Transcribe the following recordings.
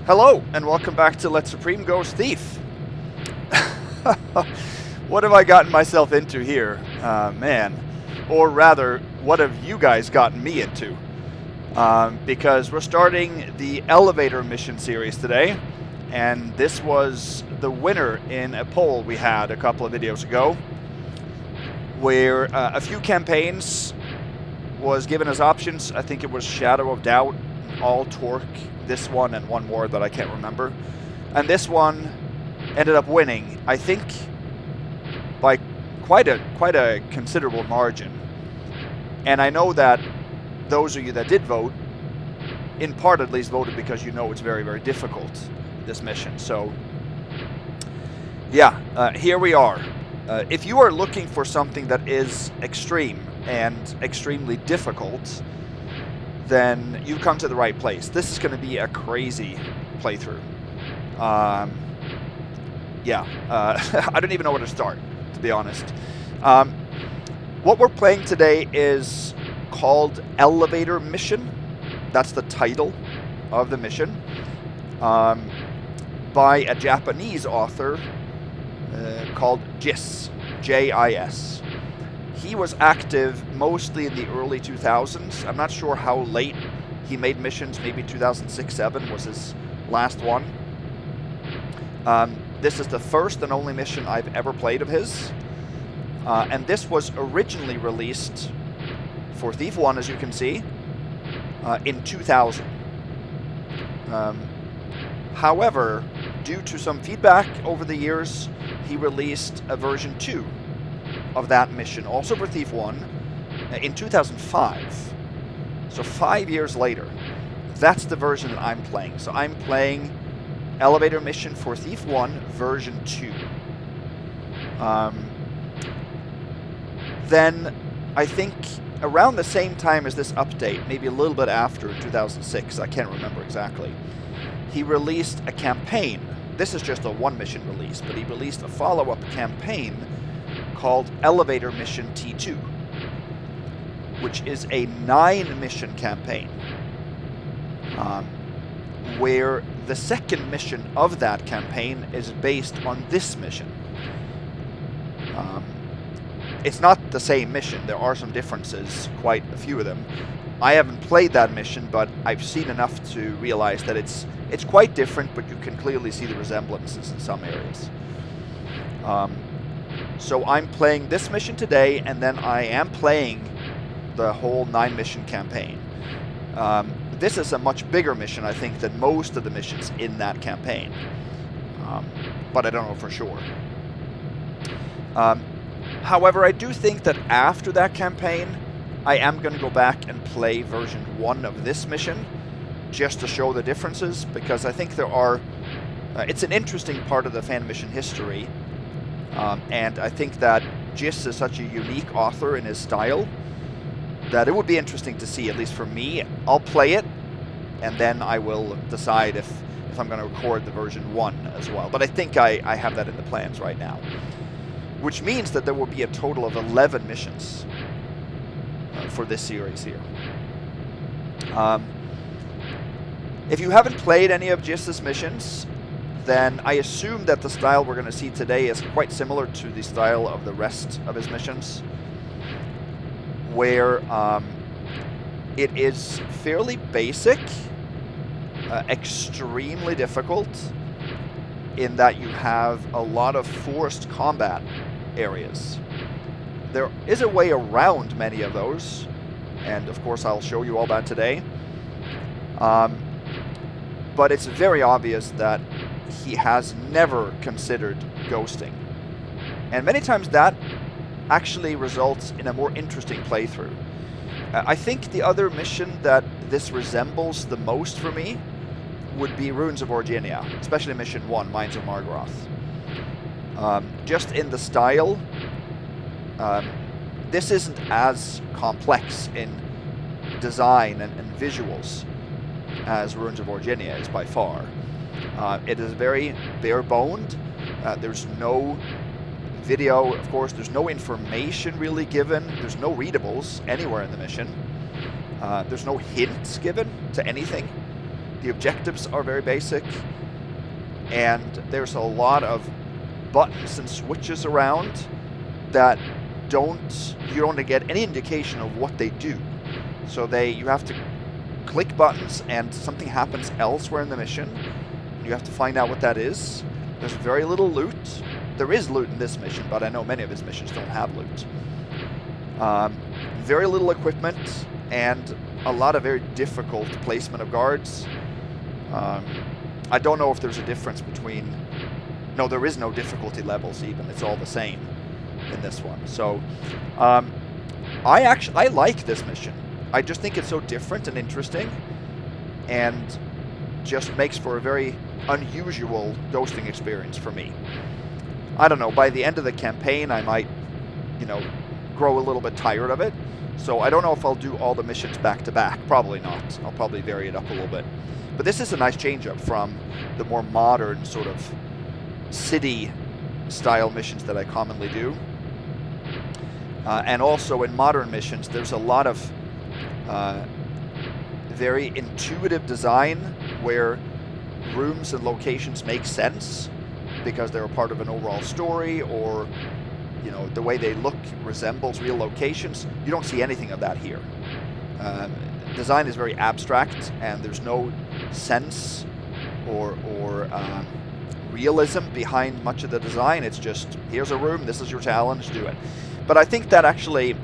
Hello, and welcome back to Let Supreme Goes Thief. What have I gotten myself into here? Man. Or rather, what have you guys gotten me into? Because we're starting the elevator mission series today, and this was the winner in a poll we had a couple of videos ago, where a few campaigns was given as options. I think it was Shadow of Doubt, All Torque, this one, and one more that I can't remember. And this one ended up winning, I think, by quite a considerable margin. And I know that those of you that did vote, in part at least, voted because you know it's very, very difficult, this mission. So, yeah, here we are. If you are looking for something that is extreme and extremely difficult, then you've come to the right place. This is going to be a crazy playthrough. Yeah, I don't even know where to start, to be honest. What we're playing today is called Elevator Mission. That's the title of the mission, by a Japanese author called JIS, J-I-S. He was active mostly in the early 2000s. I'm not sure how late he made missions. Maybe 2006-07 was his last one. This is the first and only mission I've ever played of his. And this was originally released for Thief 1, as you can see, in 2000. However, due to some feedback over the years, he released a version 2 of that mission, also for Thief 1, in 2005. So 5 years later, that's the version that I'm playing. So I'm playing Elevator Mission for Thief 1, version 2. Then, I think, around the same time as this update, maybe a little bit after, in 2006, I can't remember exactly, he released a campaign. This is just a one-mission release, but he released a follow-up campaign called Elevator Mission T2, which is a 9-mission campaign, where the second mission of that campaign is based on this mission. It's not the same mission. There are some differences, quite a few of them. I haven't played that mission, but I've seen enough to realize that it's quite different, but you can clearly see the resemblances in some areas. So I'm playing this mission today, and then I am playing the whole 9-mission campaign. This is a much bigger mission, I think, than most of the missions in that campaign. But I don't know for sure. However, I do think that after that campaign, I am going to go back and play version 1 of this mission, just to show the differences, because I think there are... it's an interesting part of the fan mission history. And I think that JIS is such a unique author in his style that it would be interesting to see, at least for me. I'll play it, and then I will decide if I'm going to record the version 1 as well. But I think I have that in the plans right now. Which means that there will be a total of 11 missions for this series here. If you haven't played any of JIS's missions, then I assume that the style we're going to see today is quite similar to the style of the rest of his missions, where it is fairly basic, extremely difficult, in that you have a lot of forced combat areas. There is a way around many of those, and of course I'll show you all that today. But it's very obvious that he has never considered ghosting. And many times that actually results in a more interesting playthrough. I think the other mission that this resembles the most for me would be Ruins of Orginia, especially Mission 1, Mines of Margaroth. Just in the style, this isn't as complex in design and visuals as Ruins of Orginia is by far. It is very bare-boned. There's no video, of course. There's no information really given. There's no readables anywhere in the mission. There's no hints given to anything. The objectives are very basic, and there's a lot of buttons and switches around that you don't get any indication of what they do. So you have to click buttons and something happens elsewhere in the mission. You have to find out what that is. There's very little loot. There is loot in this mission, but I know many of his missions don't have loot. Very little equipment and a lot of very difficult placement of guards. I don't know if there's a difference between... No, there is no difficulty levels even. It's all the same in this one. So I like this mission. I just think it's so different and interesting, and just makes for a very unusual ghosting experience for me. I don't know, by the end of the campaign I might, grow a little bit tired of it. So I don't know if I'll do all the missions back to back. Probably not. I'll probably vary it up a little bit. But this is a nice change up from the more modern sort of city style missions that I commonly do. And also in modern missions there's a lot of very intuitive design where rooms and locations make sense because they're a part of an overall story, or the way they look resembles real locations. You don't see anything of that here. Design is very abstract, and there's no sense or realism behind much of the design. It's just, here's a room, this is your challenge, do it. But I think that actually,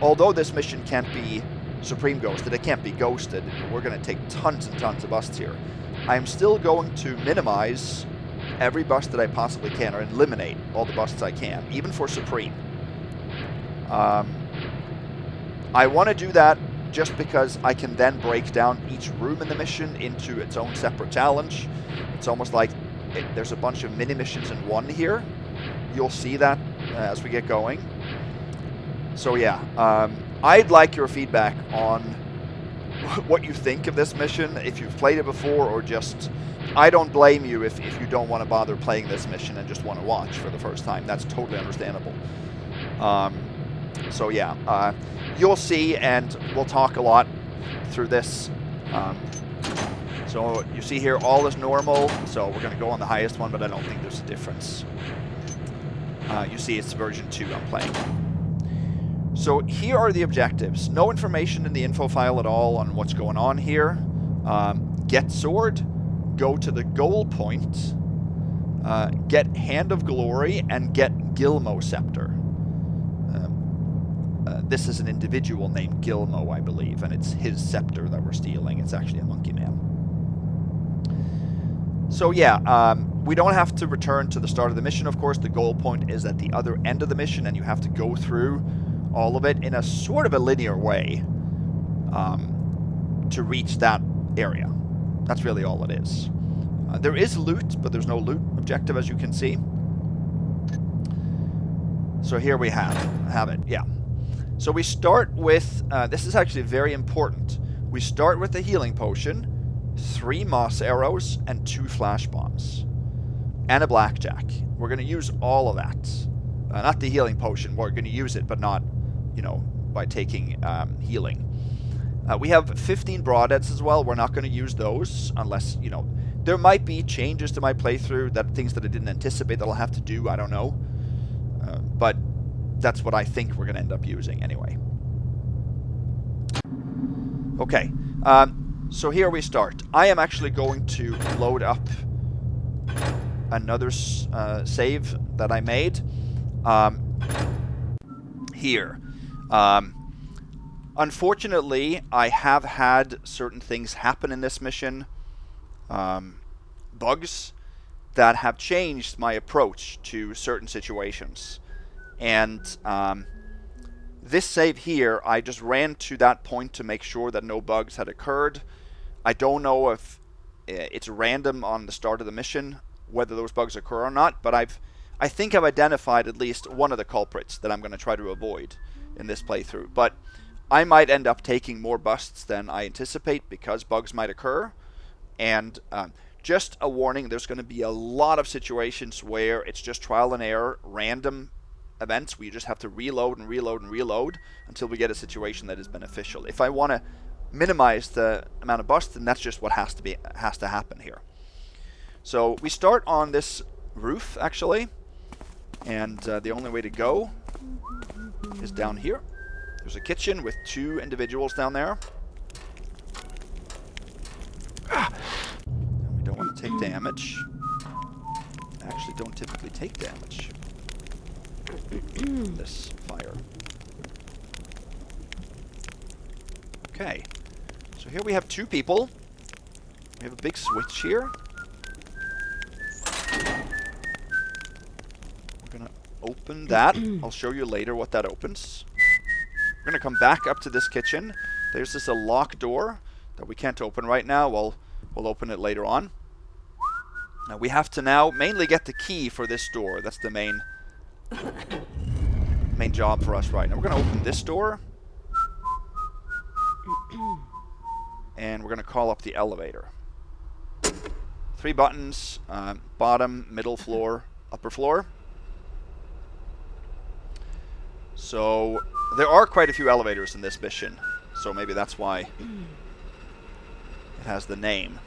although this mission can't be Supreme Ghosted, it can't be ghosted, we're going to take tons and tons of busts here, I'm still going to minimize every bust that I possibly can, or eliminate all the busts I can, even for Supreme. I want to do that just because I can then break down each room in the mission into its own separate challenge. It's almost like there's a bunch of mini missions in one here. You'll see that as we get going. So yeah, I'd like your feedback on what you think of this mission, if you've played it before, or just... I don't blame you if you don't want to bother playing this mission and just want to watch for the first time. That's totally understandable. So yeah, you'll see, and we'll talk a lot through this. So you see here, all is normal, so we're going to go on the highest one, but I don't think there's a difference. You see it's version 2 I'm playing. So here are the objectives. No information in the info file at all on what's going on here. Get sword, go to the goal point, get Hand of Glory, and get Gilmo Scepter. This is an individual named Gilmo, I believe, and it's his scepter that we're stealing. It's actually a monkey man. So yeah, we don't have to return to the start of the mission, of course. The goal point is at the other end of the mission, and you have to go through all of it in a sort of a linear way to reach that area. That's really all it is. There is loot, but there's no loot objective, as you can see. So here we have it, yeah. So we start with, this is actually very important. We start with the healing potion, 3 moss arrows, and 2 flash bombs. And a blackjack. We're going to use all of that. Not the healing potion, we're going to use it, but not, by taking healing. We have 15 broadheads as well. We're not going to use those unless, there might be changes to my playthrough, things that I didn't anticipate that I'll have to do, I don't know. But that's what I think we're going to end up using anyway. Okay, so here we start. I am actually going to load up another save that I made here. Unfortunately, I have had certain things happen in this mission, bugs, that have changed my approach to certain situations. And this save here, I just ran to that point to make sure that no bugs had occurred. I don't know if it's random on the start of the mission whether those bugs occur or not, but I think I've identified at least one of the culprits that I'm going to try to avoid in this playthrough. But I might end up taking more busts than I anticipate because bugs might occur. And just a warning, there's going to be a lot of situations where it's just trial and error, random events where you just have to reload and reload and reload until we get a situation that is beneficial. If I want to minimize the amount of busts, and that's just what has to happen here. So we start on this roof, actually, and the only way to go is down here. There's a kitchen with 2 individuals down there. And we don't want to take damage. Actually, don't typically take damage. This fire. Okay. So here we have 2 people. We have a big switch here. We're gonna open that. I'll show you later what that opens. We're gonna come back up to this kitchen. There's this lock door that we can't open right now. We'll open it later on. Now we have to now mainly get the key for this door. That's the main job for us right now. We're gonna open this door. And we're gonna call up the elevator. 3 buttons, bottom, middle floor, upper floor. So there are quite a few elevators in this mission, so maybe that's why it has the name.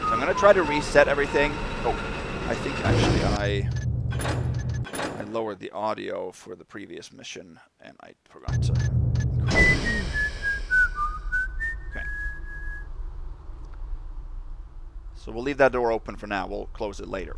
So I'm going to try to reset everything. Oh, I think actually I lowered the audio for the previous mission, and I forgot to. Okay. So we'll leave that door open for now. We'll close it later.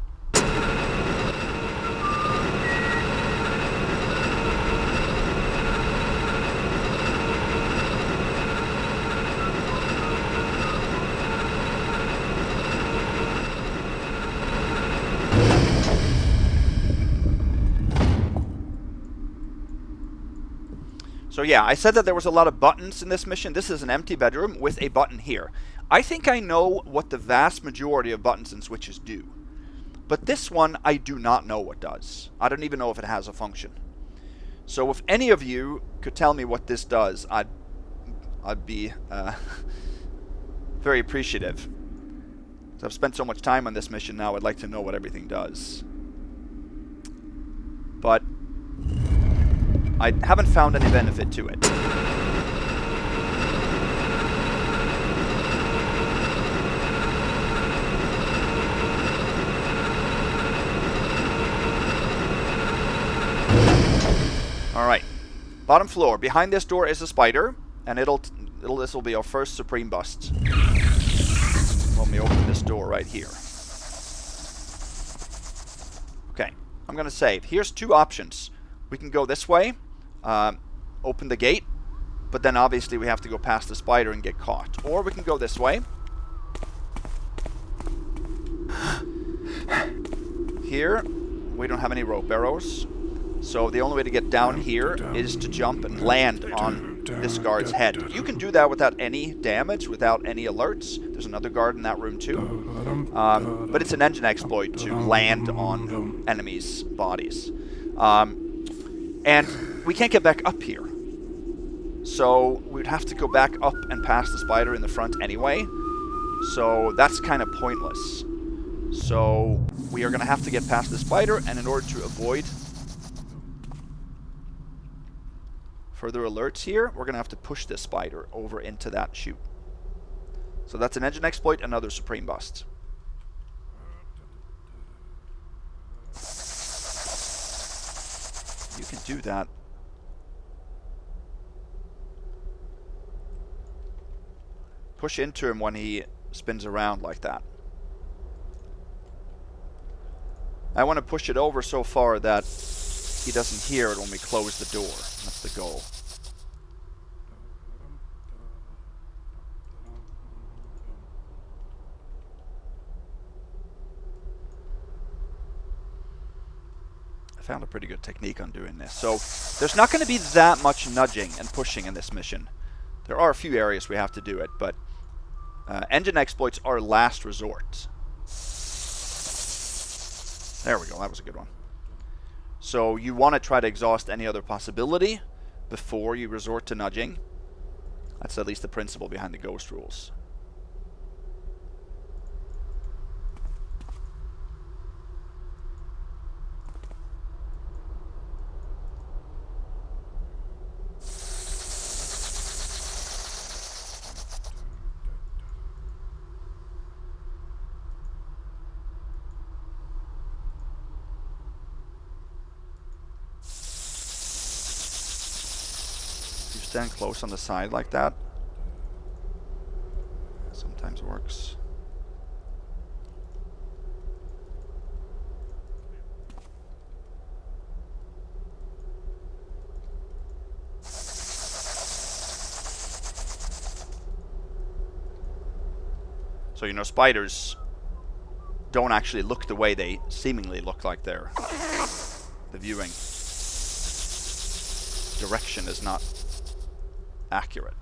So yeah, I said that there was a lot of buttons in this mission. This is an empty bedroom with a button here. I think I know what the vast majority of buttons and switches do. But this one, I do not know what does. I don't even know if it has a function. So if any of you could tell me what this does, I'd be very appreciative. So I've spent so much time on this mission now, I'd like to know what everything does. But I haven't found any benefit to it. Alright. Bottom floor. Behind this door is a spider, and this will be our first Supreme bust. Let me open this door right here. Okay. I'm going to save. Here's 2 options. We can go this way. Open the gate, but then obviously we have to go past the spider and get caught. Or we can go this way. Here, we don't have any rope arrows, so the only way to get down here is to jump and land on this guard's head. You can do that without any damage, without any alerts. There's another guard in that room too. But it's an engine exploit to land on enemies' bodies. And we can't get back up here. So we'd have to go back up and past the spider in the front anyway. So that's kind of pointless. So we are going to have to get past the spider, and in order to avoid further alerts here, we're going to have to push this spider over into that chute. So that's an engine exploit, another Supreme bust. You can do that. Push into him when he spins around like that. I want to push it over so far that he doesn't hear it when we close the door. That's the goal. I found a pretty good technique on doing this. So there's not going to be that much nudging and pushing in this mission. There are a few areas we have to do it, but engine exploits are last resort. There we go, that was a good one. So you want to try to exhaust any other possibility before you resort to nudging. That's at least the principle behind the ghost rules. stand close on the side like that. Sometimes works. So, you know, spiders don't actually look the way they seemingly look like they're. The viewing direction is not accurate.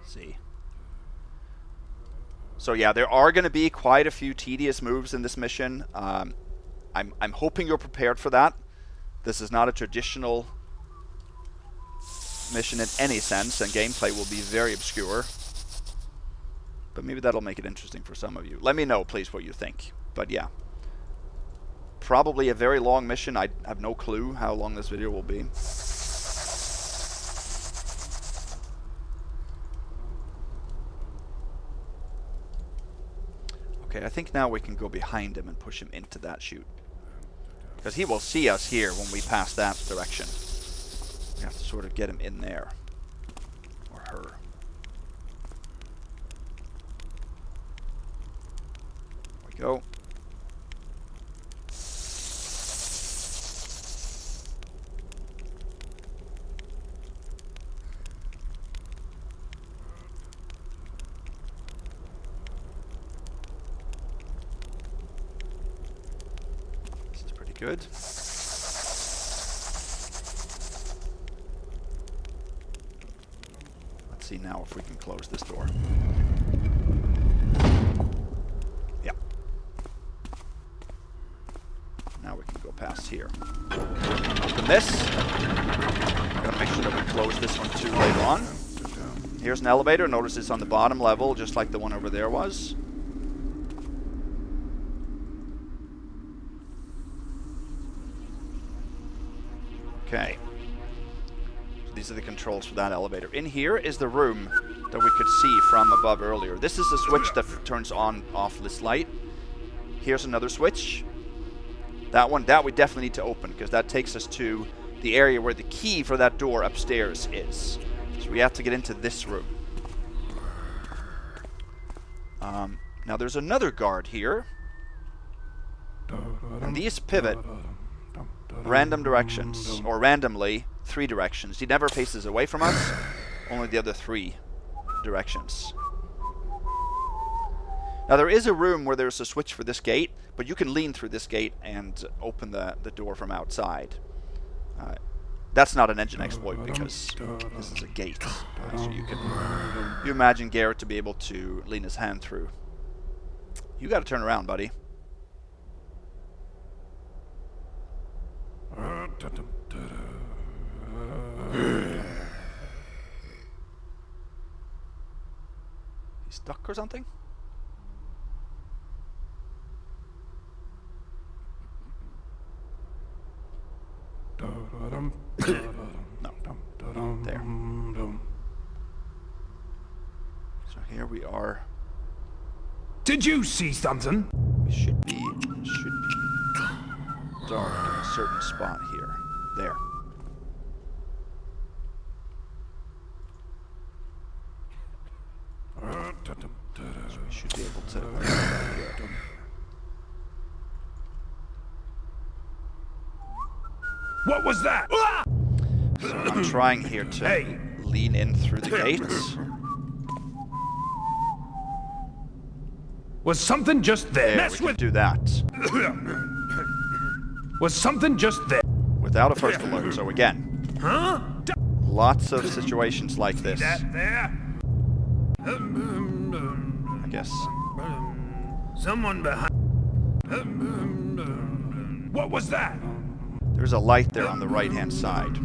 See. So yeah, there are going to be quite a few tedious moves in this mission. I'm hoping you're prepared for that. This is not a traditional mission in any sense, and gameplay will be very obscure. But maybe that'll make it interesting for some of you. Let me know, please, what you think. But yeah, probably a very long mission. I have no clue how long this video will be. Okay, I think now we can go behind him and push him into that chute. Because he will see us here when we pass that direction. We have to sort of get him in there. Or her. There we go. This is pretty good. See now if we can close this door. Yeah. Now we can go past here. Open this. Gotta make sure that we close this one too later on. Here's an elevator. Notice it's on the bottom level, just like the one over there was. Okay. These are the controls for that elevator. In here is the room that we could see from above earlier. This is the switch that turns on off this light. Here's another switch. That one, that we definitely need to open because that takes us to the area where the key for that door upstairs is. So we have to get into this room. Now there's another guard here. And these pivot random directions, or randomly 3 directions. He never faces away from us, only the other 3 directions. Now there is a room where there's a switch for this gate, but you can lean through this gate and open the door from outside. That's not an engine exploit because this is a gate. So you imagine Garrett to be able to lean his hand through. You gotta turn around, buddy. He's stuck or something? No. There. So here we are. Did you see something? We should be dark in a certain spot here. There. So we should be able to get that here. What was that? So I'm trying here to lean in through the gates. Was something just there? There, we can do that. Was something just there? Without a first alert. So again, Huh? lots of situations like this. That there? I guess. Someone behind. What was that? There's a light there on the right-hand side.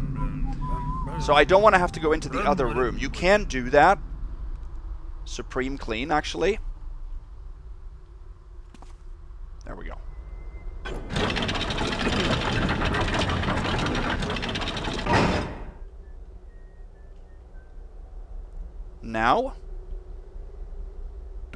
So I don't want to have to go into the other room. You can do that. Supreme clean, actually. There we go. Now,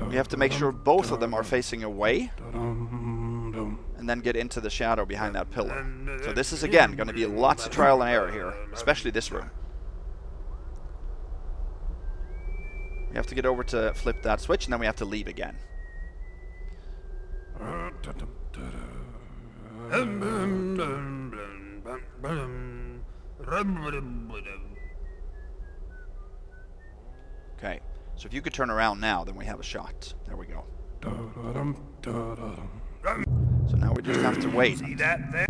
We have to make sure both of them are facing away, and then get into the shadow behind that pillar. So this is, again, going to be lots of trial and error here, especially this room. We have to get over to flip that switch, and then we have to leave again. Okay, so if you could turn around now, then we have a shot. There we go. So now we just have to wait. See that there?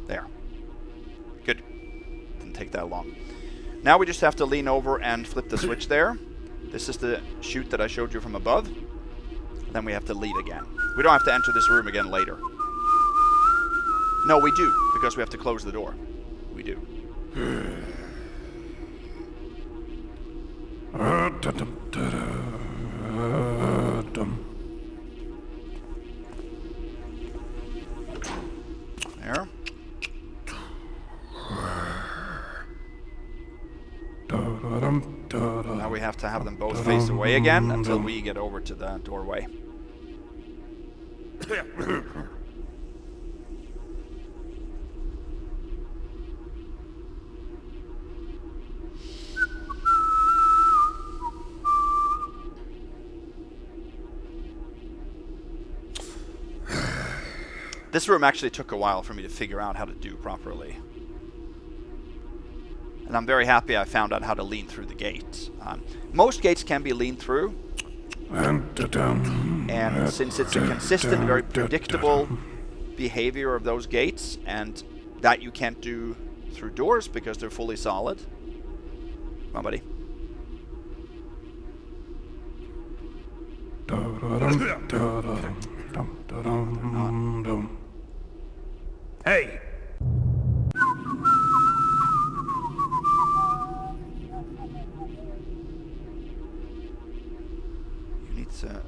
There. Good. Didn't take that long. Now we just have to lean over and flip the switch there. This is the chute that I showed you from above. Then we have to leave again. We don't have to enter this room again later. No, we do, because we have to close the door. We do. There. Now we have to have them both face away again until we get over to the doorway. This room actually took a while for me to figure out how to do properly. And I'm very happy I found out how to lean through the gates. Most gates can be leaned through. And since it's a consistent, very predictable behavior of those gates, and that you can't do through doors because they're fully solid. Come on, buddy. Hey! You need to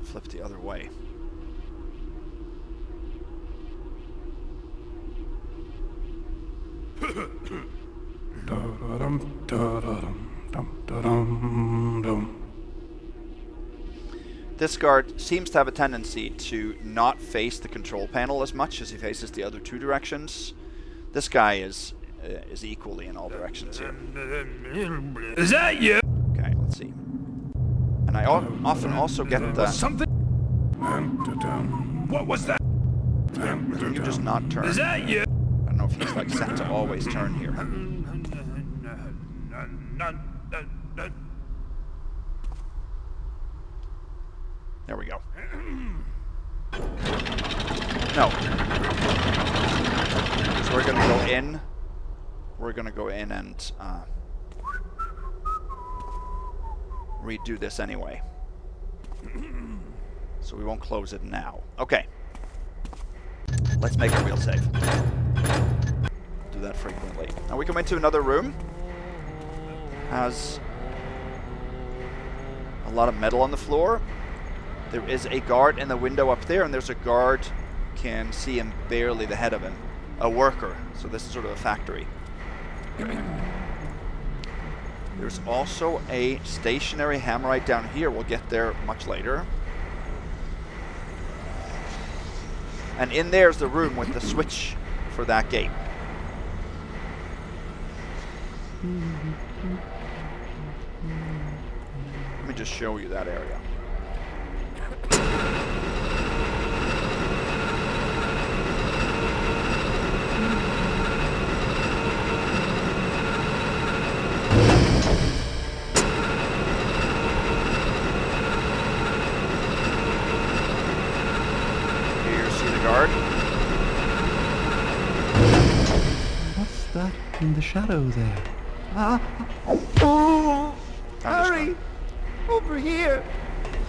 flip the other way. This guard seems to have a tendency to not face the control panel as much as he faces the other two directions. This guy is equally in all directions here. Is that you? Okay, let's see. And I often also get the... Something? What was that? Can you just not turn? Is that you? I don't know if he's like set to always turn here. There we go. No. So we're gonna go in. We're gonna go in and redo this anyway. So we won't close it now. Okay. Let's make a real save. Do that frequently. Now we come into another room. Has a lot of metal on the floor. There is a guard in the window up there, and there's a guard, can see him barely the head of him. A worker, so this is sort of a factory. There's also a stationary hammerite down here. We'll get there much later. And in there's the room with the switch for that gate. Let me just show you that area. What's that in the shadow there? Oh! Hurry! Over here!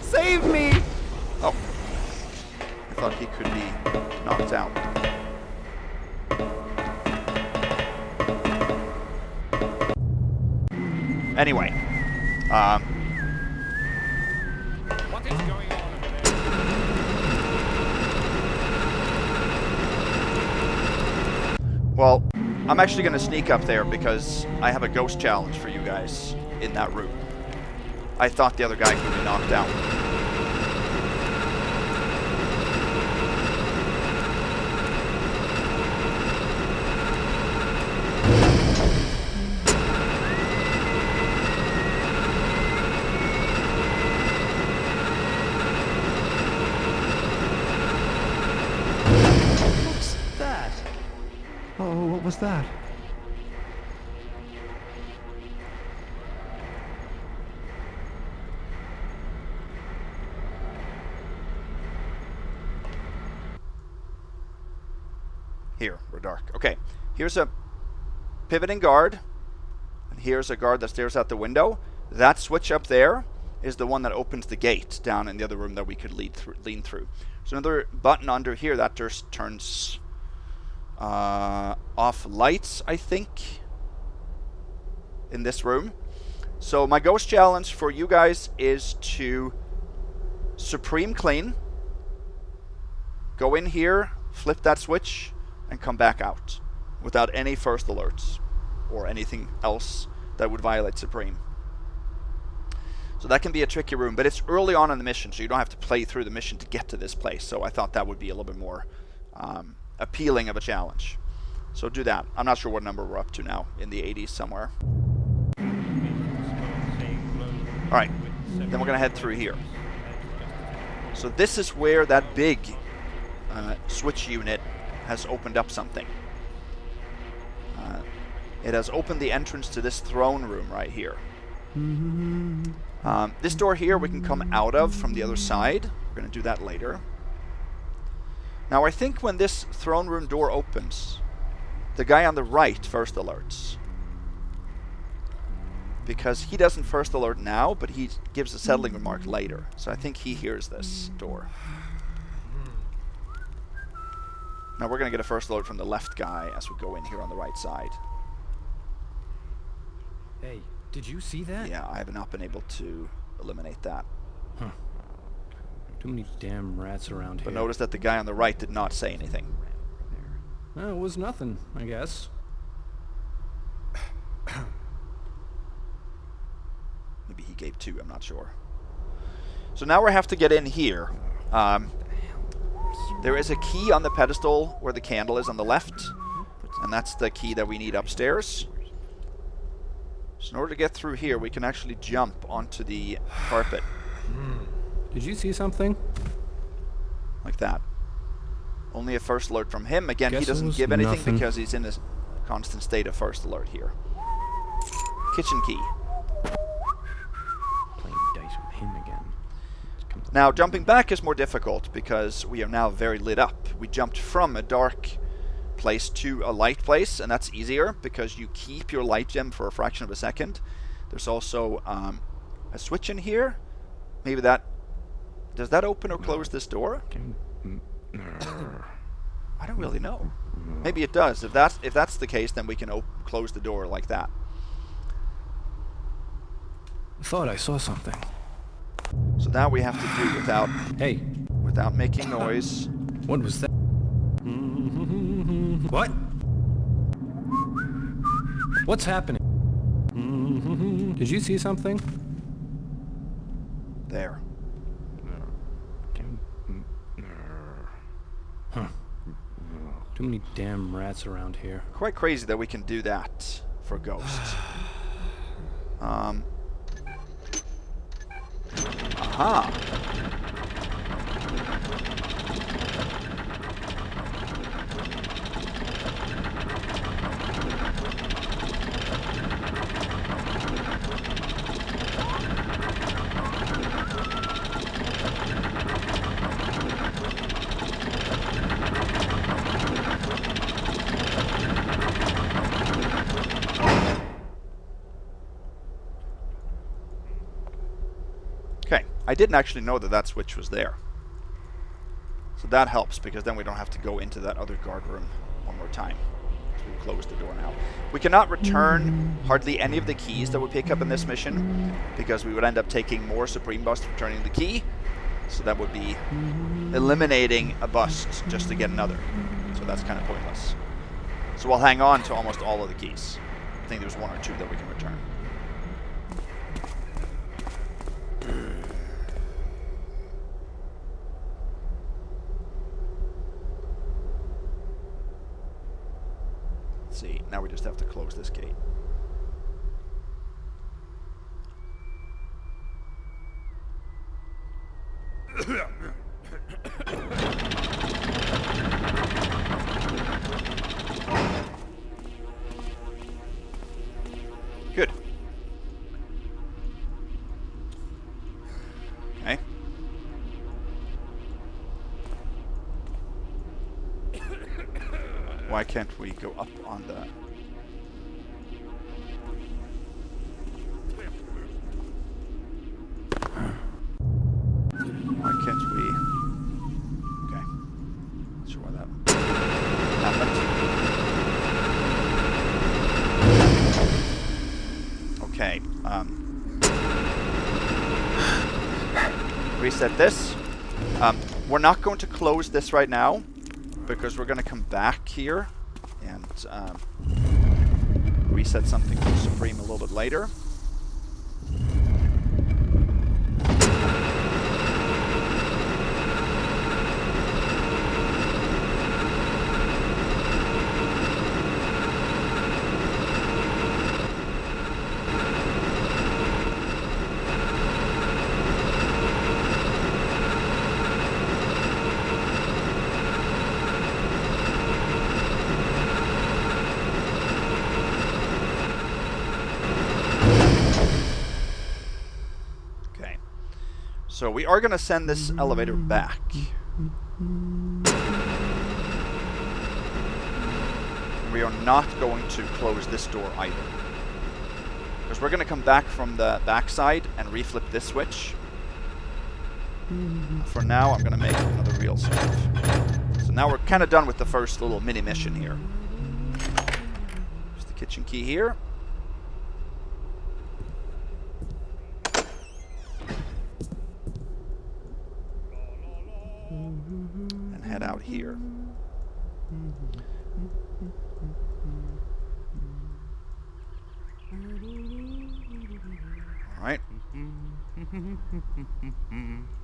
Save me! Oh. I thought he could be knocked out. Anyway. What is going on over there? Well, I'm actually going to sneak up there because I have a ghost challenge for you guys in that room. I thought the other guy could be knocked out. What's that? Oh, what was that? Here, we're dark. Okay, here's a pivoting guard, and here's a guard that stares out the window. That switch up there is the one that opens the gate down in the other room that we could lean through. There's another button under here that just turns off lights, I think, in this room. So my ghost challenge for you guys is to supreme clean, go in here, flip that switch, and come back out without any first alerts or anything else that would violate Supreme. So that can be a tricky room, but it's early on in the mission, so you don't have to play through the mission to get to this place. So I thought that would be a little bit more appealing of a challenge. So do that. I'm not sure what number we're up to now, in the 80s somewhere. Alright, then we're going to head through here. So this is where that big switch unit has opened up something. It has opened the entrance to this throne room right here. This door here we can come out of from the other side. We're going to do that later. Now I think when this throne room door opens, the guy on the right first alerts. Because he doesn't first alert now, but he gives a settling remark later. So I think he hears this door. Now we're going to get a first alert from the left guy as we go in here on the right side. Hey, did you see that? Yeah, I have not been able to eliminate that. Huh. Too many damn rats around But here. notice that the guy on the right did not say anything. Well, it was nothing, I guess. Maybe he gave 2, I'm not sure. So now we have to get in here. There is a key on the pedestal where the candle is on the left, and that's the key that we need upstairs. So in order to get through here, we can actually jump onto the carpet. Did you see something? Like that. Only a first alert from him. Again, he Guess it doesn't was give anything nothing. because he's in a constant state of first alert here. Kitchen key. Playing dice with him again. Now, jumping back is more difficult because we are now very lit up. We jumped from a dark place to a light place, and that's easier because you keep your light gem for a fraction of a second. There's also a switch in here. Maybe that... Does that open or close this door? I don't really know. Maybe it does. If that's the case, then we can close the door like that. I thought I saw something. So that we have to do without making noise. What was that? What? What's happening? Did you see something? There. Huh. Too many damn rats around here. Quite crazy that we can do that for ghosts. Aha! Okay, I didn't actually know that that switch was there. So that helps, because then we don't have to go into that other guard room one more time. So we've closed the door now. We cannot return hardly any of the keys that we pick up in this mission, because we would end up taking more Supreme Busts returning the key. So that would be eliminating a bust just to get another. So that's kind of pointless. So we'll hang on to almost all of the keys. I think there's 1 or 2 that we can return. Let's see, now we just have to close this gate. Good. Okay. Why can't we go up on that? Why can't we? Okay. Not sure why that happened. Okay. Reset this. We're not going to close this right now because we're going to come back here and reset something for Supreme a little bit later. So we are going to send this elevator back. We are not going to close this door either. Because we're going to come back from the backside and reflip this switch. For now, I'm going to make another real save. So now we're kind of done with the first little mini mission here. There's the kitchen key here. And head out here. Alright.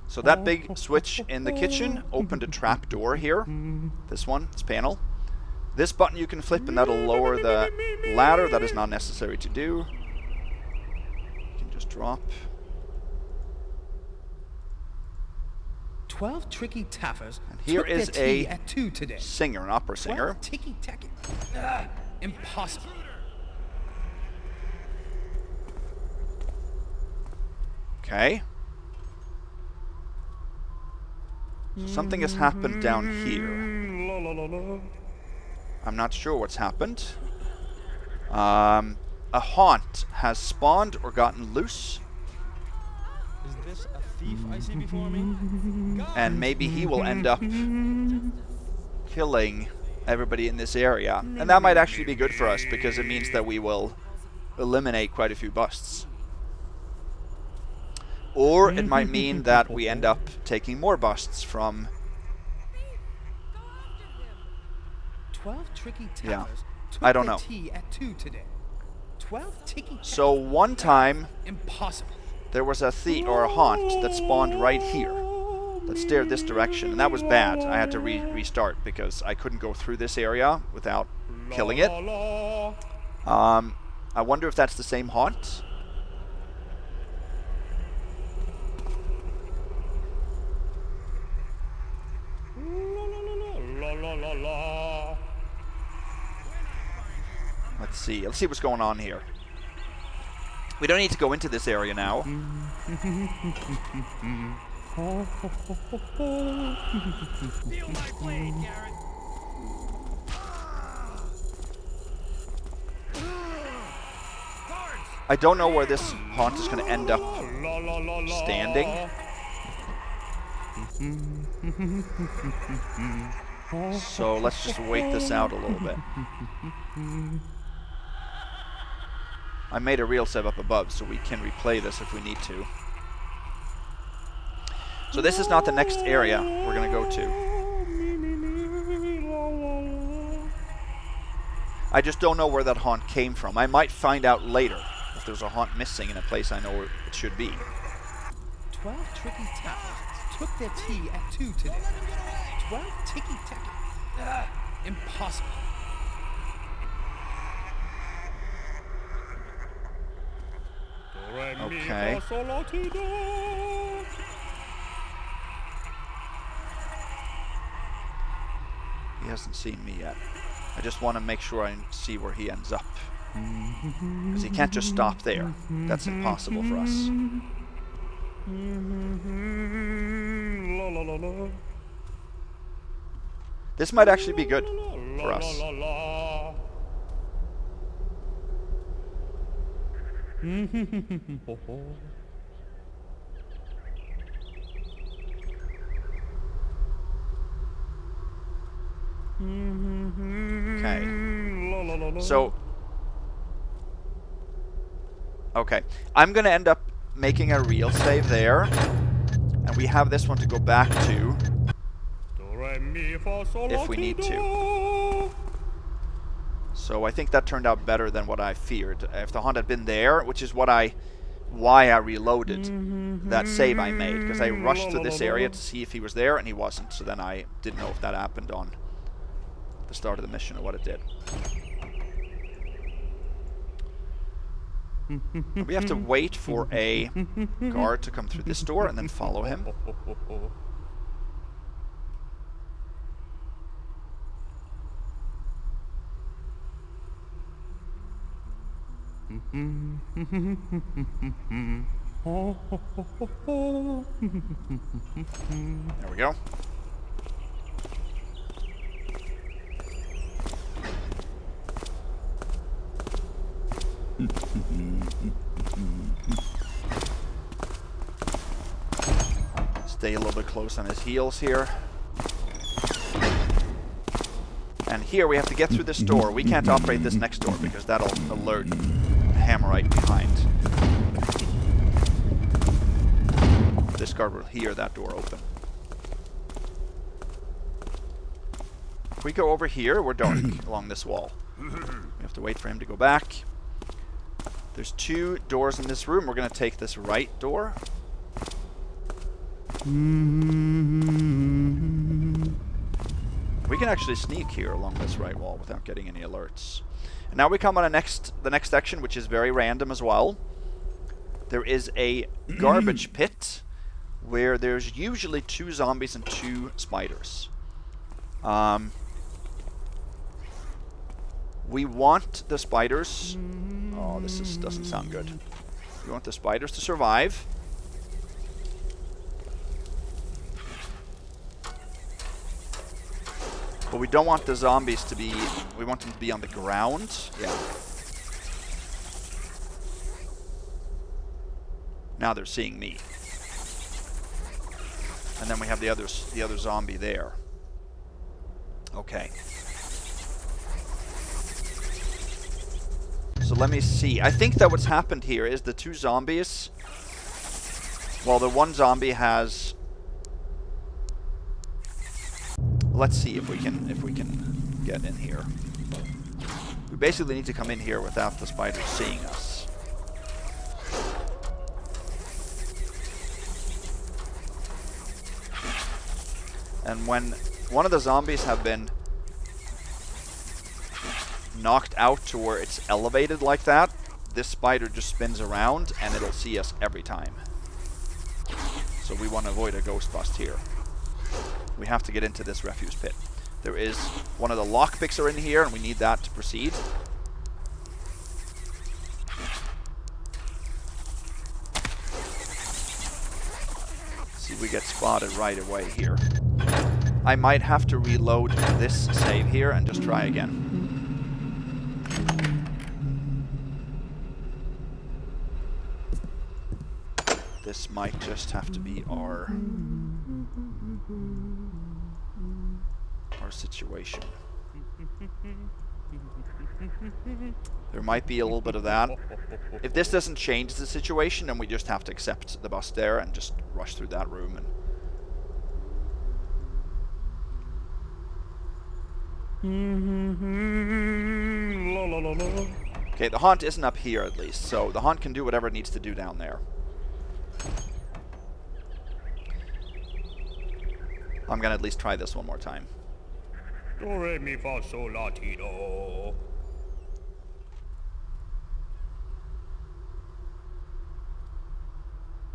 So that big switch in the kitchen opened a trap door here. This one, this panel. This button you can flip and that'll lower the ladder. That is not necessary to do. You can just drop. 12 tricky taffers. And here took is their tea a at 2 today. singer, an opera singer. 12 ticky tacky. Impossible. Okay. So something has happened down here. I'm not sure what's happened. A haunt has spawned or gotten loose. Is this a thief I see before me? And maybe he will end up killing everybody in this area. And that might actually be good for us because it means that we will eliminate quite a few busts. Or it might mean that we end up taking more busts from... 12 tricky taffers. Yeah, took I don't their know. tea at 2 today. 12 ticky So one time Impossible. there was a thief or a haunt that spawned right here. That stared this direction, and that was bad. I had to restart because I couldn't go through this area without killing it. I wonder if that's the same haunt. Let's see. Let's see what's going on here. We don't need to go into this area now. Feel my blade, Garrett. I don't know where this haunt is going to end up standing. So let's just wait this out a little bit. I made a real save up above, so we can replay this if we need to. So this is not the next area we're going to go to. I just don't know where that haunt came from. I might find out later if there's a haunt missing in a place I know it should be. 12 tricky tappers took their tea at 2 today. 12 ticky-tacky. Impossible. Okay. He hasn't seen me yet. I just want to make sure I see where he ends up. Because he can't just stop there. That's impossible for us. This might actually be good for us. Okay. So, okay. I'm going to end up making a real save there. And we have this one to go back to if we need to. So I think that turned out better than what I feared. If the haunt had been there, which is why I reloaded that save I made, because I rushed to this area to see if he was there, and he wasn't. So then I didn't know if that happened on the start of the mission or what it did. And we have to wait for a guard to come through this door and then follow him. There we go. Stay a little bit close on his heels here. And here we have to get through this door. We can't operate this next door because that'll alert Hammerite behind. This guard will hear that door open. If we go over here, we're dark along this wall. We have to wait for him to go back. There's 2 doors in this room. We're going to take this right door. We can actually sneak here along this right wall without getting any alerts. And now we come on the next section, which is very random as well. There is a garbage pit where there's usually 2 zombies and 2 spiders. We want the spiders... Oh, this doesn't sound good. We want the spiders to survive. But we don't want the zombies to be... We want them to be on the ground. Yeah. Now they're seeing me. And then we have the other zombie there. Okay. So let me see. I think that what's happened here is the 2 zombies... Well, the 1 zombie has... Let's see if we can get in here. We basically need to come in here without the spiders seeing us. And when one of the zombies have been knocked out to where it's elevated like that, this spider just spins around and it'll see us every time. So we want to avoid a ghost bust here. We have to get into this refuse pit. There is one of the lockpicks are in here, and we need that to proceed. See, we get spotted right away here. I might have to reload this save here and just try again. This might just have to be our situation. There might be a little bit of that. If this doesn't change the situation, then we just have to accept the bus there and just rush through that room. And Okay, the haunt isn't up here at least, so the haunt can do whatever it needs to do down there. I'm gonna at least try this one more time. Do re mi fa sol la ti do.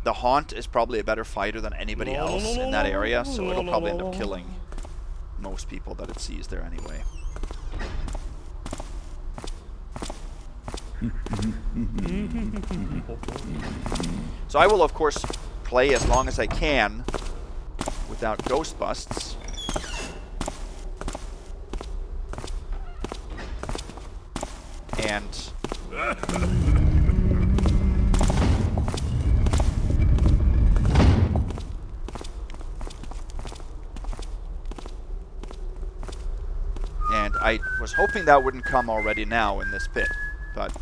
The haunt is probably a better fighter than anybody else in that area, so it'll probably end up killing most people that it sees there anyway. So I will, of course, play as long as I can without ghost busts. And I was hoping that wouldn't come already now in this pit, but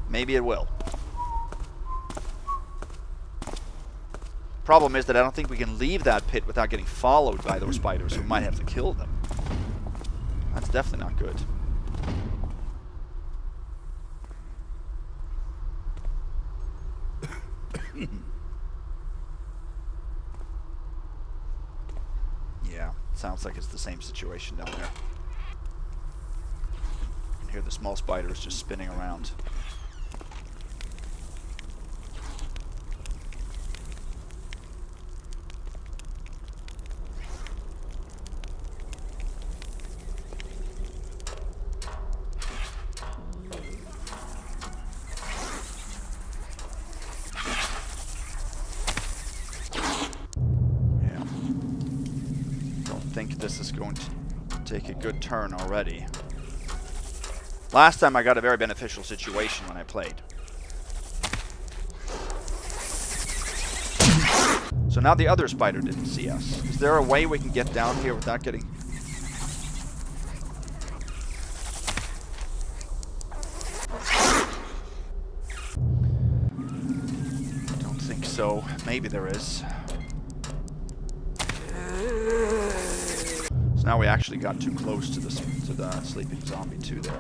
maybe it will. Problem is that I don't think we can leave that pit without getting followed by those spiders, so we might have to kill them. That's definitely not good. Yeah, sounds like it's the same situation down there. You can hear the small spiders just spinning around. I think this is going to take a good turn already. Last time I got a very beneficial situation when I played. So now the other spider didn't see us. Is there a way we can get down here without getting... I don't think so. Maybe there is. So now we actually got too close to the sleeping zombie too there.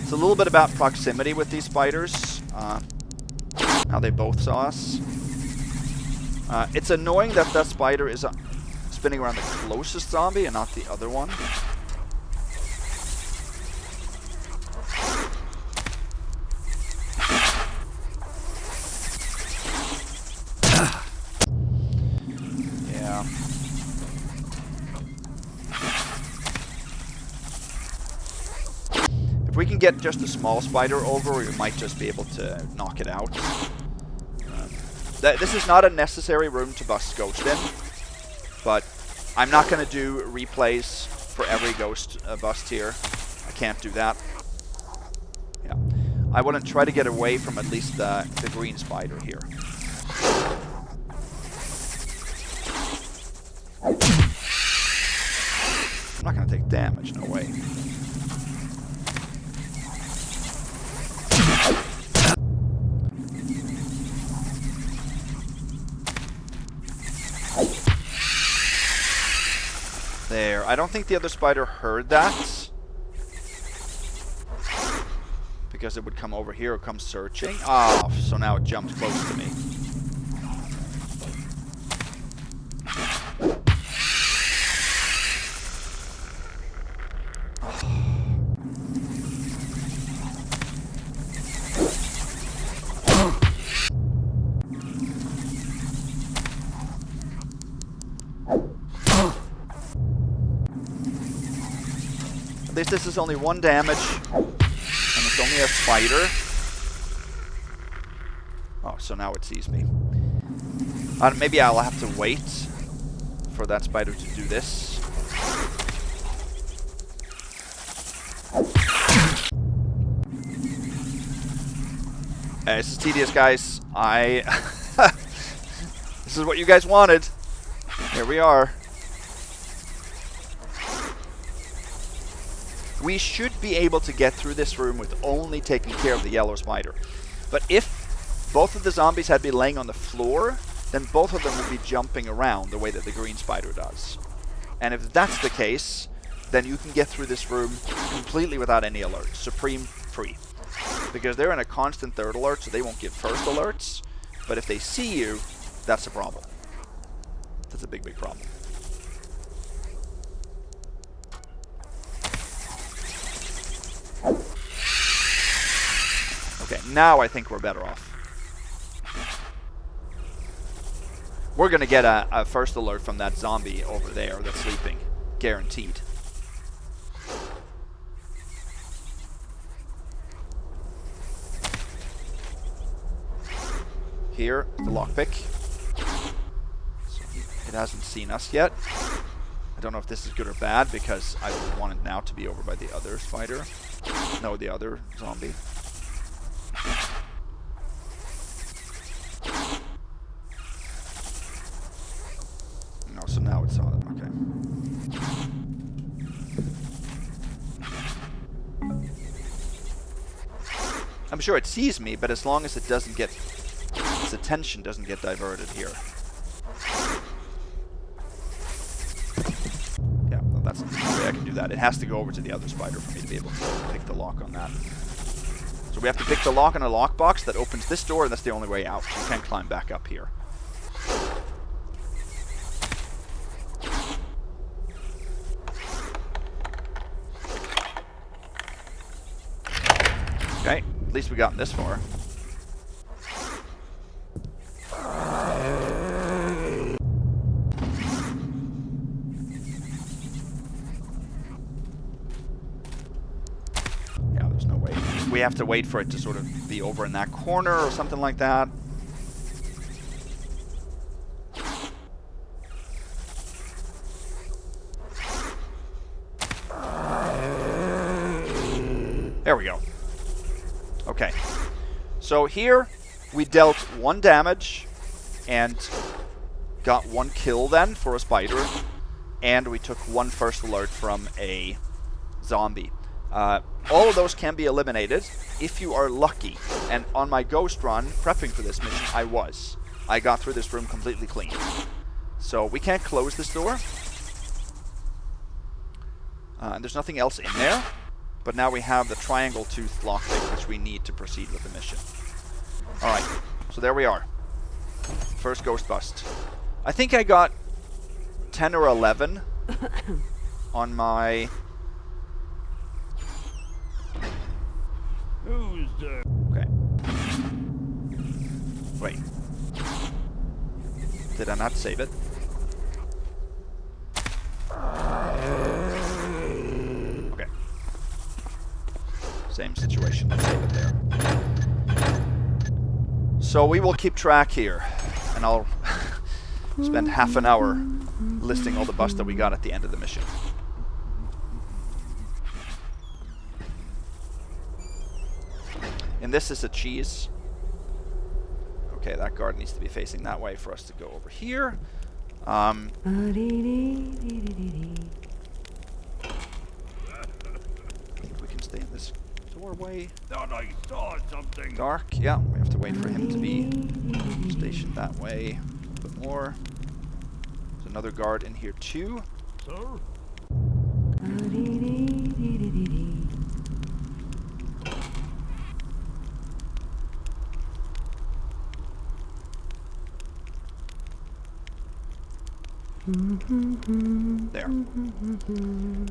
It's a little bit about proximity with these spiders. Now they both saw us. It's annoying that that spider is spinning around the closest zombie and not the other one. If we can get just a small spider over, we might just be able to knock it out. This is not a necessary room to bust ghost in, but I'm not going to do replays for every ghost bust here. I can't do that. Yeah, I want to try to get away from at least the green spider here. I'm not going to take damage, no way. There. I don't think the other spider heard that. Because it would come over here or come searching. Ah, so now it jumps close to me. At least this is only 1 damage, and it's only a spider. Oh, so now it sees me. Maybe I'll have to wait for that spider to do this. This is tedious, guys. This is what you guys wanted. Here we are. We should be able to get through this room with only taking care of the yellow spider. But if both of the zombies had been laying on the floor, then both of them will be jumping around the way that the green spider does. And if that's the case, then you can get through this room completely without any alerts, supreme free. Because they're in a constant third alert, so they won't give first alerts. But if they see you, that's a problem. That's a big, big problem. Okay, now I think we're better off. We're going to get a first alert from that zombie over there that's sleeping. Guaranteed. Here, the lockpick. So it hasn't seen us yet. I don't know if this is good or bad because I want it now to be over by the other spider. No, the other zombie. No, so now it's on. Okay. I'm sure it sees me, but as long as it doesn't get... its attention doesn't get diverted here. Yeah, well, that's the way I can do that. It has to go over to the other spider for me to be able to pick the lock on that. So we have to pick the lock on a lockbox that opens this door, and that's the only way out. You can't climb back up here. Okay, at least we gotten this far. We have to wait for it to sort of be over in that corner or something like that. There we go. Okay. So here we dealt 1 damage and got 1 kill then for a spider. And we took 1 first alert from a zombie. All of those can be eliminated if you are lucky. And on my ghost run, prepping for this mission, I was. I got through this room completely clean. So we can't close this door. And there's nothing else in there. But now we have the triangle tooth lockpick, which we need to proceed with the mission. Alright, so there we are. First ghost bust. I think I got 10 or 11 on my... Who's there? Okay. Wait. Did I not save it? Okay. Same situation. Let's save it there. So we will keep track here. And I'll spend half an hour listing all the busts that we got at the end of the mission. And this is a cheese. Okay, that guard needs to be facing that way for us to go over here. I think we can stay in this doorway. Thought I saw something. Dark, yeah. We have to wait for him to be stationed that way. A bit more. There's another guard in here too. Sir? There.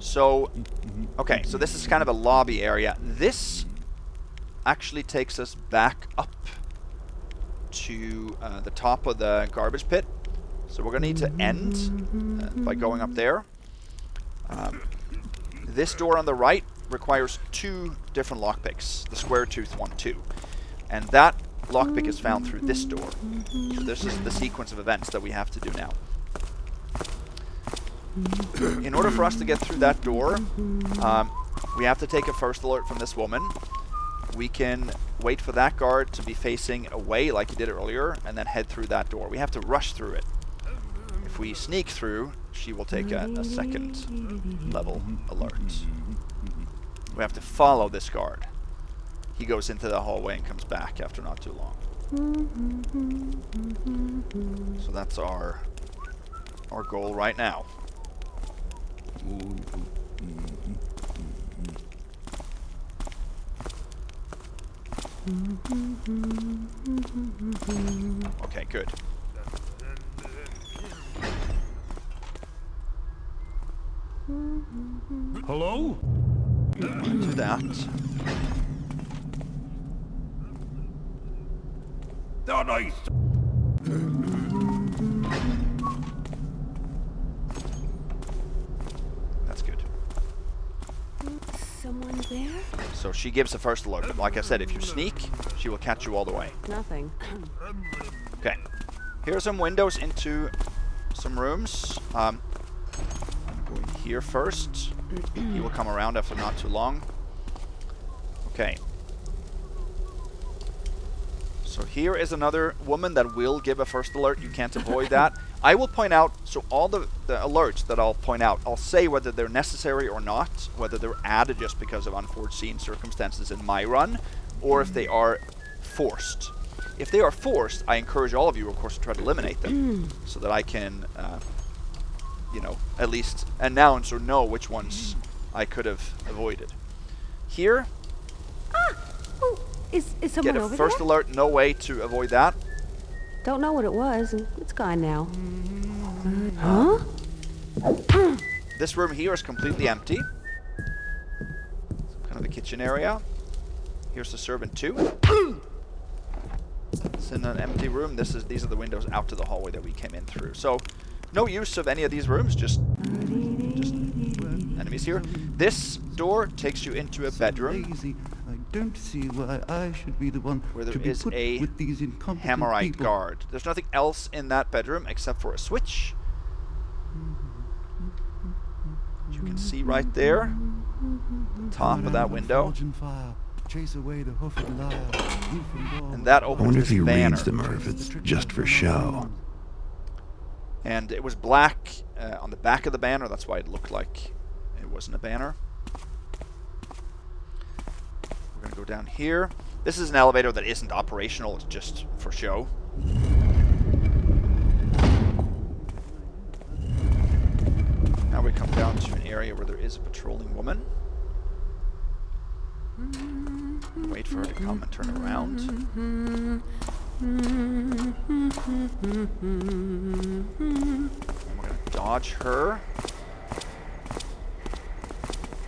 So, okay, so this is kind of a lobby area. This actually takes us back up to the top of the garbage pit. So we're going to need to end by going up there. This door on the right requires 2 different lockpicks. The square tooth one too. And that lockpick is found through this door. So this is the sequence of events that we have to do now. In order for us to get through that door, we have to take a first alert from this woman. We can wait for that guard to be facing away like he did earlier, and then head through that door. We have to rush through it. If we sneak through, she will take a second level alert. We have to follow this guard. He goes into the hallway and comes back after not too long. So that's our goal right now. Okay, good. Hello? Do that. Oh, nice. That's good. Someone there? So she gives the first alert. Like I said, if you sneak, she will catch you all the way. Nothing. Okay. Here are some windows into some rooms. I'm going here first. He will come around after not too long. Okay. So here is another woman that will give a first alert. You can't avoid that. I will point out, so all the alerts that I'll point out, I'll say whether they're necessary or not, whether they're added just because of unforeseen circumstances in my run, or if they are forced. If they are forced, I encourage all of you, of course, to try to eliminate them, so that I can, you know, at least announce or know which ones I could have avoided. Here, Oh, is someone get a over first there? alert, no way to avoid that. Don't know what it was, and it's gone now. Huh? This room here is completely empty. Some kind of a kitchen area. Here's the servant too. It's in an empty room. These are the windows out to the hallway that we came in through. So, no use of any of these rooms. Just enemies here. This door takes you into a bedroom. Lazy. I don't see why I should be the one Where there to be is put a with these incompetent Hammerite people. guard. There's nothing else in that bedroom except for a switch. You can see right there, the top of that window. Forge and fire, chase away the hoofed liar, roof and wall. And that I opens wonder if this he banner. reads them or if it's just for show. And it was black on the back of the banner. That's why it looked like it wasn't a banner. We're going to go down here. This is an elevator that isn't operational. It's just for show. Now we come down to an area where there is a patrolling woman. Wait for her to come and turn around. And we're going to dodge her.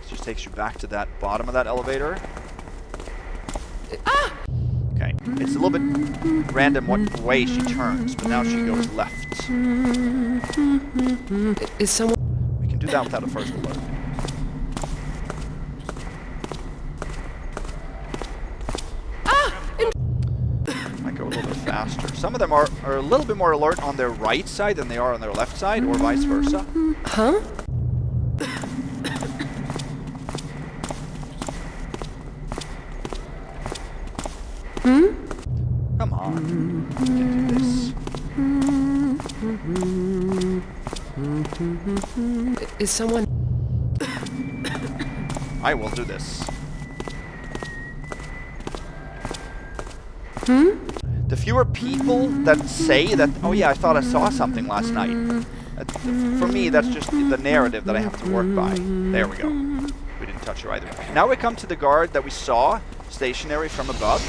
This just takes you back to that bottom of that elevator. Okay, it's a little bit random what way she turns, but now she goes left. Is someone... We can do that without a first alert. Might go a little bit faster. Some of them are a little bit more alert on their right side than they are on their left side, or vice versa. Huh? Come on. We can do this. Is someone... I will do this. The fewer people that say that, oh yeah, I thought I saw something last night. For me, that's just the narrative that I have to work by. There we go. We didn't touch her either. Now we come to the guard that we saw stationary from above.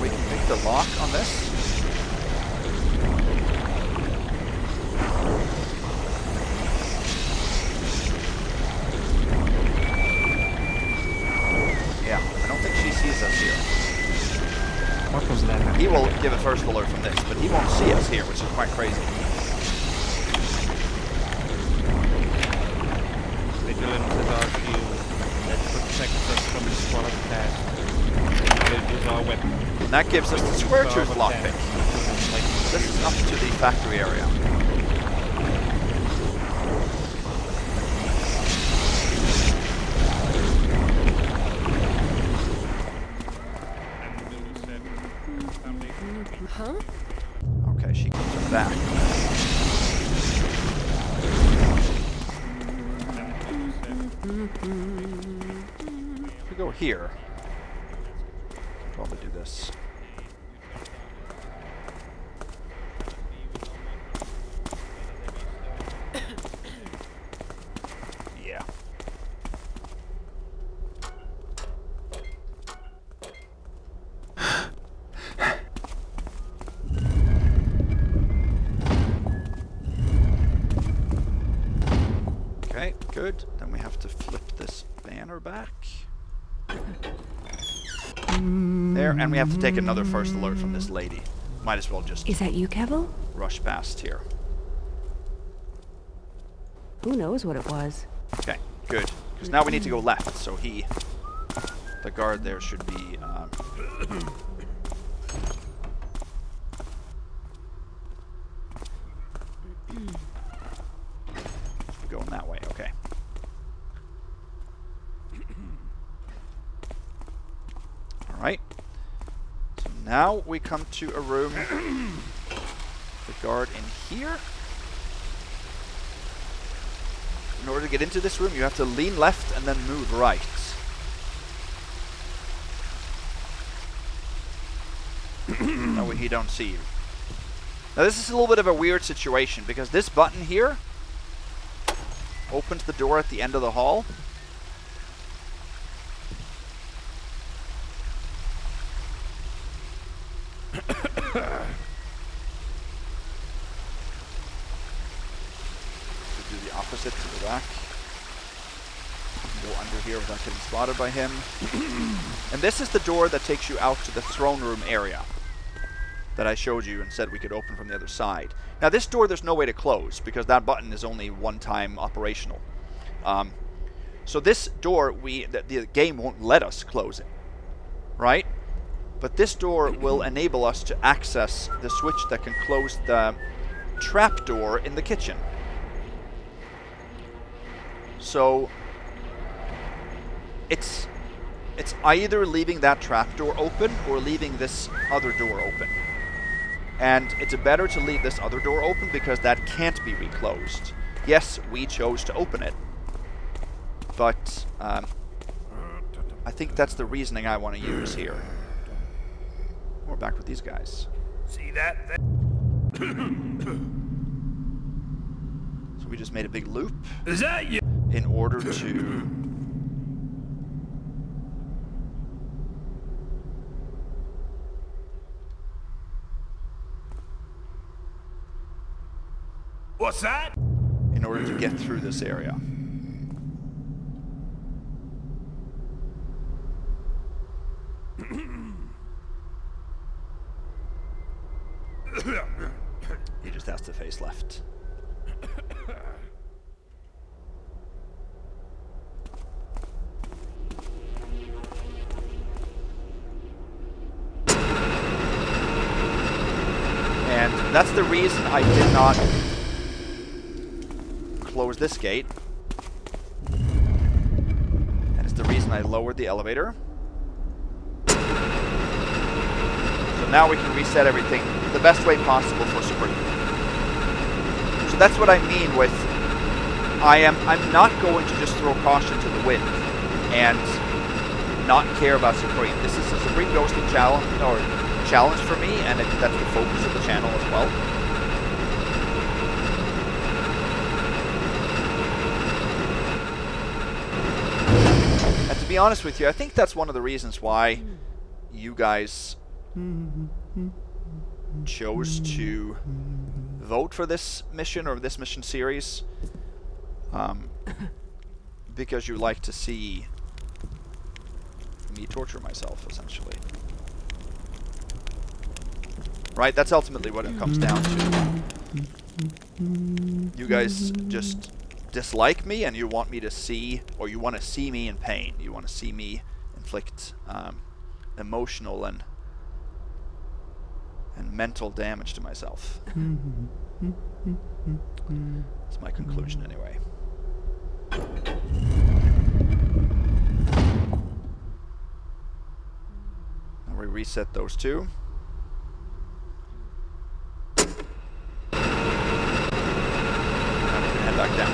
We can pick the lock on this. Yeah, I don't think she sees us here. What was that? He will give a first alert from this, but he won't see us here, which is quite crazy. Vigilance is our shield that protects us from the squad attack. Knowledge is our weapon. And that gives us the square tooth Of lockpick. attack. This is up to the factory area. Huh? Okay, she comes back. here. Probably do this. Yeah. Okay, good. Then we have to flip this banner back. There, and we have to take another first alert from this lady. Might as well just Is that you, Kevel? rush past here. Who knows what it was? Okay, good. Because now we need to go left, so the guard there should be, going that way, okay. Alright. So now we come to a room. The guard in here. In order to get into this room, you have to lean left and then move right. That way he don't see you. Now this is a little bit of a weird situation because this button here opens the door at the end of the hall. Do the opposite to the back. Go under here without getting spotted by him. And this is the door that takes you out to the throne room area that I showed you and said we could open from the other side. Now this door there's no way to close because that button is only one time operational. So this door, the game won't let us close it, right? But this door will enable us to access the switch that can close the trap door in the kitchen. So it's either leaving that trap door open or leaving this other door open. And it's better to leave this other door open because that can't be reclosed. Yes, we chose to open it. But I think that's the reasoning I want to use here. We're back with these guys. See that? So we just made a big loop Is that you? in order to... What's that? in order to get through this area. He just has to face left. And that's the reason I did not close this gate. And it's the reason I lowered the elevator. So now we can reset everything the best way possible for Supreme. So that's what I mean with I'm not going to just throw caution to the wind and not care about Supreme. This is a Supreme ghosting challenge for me, and that's the focus of the channel as well. And to be honest with you, I think that's one of the reasons why you guys chose to vote for this mission or this mission series, because you like to see me torture myself, essentially. Right? That's ultimately what it comes down to. You guys just dislike me and you want me to see, or you want to see me in pain. You want to see me inflict emotional and mental damage to myself. That's my conclusion anyway. Now we reset those two. Back down.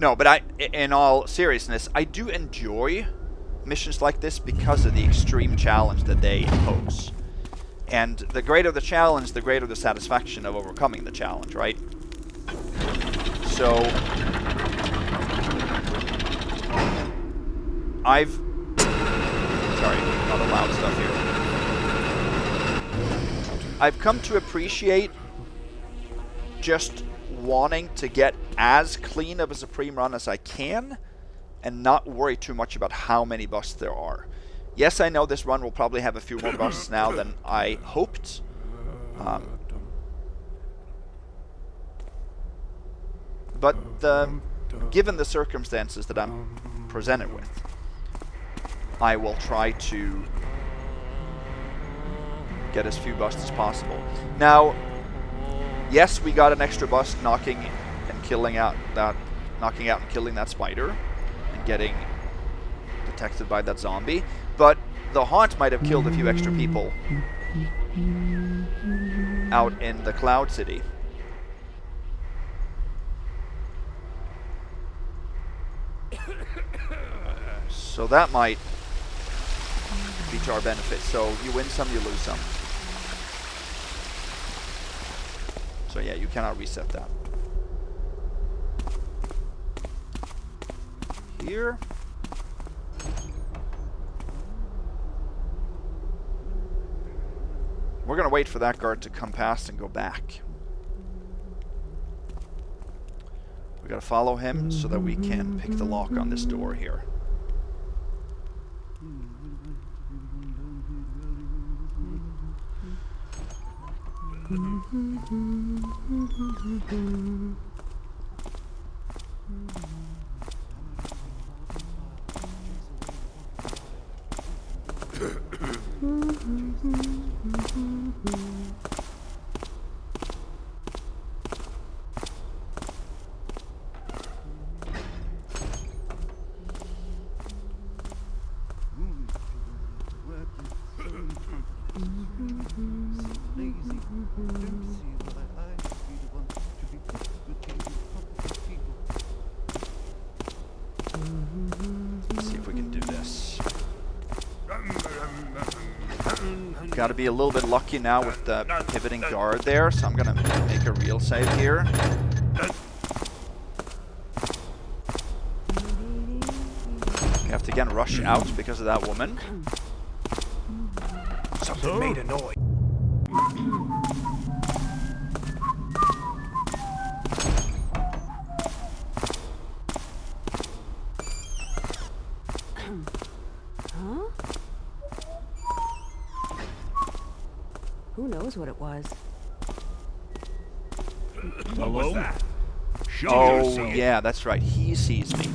No, but in all seriousness, I do enjoy missions like this because of the extreme challenge that they impose. And the greater the challenge, the greater the satisfaction of overcoming the challenge, right? So, sorry, not the loud stuff here. I've come to appreciate just wanting to get as clean of a Supreme run as I can and not worry too much about how many busts there are. Yes, I know this run will probably have a few more busts now than I hoped. But given the circumstances that I'm presented with, I will try to get as few busts as possible. Now, yes, we got an extra bust knocking out and killing that spider and getting detected by that zombie, but the haunt might have killed a few extra people out in the Cloud City. So that might be to our benefit. So you win some, you lose some. So yeah, you cannot reset that. Here. We're going to wait for that guard to come past and go back. We got to follow him so that we can pick the lock on this door here. Got to be a little bit lucky now with the pivoting guard there, so I'm going to make a real save here. We have to again rush out because of that woman. Something made a noise. Who knows what it was? What was that? Oh, yeah, that's right. He sees me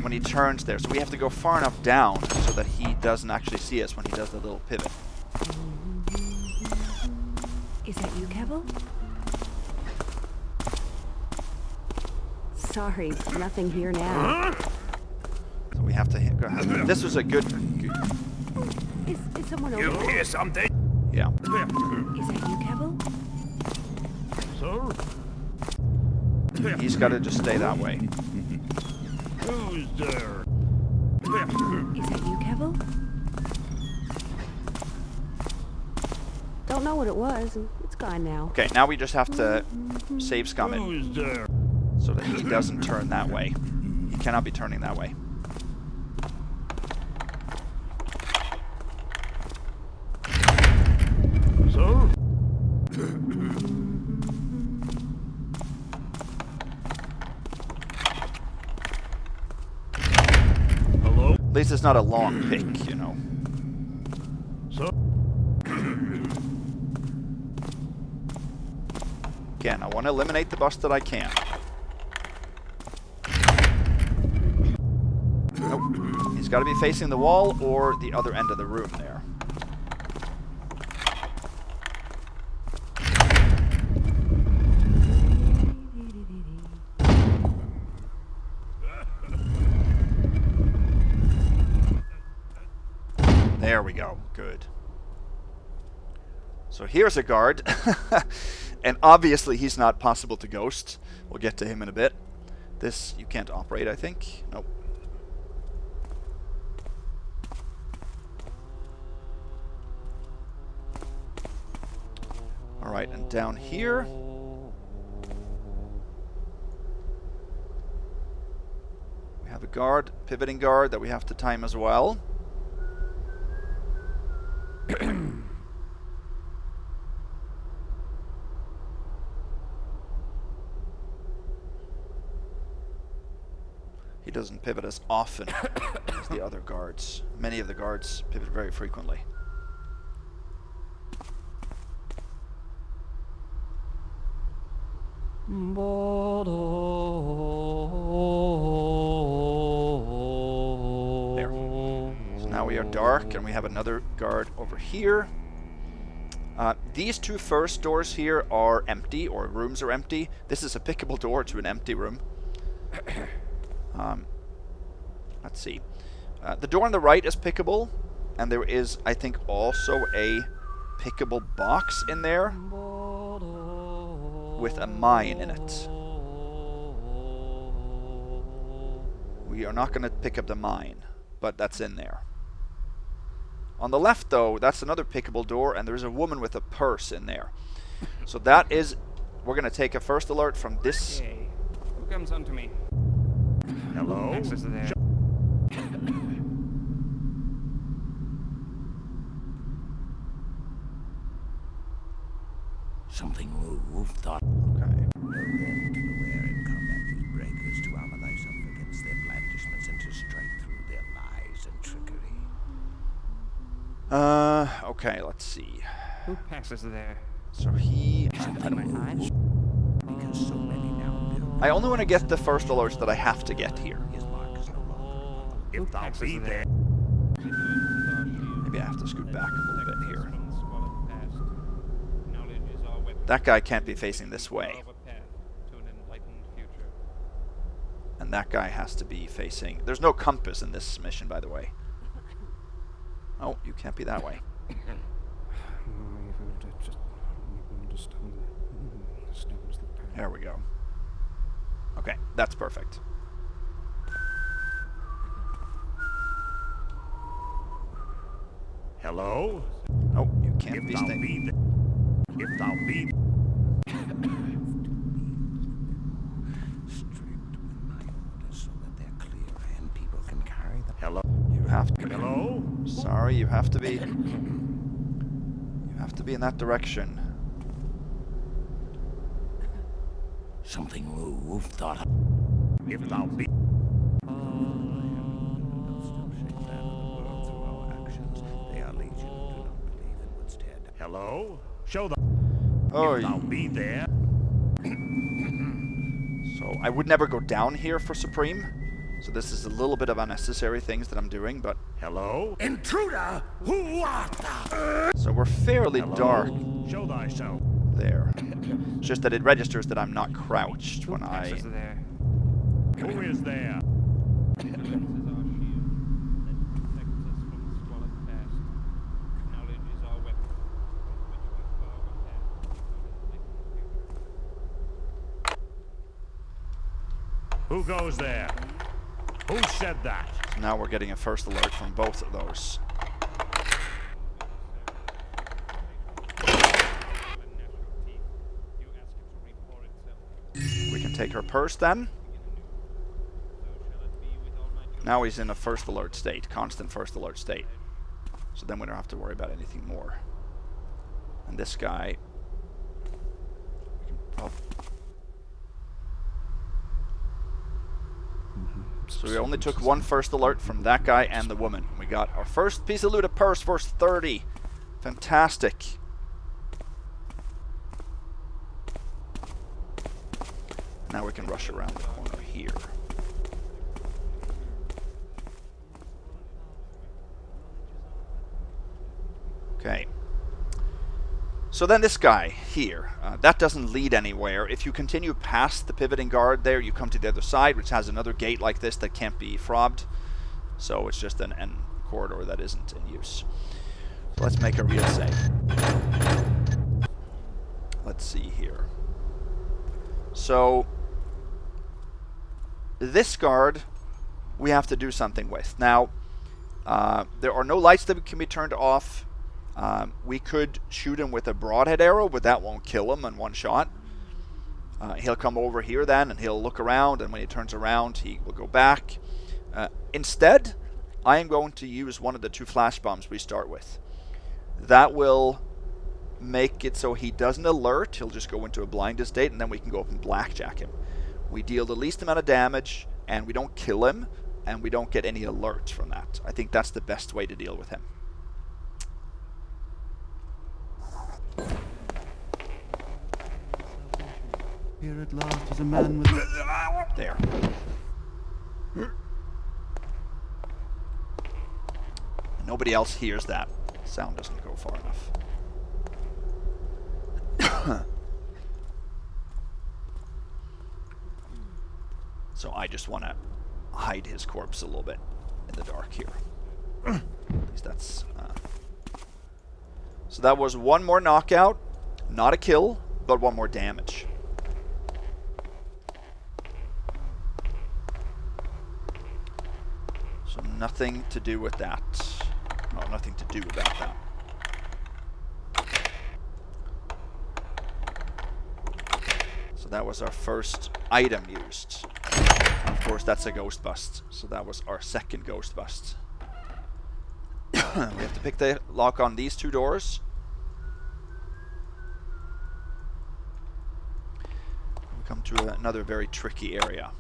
when he turns there. So we have to go far enough down so that he doesn't actually see us when he does the little pivot. Is that you, Kevel? Sorry, nothing here now. So we have to go ahead. This was a good... Is someone over You there? hear something? Yeah. Is that you, Kevel? Sir? He's got to just stay that way. Who's there? Is that you, Kevel? Don't know what it was. It's gone now. Okay, now we just have to save scum it Who's there? so that he doesn't turn that way. He cannot be turning that way. Sir? Hello? At least it's not a long pick, you know. Sir? Again, I want to eliminate the bust that I can. Nope. He's got to be facing the wall or the other end of the room there. There we go. Good. So here's a guard. And obviously he's not possible to ghost. We'll get to him in a bit. This you can't operate, I think. Nope. Alright, and down here... we have a guard, pivoting guard, that we have to time as well. He doesn't pivot as often as the other guards. Many of the guards pivot very frequently. There. So now we are dark, and we have another guard over here. These two first doors here are empty, or rooms are empty. This is a pickable door to an empty room. Let's see. The door on the right is pickable, and there is, I think, also a pickable box in there with a mine in it. We are not going to pick up the mine, but that's in there. On the left, though, that's another pickable door, and there's a woman with a purse in there. So that is... we're going to take a first alert from this... Okay. Who comes on to me? Hello? Access to there. Something moved, thought. Okay. Know them to beware in combat these breakers, to armor thyself against their blandishments, and to strike through their lies and trickery. Okay, let's see. Who passes there? So he... Something moved. Because so many now build. I only want to get the first alerts that I have to get here. His mark is no longer. If thou be there. Maybe I have to scoot back a little bit here. That guy can't be facing this way. And that guy has to be facing... there's no compass in this mission, by the way. Oh, you can't be that way. There we go. Okay, that's perfect. Hello? Oh, you can't If be thou staying... be there. If thou be Strict when my orders so that they're clear and people can carry them. Hello? You have to... Hello? Sorry, you have to be... you have to be in that direction. Something moved, thought. If thou be They are legion who do not believe in what's dead. Hello? Show them. Oh, If thou be there. so I would never go down here for Supreme. So this is a little bit of unnecessary things that I'm doing, but... Hello? Intruder, who art thou? so we're fairly Hello? dark Show thyself. there. It's just that it registers that I'm not crouched Who when I... passes there? Who is there? Who goes there? Who said that? So now we're getting a first alert from both of those. We can take her purse then. Now he's in a first alert state, constant first alert state. So then we don't have to worry about anything more. And this guy... oh. So we only took one first alert from that guy and the woman. We got our first piece of loot, a purse, first 30. Fantastic. Now we can rush around the corner here. Okay. So then this guy here, that doesn't lead anywhere. If you continue past the pivoting guard there, you come to the other side, which has another gate like this that can't be fobbed. So it's just an corridor that isn't in use. So let's make a real save. Let's see here. So this guard we have to do something with. Now, there are no lights that can be turned off. We could shoot him with a broadhead arrow, but that won't kill him in one shot. He'll come over here then, and he'll look around, and when he turns around, he will go back. Instead, I am going to use one of the 2 flash bombs we start with. That will make it so he doesn't alert. He'll just go into a blinded state, and then we can go up and blackjack him. We deal the least amount of damage, and we don't kill him, and we don't get any alerts from that. I think that's the best way to deal with him. Here at last is a man with... There. Nobody else hears that. Sound doesn't go far enough. So I just want to hide his corpse a little bit in the dark here. At least that's... So that was 1 more knockout. Not a kill, but 1 more damage. So nothing to do with that. No, nothing to do about that. So that was our first item used. Of course, that's a ghost bust. So that was our second ghost bust. We have to pick the lock on these 2 doors. We come to another very tricky area.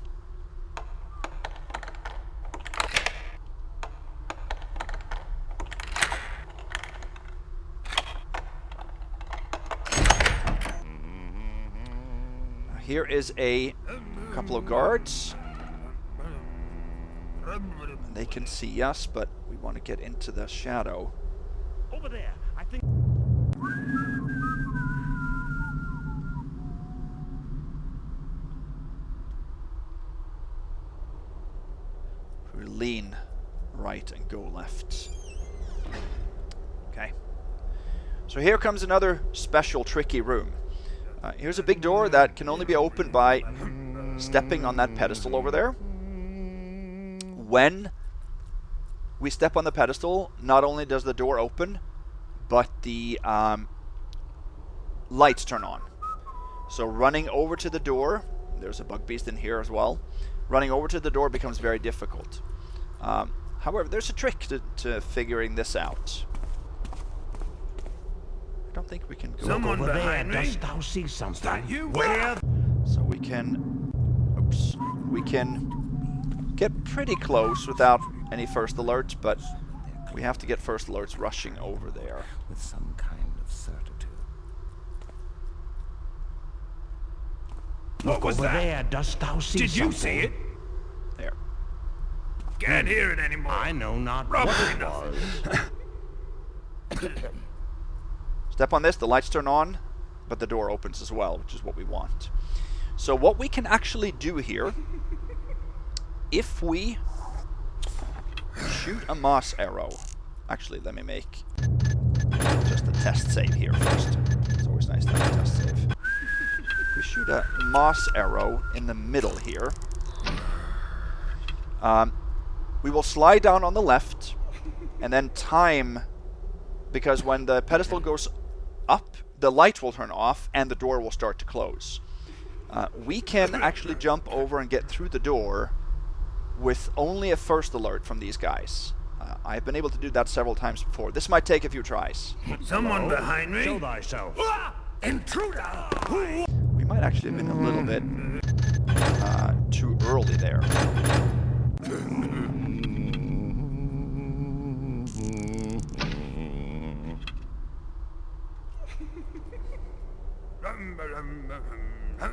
Here is a couple of guards. They can see us, but we want to get into the shadow. Over there, I think. We lean right and go left. Okay. So here comes another special tricky room. Here's a big door that can only be opened by stepping on that pedestal over there. When we step on the pedestal, not only does the door open, but the lights turn on. So running over to the door, there's a bug beast in here as well, running over to the door becomes very difficult. However, there's a trick to figuring this out. I don't think we can go Someone Over there, behind me? dost thou see something? That you? Where? So we can, oops, we can get pretty close without any first alerts, but we have to get first alerts rushing over there. With some kind of certitude. What was Over that? there, dost thou see Did something? you see it? There. Can't hear it anymore. I know not Probably what it nothing. was. Step on this, the lights turn on, but the door opens as well, which is what we want. So what we can actually do here, if we shoot a moss arrow, actually let me make just a test save here first. It's always nice to have a test save. If we shoot a moss arrow in the middle here, we will slide down on the left and then time, because when the pedestal goes up, the light will turn off and the door will start to close. We can actually jump over and get through the door with only a first alert from these guys. I've been able to do that several times before. This might take a few tries. Someone behind me? Show thyself. Intruder! We might actually have been a little bit too early there.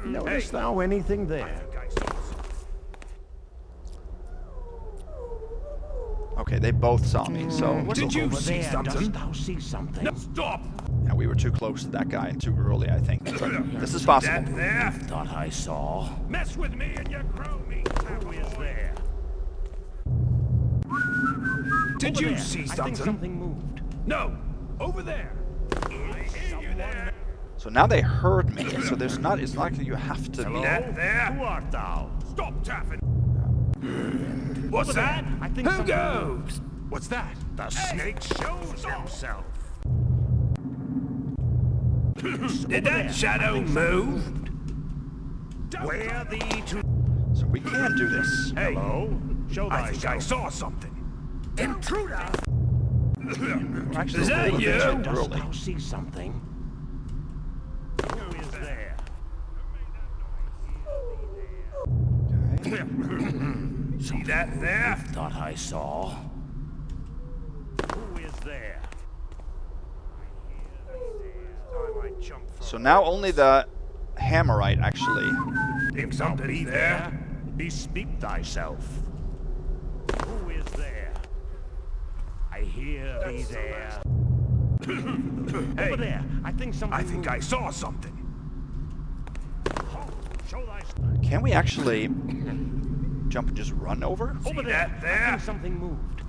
Noticed thou anything there? Okay, they both saw me, so Did you Over see there, something? dost thou see something? No, stop! yeah, we were too close to that guy and too early, I think. But this is possible. That there? Thought I saw. Mess with me and your crow meat. Who is there? Did Over you there. see I think something? something moved. No, over there. I hear you there. So now they heard me, so there's not, it's not like you have to be... That there? Who art thou? Stop tapping. What's that? I think Who something- goes? What's that? The snake shows himself. Did that shadow move? Where thee to... So we can do this. Hey, Hello? Show I think I thyself. saw something. Intruder! We're actually Is a that little bit you? too Dost early. thou see something? Who is there? Okay. See that there? Thought I saw. Who is there? Time I jump for So now only the Hammerite actually. If something be there. bespeak thyself. Who is there? I hear thee there. Hey, Over there. I think something. I think I saw something. Halt. Show thyself. Can we actually jump and just run over? See Over there. that I there? think something moved.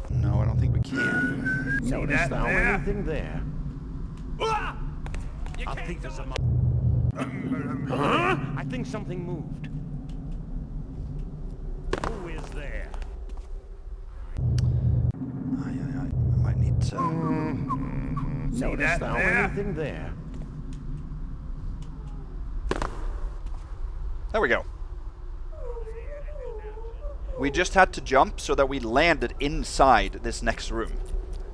No, I don't think we can. See Notice that thou there? anything there? Ah! I think there's a. Huh? I think something moved. Who is there? I might need to. Notice that thou there? anything there? There we go. We just had to jump so that we landed inside this next room.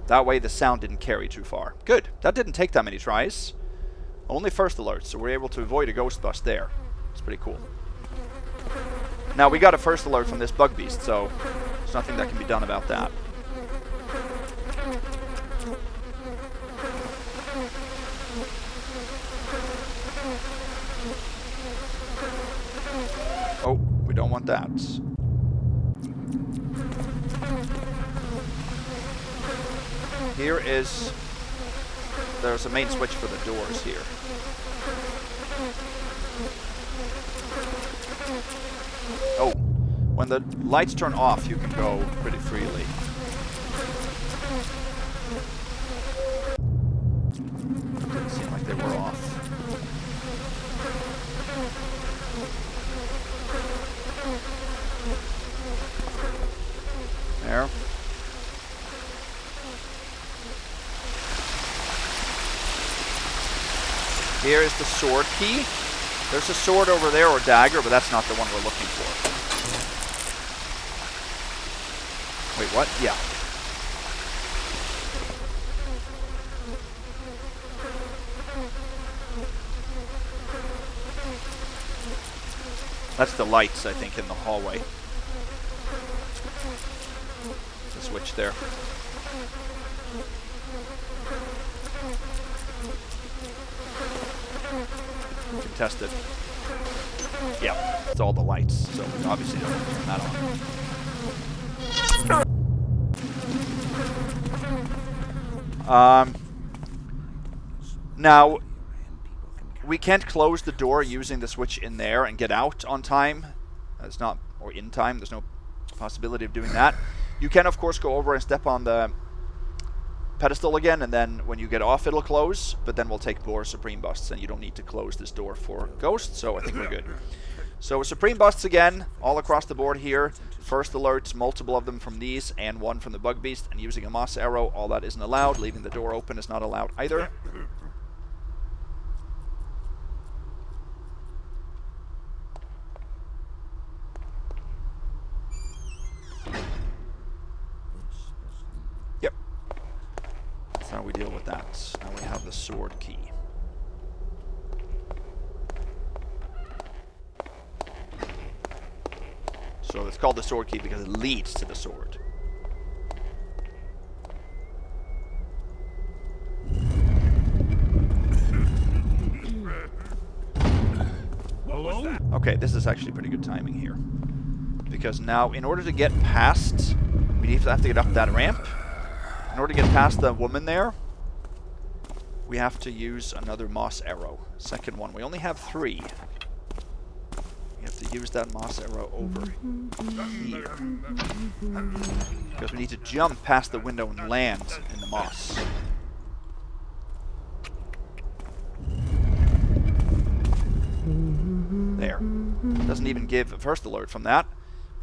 That way the sound didn't carry too far. Good. That didn't take that many tries. Only first alert, so we're able to avoid a ghost bust there. It's pretty cool. Now, we got a first alert from this bug beast, so there's nothing that can be done about that. Oh, we don't want that. Here is... There's a main switch for the doors here. Oh, when the lights turn off, you can go pretty freely. Didn't seem like they were off. There. Here is the sword key. There's a sword over there or dagger, but that's not the one we're looking for. Wait, what? Yeah. That's the lights, I think, in the hallway. The switch there. You can test it. Yeah, it's all the lights, so we obviously don't turn that on. Now, we can't close the door using the switch in there and get out on time. It's not, or in time, there's no possibility of doing that. You can, of course, go over and step on the pedestal again, and then when you get off, it'll close, but then we'll take more Supreme Busts, and you don't need to close this door for ghosts, so I think we're good. So Supreme Busts again, all across the board here. First alerts, multiple of them from these, and one from the Bug Beast, and using a Moss Arrow, all that isn't allowed. Leaving the door open is not allowed either. Yep. That's how we deal with that. Now we have the sword key. So it's called the sword key because it leads to the sword. Hello? Okay, this is actually pretty good timing here. Because now, in order to get past, we have to get up that ramp. In order to get past the woman there, we have to use another Moss Arrow. Second one. We only have 3. We have to use that Moss Arrow over here. Because we need to jump past the window and land in the moss. There. Doesn't even give a first alert from that.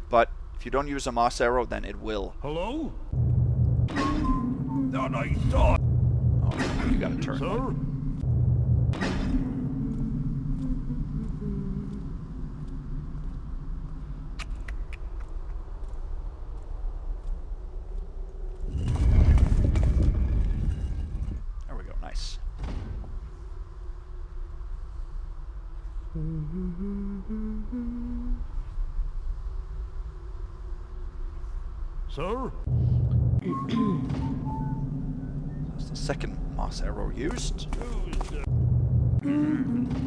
But if you don't use a moss arrow, then it will. Hello? Thought I saw. Oh, you gotta turn. Sir? There we go, nice. Sir? That's the second moss arrow used. Now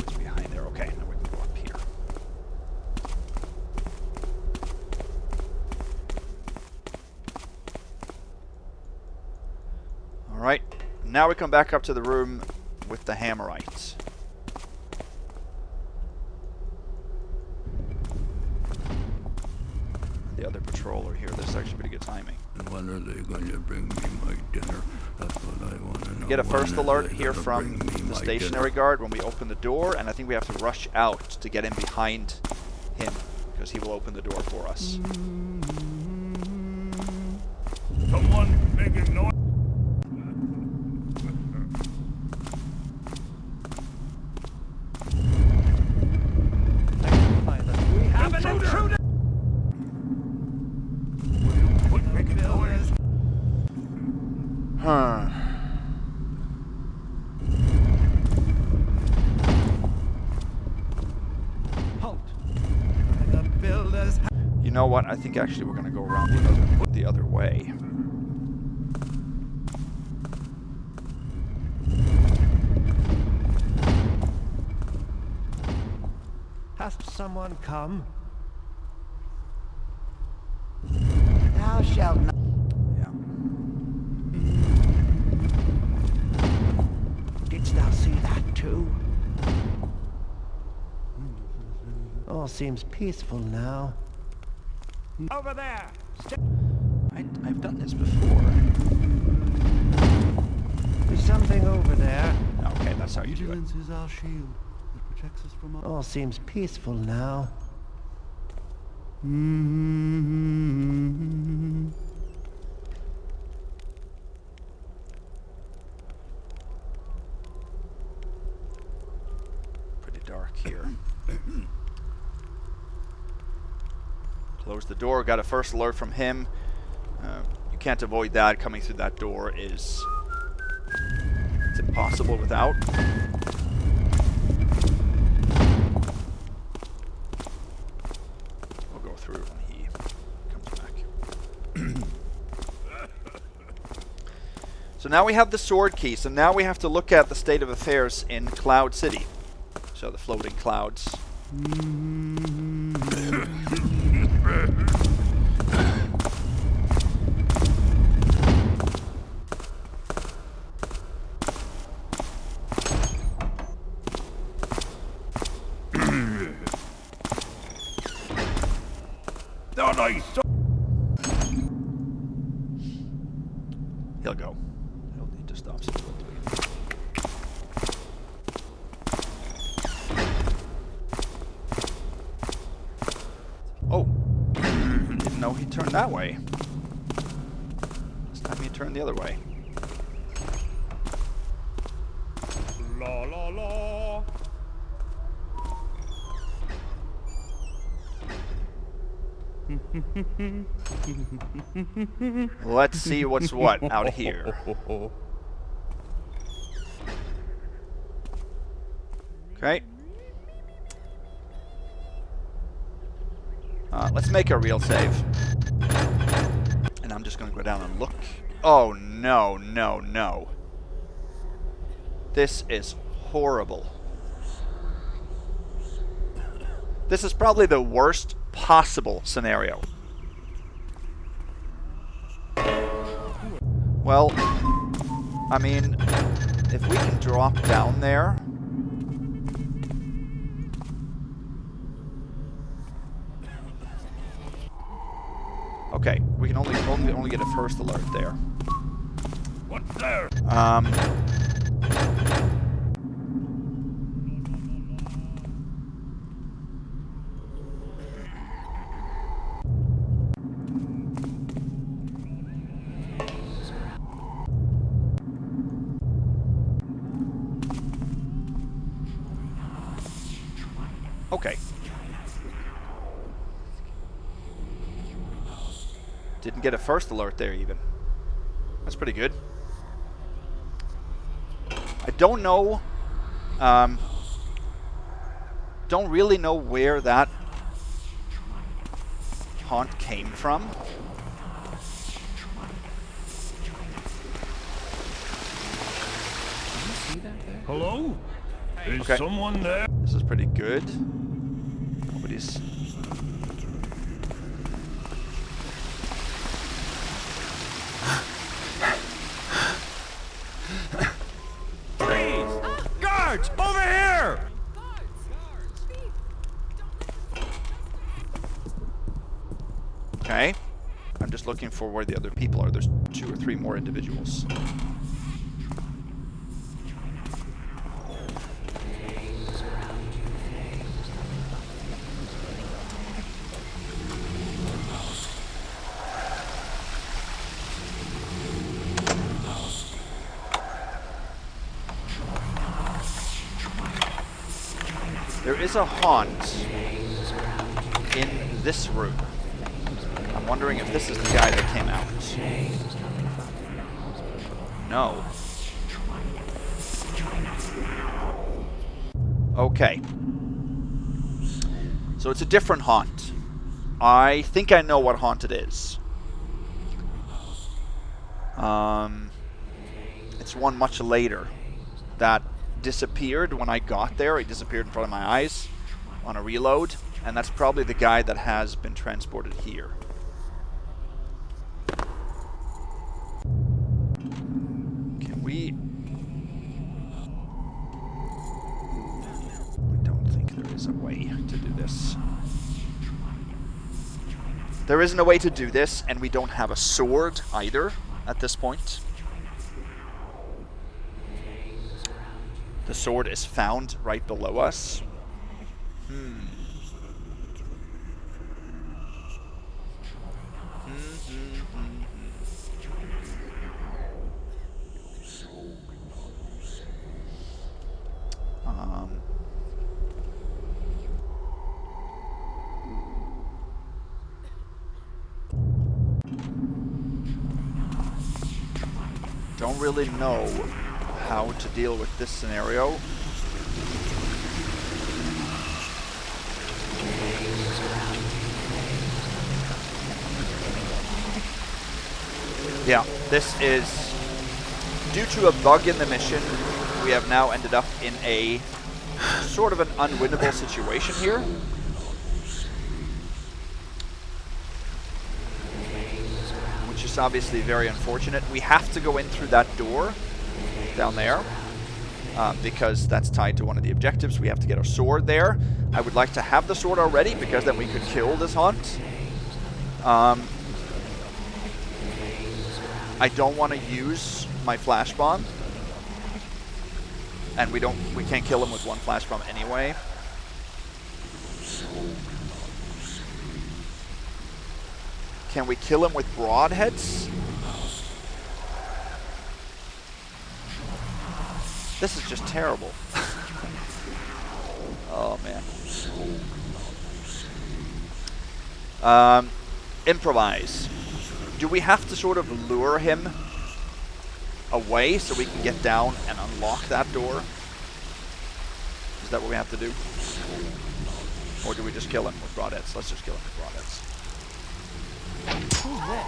it's behind there. Okay, now we can go up here. Alright, now we come back up to the room with the Hammerites. The other patroller here. This is actually pretty good timing. When are they going to bring me my dinner? That's what I want to know. We get a first When are alert they here gonna from bring me the my stationary dinner? guard when we open the door, and I think we have to rush out to get in behind him, because he will open the door for us. Someone making noise. We have an intruder! Quit making noise. Huh. Halt! The builders. You know what? I think actually we're going to go around the other way. Has someone come? Thou shalt not. Yeah. Didst thou see that too? All seems peaceful now. Over there. I've done this before. There's something over there. Okay, that's how you do it. Vigilance is our shield. It protects us from All seems peaceful now. Pretty dark here. Close the door. Got a first alert from him. You can't avoid that. Coming through that door is... it's impossible without. We'll go through when he comes back. So now we have the sword key. So now we have to look at the state of affairs in Cloud City. So the floating clouds. Thought I saw. He'll go. He'll need to stop some. Oh. Didn't know he turned that way. Last time he turned the other way. La la la. Let's see what's what out here. Okay. Let's make a real save. And I'm just going to go down and look. Oh, no, no, no. This is horrible. This is probably the worst possible scenario. Well, I mean, if we can drop down there... Okay, we can only get a first alert there. What's there? Okay. Didn't get a first alert there even. That's pretty good. I don't know. Don't really know where that haunt came from. Hello? Is Okay. someone there? This is pretty good. Nobody's... Please! Guards! Over here! Okay. I'm just looking for where the other people are. There's 2 or 3 more individuals. There is a haunt in this room. I'm wondering if this is the guy that came out. No. Okay. So it's a different haunt. I think I know what haunt it is. It's one much later that disappeared when I got there. He disappeared in front of my eyes on a reload, and that's probably the guy that has been transported here. Can we... I don't think there is a way to do this. There isn't a way to do this, and we don't have a sword either at this point. The sword is found right below us. Don't really know how to deal with this scenario. Yeah, this is due to a bug in the mission. We have now ended up in a sort of an unwinnable situation here. Which is obviously very unfortunate. We have to go in through that door down there because that's tied to one of the objectives. We have to get our sword there. I would like to have the sword already because then we could kill this haunt. I don't want to use my flash bomb, and we can't kill him with one flash bomb anyway. Can we kill him with broadheads? This is just terrible. Oh man. Improvise. Do we have to sort of lure him away so we can get down and unlock that door? Is that what we have to do? Or do we just kill him with broadheads? Let's just kill him with broadheads. Who's this?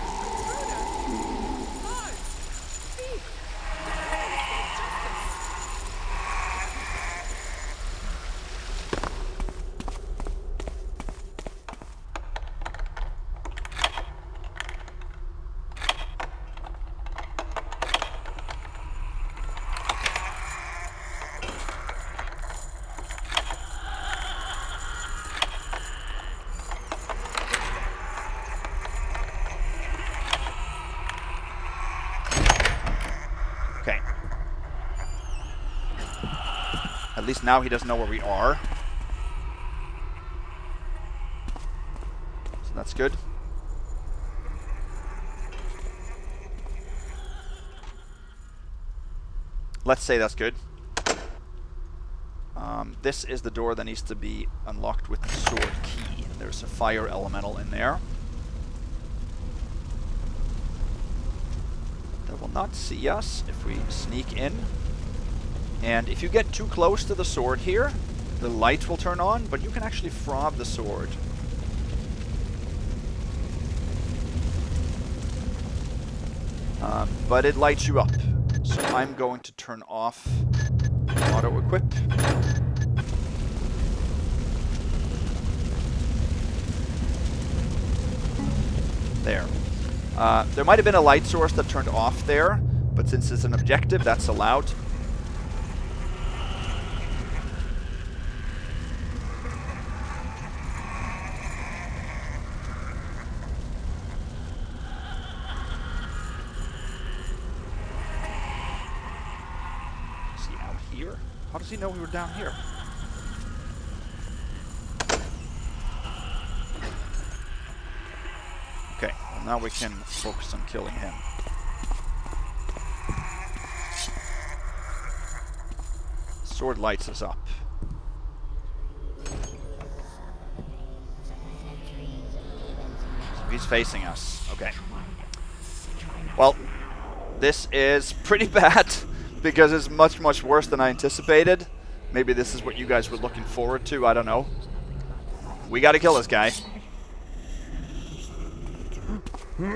Okay. At least now he doesn't know where we are. So that's good. Let's say that's good. This is the door that needs to be unlocked with the sword key. There's a fire elemental in there. They will not see us if we sneak in. And if you get too close to the sword here, the light will turn on, but you can actually fob the sword. But it lights you up. So I'm going to turn off auto equip. There. There might have been a light source that turned off there, but since it's an objective, that's allowed. Is he out here? How does he know we were down here? Okay, well now we can focus on killing him. Sword lights us up. So he's facing us. Okay. Well, this is pretty bad because it's much, much worse than I anticipated. Maybe this is what you guys were looking forward to. I don't know. We gotta kill this guy. Okay.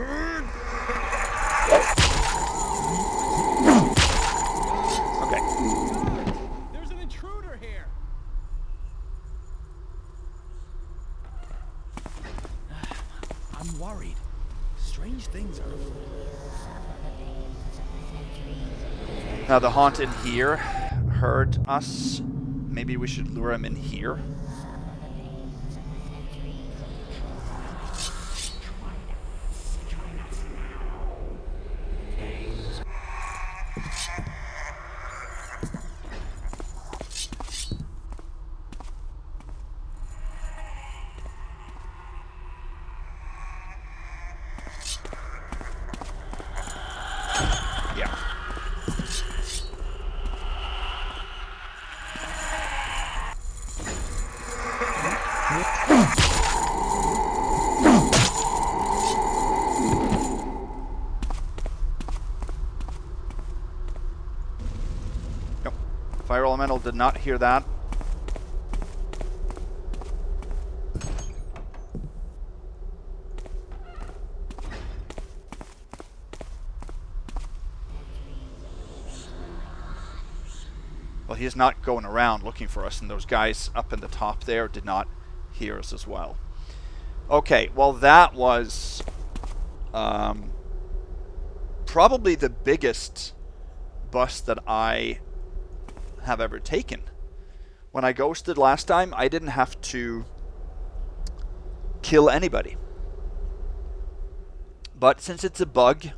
There's an intruder here. I'm worried. Strange things are. Now the haunt in here heard us. Maybe we should lure him in here. Fire elemental did not hear that. Well, he's not going around looking for us, and those guys up in the top there did not hear us as well. Okay, well that was probably the biggest bust that I have ever taken. When I ghosted last time, I didn't have to kill anybody. But since it's a bug,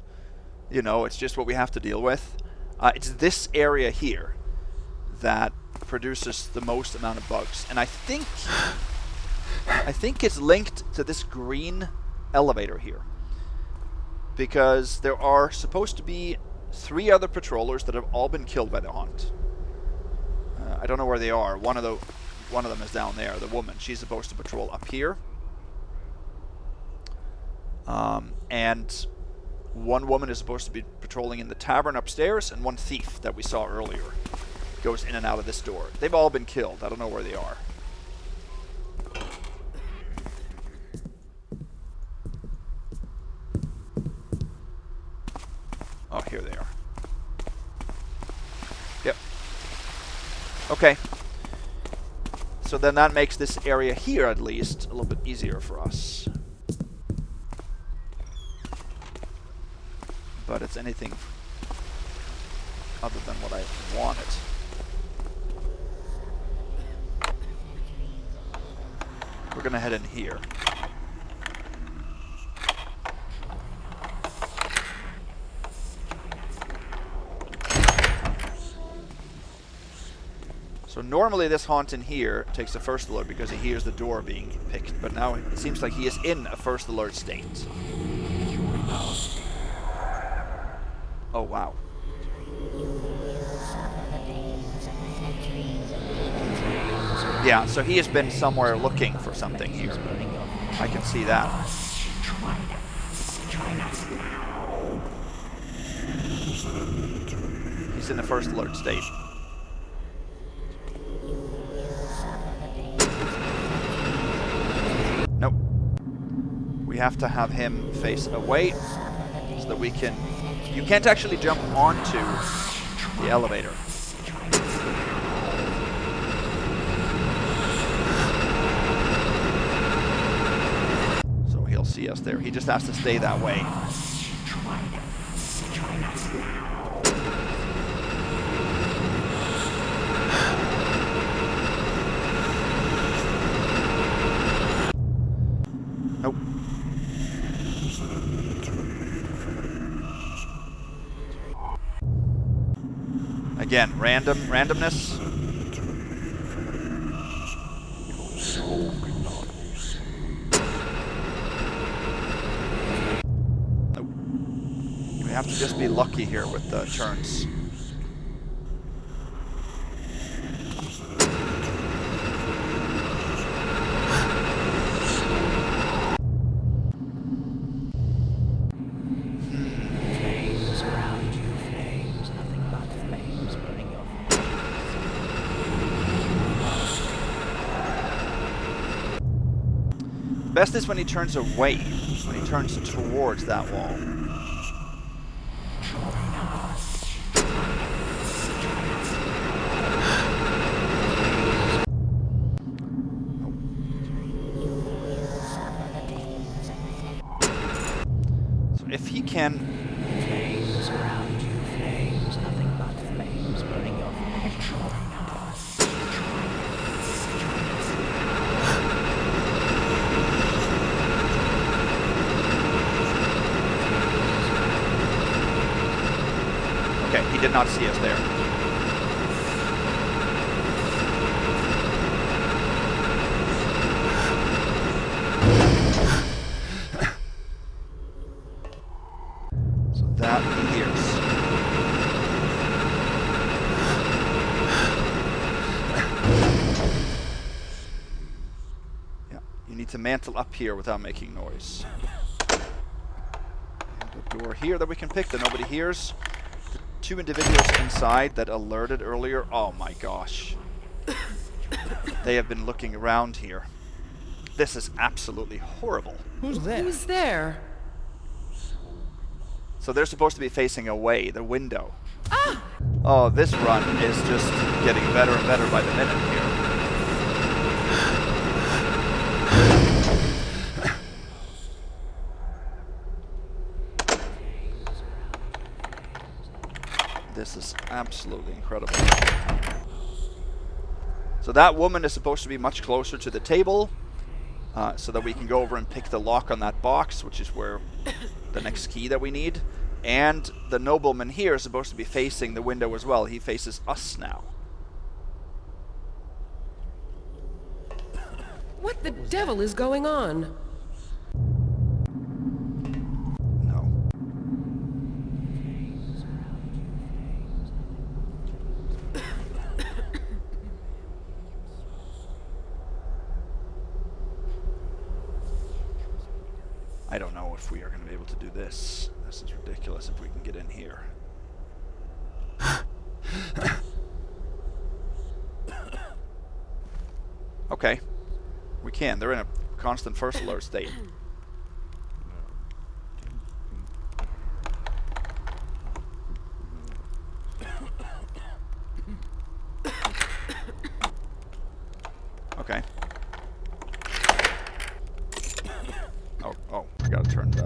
you know, it's just what we have to deal with. It's this area here that produces the most amount of bugs. And I think it's linked to this green elevator here. Because there are supposed to be 3 other patrollers that have all been killed by the haunt. I don't know where they are. One of them is down there. The woman. She's supposed to patrol up here. And one woman is supposed to be patrolling in the tavern upstairs, and one thief that we saw earlier goes in and out of this door. They've all been killed. I don't know where they are. Oh, here they are. Yep. Okay. So then that makes this area here, at least, a little bit easier for us. But it's anything other than what I wanted. We're gonna head in here. So normally this haunt in here takes the first alert because he hears the door being picked, but now it seems like he is in a first alert state. Oh wow. Yeah, so he has been somewhere looking for something here. I can see that. He's in the first alert state. Nope. We have to have him face away so that we can... You can't actually jump onto the elevator. So he'll see us there. He just has to stay that way. Nope. Again, randomness. Nope. We have to just be lucky here with the turns. Best is when he turns away, when he turns towards that wall. So if he can... Okay, he did not see us there. So that he hears. Yeah, you need to mantle up here without making noise. And a door here that we can pick that nobody hears. Two individuals inside that alerted earlier. Oh my gosh. They have been looking around here. This is absolutely horrible. Who's there? Who's there? So they're supposed to be facing away, the window. Ah! Oh, this run is just getting better and better by the minute here. This is absolutely incredible. So that woman is supposed to be much closer to the table, so that we can go over and pick the lock on that box, which is where the next key that we need. And the nobleman here is supposed to be facing the window as well. He faces us now. What the devil is going on? I don't know if we are going to be able to do this. This is ridiculous if we can get in here. Okay. We can. They're in a constant first alert state. Okay. Oh, I gotta turn the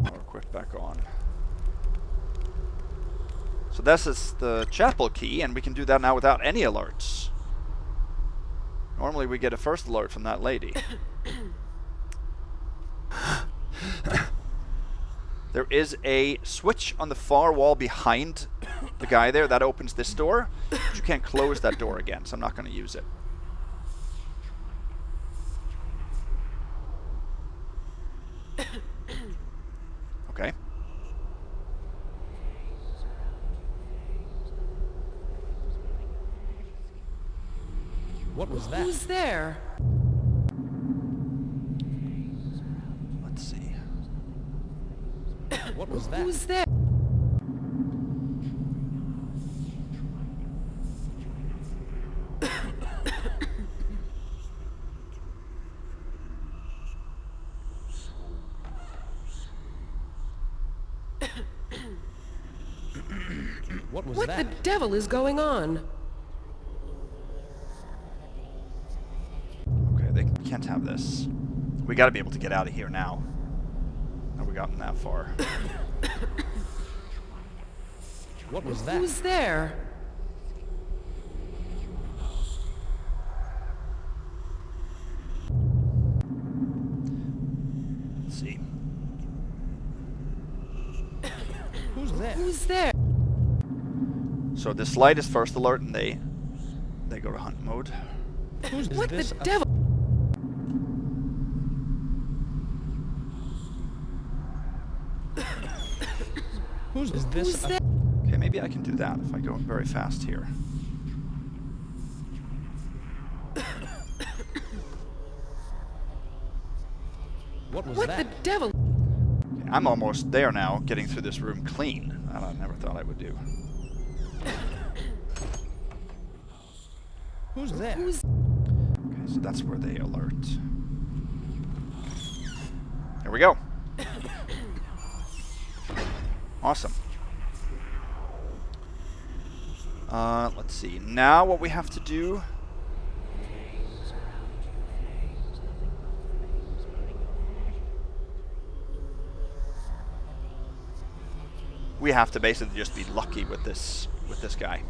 power quick back on. So this is the chapel key, and we can do that now without any alerts. Normally we get a first alert from that lady. There is a switch on the far wall behind the guy there that opens this door, but you can't close that door again, so I'm not going to use it. Okay. What was that? Who's there? Let's see. What was that? Who's there? What was What that? the devil is going on? Okay, they can't have this. We got to be able to get out of here now. Have we gotten that far? What was that? Who's there? Let's see. Who's there? Who's there? So this light is first alert, and they go to hunt mode. Who's What this? the devil? Who's Who's this? there? Okay, maybe I can do that if I go very fast here. What was What that? the devil? Okay, I'm almost there now, getting through this room clean. That I never thought I would do. Who's there? Who's Okay, so that's where they alert. Here we go. Awesome. Let's see. Now what we have to do... We have to basically just be lucky with this guy.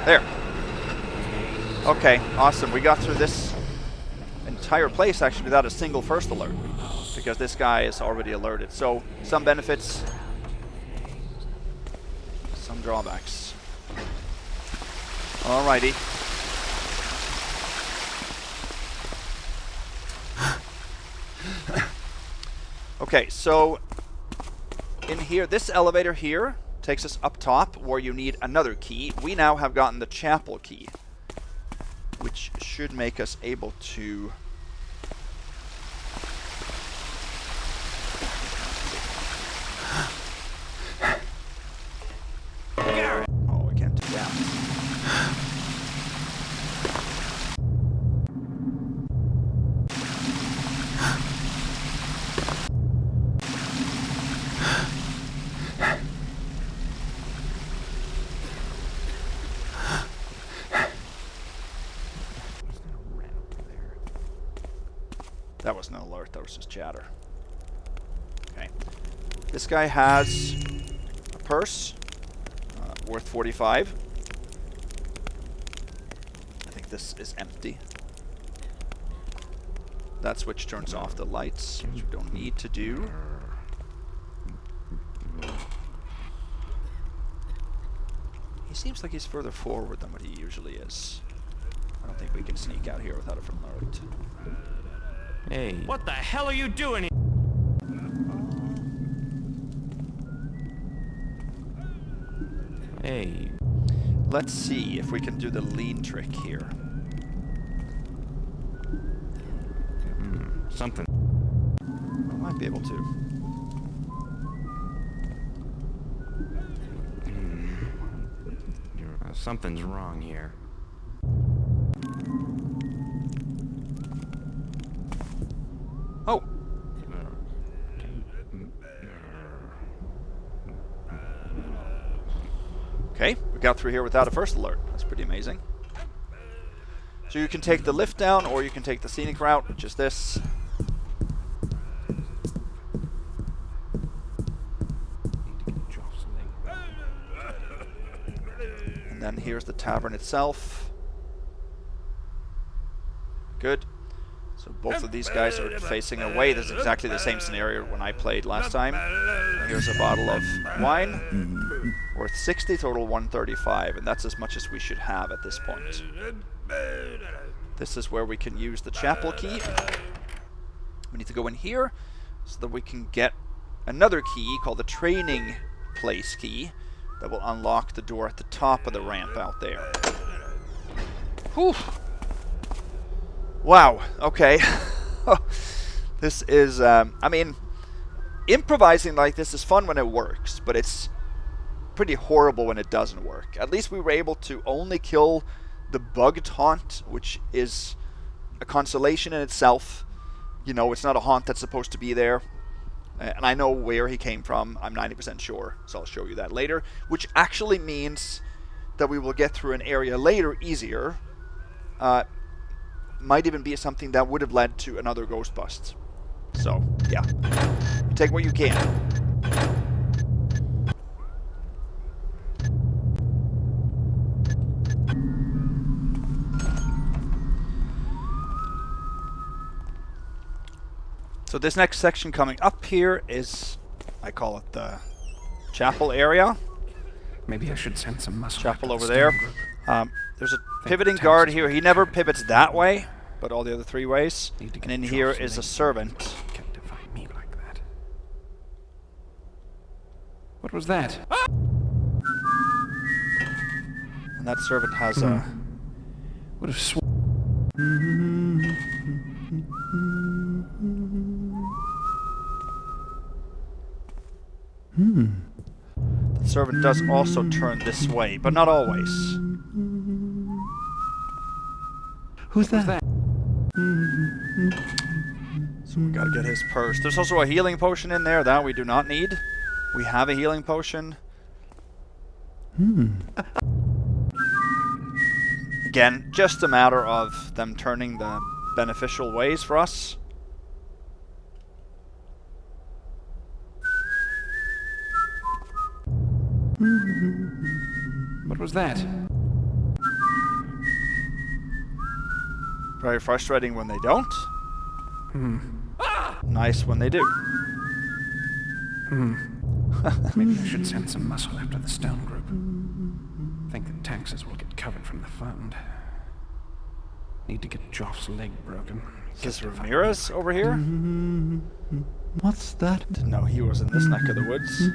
There. Okay, awesome. We got through this entire place actually without a single first alert because this guy is already alerted. So, some benefits, some drawbacks. Alrighty. Okay, so in here, this elevator here takes us up top where you need another key. We now have gotten the chapel key, which should make us able to... Oh, I can't do that. That was no alert, that was just chatter. Okay. This guy has a purse worth 45. I think this is empty. That switch turns off the lights, which we don't need to do. He seems like he's further forward than what he usually is. I don't think we can sneak out here without a alert. Hey. What the hell are you doing here? Hey. Let's see if we can do the lean trick here. Something. I might be able to. Something's wrong here. Oh! Okay, we got through here without a first alert. That's pretty amazing. So you can take the lift down, or you can take the scenic route, which is this. And then here's the tavern itself. Good. So both of these guys are facing away. This is exactly the same scenario when I played last time. Here's a bottle of wine, worth 60, total 135, and that's as much as we should have at this point. This is where we can use the chapel key. We need to go in here so that we can get another key called the training place key that will unlock the door at the top of the ramp out there. Whew. Wow, okay. This is, I mean, improvising like this is fun when it works, but it's pretty horrible when it doesn't work. At least we were able to only kill the bug haunt, which is a consolation in itself. You know, it's not a haunt that's supposed to be there. And I know where he came from. I'm 90% sure, so I'll show you that later. Which actually means that we will get through an area later easier. Might even be something that would have led to another ghost bust. So, yeah. You take what you can. So this next section coming up here is, I call it the chapel area. Maybe I should send some muscle. Chapel over there. There's a pivoting guard here. He never pivots that way, but all the other three ways. And in here is a servant. Can't define me like that. What was that? And that servant has a... Would have sworn. The servant does also turn this way, but not always. Who's that? So we gotta get his purse. There's also a healing potion in there that we do not need. We have a healing potion. Again, just a matter of them turning the beneficial ways for us. What was that? Very frustrating when they don't. Nice when they do. Maybe I should send some muscle after the stone group. Think the taxes will get covered from the fund. Need to get Joff's leg broken. Is this Ramirez over here? What's that? Didn't know he was in this neck of the woods.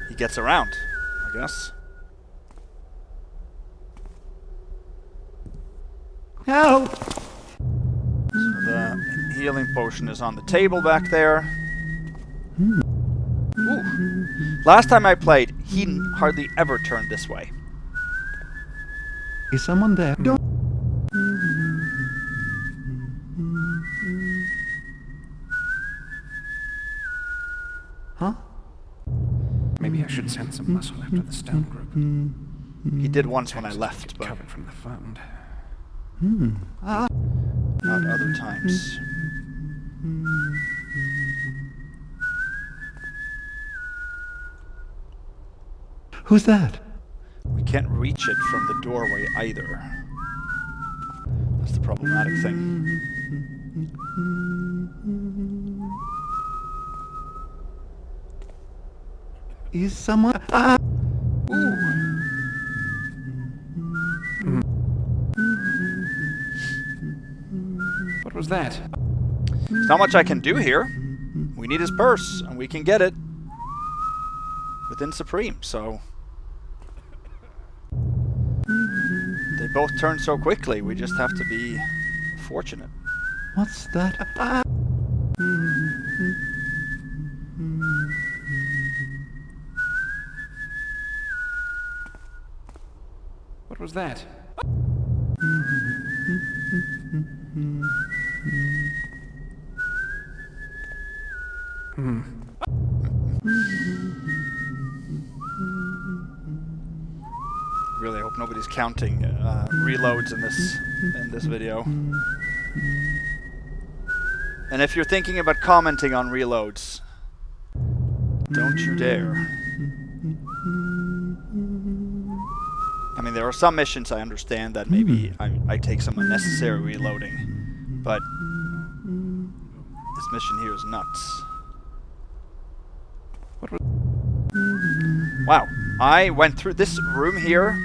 He gets around, I guess. Help! So the healing potion is on the table back there. Ooh. Last time I played, he hardly ever turned this way. Is someone there? Don't. Huh? Maybe I should send some muscle after the stone group. He did once when I left, but Covered from the fund. not other times. Who's that? We can't reach it from the doorway either. That's the problematic thing. Is someone? What was that? There's not much I can do here. We need his purse, and we can get it within Supreme, so... They both turn so quickly, we just have to be fortunate. What's that? What was that? Really hope not counting reloads in this video. And if you're thinking about commenting on reloads, don't you dare. I mean, there are some missions I understand that maybe I take some unnecessary reloading, but this mission here is nuts. Wow, I went through this room here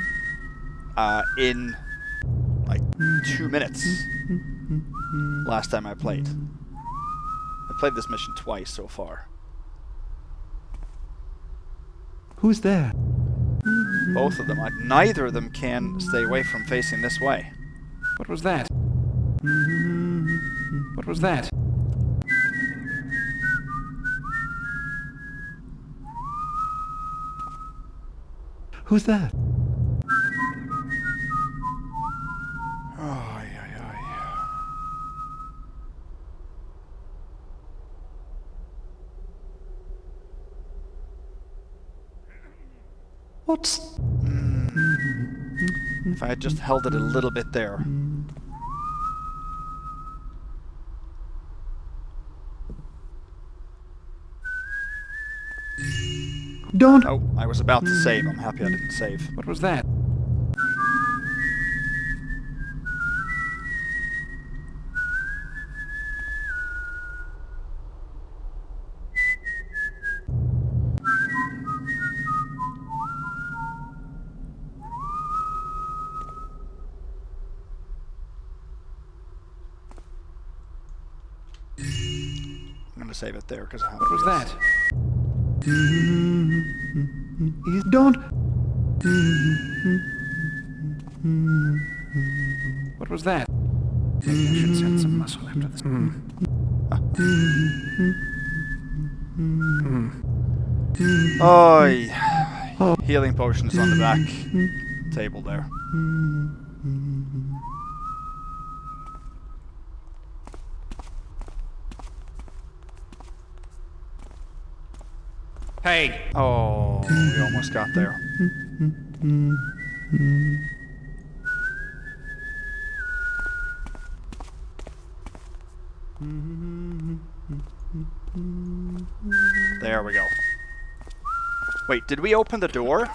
in like 2 minutes last time I played. I played this mission twice so far. Who's there? Both of them. Neither of them can stay away from facing this way. What was that? What was that? Who's that? Ay, ay, ay. What's... If I had just held it a little bit there. Don't... Oh, I was about to save. I'm happy I didn't save. What was that? I'm gonna save it there because I have. What was that? Don't... What was that? Maybe I should send some muscle after this. Oh, healing potions on the back table there. Hey! Oh, we almost got there. There we go. Wait, did we open the door?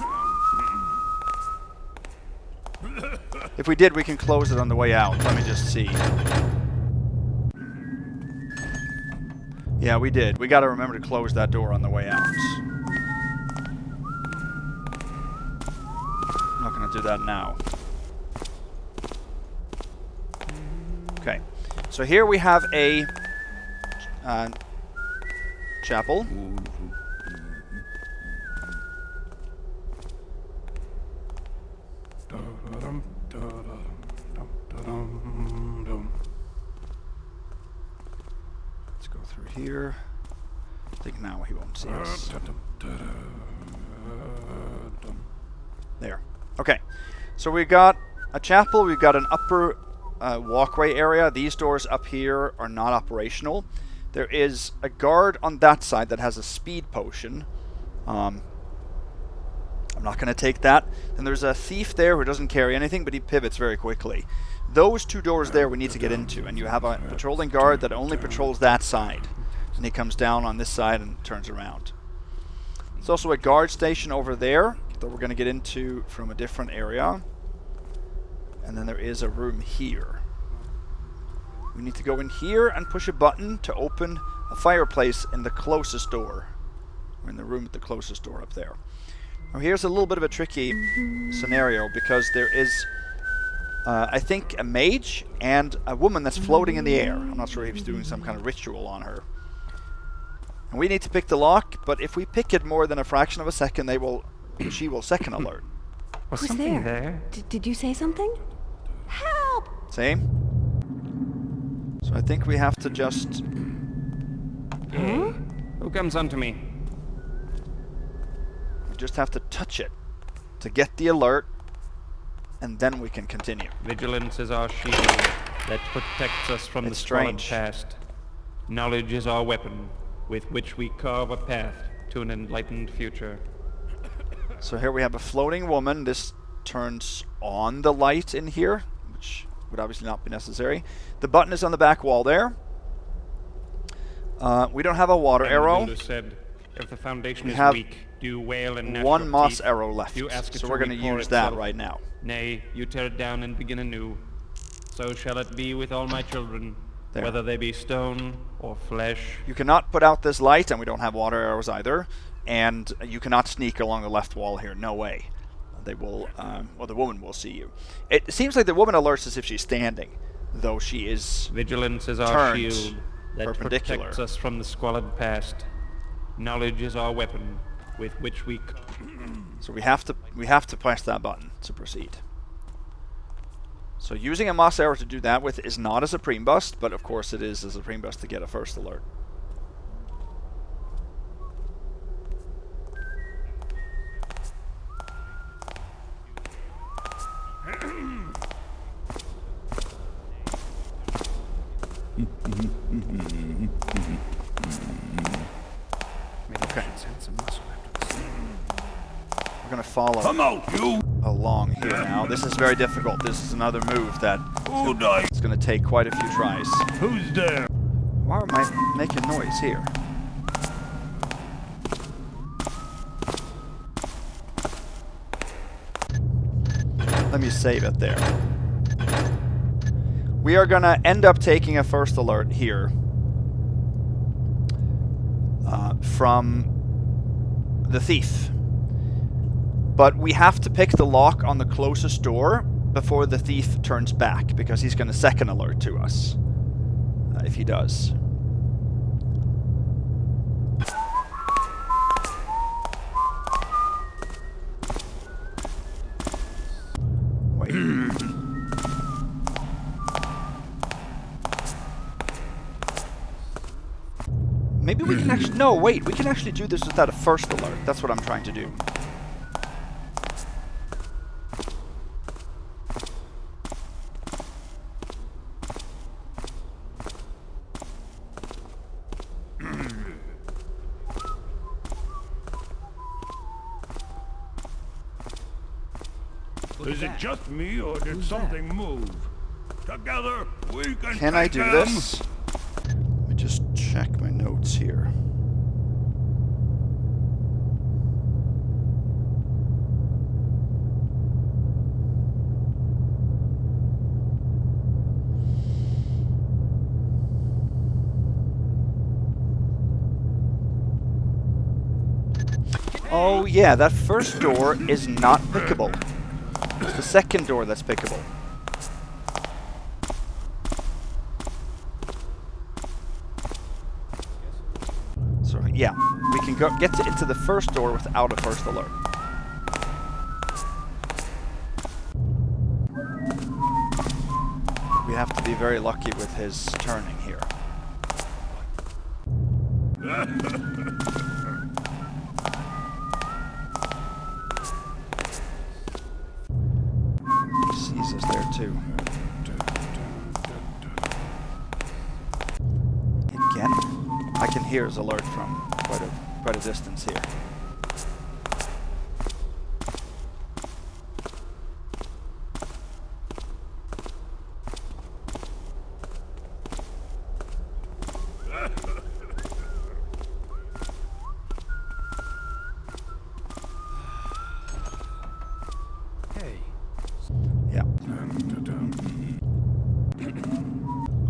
If we did, we can close it on the way out. Let me just see. Yeah, we did. We gotta remember to close that door on the way out. I'm not gonna do that now. Okay. So here we have a chapel. Let's go through here. I think now he won't see us. There. Okay. So we've got a chapel. We've got an upper walkway area. These doors up here are not operational. There is a guard on that side that has a speed potion. I'm not going to take that. Then there's a thief there who doesn't carry anything, but he pivots very quickly. Those two doors there we need to get into, and you have a patrolling guard that only patrols that side. And he comes down on this side and turns around. There's also a guard station over there that we're going to get into from a different area. And then there is a room here. We need to go in here and push a button to open a fireplace in the closest door. Or in the room with the closest door up there. Now here's a little bit of a tricky scenario because there is, I think, a mage and a woman that's floating in the air. I'm not sure if he's doing some kind of ritual on her. And we need to pick the lock, but if we pick it more than a fraction of a second, she will second alert. Was Who's something there? Did you say something? Help! See? So I think we have to just... Huh? Who comes onto me? We just have to touch it to get the alert, and then we can continue. Vigilance is our shield that protects us from It's the squalid strange. past. Knowledge is our weapon, with which we carve a path to an enlightened future. So here we have a floating woman. This turns on the light in here, which would obviously not be necessary. The button is on the back wall there. We don't have a water And arrow. the builder said, if the foundation We is have weak, do wail and gnash one your moss teeth. arrow left, You ask it so to we're going to repair use that itself. right now. Nay, you tear it down and begin anew. So shall it be with all my children, There. whether they be stone or flesh. You cannot put out this light, and we don't have water arrows either. And you cannot sneak along the left wall here. No way. They will, well, the woman will see you. It seems like the woman alerts as if she's standing, though she is Vigilance is our turned shield that perpendicular. protects us from the squalid past. Knowledge is our weapon with which we... So we have to press that button to proceed. So using a moss arrow to do that with is not a supreme bust, but of course it is a supreme bust to get a first alert. Maybe I should send some muscle after the stone. We're going to follow along here now. This is very difficult. This is another move that it's going to take quite a few tries. Who's there? Why am I making noise here? Let me save it there. We are going to end up taking a first alert here from the thief. But we have to pick the lock on the closest door before the thief turns back, because he's going to second alert to us if he does. Wait. Maybe we can actually... No, wait. We can actually do this without a first alert. That's what I'm trying to do. Is it just me, or did something move? Together, we Can I do this? Let me just check my notes here. Oh yeah, that first door is not pickable. It's the second door that's pickable. So yeah, we can get into the first door without a first alert. We have to be very lucky with his turning here. He sees us there too. Again? I can hear his alert from quite a distance here. Hey. Yeah.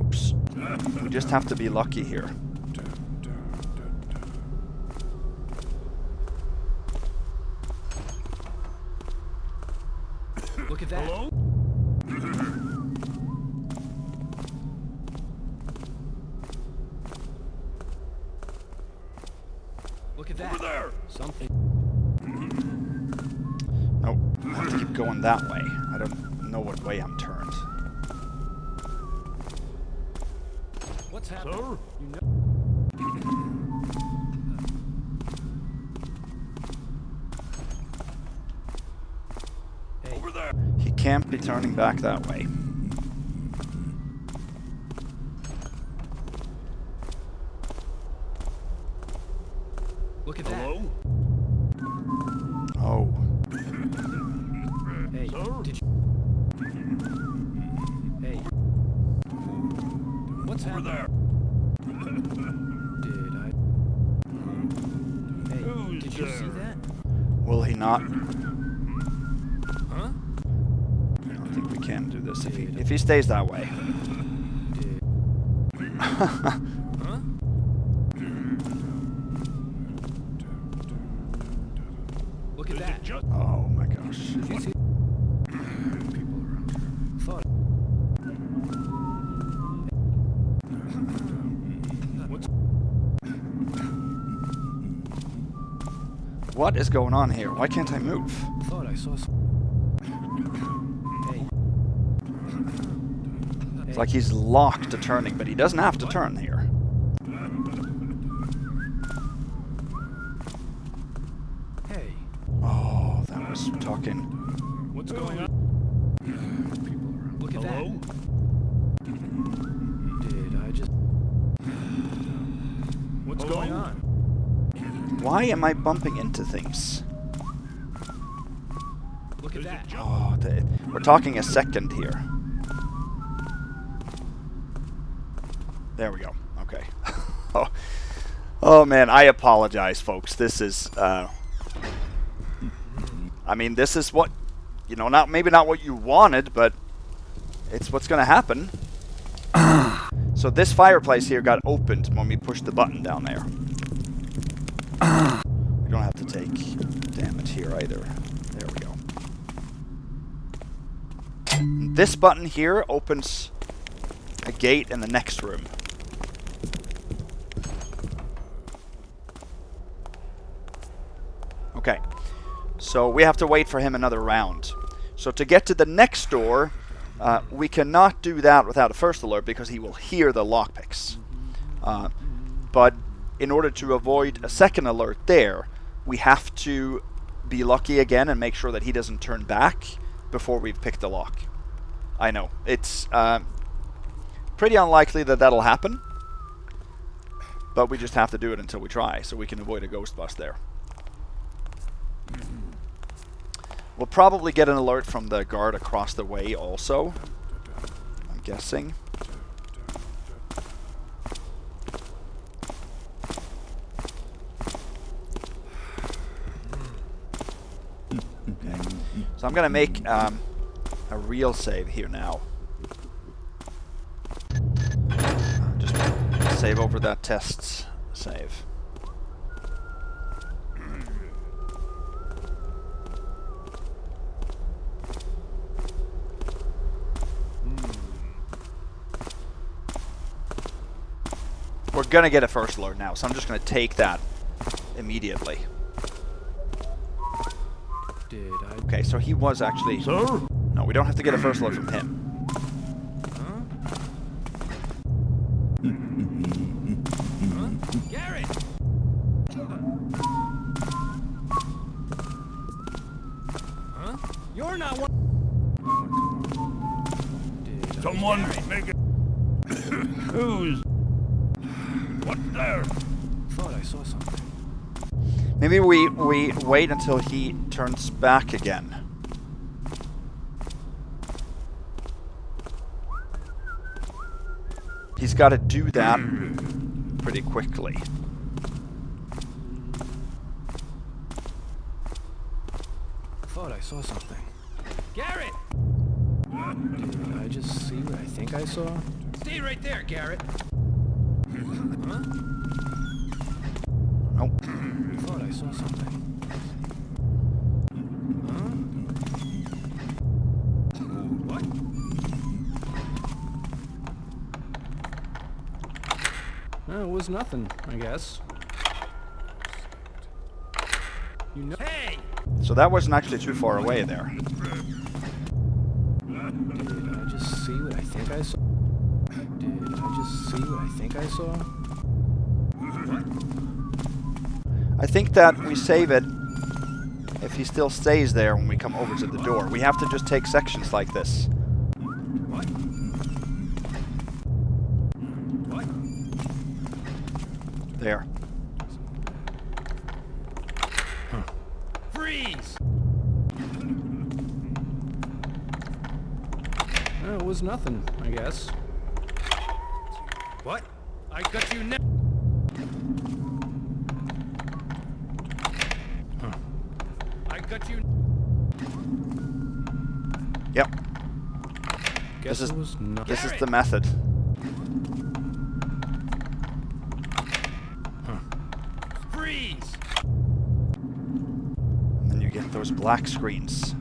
Oops. We just have to be lucky here. Look at that. Hello? Look at that. Over there! Something. Nope. I have to keep going that way. I don't know what way I'm turned. What's happening? Sir? You know. Hey. Over there! He can't be turning back that way. Look at that. Hello? Oh. Hey. What's Over there. Did I? Hey, Who's did you see there? that? Will he not? Huh? I don't think we can do this if he stays that way. Did? Huh? Look at Is that. it just Oh my gosh. Did you see? People around here. Thought. What's? What is going on here? Why can't I move? Thought I saw some. Hey. It's like he's locked to turning, but he doesn't have to turn here. Hey. Oh, that was talking. What's going on? People around. Look at hello? that. Did I just? What's Hello? going on? Why am I bumping into things? Look at Is it that. just Oh, we're talking a second here. There we go. Okay. Oh man, I apologize, folks. This is, I mean, this is what, you know, maybe not what you wanted, but it's what's going to happen. So this fireplace here got opened when we pushed the button down there. We don't have to take damage here either. There we go. This button here opens a gate in the next room. Okay, so we have to wait for him another round. So to get to the next door, we cannot do that without a first alert because he will hear the lockpicks. But in order to avoid a second alert there, we have to be lucky again and make sure that he doesn't turn back before we've picked the lock. I know, it's pretty unlikely that that'll happen, but we just have to do it until we try, so we can avoid a ghost bust there. We'll probably get an alert from the guard across the way also, I'm guessing. Okay. So I'm going to make a real save here now. Just save over that test save. We're going to get a first alert now, so I'm just going to take that immediately. Did I? Okay, so he was actually... Sir? No, we don't have to get a first alert from him. Huh? Huh? Garrett! Huh? You're not one. Did Someone make it. Who's? What's there? Thought I saw something. Maybe we wait until he turns back again. He's got to do that pretty quickly. Thought I saw something. Garrett! Did I just see what I think I saw? Stay right there, Garrett. Huh? Nope. Thought I saw something. Huh? What? Well, it was nothing, I guess. You know. Hey! So that wasn't actually too far away there. Did I just see what I think I saw? Did I just see what I think I saw? I think that we save it if he still stays there when we come over to the door. We have to just take sections like this. What? What? There. Freeze! Well, it was nothing, I guess. What? I got you now. I got you. Yep. Guess This is- it was not. This is the method. Freeze! And then you get those black screens.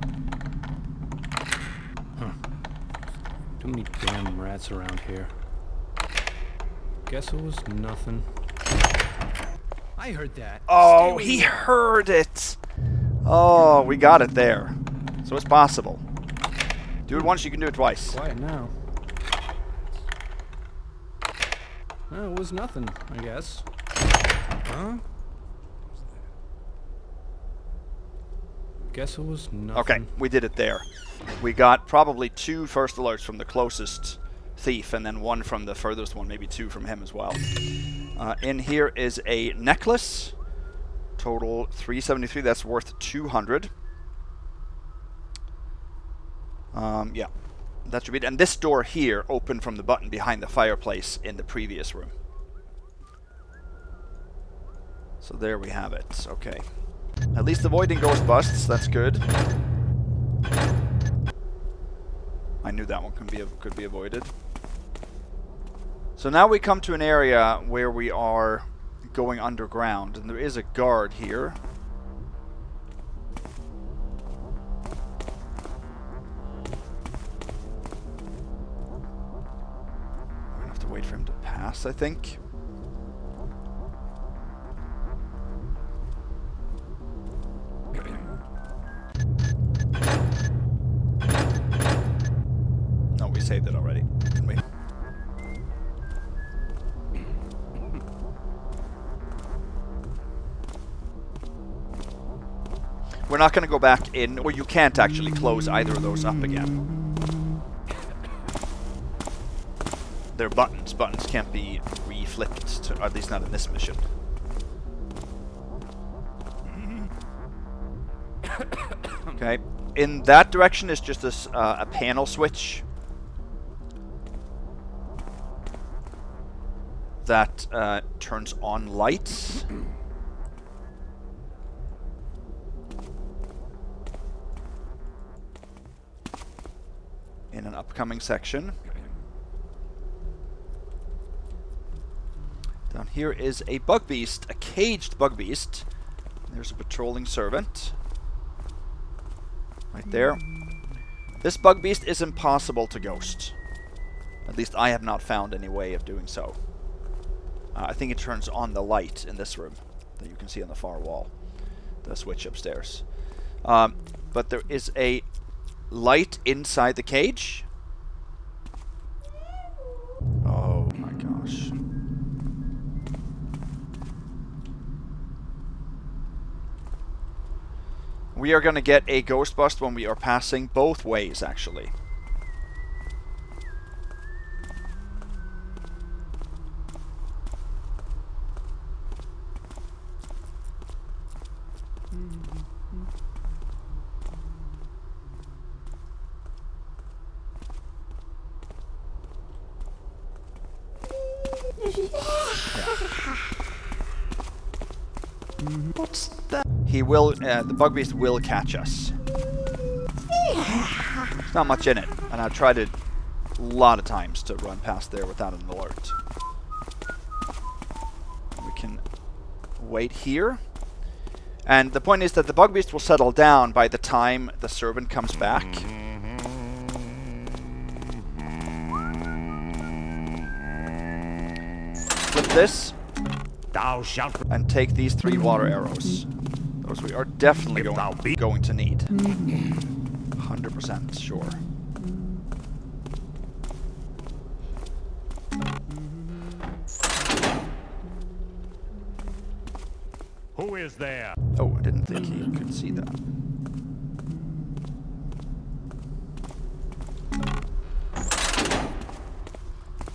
Too many damn rats around here. Guess it was nothing. I heard that. Oh, Stay where he you are. heard it! Oh, we got it there. So it's possible. Do it once, you can do it twice. Quiet now. Well, it was nothing, I guess. Huh? Guess it was nothing. Okay, we did it there. We got probably 2 first alerts from the closest thief, and then 1 from the furthest one, maybe 2 from him as well. In here is a necklace. Total 373, that's worth 200. Yeah, that should be it. And this door here opened from the button behind the fireplace in the previous room. So there we have it. Okay. At least avoiding ghost busts, that's good. I knew that one could be avoided. So now we come to an area where we are going underground, and there is a guard here. We're gonna have to wait for him to pass, I think. No, we saved it already, didn't we? We're not going to go back in, or you can't actually close either of those up again. They're buttons. Buttons can't be re-flipped, to, or at least not in this mission. Okay. In that direction is just this, a panel switch that turns on lights. In an upcoming section. Down here is a bug beast, a caged bug beast. There's a patrolling servant. Right there. This bug beast is impossible to ghost. At least I have not found any way of doing so. I think it turns on the light in this room that you can see on the far wall. The switch upstairs. But there is a light inside the cage. Oh my gosh. We are going to get a ghost bust when we are passing both ways, actually. What's that? He will, the bug beast will catch us. There's not much in it, and I've tried it a lot of times to run past there without an alert. We can wait here. And the point is that the bug beast will settle down by the time the servant comes back. Flip this. Thou shalt And take these 3 water arrows. Those we are definitely going to need. 100% sure. Who is there? Oh, I didn't think he could see that.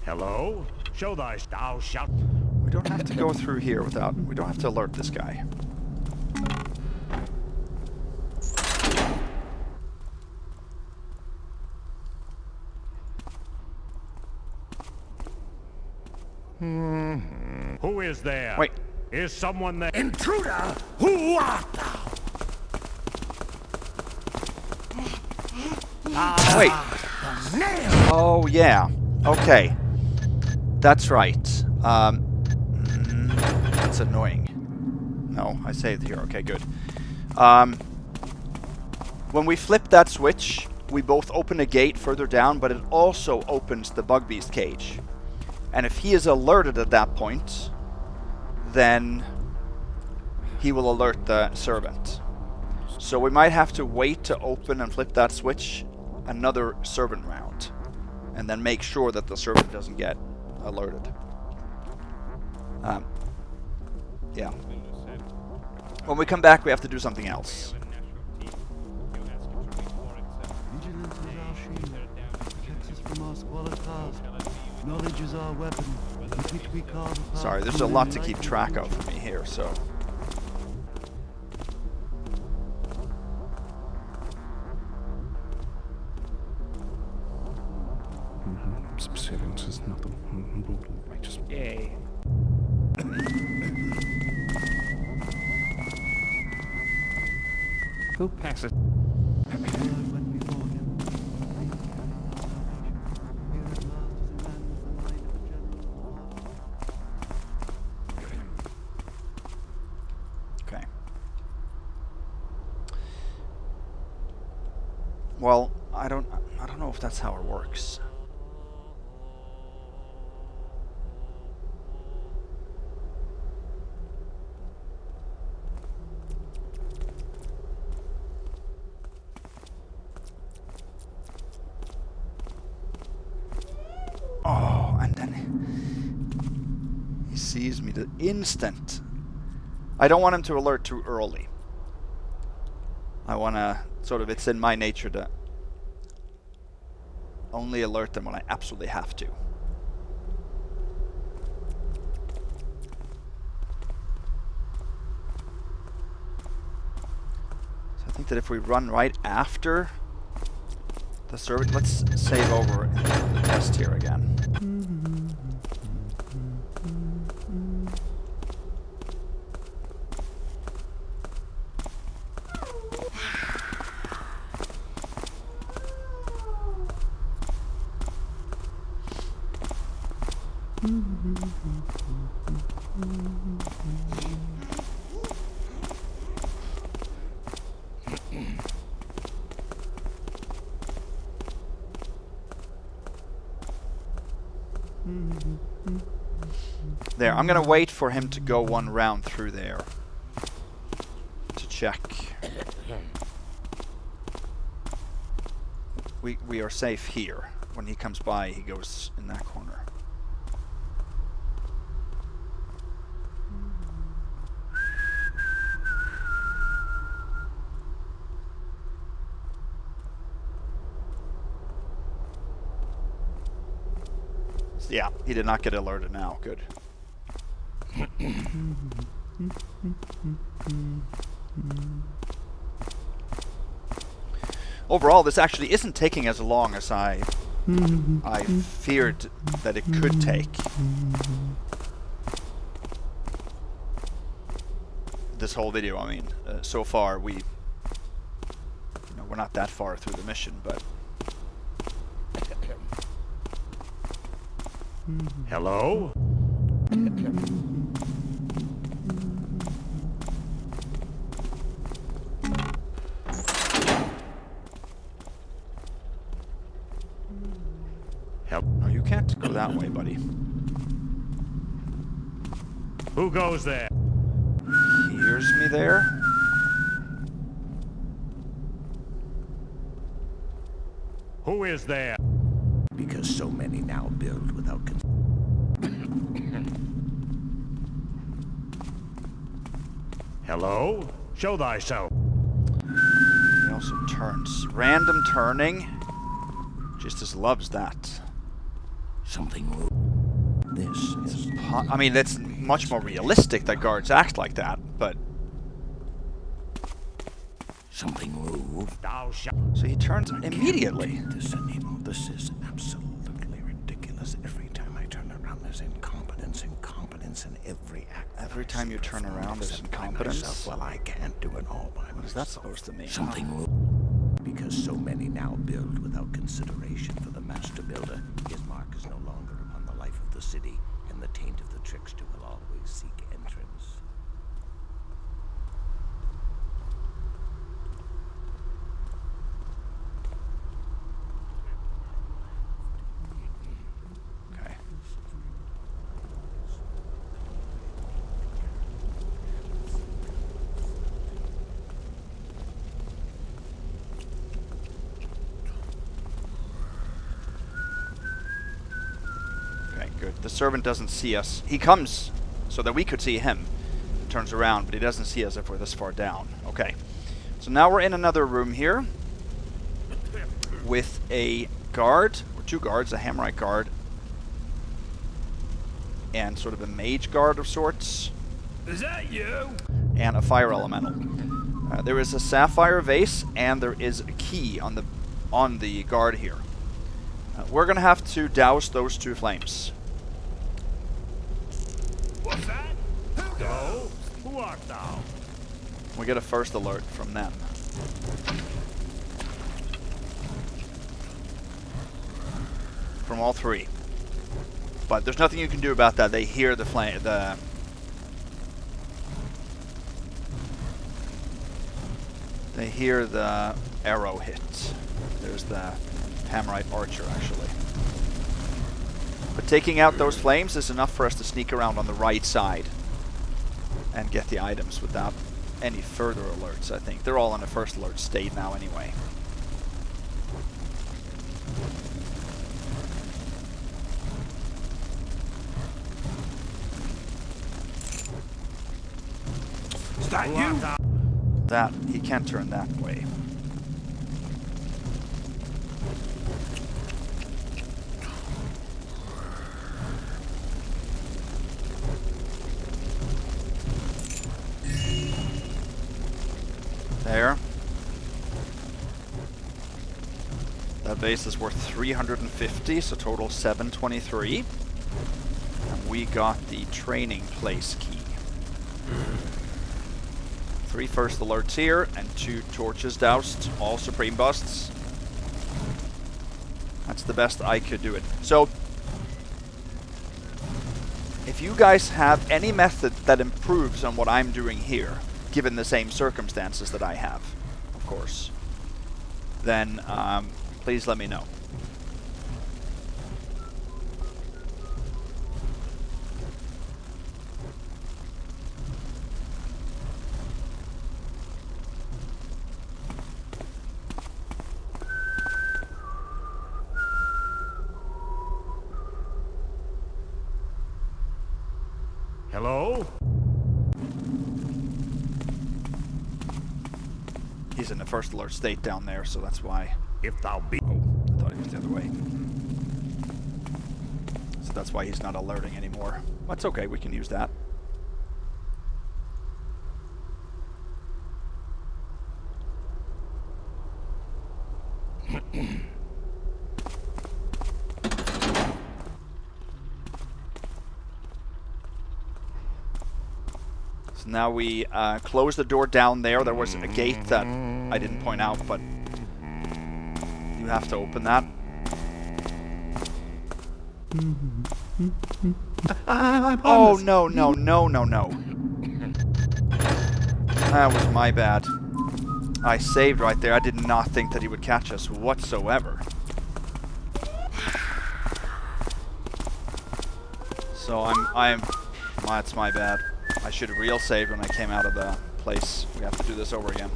Hello? Show thy thou shalt. We don't have to go through here without... We don't have to alert this guy. Who is there? Wait. Is someone there? Intruder, who art thou? Wait. Oh, yeah. Okay. That's right. That's annoying. No, I saved here. Okay, good. When we flip that switch, we both open a gate further down, but it also opens the bug beast cage. And if he is alerted at that point, then he will alert the servant. So we might have to wait to open and flip that switch another servant round, and then make sure that the servant doesn't get alerted. Yeah. When we come back, we have to do something else. Vigilance is our shield. Protects us from our squalid past. Knowledge is our weapon, with which we carve a path. Sorry, there's a lot to keep track of for me here, so... Subservience is not the brutal righteous. Yay. Who passes? Okay. Well, I don't know if that's how it works. Oh, and then he sees me the instant. I don't want him to alert too early. I want to sort of, it's in my nature to only alert them when I absolutely have to. So I think that if we run right after the servant, let's save over the test here again. There, I'm gonna wait for him to go one round through there to check. We are safe here. When he comes by, he goes in that corner. Yeah, he did not get alerted now. Good. Overall, this actually isn't taking as long as I feared that it could take. This whole video, I mean, so far we're not that far through the mission, but Hello? no, you can't go that way, buddy. Who goes there? He hears me there. Who is there? Because so many now build without Hello? Show thyself. He also turns. Random turning. Just loves that. something moved. This is... I mean, that's much more realistic that guards act like that, but... Something moved. Thou shalt... So he turns immediately. This anymore. This is absolutely ridiculous. Every time I turn around, there's incompetent incompetence in every act. that Every I time see you turn performed around, there's except by incompetence? myself. Well, I can't do it all by myself. What is that supposed to mean? Something will. Because so many now build without consideration for the master builder, his mark is no longer upon the life of the city, and the taint of the trickster will always seek entrance. Okay. Okay, good. The servant doesn't see us. He comes so that we could see him. Turns around, but he doesn't see us if we're this far down. Okay. So now we're in another room here with a guard, or two guards, a Hammerite guard, and sort of a mage guard of sorts, Is that you? and a fire elemental. There is a sapphire vase, and there is a key on the guard here. We're gonna have to douse those two flames. What's that? Go. Who art thou? We get a first alert from them. From all three. But there's nothing you can do about that. They hear the flame. They hear the arrow hit. There's the Hammerite archer, actually. But taking out those flames is enough for us to sneak around on the right side and get the items without any further alerts, I think. They're all in a first alert state now anyway. Is that you? That, he can't turn that way. There. That vase is worth 350, so total 723. And we got the training place key. 3 first alerts here, and 2 torches doused, all supreme busts. That's the best I could do it. So, if you guys have any method that improves on what I'm doing here, given the same circumstances that I have, of course, then please let me know. Hello? He's in the first alert state down there, so that's why. If thou be... Oh, I thought he was the other way. So that's why he's not alerting anymore. That's okay, we can use that. So now we close the door down there. There was a gate that I didn't point out, but you have to open that. Oh, no, no, no, no, no. That was my bad. I saved right there. I did not think that he would catch us whatsoever. So that's my bad. I should have real saved when I came out of the place. We have to do this over again.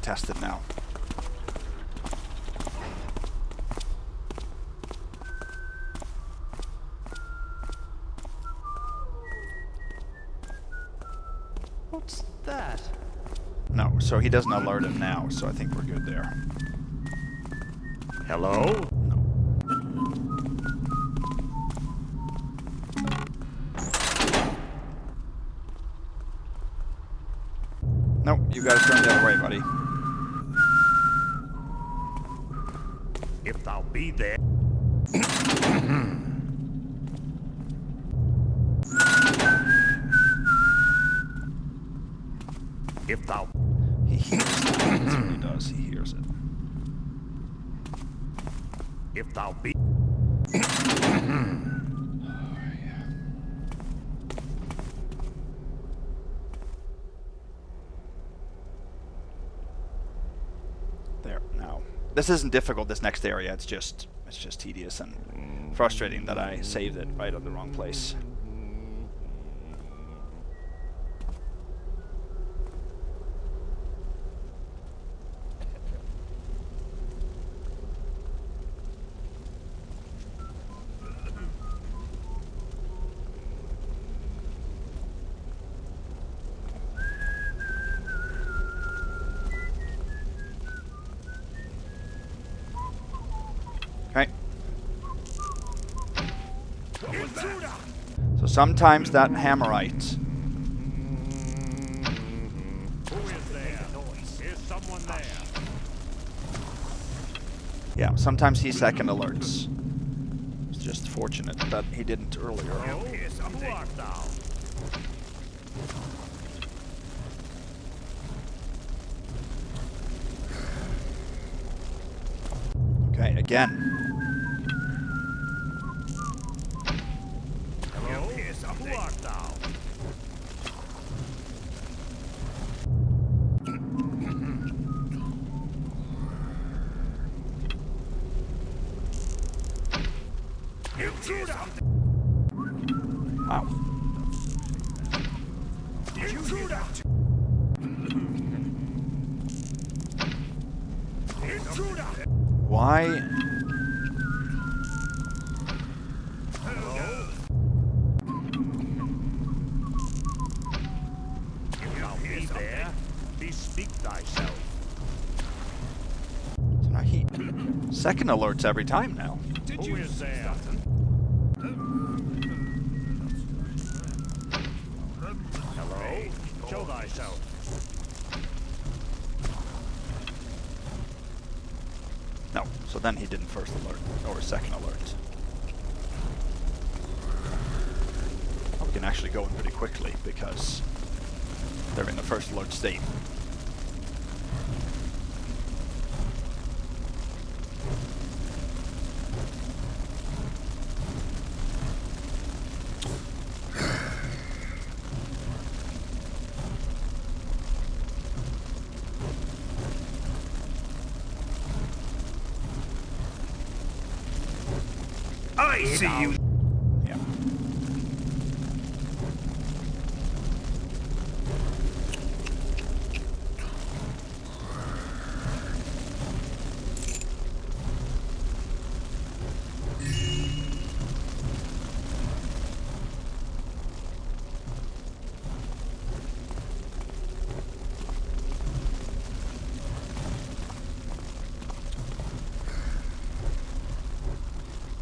Test it now. What's that? No, so he doesn't alert him now, so I think we're good there. Hello? No. Nope, you gotta turn the other way, buddy. If thou be there. If thou. He hears that. That's what he does. He hears it. If thou be. There, now. This isn't difficult, this next area. It's just tedious and frustrating that I saved it right at the wrong place. Okay. So sometimes that hammerite. Who is there? Is someone there? Yeah, sometimes he second alerts. It's just fortunate that he didn't earlier. Who art thou? Okay, again. Hello? Who art thou? Intruder! Wow. Intruder! Intruder! Why? Hello? If thou be there, bespeak thyself. So now he second alerts every time now. Who is there? Hello? Show thyself. No, so then he didn't first alert, or second alert. Oh, we can actually go in pretty quickly because they're in the first alert state. I see you. Yeah.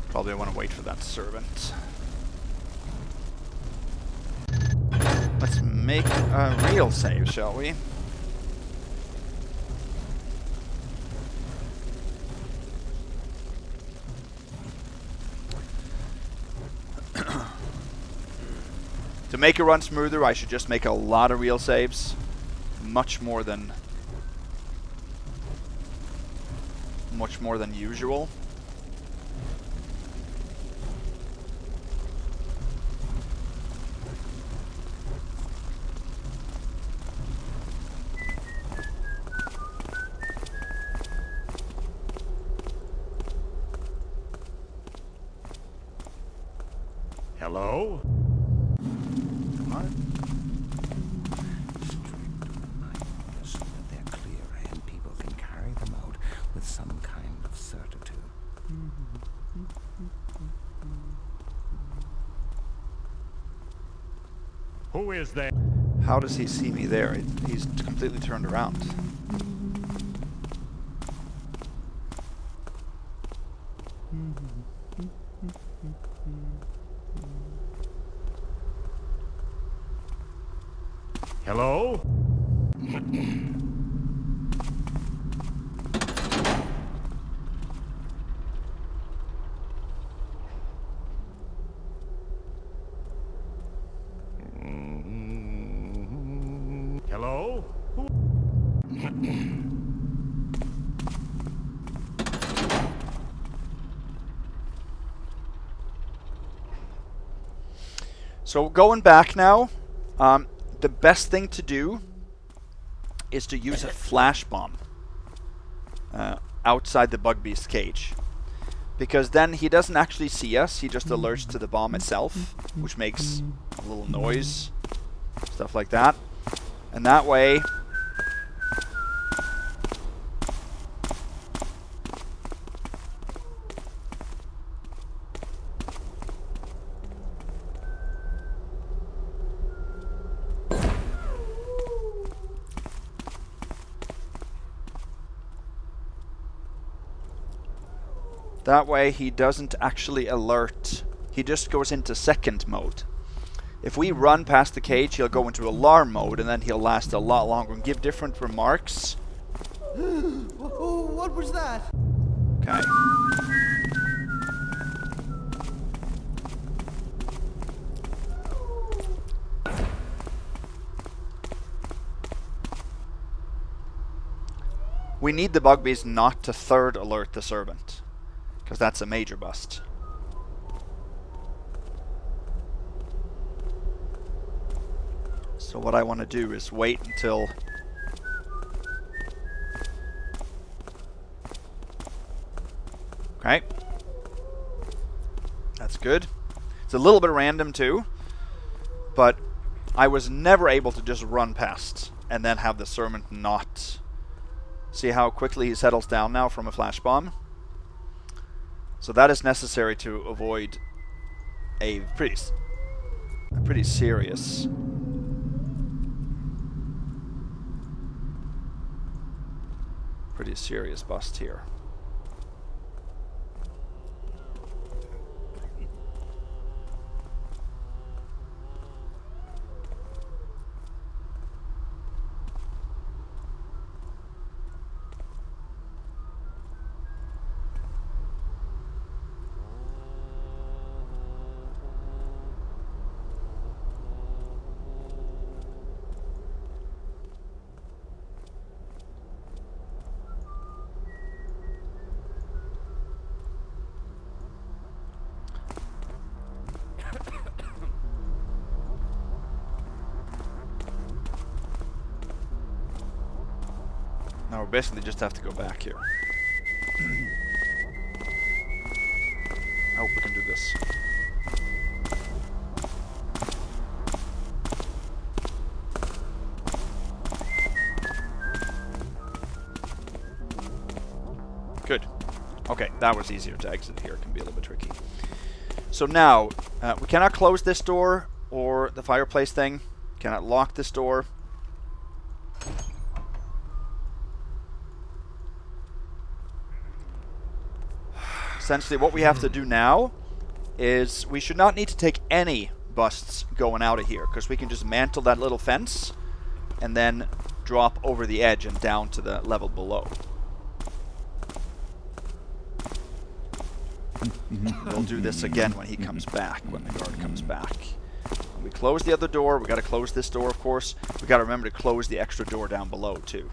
Probably want to wait for that servant. Let's make a real save, shall we? To make it run smoother, I should just make a lot of real saves. Much more than usual. Hello? What? So that they're clear and people can carry them out with some kind of certitude. Who is there? How does he see me there? He's completely turned around. Hello? Hello? So going back now, the best thing to do is to use a flash bomb outside the bug beast cage, because then he doesn't actually see us, he just alerts to the bomb itself, which makes a little noise, stuff like that, and that way he doesn't actually alert. He just goes into second mode. If we run past the cage, he'll go into alarm mode, and then he'll last a lot longer and give different remarks. What was that? Okay. We need the bug beast not to third alert the servant, because that's a major bust. So what I want to do is wait until... Okay. That's good. It's a little bit random too, but I was never able to just run past and then have the servant not... See how quickly he settles down now from a flash bomb? So that is necessary to avoid a pretty serious bust here. Now we basically just have to go back here. I hope we can do this. Good. Okay, that was easier to exit here. It can be a little bit tricky. So now, we cannot close this door or the fireplace thing. Cannot lock this door. Essentially what we have to do now is we should not need to take any busts going out of here, because we can just mantle that little fence and then drop over the edge and down to the level below. We'll do this again when he comes back, when the guard comes back. When we close the other door, we got to close this door, of course. We got to remember to close the extra door down below too.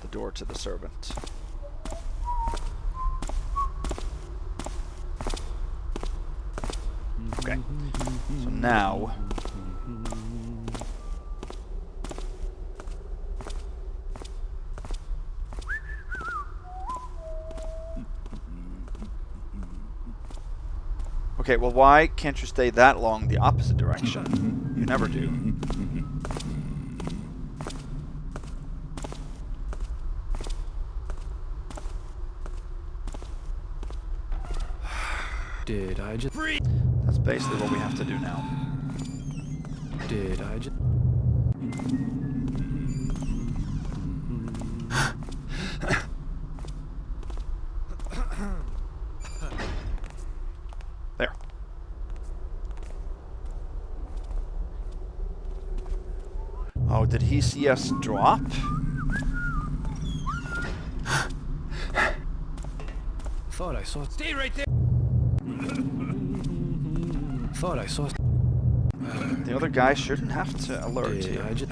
The door to the servant. Okay, so now okay, well, why can't you stay that long the opposite direction? You never do. Did I just... That's basically what we have to do now. Did I just... There. Oh, did he see us drop? Thought I saw... Stay right there! Thought I saw... The other guy shouldn't have to alert Did you. I just...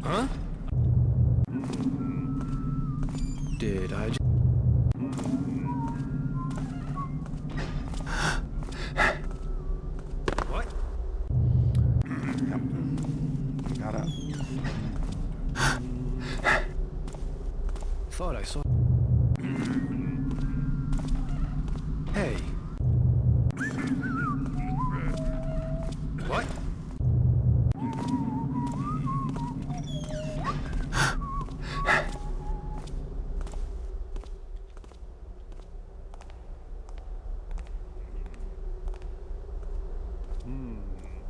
Huh? Did I just... What? Yep. Gotta... Thought I saw... Hey. What?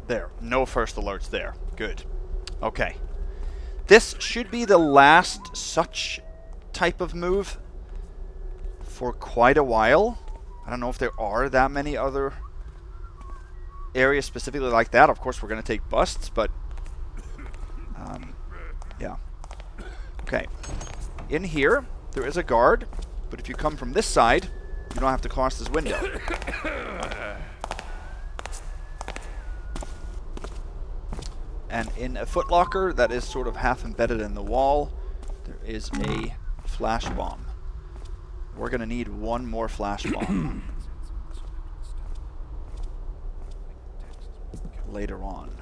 There. No first alerts there. Good. Okay. This should be the last such type of move for quite a while. I don't know if there are that many other areas specifically like that. Of course, we're going to take busts, but... yeah. Okay. In here, there is a guard, but if you come from this side, you don't have to cross this window. And in a footlocker that is sort of half embedded in the wall, there is a flash bomb. We're going to need one more flash bomb later on.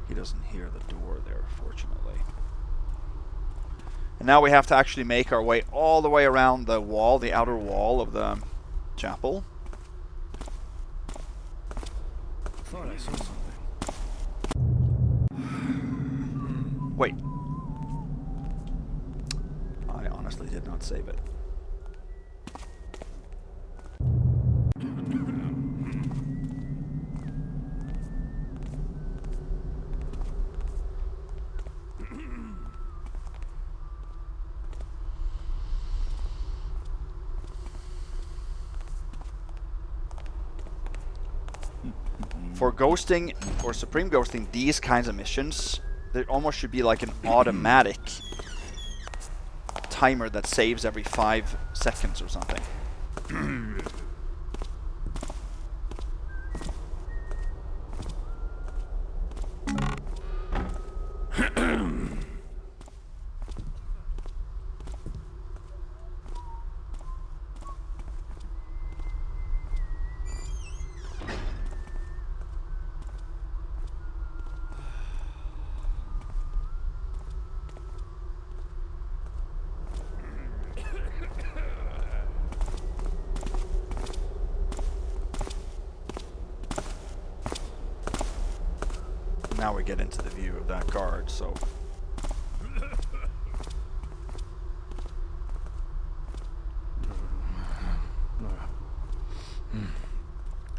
He doesn't hear the door there, fortunately. And now we have to actually make our way all the way around the wall, the outer wall of the chapel. Thought I saw something. Wait. I honestly did not save it. For ghosting or supreme ghosting, these kinds of missions, there almost should be like an automatic timer that saves every 5 seconds or something. Now we get into the view of that guard, so...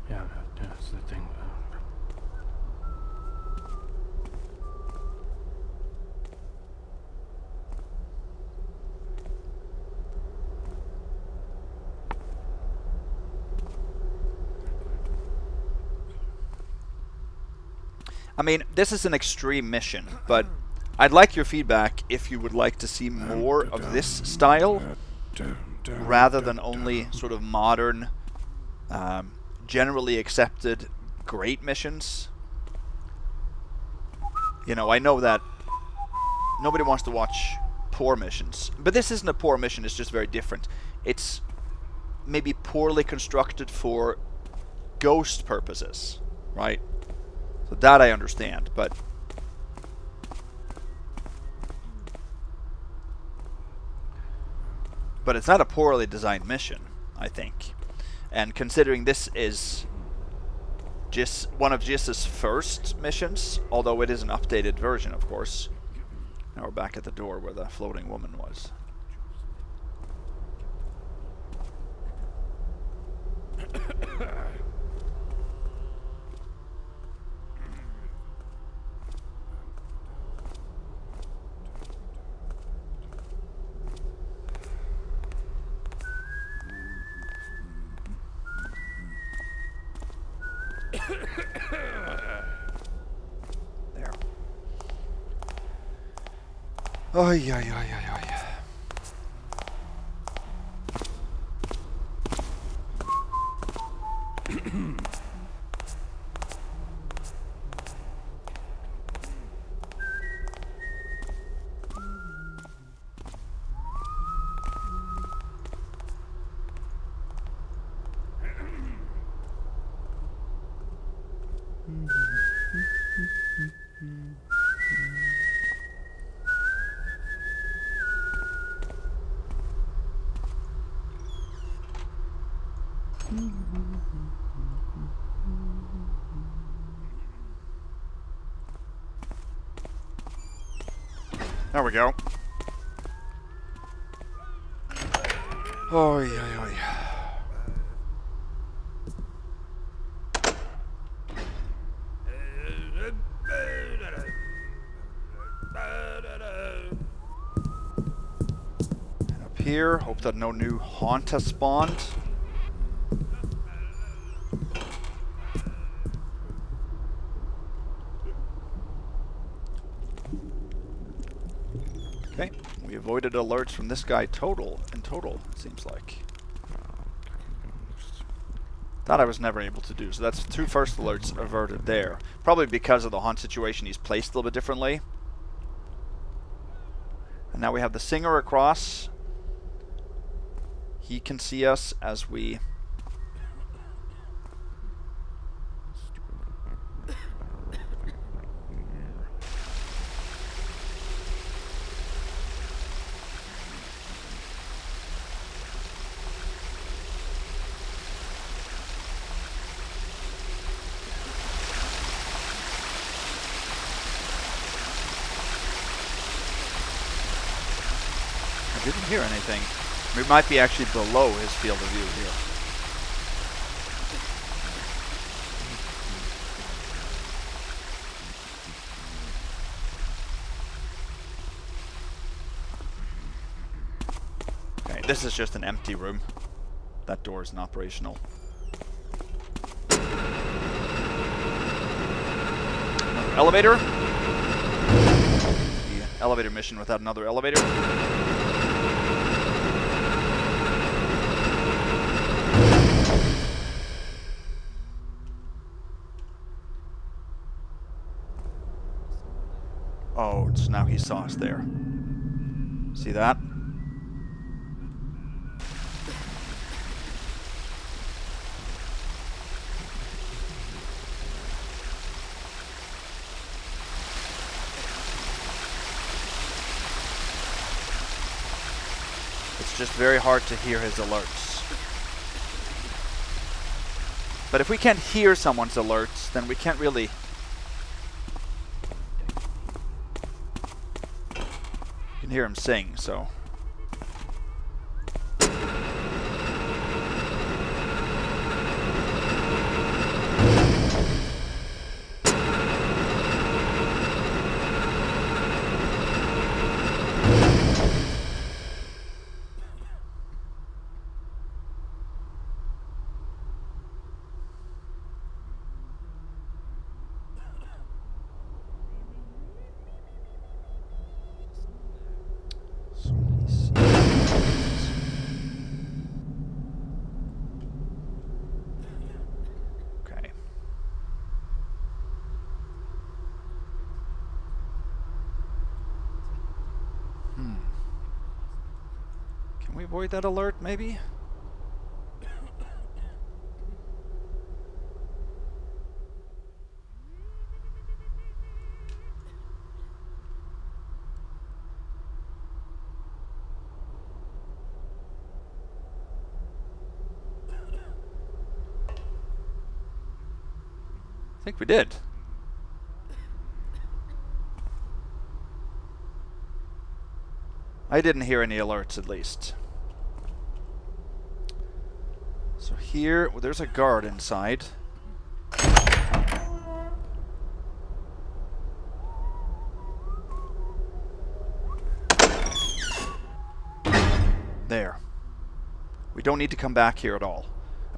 Yeah, that's the thing. I mean, this is an extreme mission, but I'd like your feedback if you would like to see more of this style rather than only sort of modern, generally accepted great missions. You know, I know that nobody wants to watch poor missions, but this isn't a poor mission, it's just very different. It's maybe poorly constructed for ghost purposes, right? So that I understand, but it's not a poorly designed mission, I think. And considering this is just one of Jiss's first missions, although it is an updated version, of course. Now we're back at the door where the floating woman was. There. Ay, ay, ay, ay, ay. There we go. Oh, yeah, yeah. Up here, hope that no new haunt has spawned. Okay, we avoided alerts from this guy in total, it seems like. That I was never able to do, so that's 2 first alerts averted there. Probably because of the haunt situation, he's placed a little bit differently. And now we have the singer across. He can see us as we... I didn't hear anything. We might be actually below his field of view here. Okay, this is just an empty room. That door isn't operational. Another elevator. The elevator mission without another elevator. Oh, so now he saw us there. See that? It's just very hard to hear his alerts. But if we can't hear someone's alerts, then we can't really... You can hear him sing, so... Okay. Can we avoid that alert, maybe? I think we did. I didn't hear any alerts, at least. So here, well, there's a guard inside. There. We don't need to come back here at all.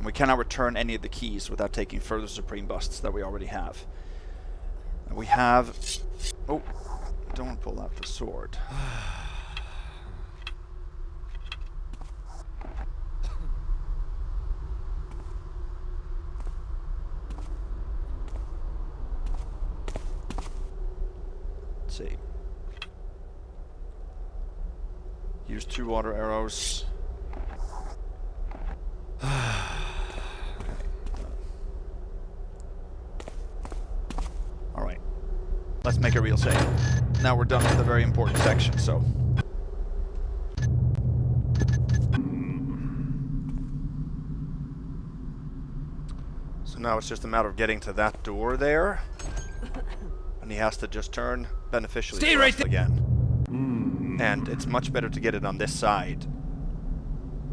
And we cannot return any of the keys without taking further Supreme busts that we already have. And we have... Oh, don't pull out the sword. Let's see. Use 2 water arrows. Alright. Let's make a real save. Now we're done with a very important section, so... So now it's just a matter of getting to that door there. And he has to just turn beneficially Stay for right us again. And it's much better to get it on this side,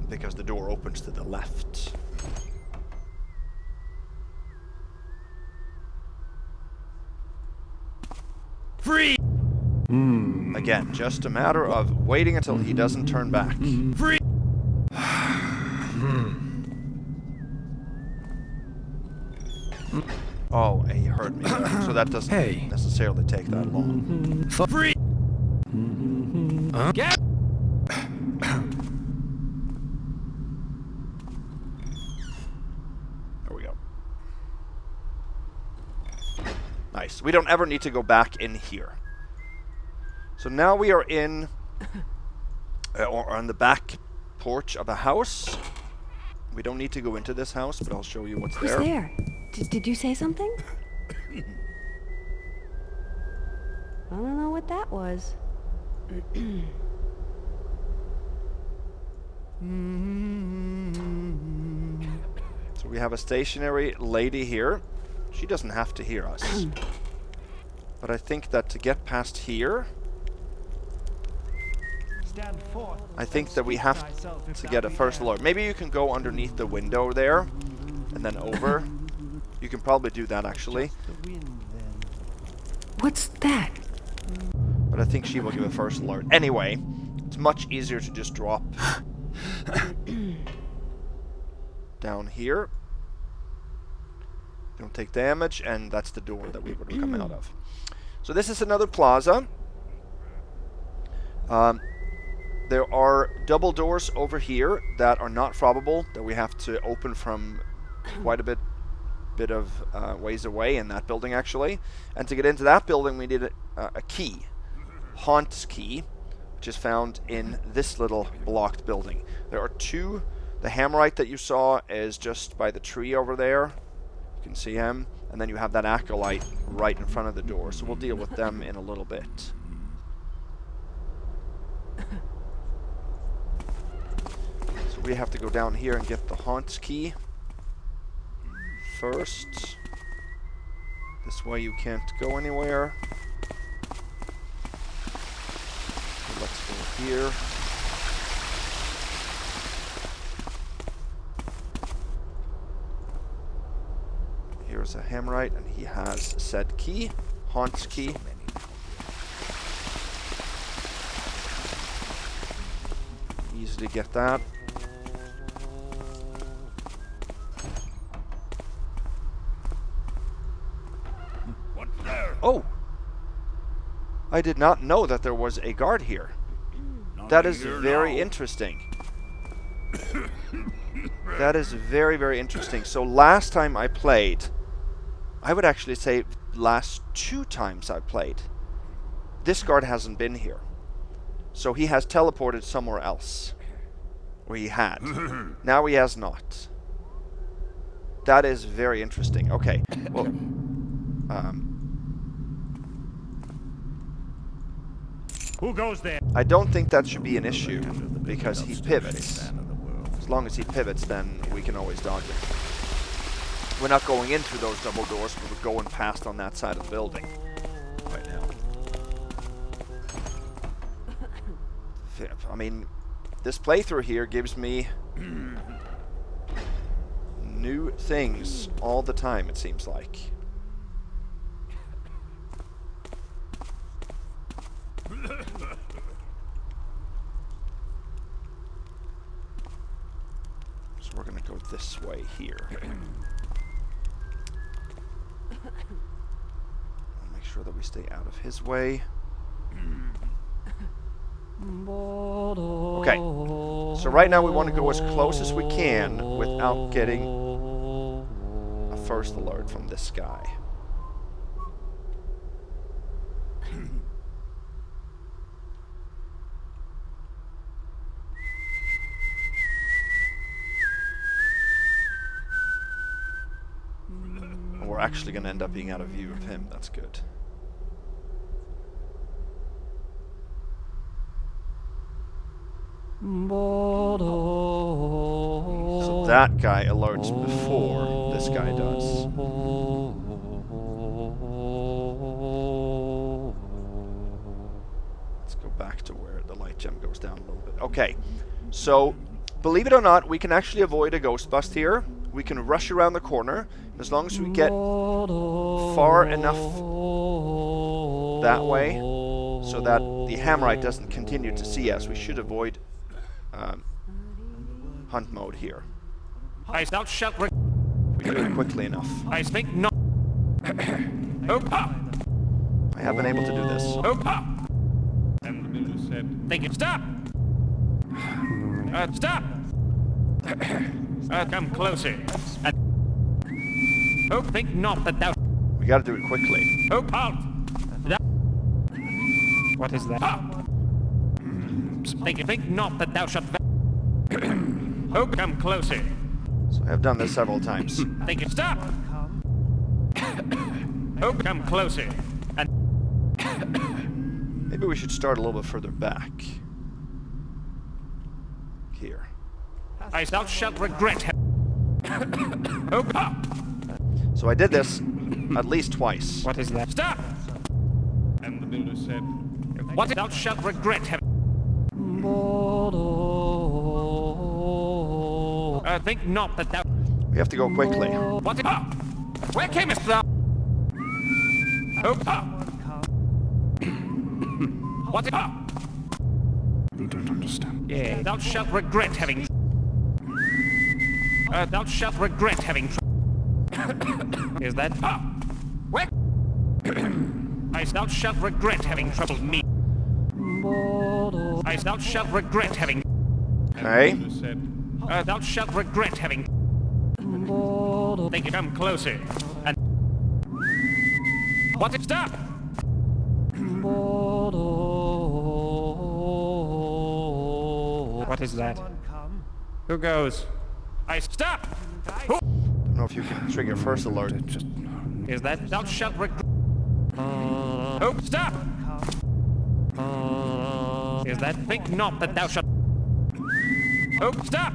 because the door opens to the left. Free! Again, just a matter of waiting until he doesn't turn back. Free! Oh, he heard me. So that doesn't necessarily take that long. Free! Get! There we go. Nice. We don't ever need to go back in here. So now we are in... or on the back porch of a house. We don't need to go into this house, but I'll show you what's Who's there. there? Did you say something? I don't know what that was. So we have a stationary lady here. She doesn't have to hear us. But I think that to get past here, I think that we have to get a first alert. Maybe you can go underneath the window there and then over. You can probably do that actually. What's that? But I think she will give a first alert. Anyway, it's much easier to just drop down here. Don't take damage, and that's the door that we would come out of. So this is another plaza. There are double doors over here that are not probable, that we have to open from quite a bit of ways away in that building actually. And to get into that building we need a key, Haunt's key, which is found in this little blocked building. There are 2. The Hammerite that you saw is just by the tree over there. You can see him. And then you have that Acolyte right in front of the door. So we'll deal with them in a little bit. So we have to go down here and get the Haunt's key first. This way you can't go anywhere. So let's go here. Here's a Hammerite, and he has said key, Haunt's key. Easily get that. What's there? Oh! I did not know that there was a guard here. That is very interesting. That is very, very interesting. So last time I played, I would actually say last 2 times I played, this guard hasn't been here. So he has teleported somewhere else. Or he had. Now he has not. That is very interesting. Okay. Well, Who goes there? I don't think that should be an issue, because he pivots. As long as he pivots, then we can always dodge it. We're not going in through those double doors, but we're going past on that side of the building right now. I mean, this playthrough here gives me new things all the time, it seems like. So we're going to go this way here. I'll make sure that we stay out of his way. Okay, so right now we want to go as close as we can without getting a first alert from this guy. We're actually going to end up being out of view of him. That's good. So that guy alerts before this guy does. Let's go back to where the light gem goes down a little bit. Okay, so believe it or not, we can actually avoid a ghost bust here. We can rush around the corner. As long as we get far enough that way so that the Hammerite doesn't continue to see us, we should avoid hunt mode here. I shall If we do it quickly enough. I think not. I have been able to do this. And the builder said, "Thank you. Stop! Stop! Come closer. And think not that thou. We gotta do it quickly. Halt! What is that? Think not that thou shalt. Come closer. So I have done this several times. Thank you. Stop! Come closer. And Maybe we should start a little bit further back. Here. thou shalt regret. So I did this at least twice. What is that? Stop! And the builder said, "What thou shalt regret having." Think not that thou. We have to go quickly. What? Where camest thou? What? You don't understand. Yeah. Thou shalt regret having. Thou shalt regret having. Is that? Where? Thou shalt regret having troubled me. Thou shalt regret having. Okay. Thou shalt regret having. Think you come closer. And what? Stop! What is that? Who goes? I stop! Who? I don't know if you can trigger first alert. Is that? Thou shalt regret. Oh, stop! Is that? Think not that thou shalt. Oh, stop!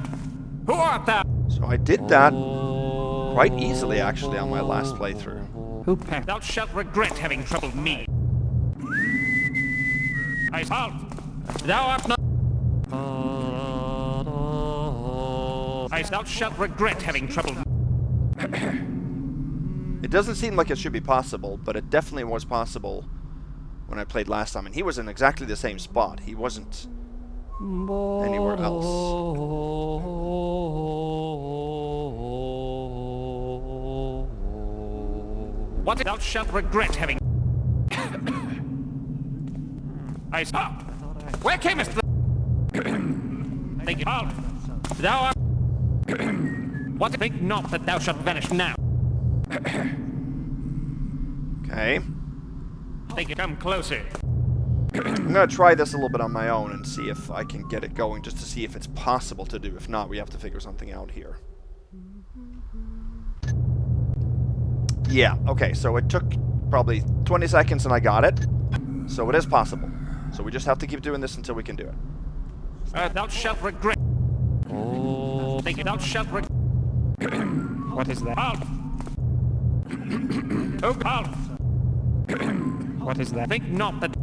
Who art thou? So I did that quite easily, actually, on my last playthrough. Who packed? Thou shalt regret having troubled me. I halt! Thou art not. Thou shalt regret having troubled me. It doesn't seem like it should be possible, but it definitely was possible when I played last time. And he was in exactly the same spot. He wasn't anywhere else. What? Thou shalt regret having. I stop. Where camest thou? Think you out. Thou art. What? Think not that thou shalt vanish now. Okay. Think you come closer. I'm gonna try this a little bit on my own and see if I can get it going, just to see if it's possible to do. If not, we have to figure something out here. Yeah, okay, so it took probably 20 seconds and I got it. So it is possible. So we just have to keep doing this until we can do it. Thou shalt regret. Think thou shalt regret. What is that? Halt! Oh, halt! What is that? Think not that.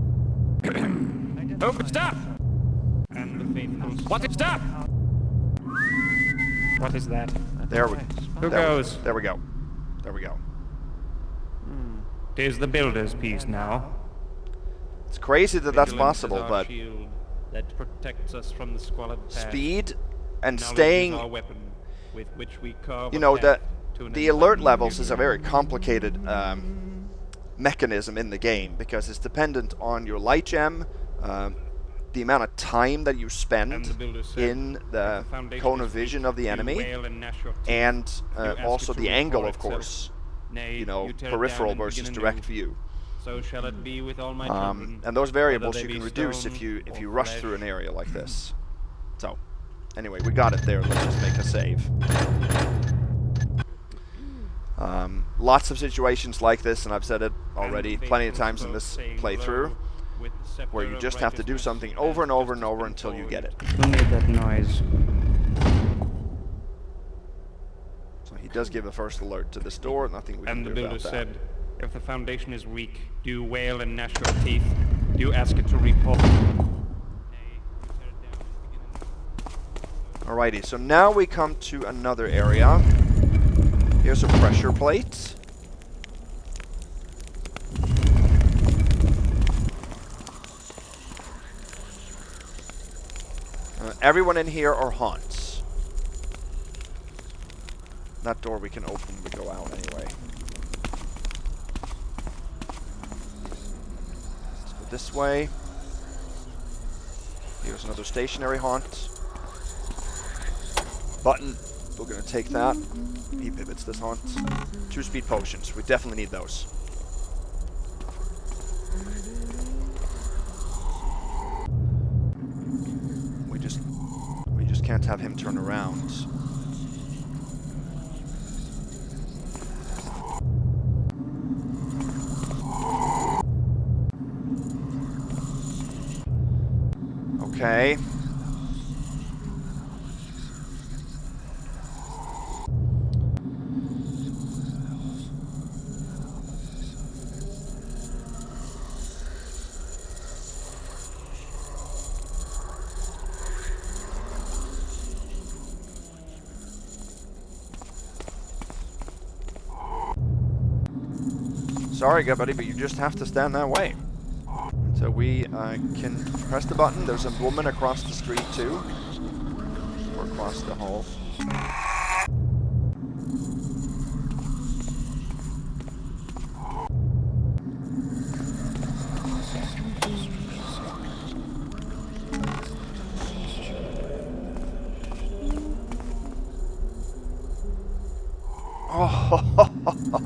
Oh, stop! And the faithful. What is stop? What is that? There we Who goes? There we go. There we go. Tis the builder's piece now. It's crazy that that's possible, but that protects us from the squalid past. speed and Knowledge is staying our weapon. with which we carve you know, a path to the an alert enlightened levels is a future. very complicated mechanism in the game, because it's dependent on your light gem, the amount of time that you And spend the builder said, in "If the foundation cone is of vision weak, of the do enemy, wail and gnash your teeth. and Do ask also it to the angle, recall of itself. course, Nay, you know, you tear it peripheral down and versus begin direct anew. view. So shall it be with all my children. And those variables whether you they can be reduce stone if or you rush flesh. through an area like this. So, anyway, we got it there. Let's just make a save. Lots of situations like this, and I've said it already plenty of times in this playthrough, where you just have to do something over and over and over until you get it. Who made that noise? So he does give a first alert to this door. Nothing we can And the do builder about that. said, if the foundation is weak, do wail and gnash your teeth. Do ask it to repulse. Alrighty, so now we come to another area. Here's a pressure plate. Everyone in here are haunts. That door we can open when we go out anyway. Let's go this way. Here's another stationary haunt. Button. We're going to take that. He pivots this haunt. 2 speed potions. We definitely need those. We just can't have him turn around. Okay. Sorry, buddy, but you just have to stand that way. So we can press the button. There's a woman across the street, too. Or across the hall. Oh,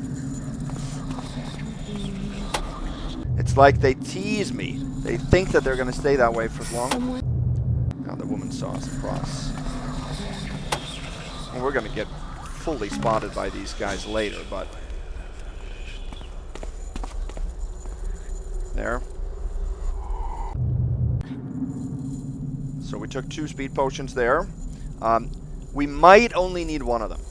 it's like they tease me. They think that they're going to stay that way for as long. Now the woman saw us across. And we're going to get fully spotted by these guys later, but... There. So we took 2 speed potions there. We might only need 1 of them.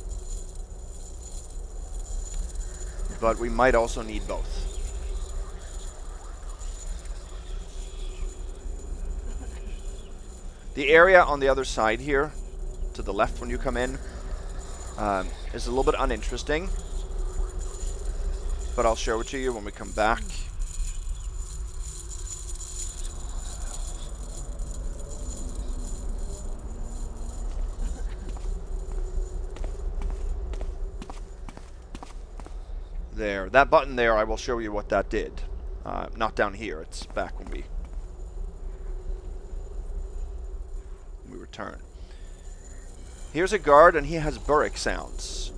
But we might also need both. The area on the other side here, to the left when you come in, is a little bit uninteresting. But I'll show it to you when we come back. There, that button there, I will show you what that did. Not down here, it's back when we return. Here's a guard, and he has Burrick sounds.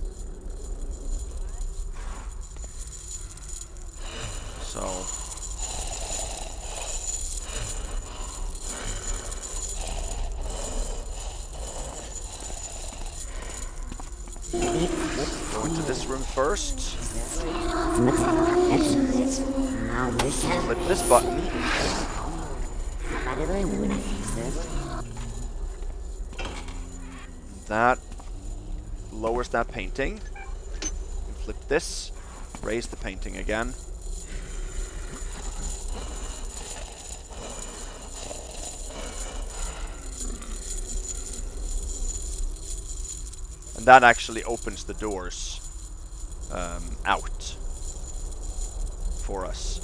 So... Go into this room first. Flip this button. That lowers that painting. Flip this. Raise the painting again. And that actually opens the doors out for us.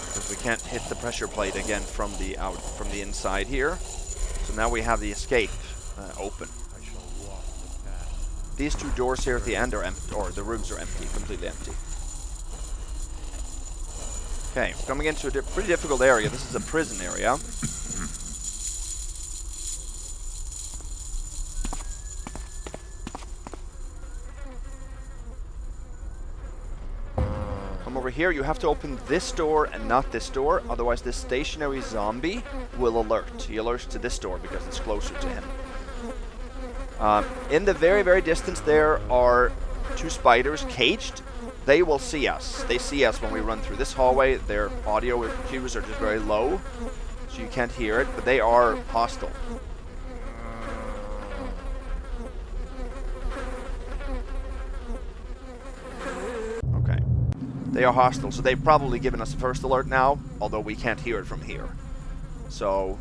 Because we can't hit the pressure plate again from the inside here. So now we have the escape open. These two doors here at the end are empty, or the rooms are empty, completely empty. Okay, we're coming into a pretty difficult area. This is a prison area. Come over here. You have to open this door and not this door, otherwise this stationary zombie will alert. He alerts to this door because it's closer to him. In the very, very distance there are two spiders caged. They will see us. They see us when we run through this hallway. Their audio cues are just very low, so you can't hear it, but they are hostile. Okay. They are hostile, so they've probably given us a first alert now, although we can't hear it from here. So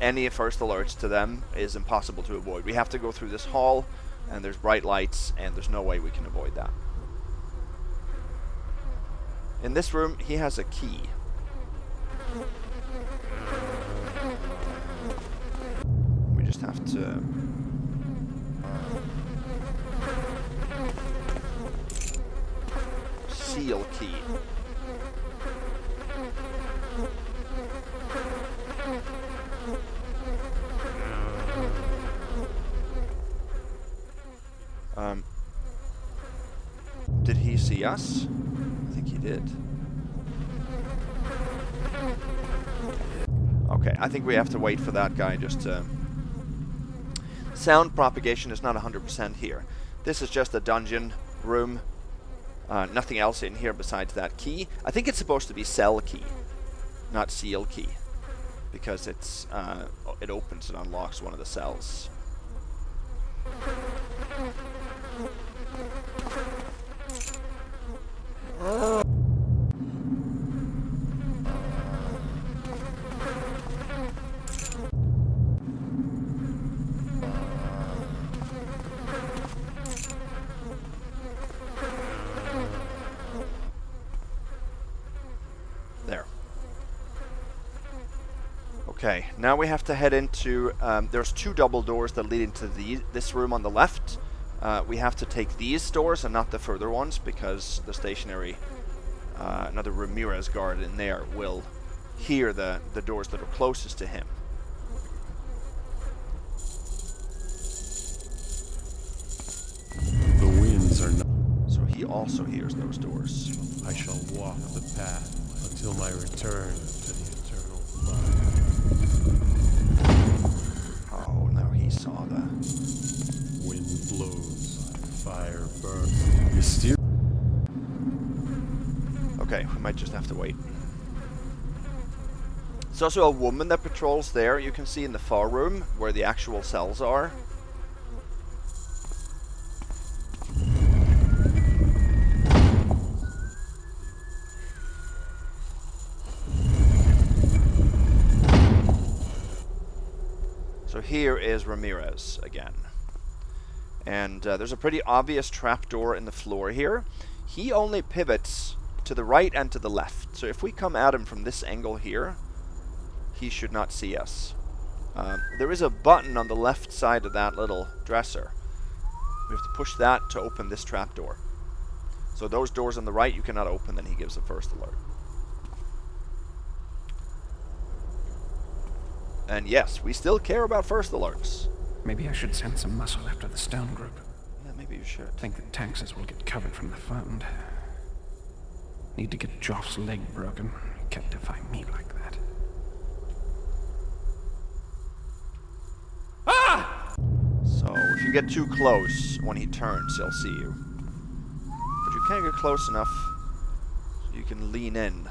any first alerts to them is impossible to avoid. We have to go through this hall, and there's bright lights, and there's no way we can avoid that. In this room, he has a key. We just have to... seal key. Did he see us? I think he did. Okay, I think we have to wait for that guy just to... Sound propagation is not 100% here. This is just a dungeon room. Nothing else in here besides that key. I think it's supposed to be cell key, not seal key, because it's it opens and unlocks one of the cells. There. Okay, now we have to head into, there's two double doors that lead into this room on the left. We have to take these doors and not the further ones, because the stationary, another Ramirez guard in there will hear the doors that are closest to him. The winds are not... So he also hears those doors. I shall walk the path until my return to the eternal fire. Oh, now he saw the... Wind blows, fire burns. Mysterious. Okay, we might just have to wait. There's also a woman that patrols there. You can see in the far room where the actual cells are. So here is Ramirez again. And there's a pretty obvious trapdoor in the floor here. He only pivots to the right and to the left. So if we come at him from this angle here, he should not see us. There is a button on the left side of that little dresser. We have to push that to open this trapdoor. So those doors on the right you cannot open, then he gives a first alert. And yes, we still care about first alerts. Maybe I should send some muscle after the stone group. Yeah, maybe you should. Think the taxes will get covered from the fund. Need to get Joff's leg broken. Can't defy me like that. Ah! So if you get too close, when he turns, he'll see you. But you can't get close enough so you can lean in.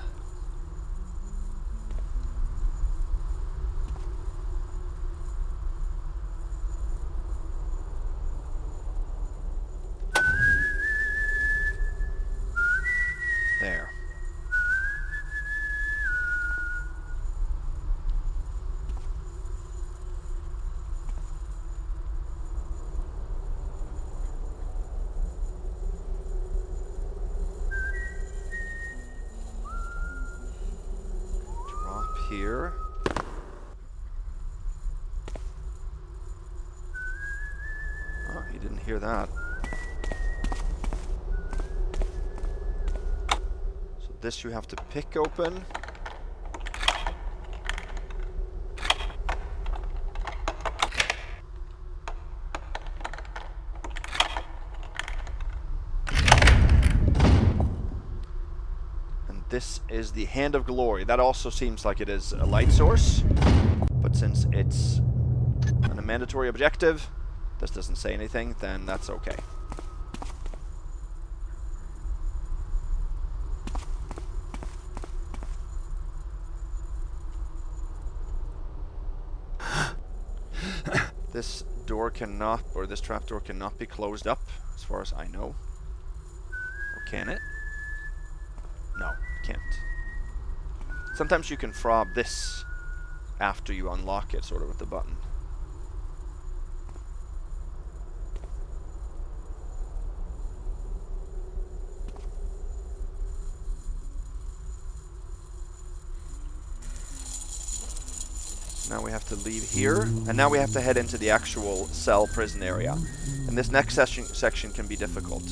There. hear that. So this you have to pick open. And this is the Hand of Glory. That also seems like it is a light source, but since it's a mandatory objective, this doesn't say anything, then that's okay. This door cannot, or this trapdoor cannot be closed up, as far as I know. Or can it? No, it can't. Sometimes you can fob this after you unlock it, sort of with the button. Now we have to leave here, and now we have to head into the actual cell prison area. And this next section can be difficult.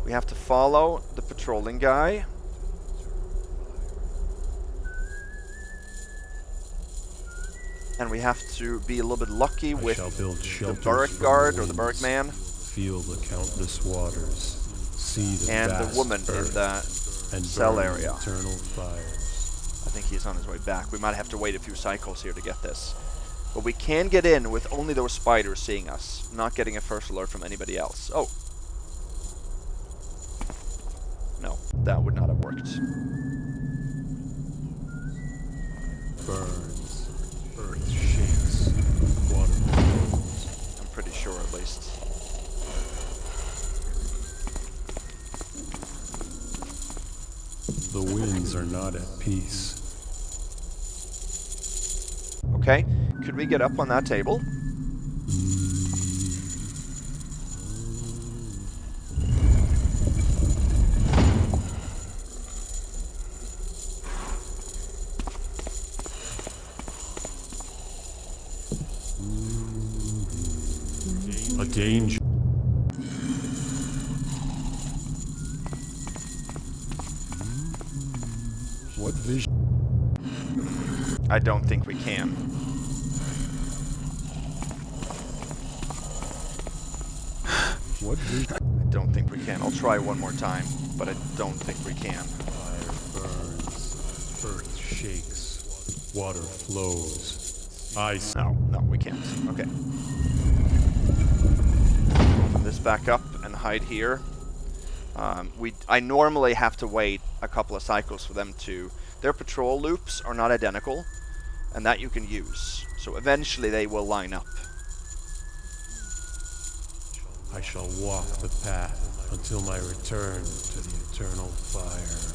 We have to follow the patrolling guy. And we have to be a little bit lucky with the barrack guard or the barrack man. Feel the countless waters. See the and the woman in the cell area. Eternal fires. I think he's on his way back. We might have to wait a few cycles here to get this. But we can get in with only those spiders seeing us, not getting a first alert from anybody else. Oh. No, that would not have worked. Burns. Earth shakes. Water flows. I'm pretty sure, at least. The winds are not at peace. Okay, could we get up on that table? A danger. What vision? I don't think we can. What vision? I don't think we can. I'll try one more time, but I don't think we can. Fire burns. Earth shakes. Water flows. Ice. No, we can't. Okay. Open this back up and hide here. I normally have to wait a couple of cycles for them to... Their patrol loops are not identical, and that you can use. So eventually they will line up. I shall walk the path until my return to the eternal fire.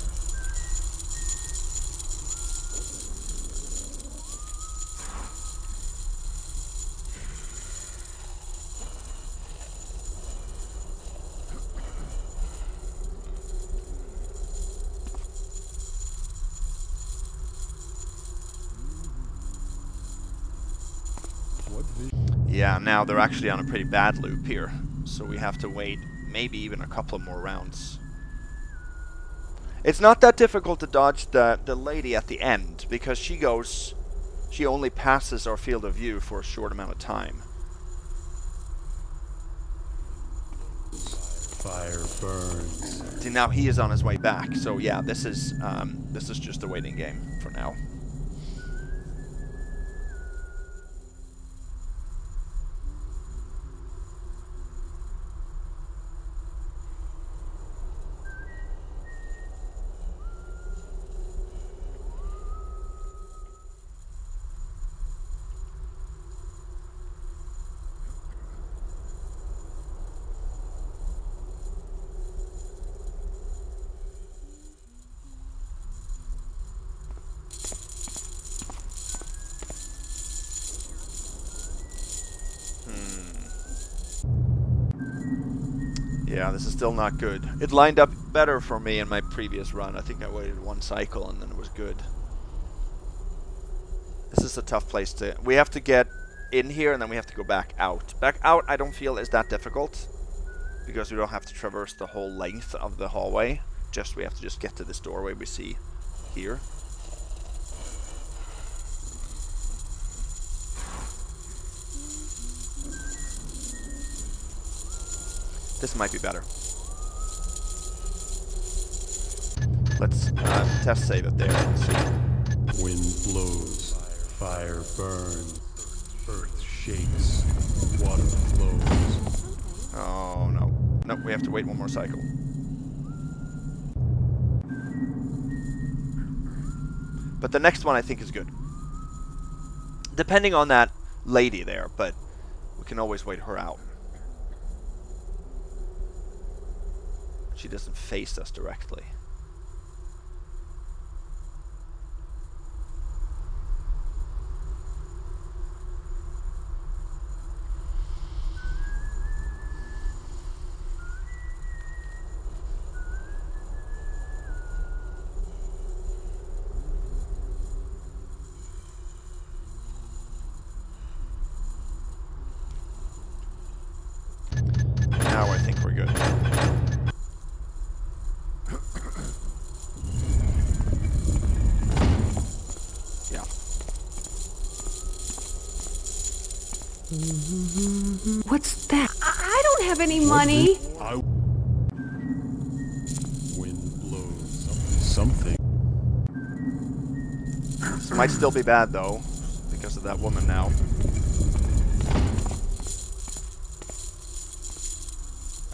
Yeah, now they're actually on a pretty bad loop here. So we have to wait maybe even a couple of more rounds. It's not that difficult to dodge the lady at the end, because she only passes our field of view for a short amount of time. Fire burns. See, now he is on his way back, so yeah, this is just a waiting game for now. Yeah, this is still not good. It lined up better for me in my previous run. I think I waited one cycle and then it was good. This is a tough place to... We have to get in here and then we have to go back out. Back out I don't feel is that difficult, because we don't have to traverse the whole length of the hallway. We have to just get to this doorway we see here. This might be better. Let's test save it there and see. Wind blows, fire burns, earth shakes, water flows. Oh no. Nope, we have to wait one more cycle. But the next one I think is good. Depending on that lady there, but we can always wait her out. She doesn't face us directly. Now I think we're good. Yeah. What's that? I don't have any money. Wind blows, something. This might still be bad though, because of that woman now.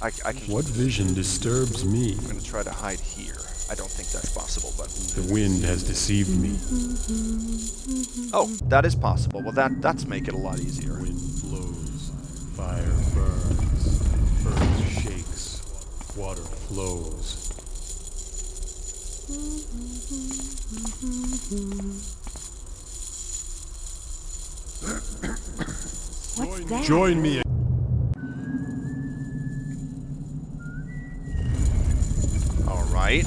I can... What vision disturbs me? I'm going to try to hide here. I don't think that's possible, but... The wind has deceived me. Oh, that is possible. Well, that's make it a lot easier. Wind blows, fire burns, earth shakes, water flows. What's that? Join me. All right.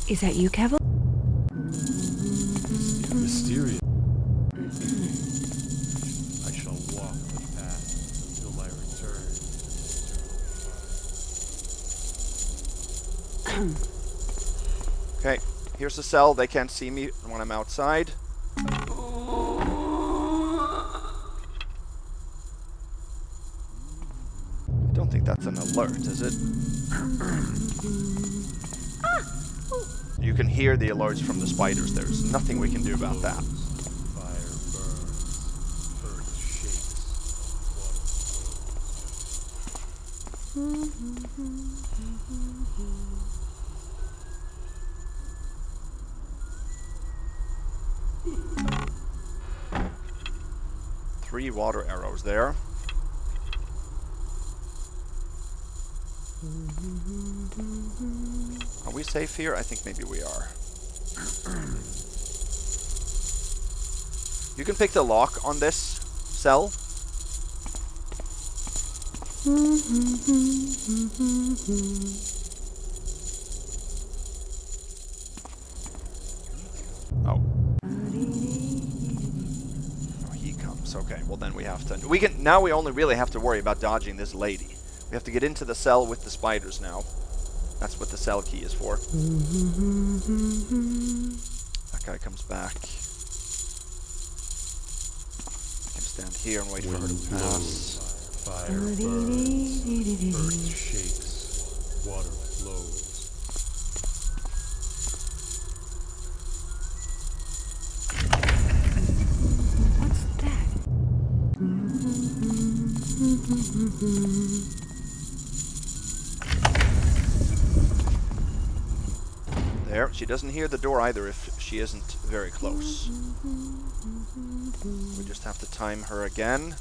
Is that you, Kevin? Mysterious. I shall walk the path until my return. Okay, here's the cell. They can't see me when I'm outside. I don't think that's an alert, is it? You can hear the alerts from the spiders. There's nothing we can do about that. Fire burns, earth shakes, Three water arrows there. Are we safe here? I think maybe we are. You can pick the lock on this cell. Oh. Oh, he comes. Okay, well then we have to... Now we only really have to worry about dodging this lady. We have to get into the cell with the spiders now. That's what the cell key is for. That guy comes back. I can stand here and wait for her to pass. fire burns, earth shakes, water flows. What's that? There, she doesn't hear the door either if she isn't very close. We just have to time her again.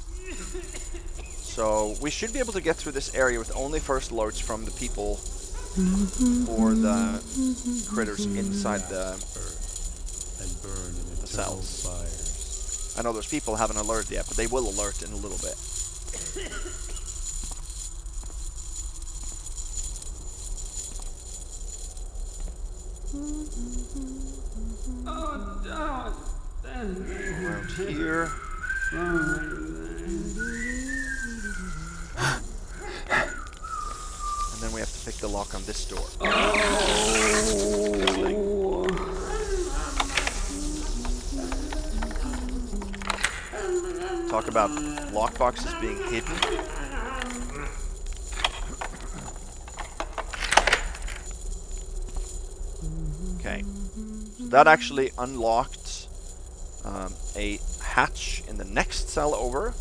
So we should be able to get through this area with only first alerts from the people or the critters inside the And burn in eternal cells. fires. I know those people haven't alerted yet, but they will alert in a little bit. Around here. And then we have to pick the lock on this door. Talk about lockboxes being hidden. Okay. So that actually unlocked a hatch in the next cell over.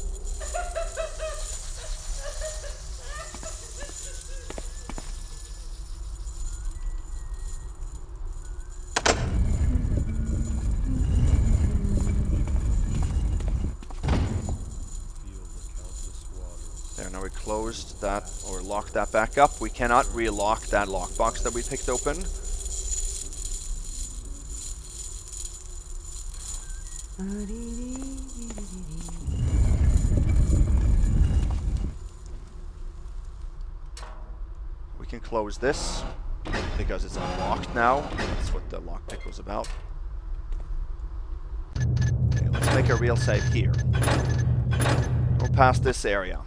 There, now we closed that, or locked that back up. We cannot re-lock that lockbox that we picked open. We can close this because it's unlocked now. That's what the lockpick was about. Okay, let's make a real save here. We'll pass this area.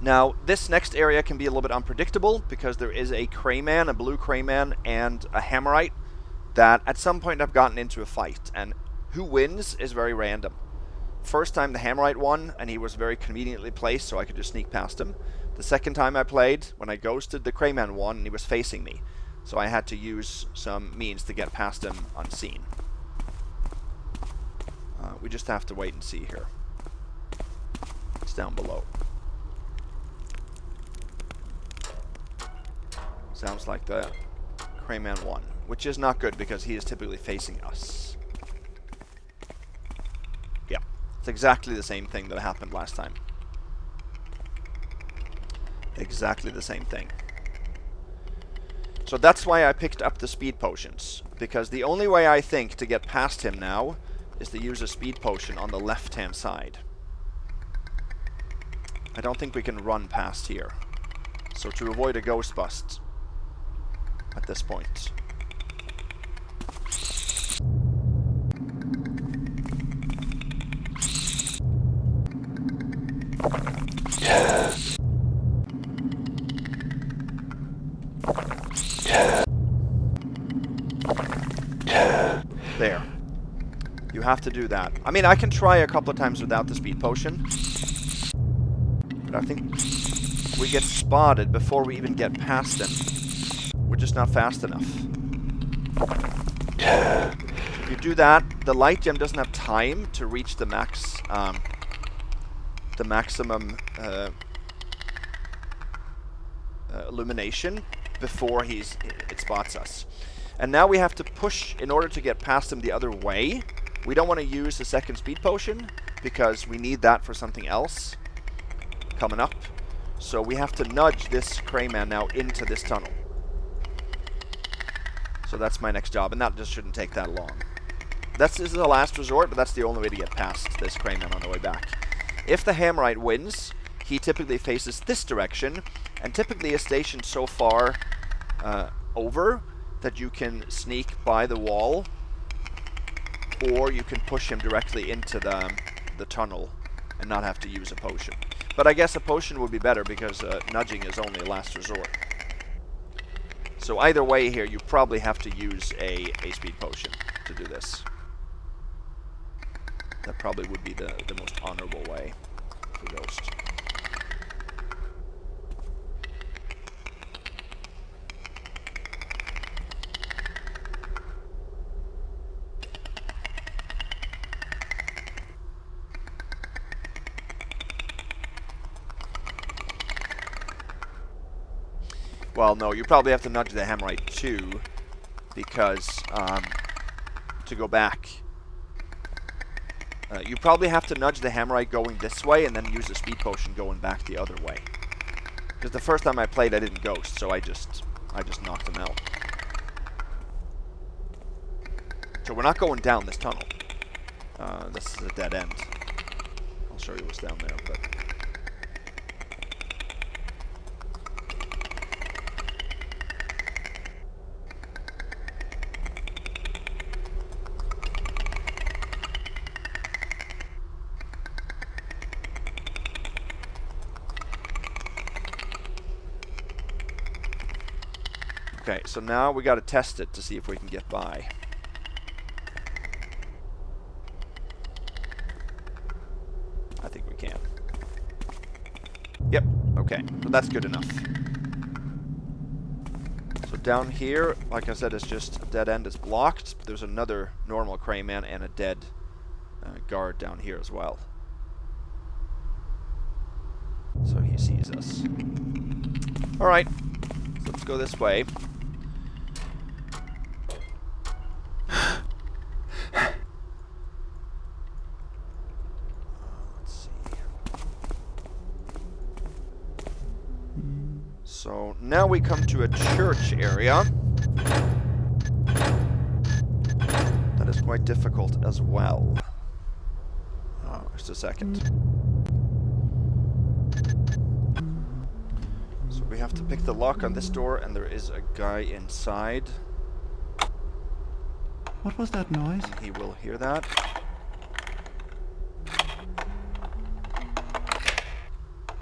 Now, this next area can be a little bit unpredictable because there is a Crayman, a blue Crayman, and a Hammerite that at some point have gotten into a fight, and who wins is very random. First time the Hammerite won, and he was very conveniently placed, so I could just sneak past him. The second time I played, when I ghosted, the Crayman won, and he was facing me, so I had to use some means to get past him unseen. We just have to wait and see here. It's down below. Sounds like the Crayman won, which is not good because he is typically facing us. Yeah, it's exactly the same thing that happened last time. Exactly the same thing. So that's why I picked up the speed potions, because the only way I think to get past him now is to use a speed potion on the left-hand side. I don't think we can run past here. So to avoid a ghost bust at this point. There. You have to do that. I mean, I can try a couple of times without the speed potion. But I think we get spotted before we even get past him. We're just not fast enough. If you do that, the light gem doesn't have time to reach the maximum illumination before it spots us. And now we have to push in order to get past him the other way. We don't want to use the second speed potion because we need that for something else coming up. So we have to nudge this Crayman now into this tunnel. So that's my next job, and that just shouldn't take that long. This is the last resort, but that's the only way to get past this Crayman on the way back. If the Hammerite wins, he typically faces this direction, and typically is stationed so far over that you can sneak by the wall, or you can push him directly into the tunnel and not have to use a potion. But I guess a potion would be better because nudging is only a last resort. So either way here, you probably have to use a speed potion to do this. That probably would be the most honorable way for Ghost. Well, no, you probably have to nudge the Hammerite too, because to go back, You probably have to nudge the Hammerite going this way and then use the speed potion going back the other way. Because the first time I played, I didn't ghost, so I just knocked him out. So we're not going down this tunnel. This is a dead end. I'll show you what's down there, but... Okay, so now we gotta test it to see if we can get by. I think we can. Yep, okay, so that's good enough. So down here, like I said, it's just a dead end, it's blocked. There's another normal crayman and a dead guard down here as well. So he sees us. Alright, so let's go this way. So now we come to a church area. That is quite difficult as well. Oh, just a second. So we have to pick the lock on this door, and there is a guy inside. What was that noise? And he will hear that.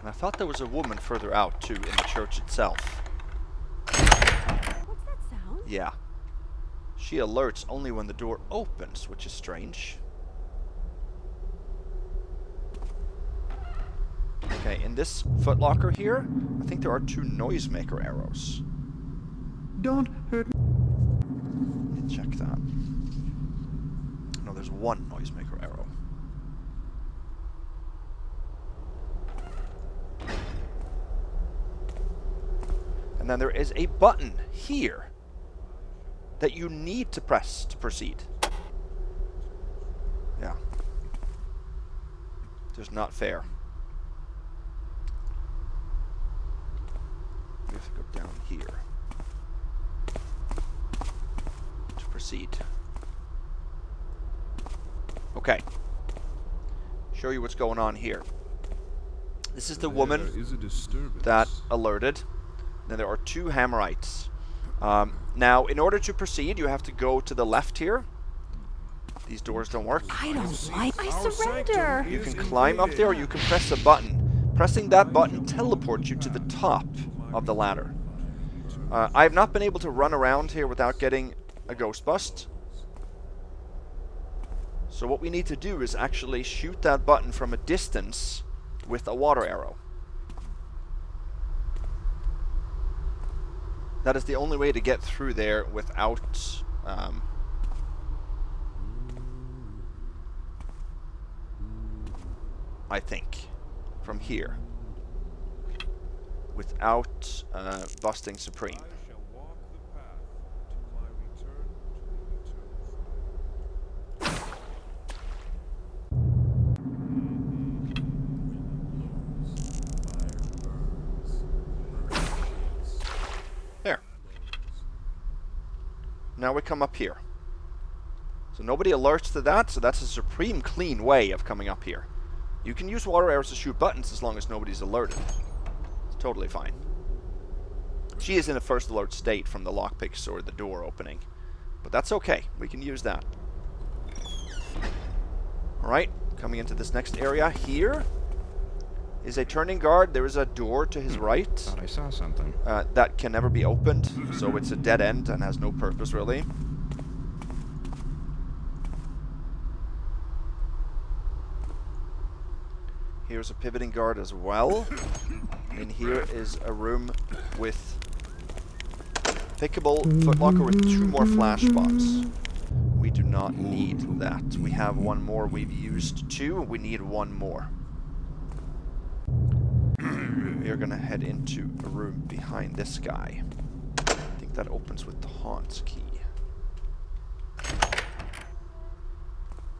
I thought there was a woman further out, too, in the church itself. What's that sound? Yeah. She alerts only when the door opens, which is strange. Okay, in this footlocker here, I think there are 2 noisemaker arrows. Don't hurt me. Let me check that. No, there's 1 noisemaker arrow. And then there is a button here that you need to press to proceed. Yeah. Just not fair. We have to go down here to proceed. Okay. Show you what's going on here. This is the woman that alerted. Then there are 2 Hammerites. Now, in order to proceed, you have to go to the left here. These doors don't work. I don't like... I surrender! You can climb up there, or you can press a button. Pressing that button teleports you to the top of the ladder. I have not been able to run around here without getting a ghost bust. So what we need to do is actually shoot that button from a distance with a water arrow. That is the only way to get through there without I think from here without busting Supreme. There. Now we come up here. So nobody alerts to that, so that's a supreme clean way of coming up here. You can use water arrows to shoot buttons as long as nobody's alerted. It's totally fine. She is in a first alert state from the lockpicks or the door opening. But that's okay. We can use that. Alright, coming into this next area here is a turning guard. There is a door to his right. Thought I saw something. That can never be opened, so it's a dead end and has no purpose really. Here's a pivoting guard as well. And here is a room with pickable footlocker with 2 more flash bombs. We do not need that. We have 1 more. We've used 2. We need 1 more. We are going to head into a room behind this guy. I think that opens with the Haunts key.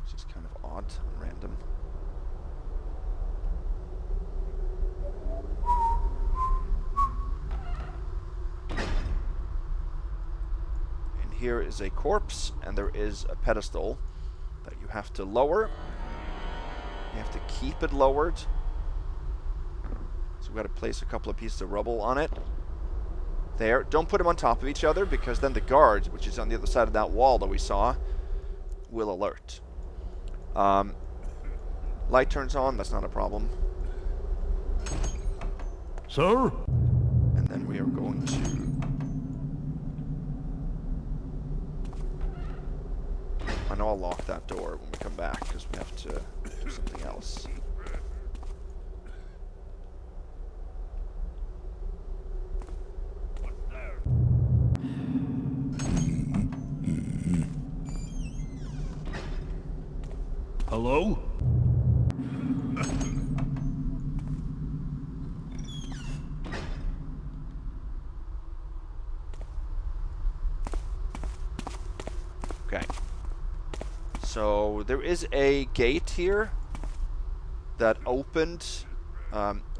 Which is kind of odd. odd, random. And here is a corpse, and there is a pedestal that you have to lower. You have to keep it lowered. So we've got to place a couple of pieces of rubble on it. There. Don't put them on top of each other, because then the guard, which is on the other side of that wall that we saw, will alert. Light turns on, that's not a problem. Sir? And then we are going to... I know I'll lock that door when we come back, because we have to do something else. Hello? Okay. So there is a gate here that opened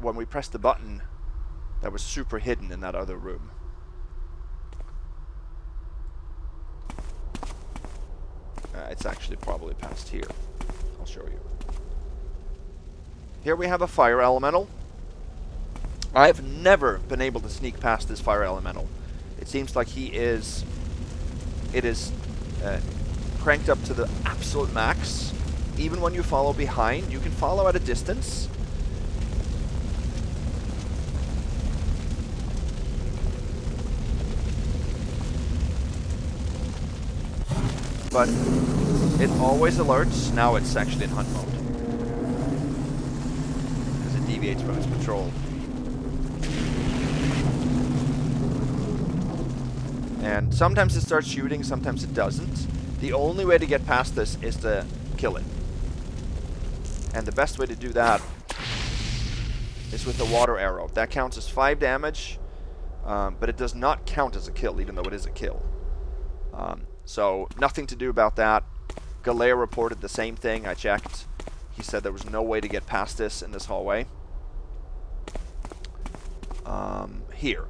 when we pressed the button that was super hidden in that other room. It's actually probably past here. I'll show you. Here we have a fire elemental. I've never been able to sneak past this fire elemental. It seems like it is cranked up to the absolute max. Even when you follow behind, you can follow at a distance. But it always alerts. Now it's actually in hunt mode, because it deviates from its patrol. And sometimes it starts shooting, sometimes it doesn't. The only way to get past this is to kill it. And the best way to do that is with the water arrow. That counts as 5 damage, but it does not count as a kill, even though it is a kill. So nothing to do about that. Galea reported the same thing. I checked. He said there was no way to get past this in this hallway. Here.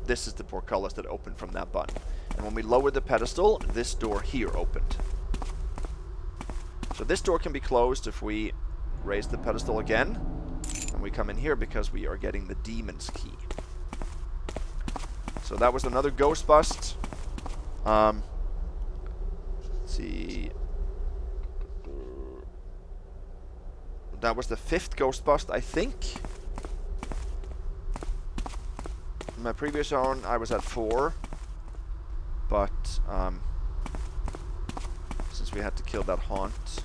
This is the portcullis that opened from that button. And when we lowered the pedestal, this door here opened. So this door can be closed if we raise the pedestal again. And we come in here because we are getting the demon's key. So that was another ghost bust. Let's see. That was the 5th ghost bust, I think. In my previous run, I was at 4. But, since we had to kill that haunt.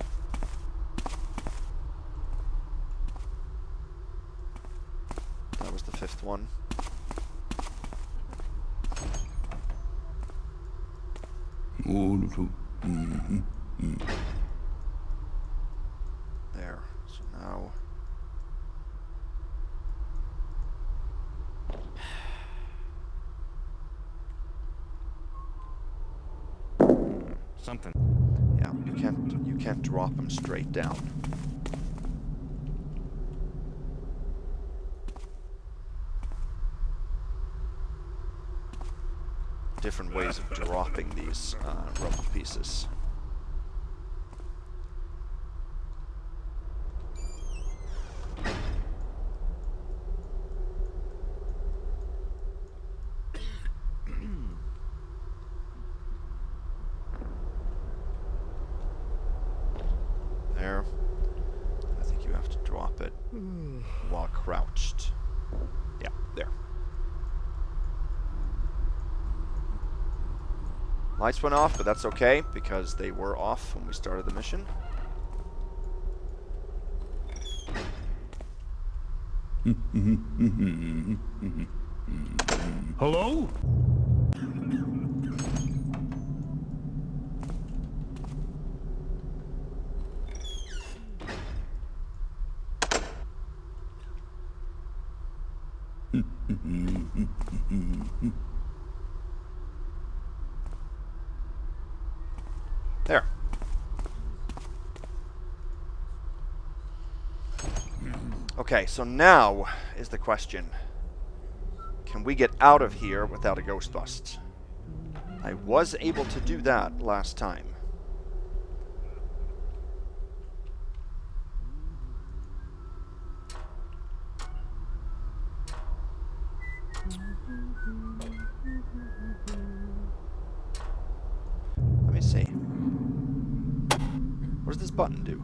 That was the 5th one. There. So now... Something. Yeah, you can't drop them straight down. Different ways of dropping these rubble pieces. There. I think you have to drop it while crouched. Yeah, there. Lights went off, but that's okay, because they were off when we started the mission. Hello? There. Okay, so now is the question. Can we get out of here without a ghost bust? I was able to do that last time. Let me see. What does this button do?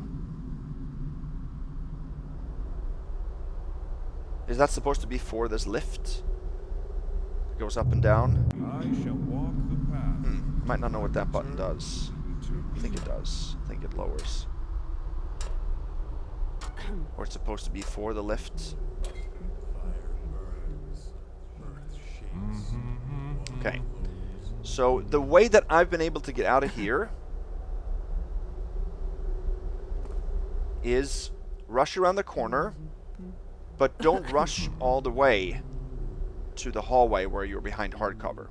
Is that supposed to be for this lift? It goes up and down? I shall walk the path. I might not know what that button does. I think it does. I think it lowers. Or it's supposed to be for the lift. Okay. So the way that I've been able to get out of here is rush around the corner, but don't rush all the way to the hallway where you're behind hardcover.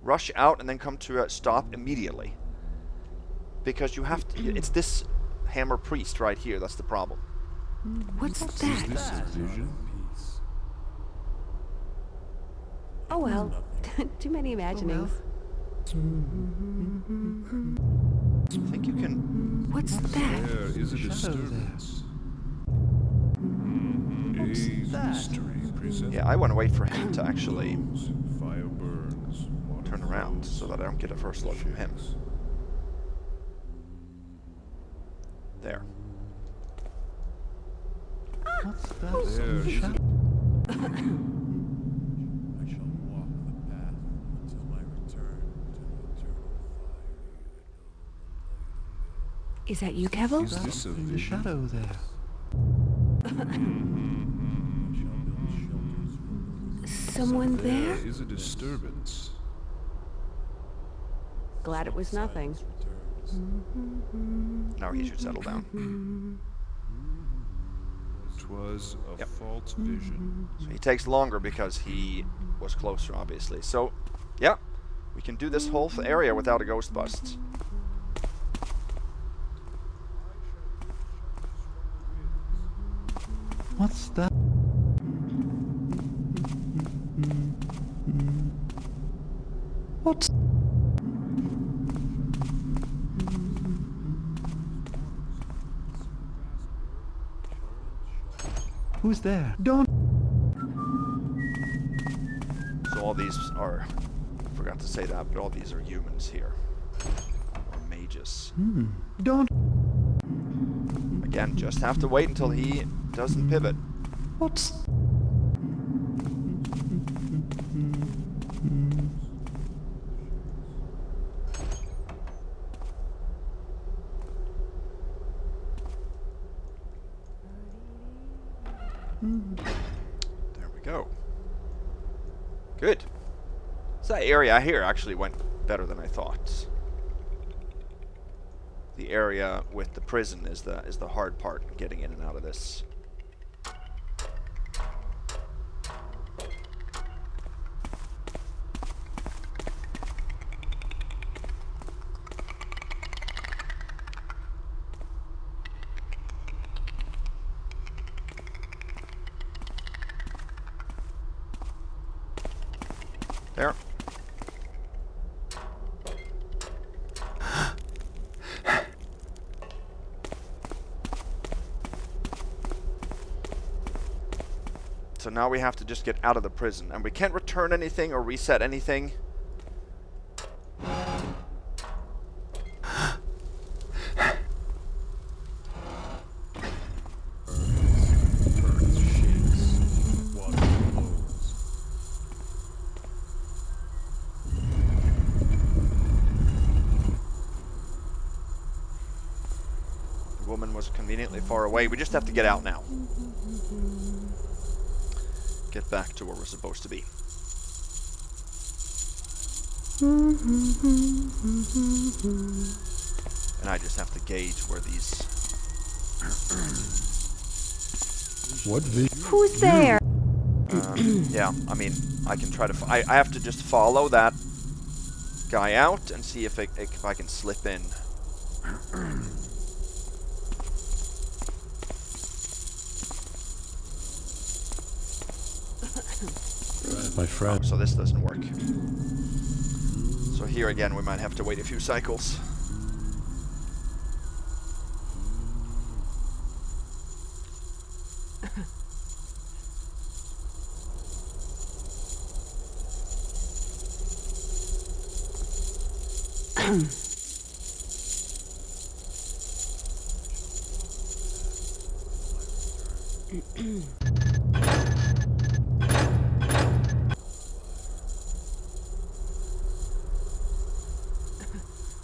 Rush out and then come to a stop immediately. Because you have to... It's this hammer priest right here that's the problem. What's Is that? this a vision? Oh well. Too many imaginings. I think you can... What's that? There is a disturbance. A mystery presents. Yeah, I want to wait for him to actually Fire burns. Water turn around so that I don't get a first look from him. There. What's that? There is a I shall walk the path until my return to the eternal fire. Is that you, Kevo? Is this a In the vision? shadow there. Someone there? There is a disturbance. Glad it was nothing. Now he should settle down. 'Twas a Yep. false vision. So he takes longer because he was closer, obviously. So, yeah, we can do this whole area without a ghost bust. What's that? What's... Who's there? Don't... So all these are... I forgot to say that, but all these are humans here. Or mages. Don't... Again, just have to wait until he doesn't pivot. What's... There we go. Good. So that area here actually went better than I thought. The area with the prison is the hard part, getting in and out of this. There. So now we have to just get out of the prison. And we can't return anything or reset anything. The woman was conveniently far away. We just have to get out now. Get back to where we're supposed to be. And I just have to gauge where these... What vision? Who's there? Yeah, I mean, I can try to... I have to just follow that guy out and see if I can slip in. Thanks, my friend. So this doesn't work. So here again, we might have to wait a few cycles.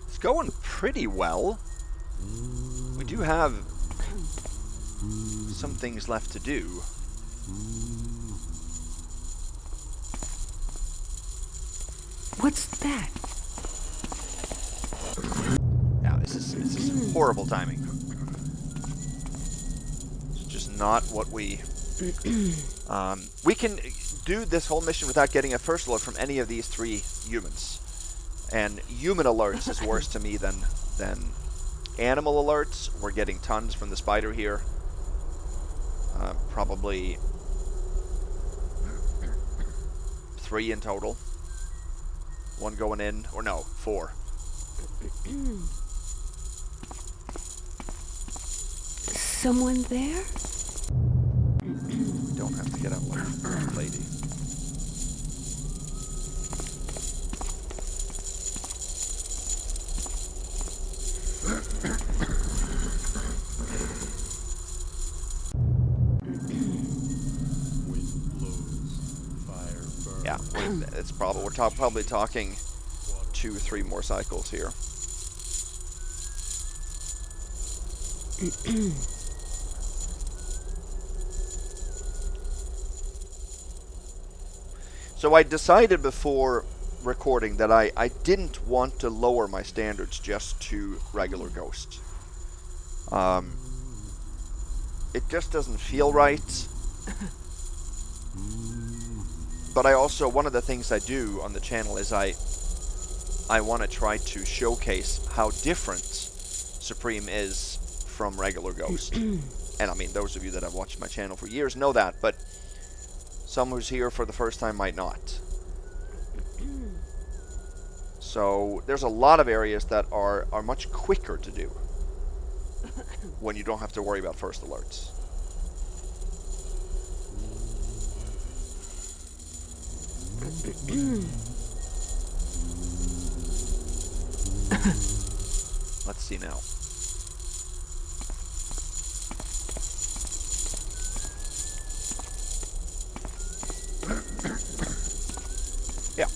It's going pretty well. We do have some things left to do. What's that? Yeah, this is horrible timing. It's just not what we... we can do this whole mission without getting a first alert from any of these 3 humans. And human alerts is worse to me than animal alerts. We're getting tons from the spider here. Probably 3 in total. 1 going in, or no, 4. Someone there? Don't have to get out like lady. Yeah, it's probably probably talking 2 or 3 more cycles here. So I decided before recording that I didn't want to lower my standards just to regular Ghost. It just doesn't feel right. But I also, one of the things I do on the channel is I want to try to showcase how different Supreme is from regular Ghost. And I mean, those of you that have watched my channel for years know that, but someone who's here for the first time might not. So there's a lot of areas that are much quicker to do when you don't have to worry about first alerts. Let's see now. Yeah.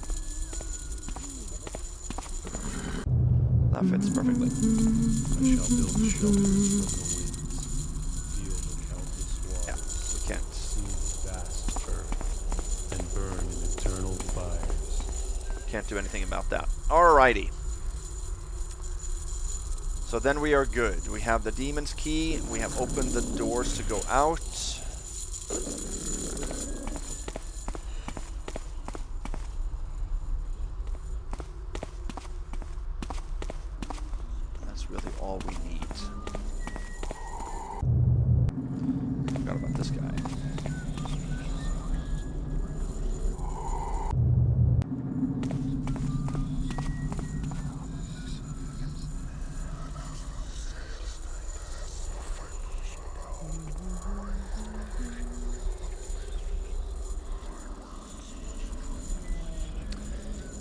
That fits perfectly. I shall build shelters from the winds, feel the countless waters, Yeah, we can't. see the vast earth, and burn in eternal fires. Can't do anything about that. Alrighty. So then we are good. We have the demon's key. We have opened the doors to go out. That's really all we need. Forgot about this guy.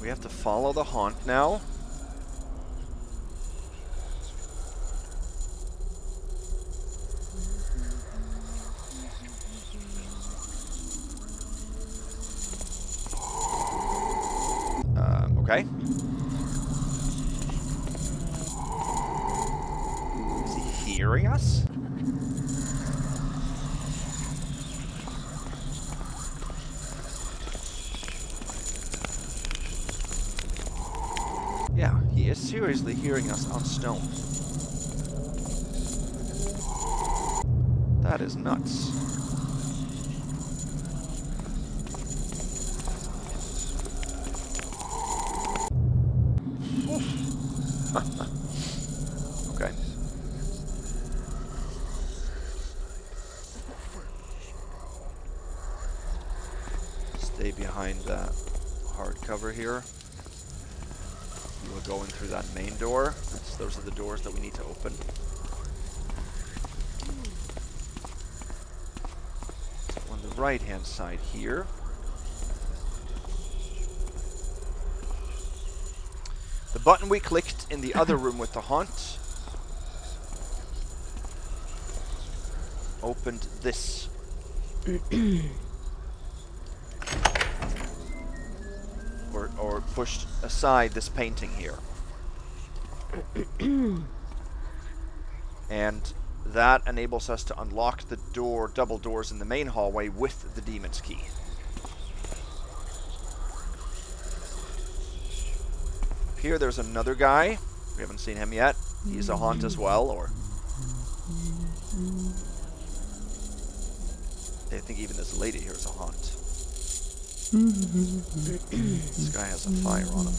We have to follow the haunt now. Okay. Is he hearing us? Yeah, he is seriously hearing us on stone. That is nuts. Okay. Stay behind hardcover here. You will go in through that main door. Those are the doors that we need to open. So on the right-hand side here. The button we clicked in the other room with the haunt opened this. or pushed aside this painting here. And that enables us to unlock the double doors in the main hallway with the demon's key. Here there's another guy. We haven't seen him yet. He's a haunt as well, or I think even this lady here is a haunt. This guy has a fire on him.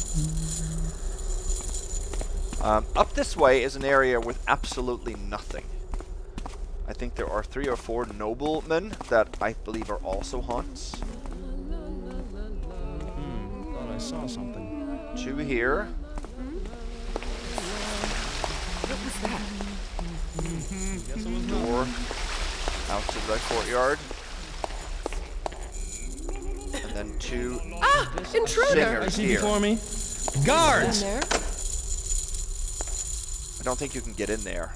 Up this way is an area with absolutely nothing. I think there are 3 or 4 noblemen that I believe are also haunts. Thought I saw something. 2 here. What was that? Guess it was Door out to the courtyard. And then 2 Intruder! I singers see here. before me. In Guards! there? I don't think you can get in there.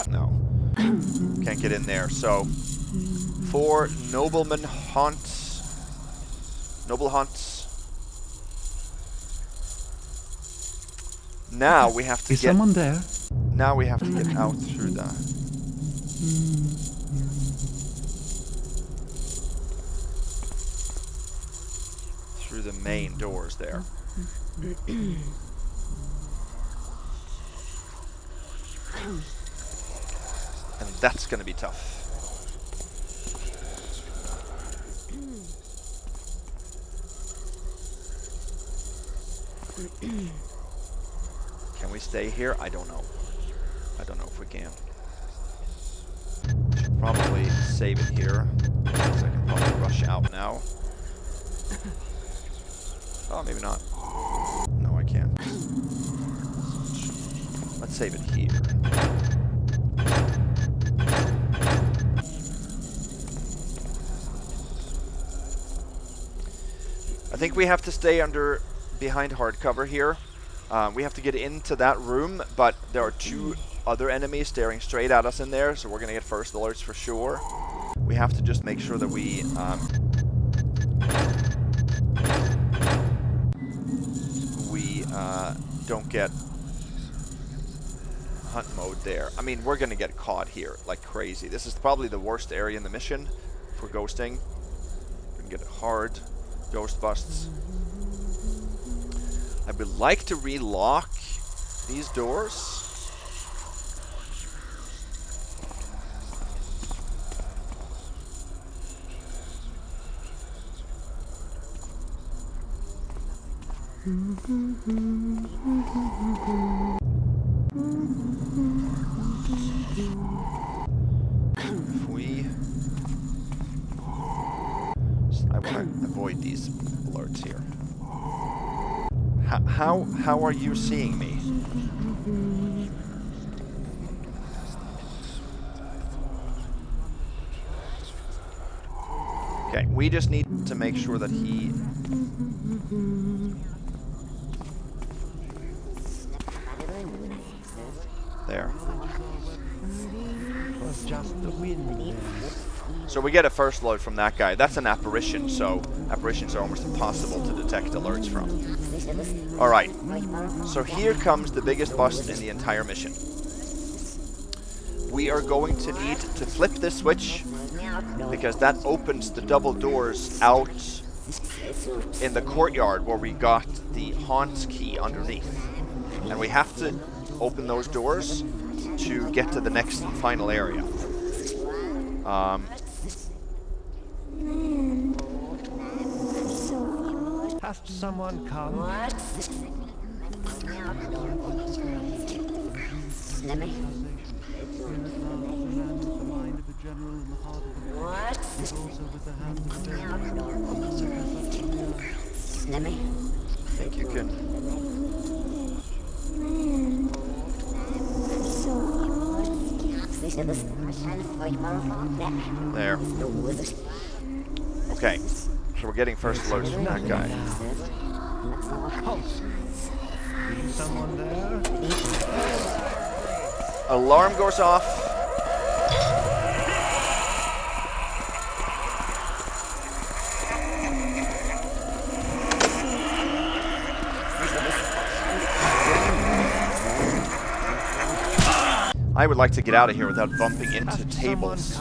No. Can't get in there. So 4 noblemen haunts. Noble haunts. Now we have to Is someone there? Now we have to get out through the main doors there. And that's gonna be tough. Can we stay here? I don't know. I don't know if we can. Should probably save it here. So I can probably rush out now. Oh, maybe not. No, I can't. Let's save it here. I think we have to stay behind hardcover here. We have to get into that room, but there are 2 other enemies staring straight at us in there, so we're gonna get first alerts for sure. We have to just make sure that we don't get hunt mode there. I mean, we're gonna get caught here like crazy. This is probably the worst area in the mission for ghosting. We're gonna get hard ghost busts. I would like to relock these doors. I want to avoid these alerts here. How are you seeing me? Okay, we just need to make sure that he... There. So we get a first load from that guy. That's an apparition, so apparitions are almost impossible to detect alerts from. Alright, so here comes the biggest bust in the entire mission. We are going to need to flip this switch, because that opens the double doors out in the courtyard where we got the haunt's key underneath. And we have to open those doors to get to the next and final area. Has someone come? also with the hand of fate. It's a effort from the earth. I think you can. There. Okay, so we're getting first alerts from that guy. See someone there? Alarm goes off. I would like to get out of here without bumping into tables.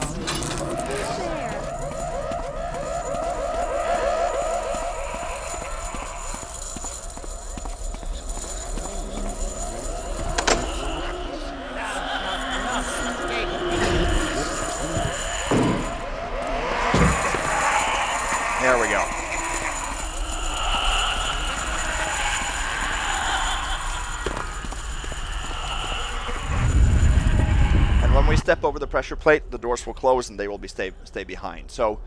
There we go. And when we step over the pressure plate, the doors will close and they will be stay behind. So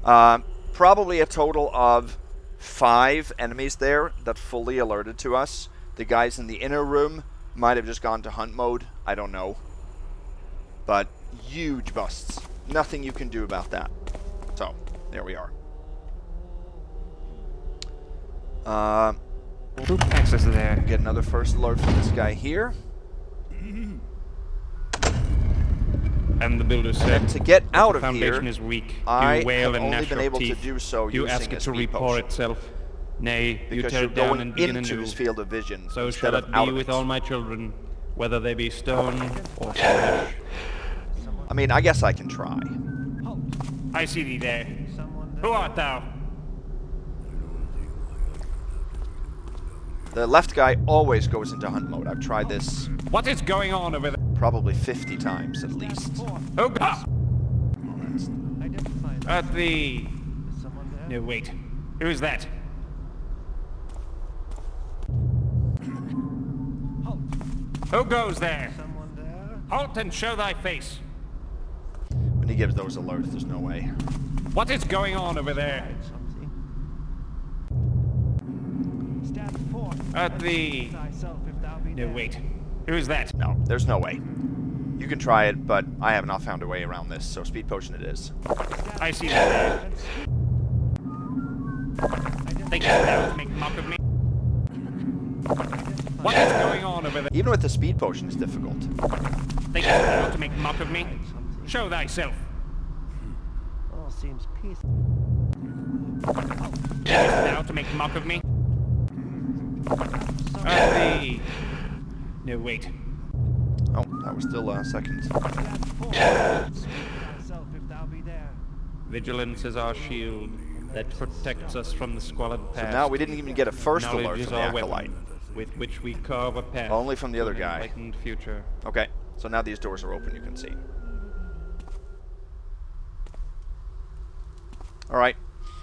probably a total of 5 enemies there that fully alerted to us. The guys in the inner room might have just gone to hunt mode. I don't know. But huge busts. Nothing you can do about that. So, there we are. Who access there? Get another first alert from this guy here. And the builder said, And to get out of the foundation here, is weak. I You wail have and only gnash been your able to teeth. do so You using ask a it to speed report potion. itself. Nay, you Because tear you're it down going and begin into anew. his field of vision So instead shall of it out be of with it. all my children, whether they be stone or flesh. I mean, I guess I can try. I see thee there. Who art thou? The left guy always goes into hunt mode. I've tried this What is going on over there? probably 50 times at least. Oh God! Identify that. At the... Is someone there? No, wait. Who is that? Halt! Who goes there? Someone there? Halt and show thy face. When he gives those alerts, there's no way. What is going on over there? Something. Stand forth. At the... Thyself if thou be No, dead. wait. Who is that? No, there's no way. You can try it, but I have not found a way around this, so speed potion it is. I see thee there. Think thou to make mock of me? What is going on over there? Even with the speed potion, it's difficult. Think thou to make mock of me? Show thyself. All seems peaceful. Thinkest thou to make mock of me? At the... No, wait. Oh, that was still a second. Stand forth. Speak thyself if thou be there. Vigilance is our shield that protects us from the squalid So past. now we didn't even get a first Knowledge alert is from the our Acolyte. weapon, with which we carve a path. Only from the other to an guy. enlightened future. Okay, so now these doors are open, you can see. Alright,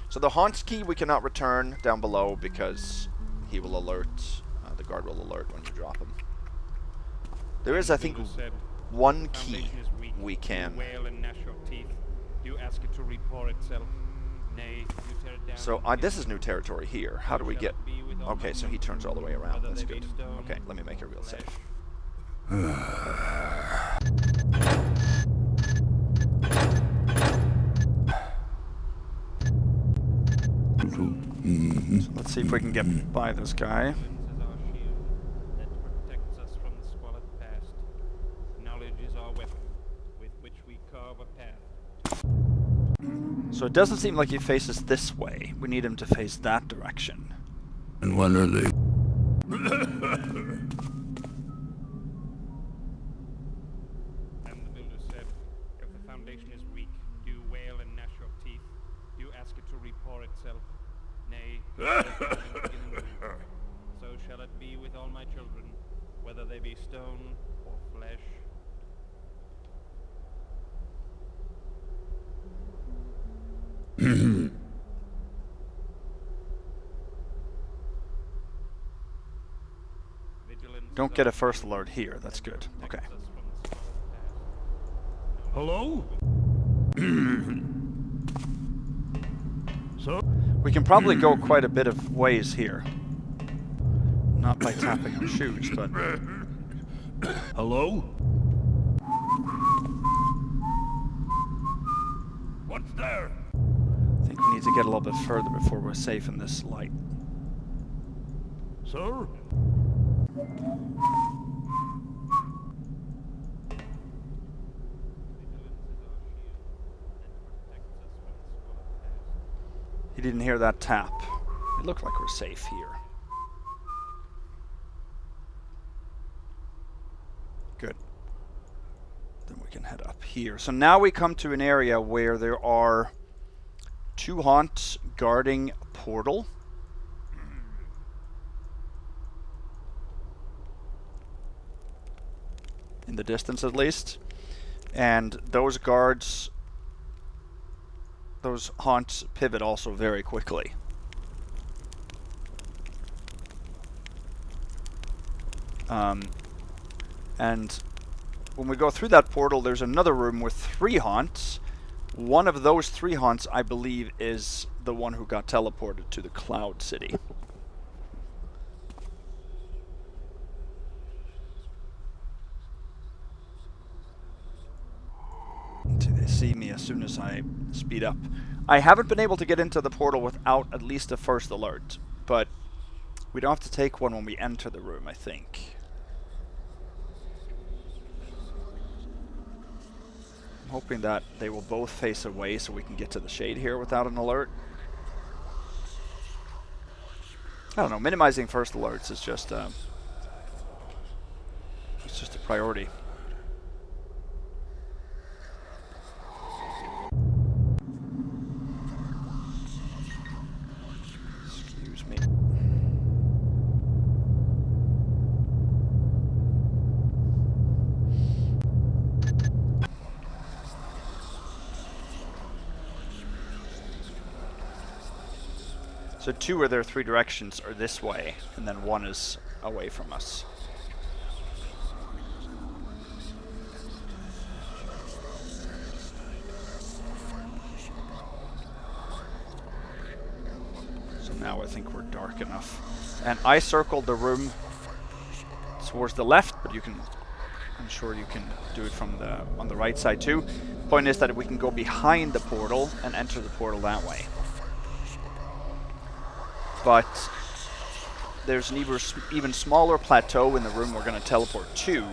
so the haunt key we cannot return down below because he will alert, the guard will alert when you drop him. There is, I think, Builder said, one "The key foundation is weak. we can. You wail and gnash your teeth. You ask it to report itself. Nay, you tear it down. So and this is new territory here. How do we get... Okay, so he turns all the way around. That's good. Okay, let me make it real safe. So let's see if we can get by this guy. Vigilance is our shield that protects us from the squalid past. Knowledge is our weapon, with which we carve a path. So it doesn't seem like he faces this way. We need him to face that direction. And when are they? And the builder said, if the foundation is weak, do wail and gnash your teeth. Do ask it to report itself. Nay, you tear it down and begin anew. So shall it be with all my children, whether they be stone or flesh. Vigilance Don't is get our a first shield alert here. That's that good. Okay. protects us from the squalid past. Hello? So, We can probably go quite a bit of ways here. Not by tapping our shoes, but... hello? What's there? I think we need to get a little bit further before we're safe in this light. Sir? He didn't hear that tap. It looked like we're safe here. Good. Then we can head up here. So now we come to an area where there are 2 haunts guarding a portal. In the distance at least. And those guards, those haunts pivot also very quickly. And when we go through that portal, there's another room with 3 haunts. One of those 3 haunts, I believe, is the one who got teleported to the Cloud City. They see me as soon as I speed up. I haven't been able to get into the portal without at least a first alert, but we don't have to take one when we enter the room, I think. I'm hoping that they will both face away so we can get to the shade here without an alert. I don't know, minimizing first alerts is just it's just a priority. Excuse me. So 2 of their 3 directions are this way, and then 1 is away from us. So now I think we're dark enough. And I circled the room towards the left, but you can, I'm sure you can do it from the on the right side too. Point is that we can go behind the portal and enter the portal that way. But there's an even smaller plateau in the room we're going to teleport to,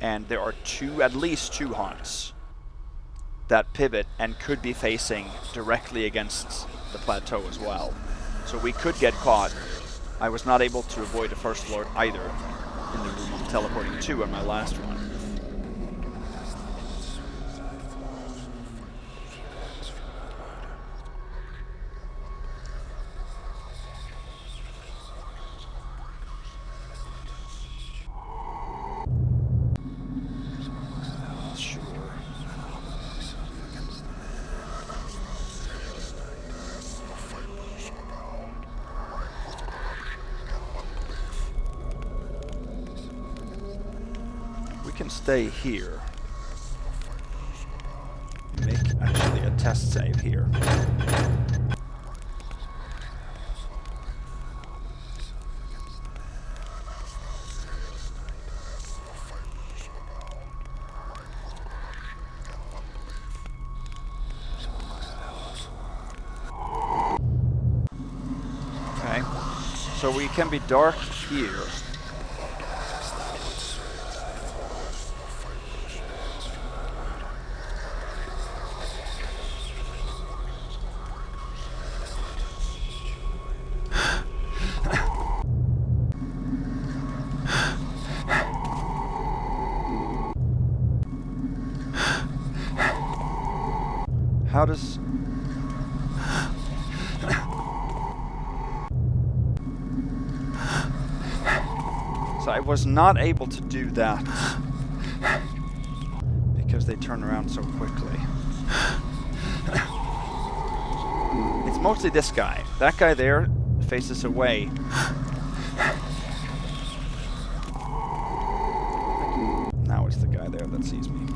and there are at least 2 haunts that pivot and could be facing directly against the plateau as well. So we could get caught. I was not able to avoid a first alert either in the room I'm teleporting to on my last one. Can stay here. Make actually a test save here. Okay, so we can be dark here. How does... So I was not able to do that because they turn around so quickly. It's mostly this guy. That guy there faces away. Now it's the guy there that sees me.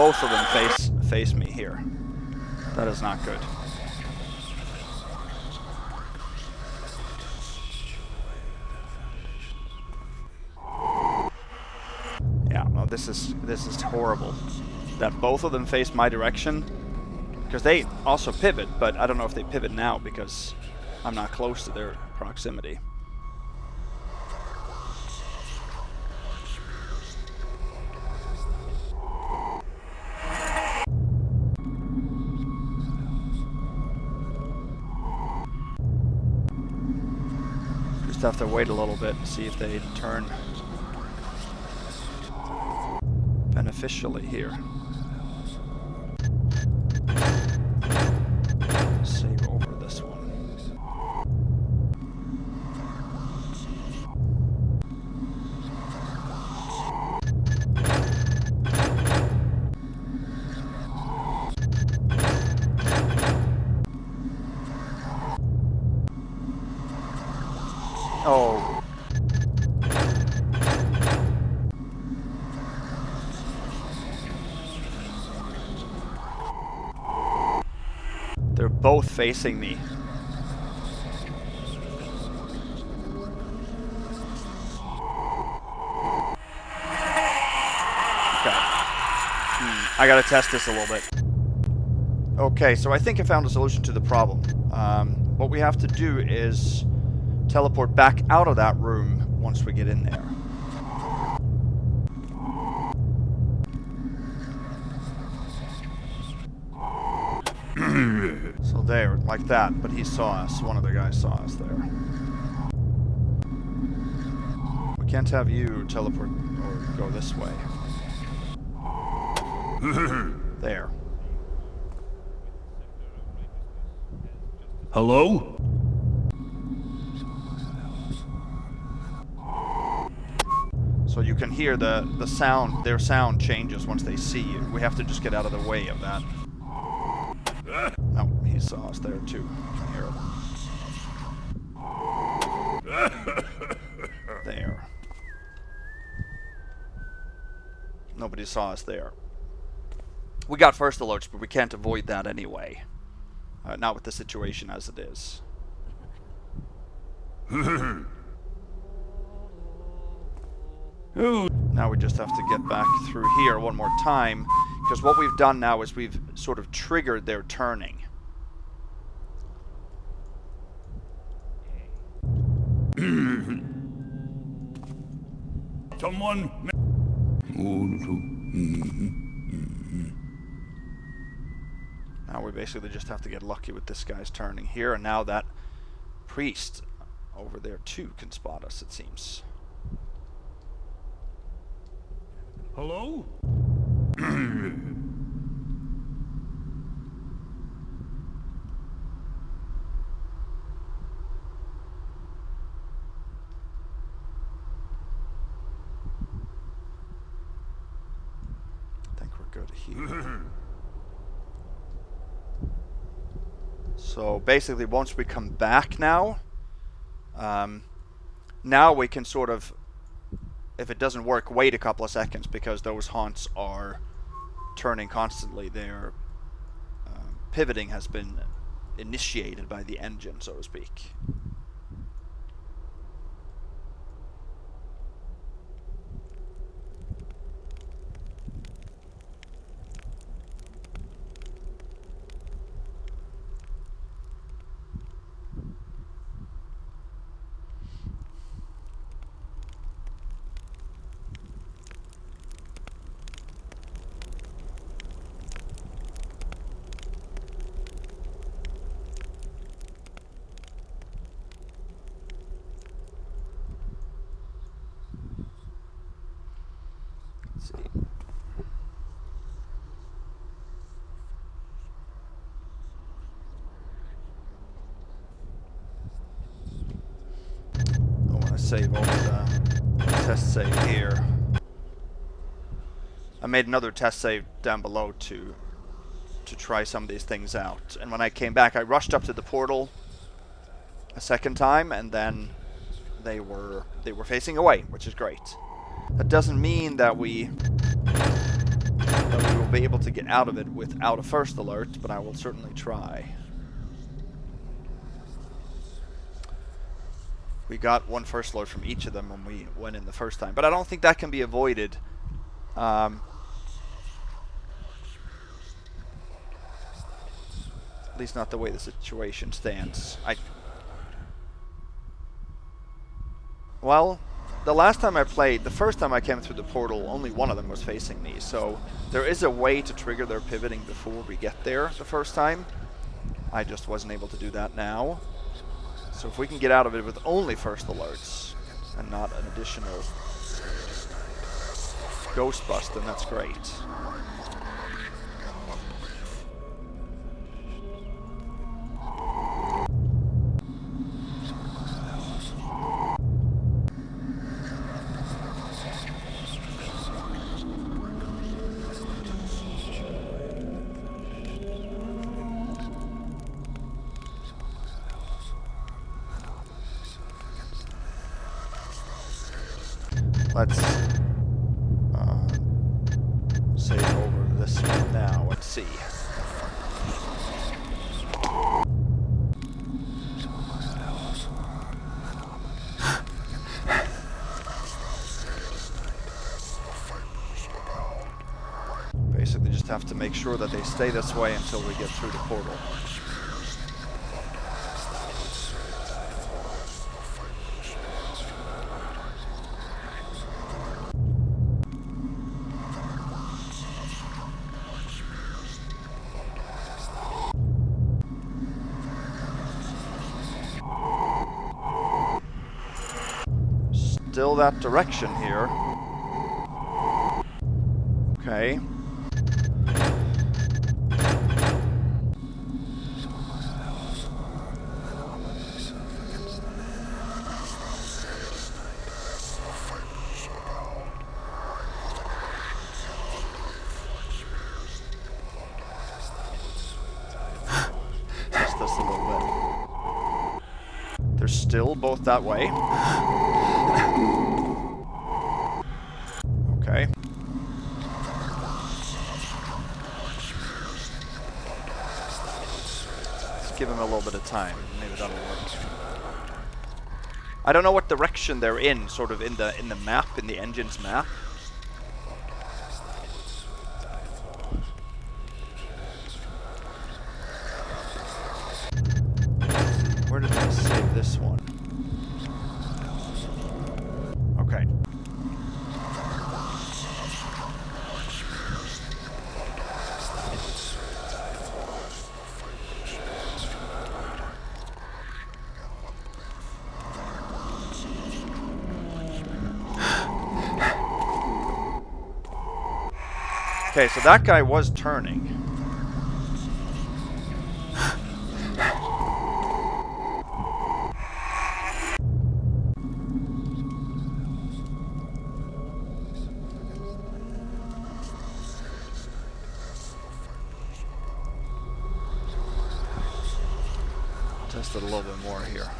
both of them face me here. That is not good. Yeah, no, this is horrible. That both of them face my direction, because they also pivot, but I don't know if they pivot now because I'm not close to their proximity. Just have to wait a little bit and see if they turn beneficially here. Save over this one. Oh. They're both facing me. Okay. I gotta test this a little bit. Okay, so I think I found a solution to the problem. What we have to do is teleport back out of that room once we get in there. So there, like that, but he saw us. One of the guys saw us there. We can't have you teleport or go this way. There. Hello? So you can hear the sound, their sound changes once they see you. We have to just get out of the way of that. No, he saw us there too. You can hear it. There. Nobody saw us there. We got first alerts, but we can't avoid that anyway. Not with the situation as it is. Now we just have to get back through here one more time, because what we've done now is we've sort of triggered their turning. Someone... Now we basically just have to get lucky with this guy's turning here, and now that priest over there too can spot us, it seems. Hello? I think we're good here. So basically once we come back now, now we can sort of, if it doesn't work, wait a couple of seconds, because those haunts are turning constantly. Their pivoting has been initiated by the engine, so to speak. Save over the test save here. I made another test save down below to try some of these things out, and when I came back I rushed up to the portal a second time, and then they were facing away, which is great. That doesn't mean that we will be able to get out of it without a first alert, but I will certainly try. We got one first alert from each of them when we went in the first time, but I don't think that can be avoided. At least not the way the situation stands. Well, the last time I played, the first time I came through the portal, only one of them was facing me, so there is a way to trigger their pivoting before we get there the first time. I just wasn't able to do that now. So if we can get out of it with only first alerts and not an additional ghost bust, then that's great. Let's save over this one now. Let's see. Basically just have to make sure that they stay this way until we get through the portal. Still that direction here. Okay. Just this a little bit. They're still both that way. Okay. Let's give him a little bit of time. Maybe that'll work. I don't know what direction they're in, sort of in the map, in the engine's map. Where did I save this one? Okay. Okay, so that guy was turning. Test it a little bit more here.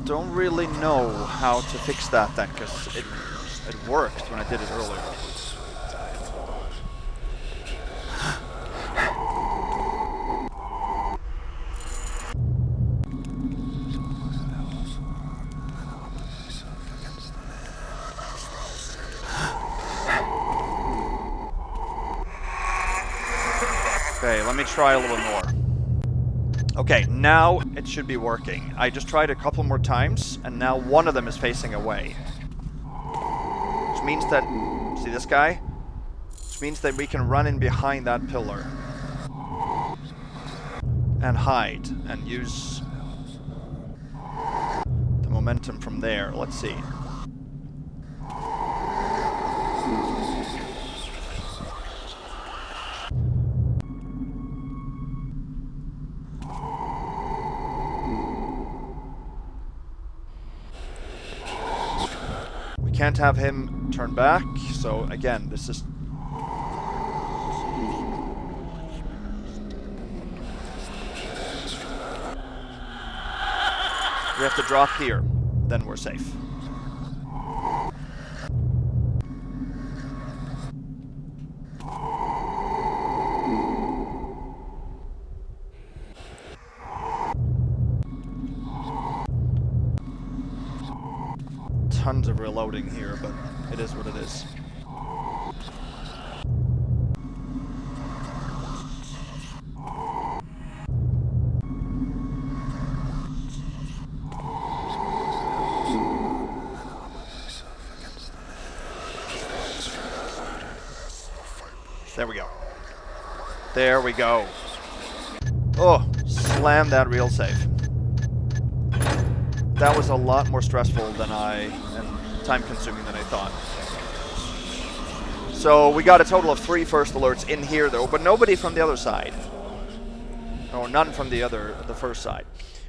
Don't really know how to fix that then, because it worked when I did it earlier. Okay, let me try a little more. Okay, now it should be working. I just tried a couple more times, and now one of them is facing away. Which means that, see this guy? Which means that we can run in behind that pillar. And hide, and use the momentum from there. Let's see. can't have him turn back, so again, this is... We have to drop here, then we're safe. Tons of reloading here, but it is what it is. There we go. There we go. Oh, slam that real save. That was a lot more stressful than and time-consuming than I thought. So we got a total of 3 first alerts in here, though, but nobody from the other side. Or none from the first side.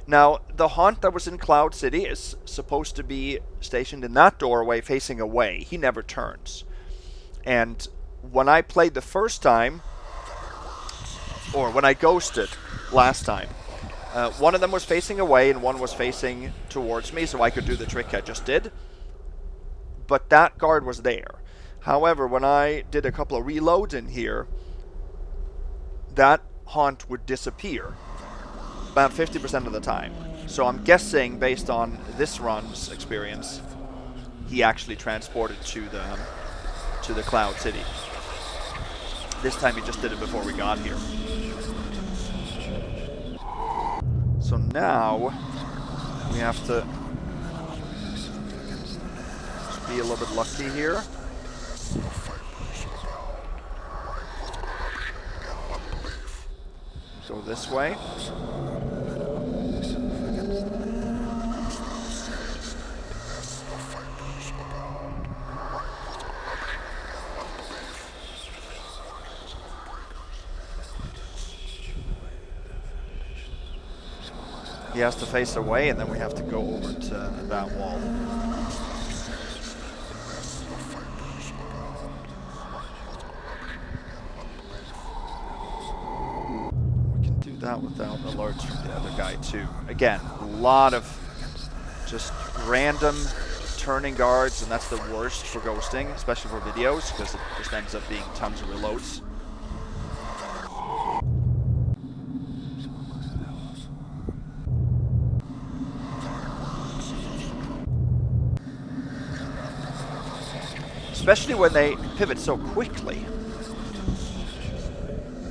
Now, the haunt that was in Cloud City is supposed to be stationed in that doorway facing away. He never turns. And when I played the first time, or when I ghosted last time, one of them was facing away and one was facing towards me, so I could do the trick I just did. But that guard was there. However, when I did a couple of reloads in here, that haunt would disappear about 50% of the time. So I'm guessing, based on this run's experience, he actually transported to the Cloud City. This time he just did it before we got here. So now we have to just be a little bit lucky here. Go this way. He has to face away, and then we have to go over to that wall. We can do that without alerts from the other guy too. Again, a lot of just random turning guards, and that's the worst for ghosting, especially for videos, because it just ends up being tons of reloads. Especially when they pivot so quickly.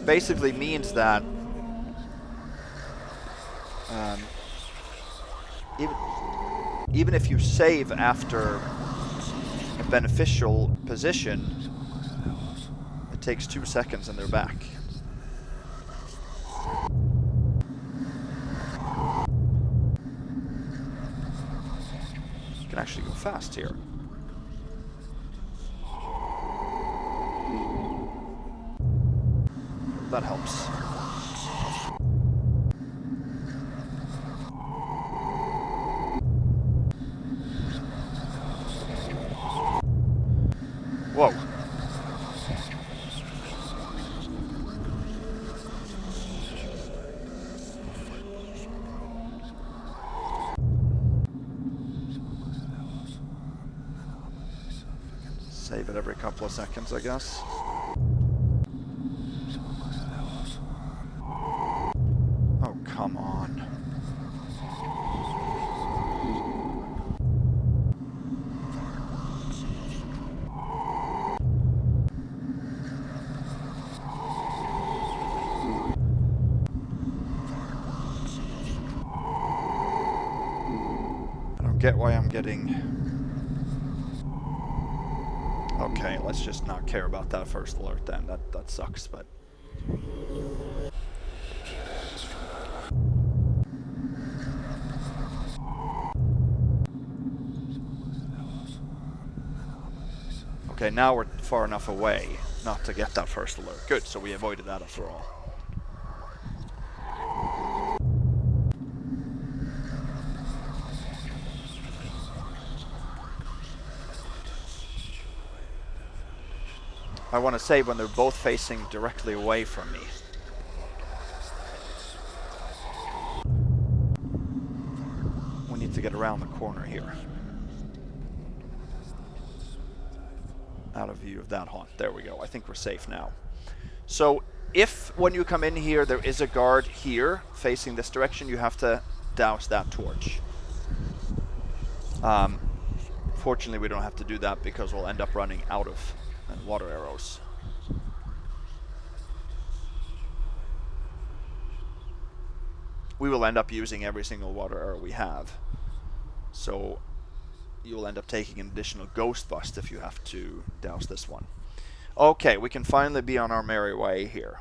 Basically means that even if you save after a beneficial position, it takes 2 seconds and they're back. You can actually go fast here. That helps. Whoa. Save it every couple of seconds, I guess. Oh, come on. I don't get why I'm getting... Okay, let's just not care about that first alert then. That sucks, but... Okay, now we're far enough away not to get that first alert. Good, so we avoided that after all. I want to say when they're both facing directly away from me. We need to get around the corner here. Out of view of that haunt. There we go. I think we're safe now. So if when you come in here there is a guard here facing this direction, you have to douse that torch. Fortunately we don't have to do that because we'll end up running out of water arrows. We will end up using every single water arrow we have. So you will end up taking an additional ghost bust if you have to douse this one. Okay, we can finally be on our merry way here.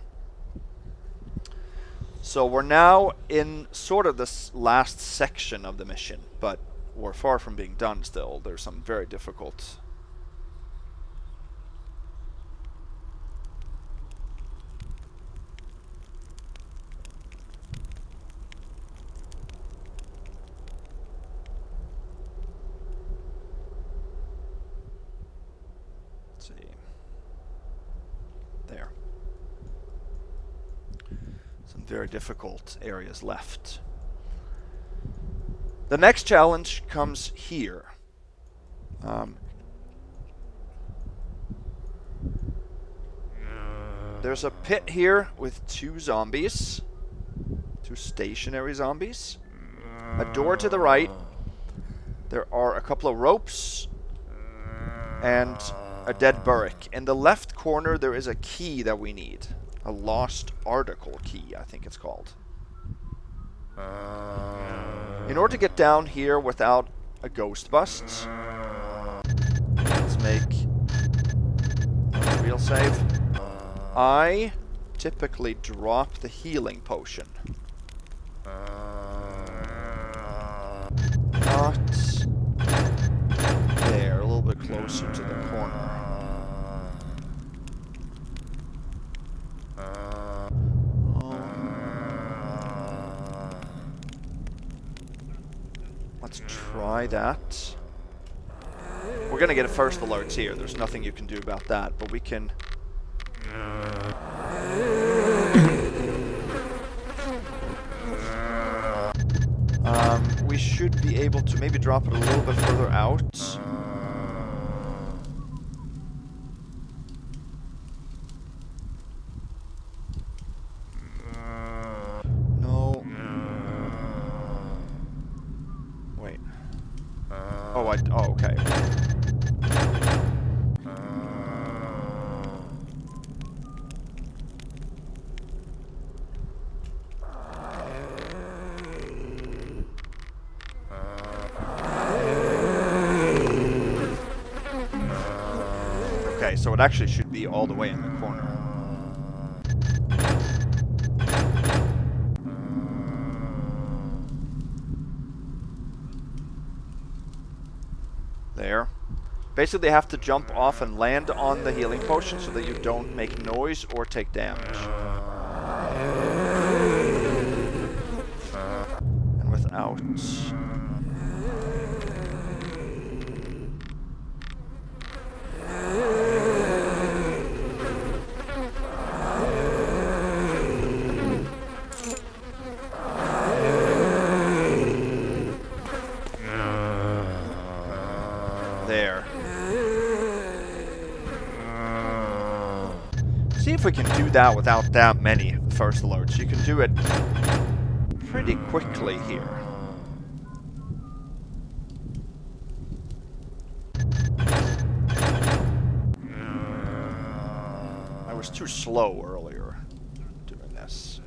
So we're now in sort of this last section of the mission, but we're far from being done still. There's some very difficult... Let's see. There. Some very difficult areas left. The next challenge comes here. There's a pit here with 2 zombies. 2 stationary zombies. A door to the right. There are a couple of ropes. And a dead Burrick. In the left corner there is a key that we need. A lost article key, I think it's called. In order to get down here without a ghost bust, let's make a real save. I typically drop the healing potion. Not there, a little bit closer to the corner. Let's try that. We're gonna get a first alerts here. There's nothing you can do about that, but we can... we should be able to maybe drop it a little bit further out. No. Wait. Oh, okay. Okay, so it actually should be all the way in the corner. There. Basically, they have to jump off and land on the healing potion so that you don't make noise or take damage. And without... There. See if we can do that without that many first alerts. You can do it pretty quickly here. I was too slow earlier doing this.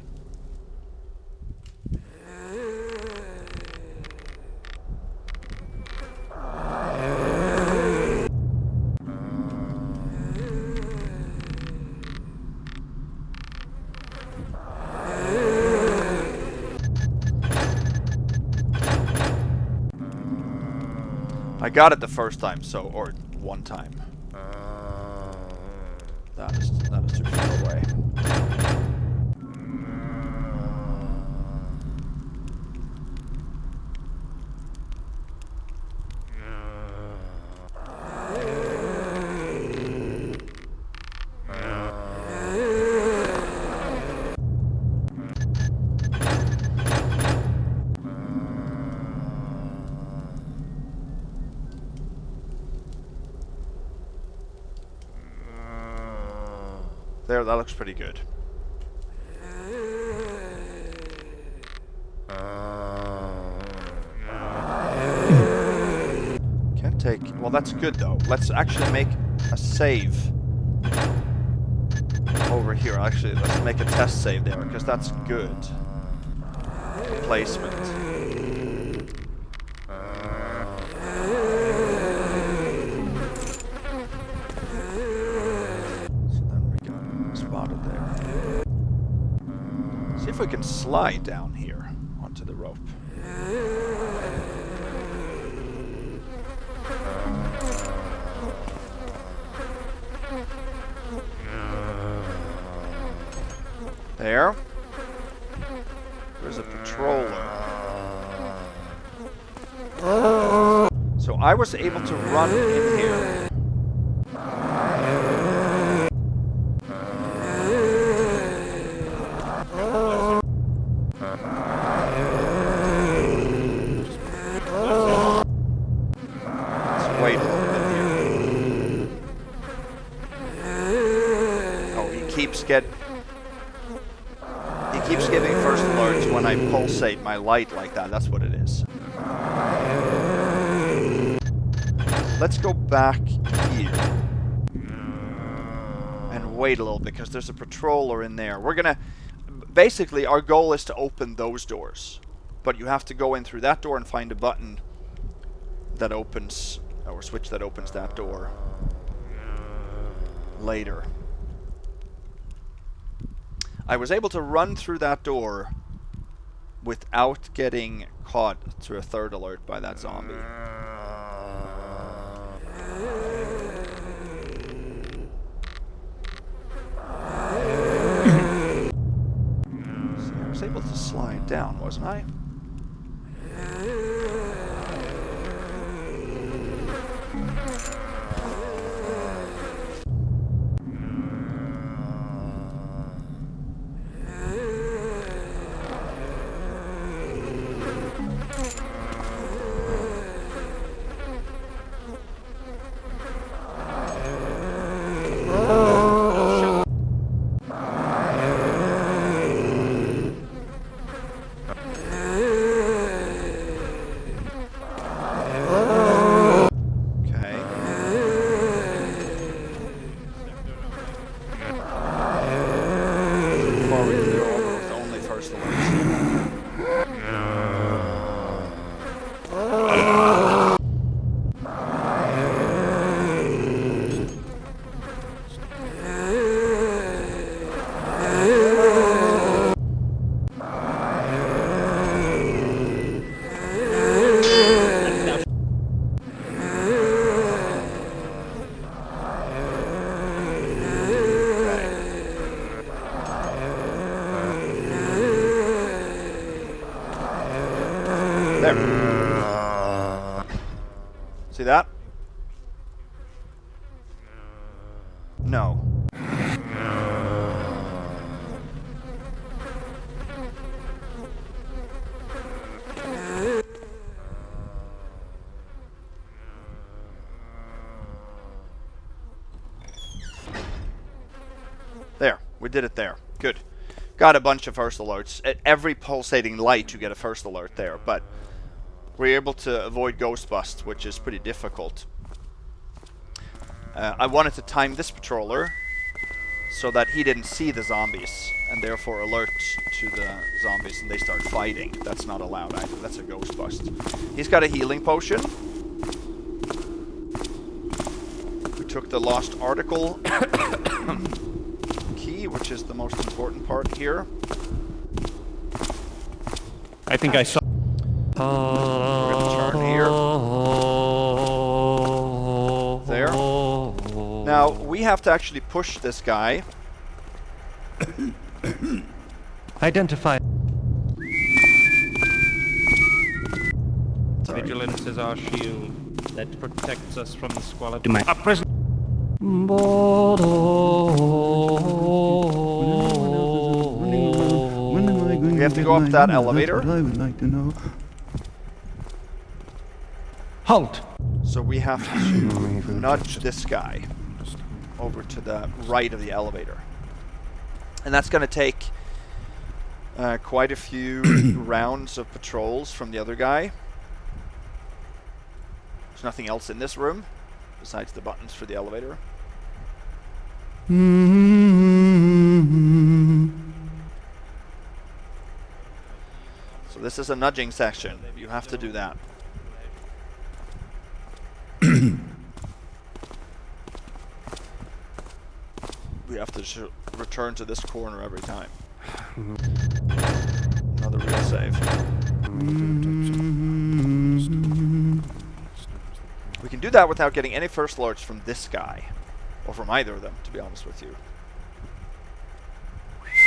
I got it the first time, so, or one time. That is too far away. There, that looks pretty good. Can't take... Well, that's good, though. Let's actually make a save over here. Actually, let's make a test save there, because that's good. Placement. So then we got spotted there. See if we can slide down here onto the rope. There. There's a patroller. So I was able to run in here. Let's wait a little bit here. Oh, he keeps giving first alerts when I pulsate my light like that. That's what it is. Let's go back here and wait a little bit because there's a patroller in there. We're gonna... Basically, our goal is to open those doors. But you have to go in through that door and find a button that opens... or a switch that opens that door later. I was able to run through that door without getting caught through a third alert by that zombie. So I was able to slide down, wasn't I? See that? No. There, we did it there. Good. Got a bunch of first alerts. At every pulsating light you get a first alert there, but we're able to avoid ghost busts, which is pretty difficult. I wanted to time this patroller so that he didn't see the zombies and therefore alert to the zombies and they start fighting. That's not allowed either. That's a ghost bust. He's got a healing potion. We took the lost article key, which is the most important part here. I think I saw... We're going to turn here. There. Now, we have to actually push this guy. Identify. Sorry. Vigilance is our shield that protects us from the squalid demand. A prison. We have to go up that elevator. That's what I would like to know. Halt! So we have to nudge this guy over to the right of the elevator. And that's going to take quite a few rounds of patrols from the other guy. There's nothing else in this room besides the buttons for the elevator. So this is a nudging section. You have to do that. We have to return to this corner every time. Another real save. We can do that without getting any first alerts from this guy. Or from either of them, to be honest with you.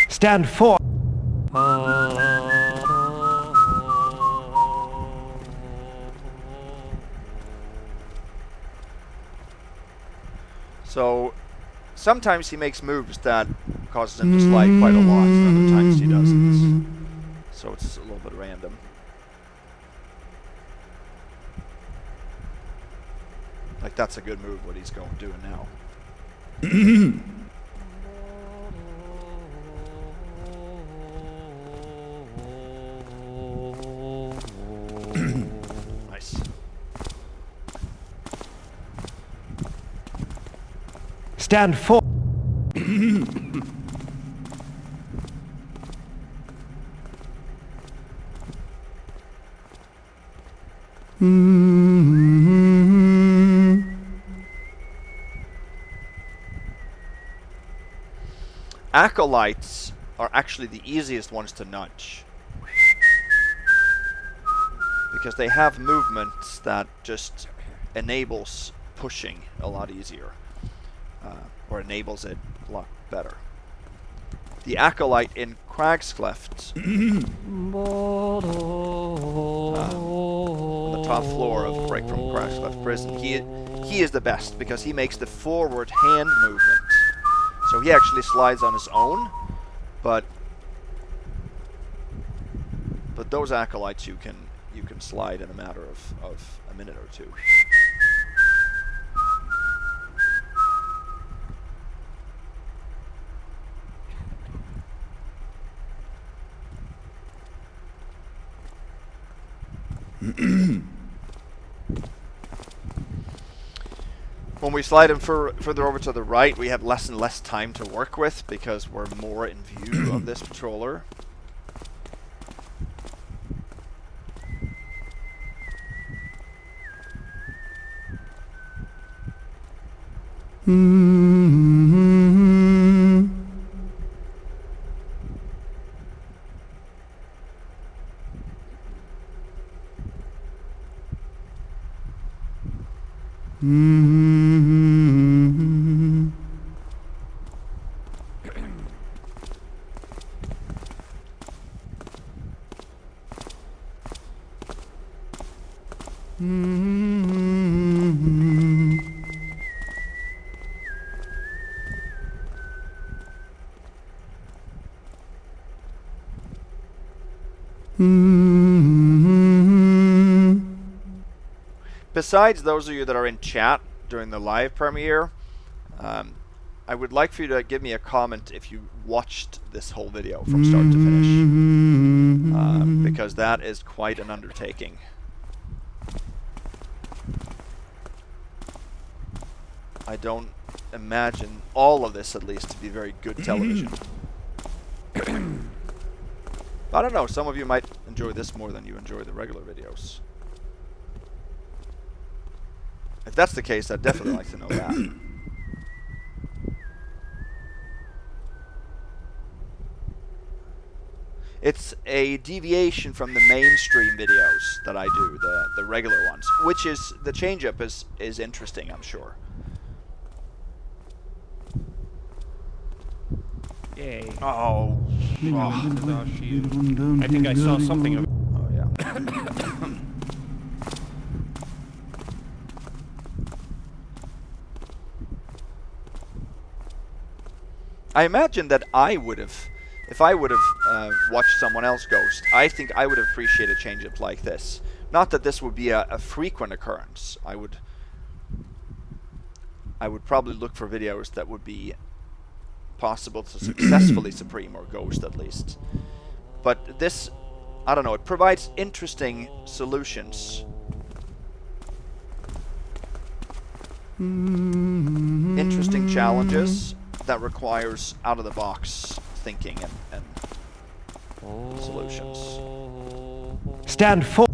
Stand for. So, sometimes he makes moves that causes him to slide quite a lot, and other times he doesn't. So it's a little bit random. Like, that's a good move, what he's doing now. Nice. Stand for. Acolytes are actually the easiest ones to nudge. Because they have movements that just enables pushing a lot easier. Or enables it a lot better. The Acolyte in Crag's Cleft, on the top floor of Break from Crag's Cleft Prison, he is the best because he makes the forward hand movement. So he actually slides on his own, but those Acolytes you can slide in a matter of a minute or two. When we slide him further over to the right, we have less and less time to work with because we're more in view of this patroller. Besides those of you that are in chat during the live premiere, I would like for you to give me a comment if you watched this whole video from start to finish, because that is quite an undertaking. I don't imagine all of this, at least, to be very good television. I don't know, some of you might enjoy this more than you enjoy the regular videos. If that's the case, I'd definitely like to know that. It's a deviation from the mainstream videos that I do, the regular ones, which is, the change-up is interesting, I'm sure. Yay. Oh. I think I saw something of. Oh, yeah. I imagine that I would have, if I would have watched someone else Ghost, I think I would appreciate a change-up like this. Not that this would be a frequent occurrence. I would probably look for videos that would be possible to successfully supreme or ghost at least. But this, I don't know, it provides interesting solutions. Interesting challenges that requires out-of-the-box thinking and solutions. Stand for.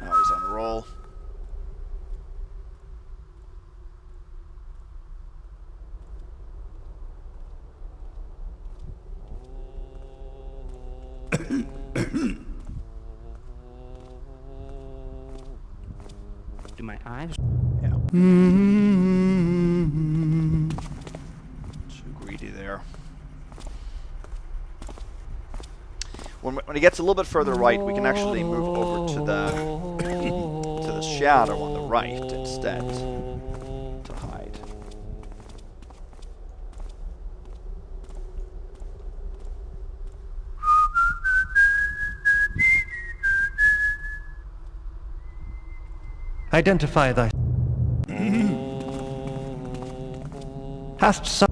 Now he's on a roll. Do my eyes? Yeah. Too greedy there. When it gets a little bit further right, we can actually move over to the shadow on the right instead to hide. Identify thy. Hast some.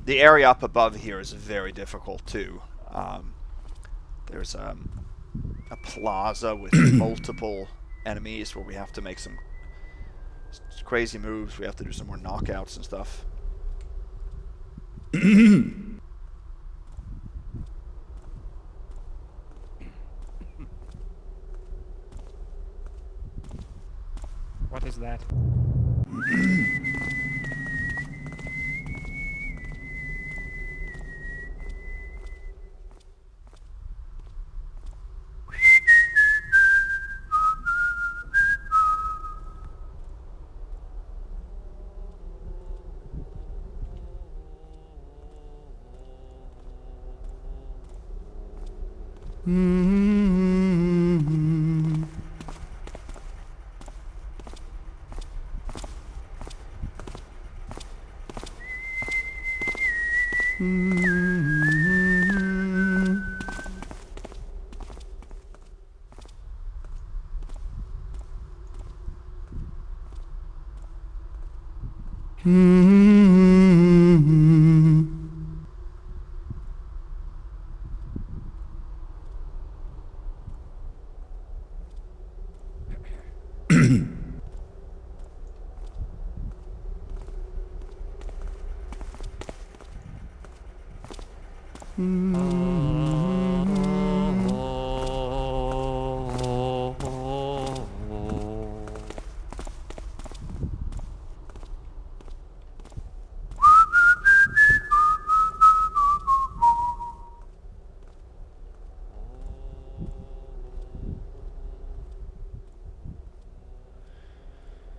The area up above here is very difficult too. There's a plaza with multiple enemies where we have to make some crazy moves. We have to do some more knockouts and stuff. What is that?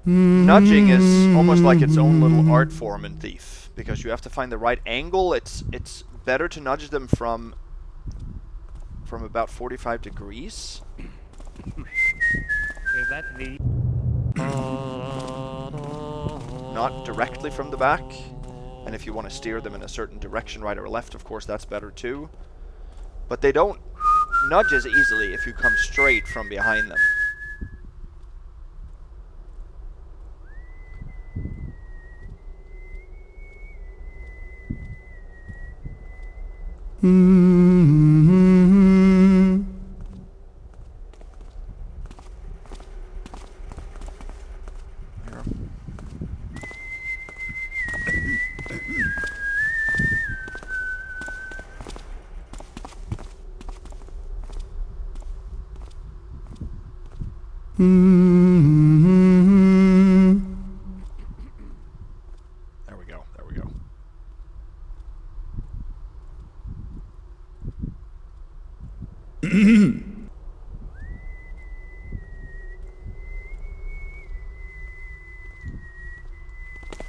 Nudging is almost like its own little art form in Thief, because you have to find the right angle. It's better to nudge them from about 45 degrees. Is that the... Not directly from the back. And if you want to steer them in a certain direction, right or left, of course, that's better too. But they don't nudge as easily if you come straight from behind them. There we go. There we go.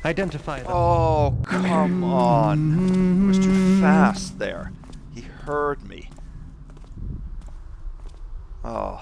Identify them. Oh, come on. It was too fast there. He heard me. Oh.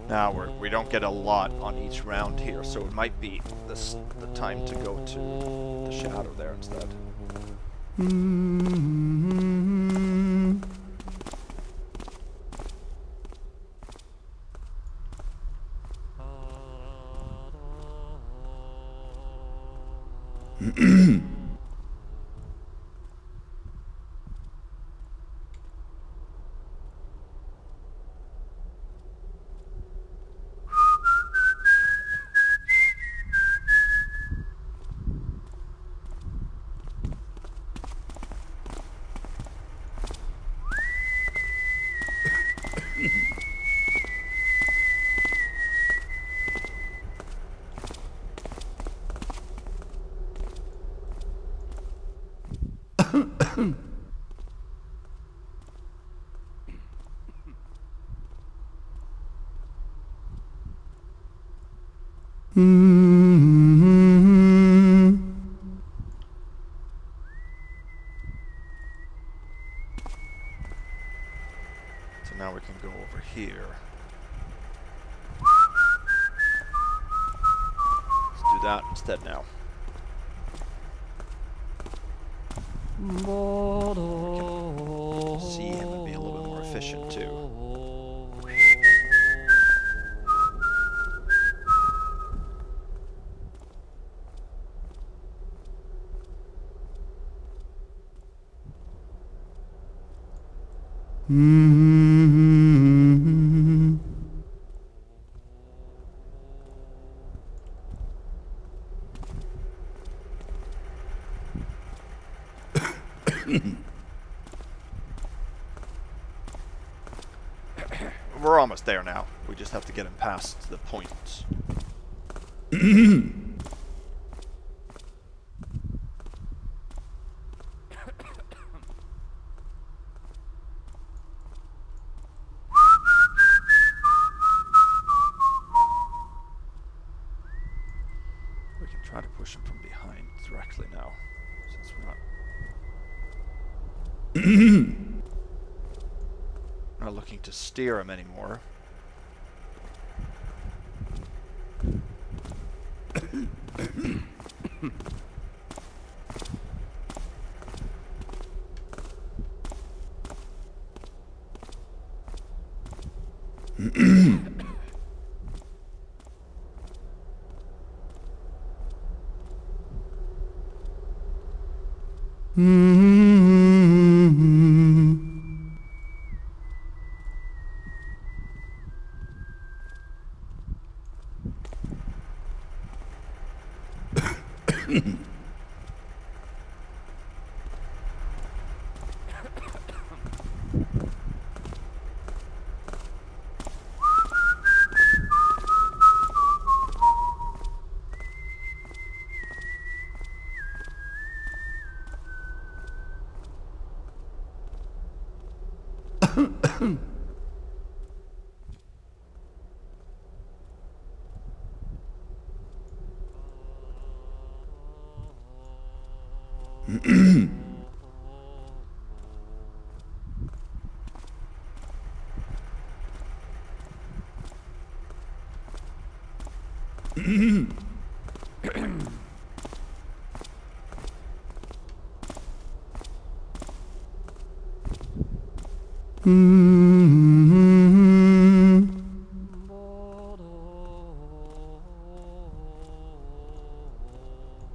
Now we don't get a lot on each round here, so it might be the time to go to the shadow there instead. So now we can go over here. Let's do that instead now. We can see him and be a little bit more efficient too. We're almost there now. We just have to get him past the points. We can try to push him from behind directly now, since we're not looking to steer him anymore.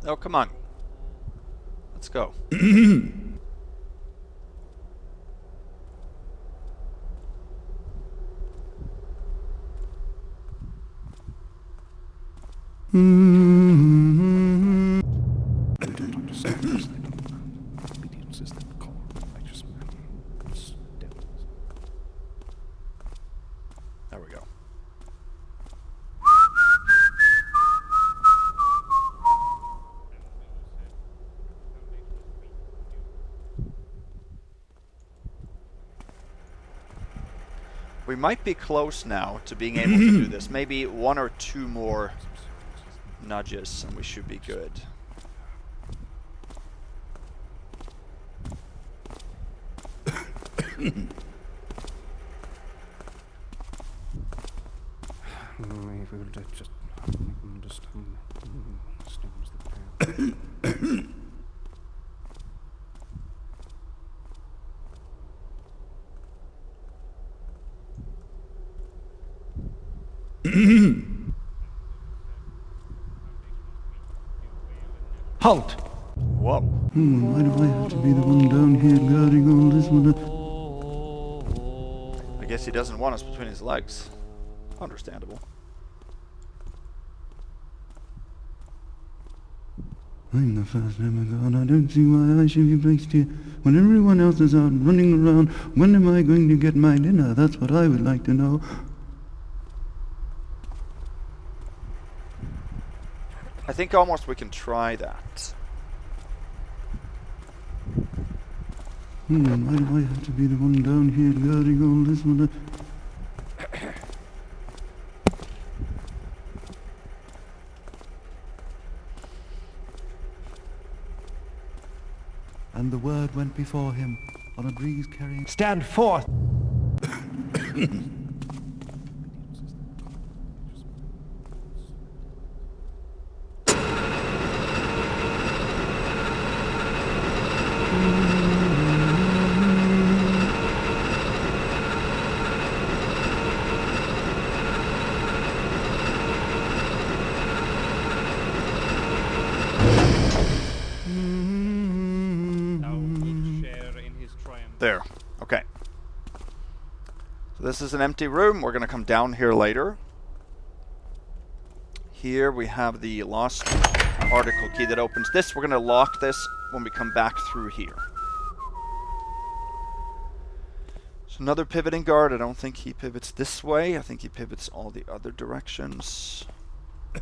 Oh, come on. Let's go. There we go. We might be close now to being able to do this. Maybe one or two more nudges and we should be good. if we could just snooze the path. Halt! Whoa. Why do I have to be the one down here guarding all this one? I guess he doesn't want us between his legs. Understandable. I'm the first demigod. I don't see why I should be placed here. When everyone else is out running around, when am I going to get my dinner? That's what I would like to know. I think almost we can try that. Why do I have to be the one down here guarding all this one? And the word went before him on a breeze carrying... Stand forth! There. Okay. So this is an empty room. We're going to come down here later. Here we have the lost article key that opens this. We're going to lock this when we come back through here. So another pivoting guard. I don't think he pivots this way. I think he pivots all the other directions. I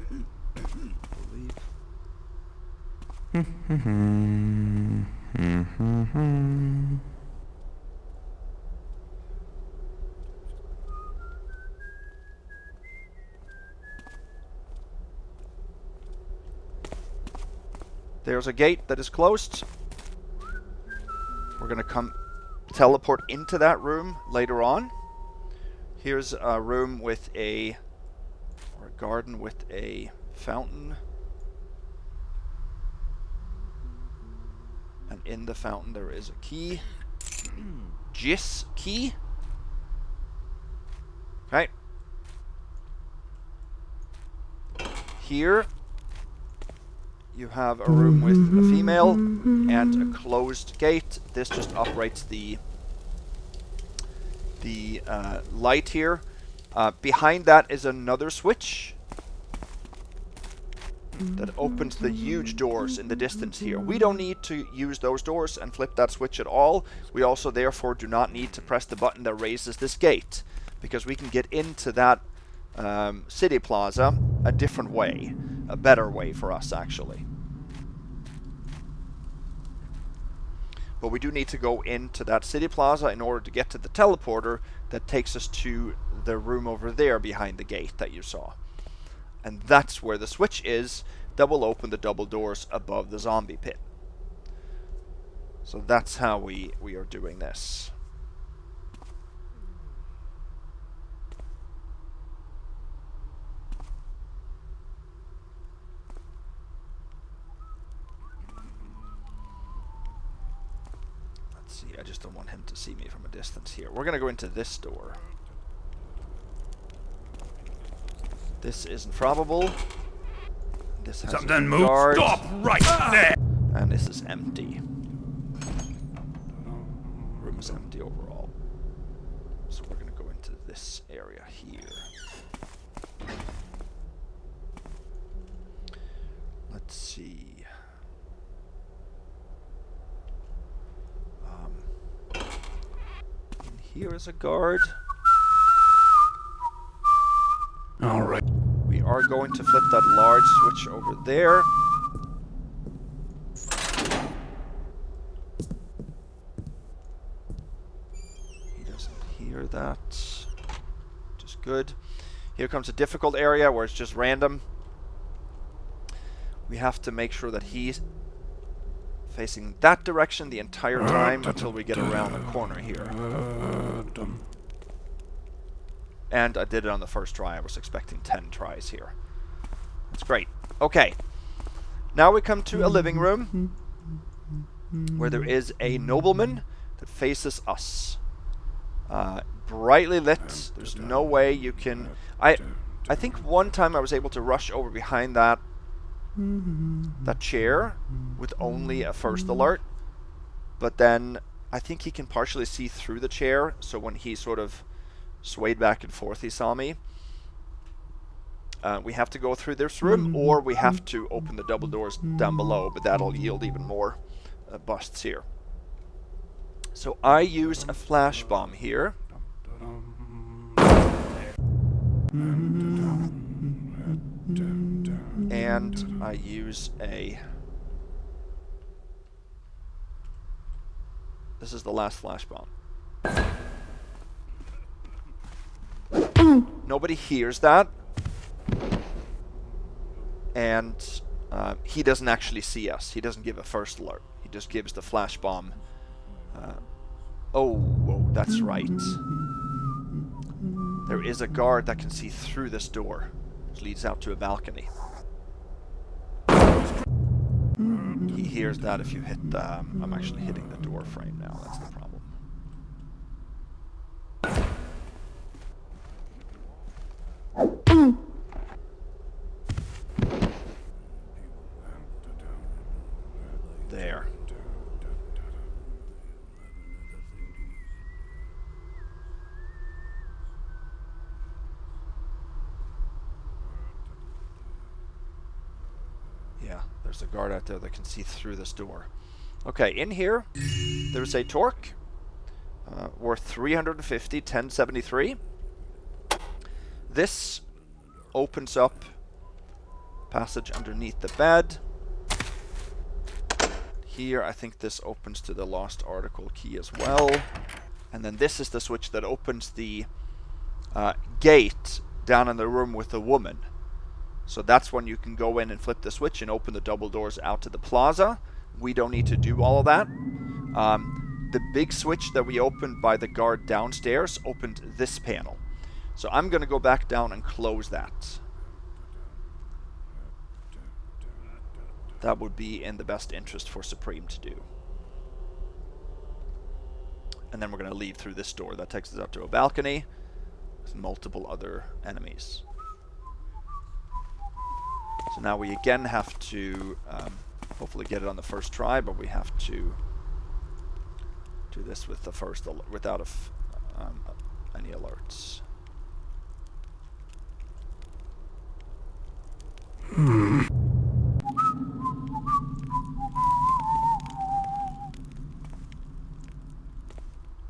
believe. There's a gate that is closed. We're going to teleport into that room later on. Here's a room with or a garden with a fountain. And in the fountain there is a key. Gis key. Okay. Here you have a room with a female and a closed gate. This just operates the light here. Behind that is another switch that opens the huge doors in the distance here. We don't need to use those doors and flip that switch at all. We also therefore do not need to press the button that raises this gate, because we can get into that city plaza a different way, a better way for us actually. But we do need to go into that city plaza in order to get to the teleporter that takes us to the room over there behind the gate that you saw. And that's where the switch is that will open the double doors above the zombie pit. So that's how we are doing this. Let's see, I just don't want him to see me from a distance here. We're going to go into this door. This isn't probable. This has Something a move. guard. Stop right there. And this is empty. Room is empty overall. So we're going to go into this area here. Let's see. And here is a guard. All right. We are going to flip that large switch over there. He doesn't hear that. Which is good. Here comes a difficult area where it's just random. We have to make sure that he's facing that direction the entire time until we get around the corner here. And I did it on the first try. I was expecting 10 tries here. That's great. Okay. Now we come to a living room where there is a nobleman that faces us. Brightly lit. There's no way you can... I think one time I was able to rush over behind that chair with only a first alert. But then I think he can partially see through the chair. So when he sort of swayed back and forth, he saw me. We have to go through this room, or we have to open the double doors down below, but that'll yield even more busts here. So I use a flash bomb here. And I use a... This is the last flash bomb. Nobody hears that. And he doesn't actually see us. He doesn't give a first alert. He just gives the flash bomb. Oh, that's right. There is a guard that can see through this door, which leads out to a balcony. He hears that if you hit the... I'm actually hitting the door frame now. That's the problem. There. Yeah, there's a guard out there that can see through this door. Okay, in here, there's a torque worth 350, 1073. This opens up passage underneath the bed. Here, I think this opens to the lost article key as well. And then this is the switch that opens the gate down in the room with the woman. So that's when you can go in and flip the switch and open the double doors out to the plaza. We don't need to do all of that. The big switch that we opened by the guard downstairs opened this panel. So I'm going to go back down and close that. That would be in the best interest for Supreme to do. And then we're going to leave through this door. That takes us up to a balcony with multiple other enemies. So now we again have to hopefully get it on the first try, but we have to do this with the first without any alerts.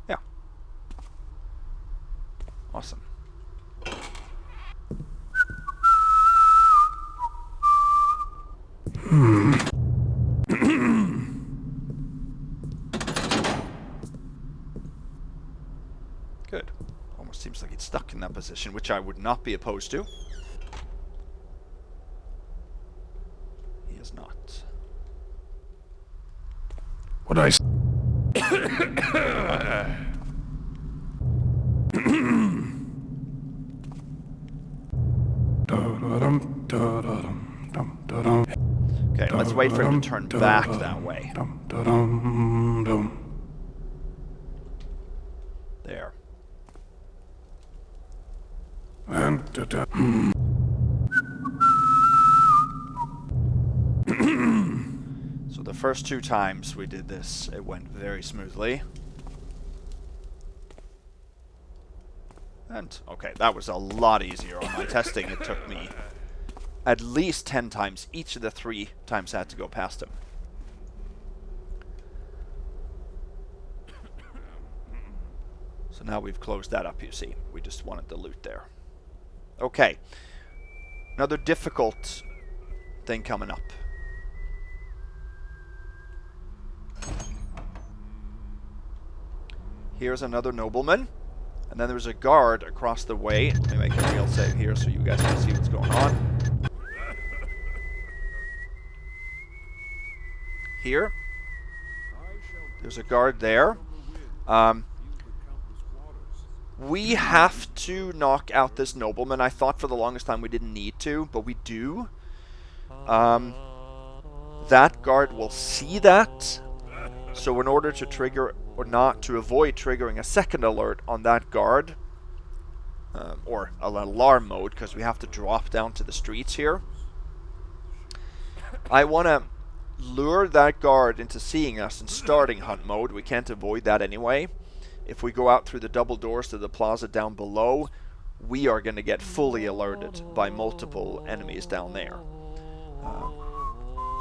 Yeah. Awesome. Good. Almost seems like it's stuck in that position, which I would not be opposed to. He is not. What I... Okay, let's wait for him to turn back that way. There. So the first 2 times we did this, it went very smoothly. And, okay, that was a lot easier on my testing. It took me at least 10 times each of the 3 times I had to go past him. So now we've closed that up, you see. We just wanted the loot there. Okay. Another difficult thing coming up. Here's another nobleman. And then there's a guard across the way. Let me make a real save here so you guys can see what's going on. Here. There's a guard there. We have to knock out this nobleman. I thought for the longest time we didn't need to, but we do. That guard will see that. So in order to trigger, or not, to avoid triggering a second alert on that guard, or an alarm mode, because we have to drop down to the streets here, I want to lure that guard into seeing us and starting hunt mode. We can't avoid that anyway. If we go out through the double doors to the plaza down below, we are going to get fully alerted by multiple enemies down there.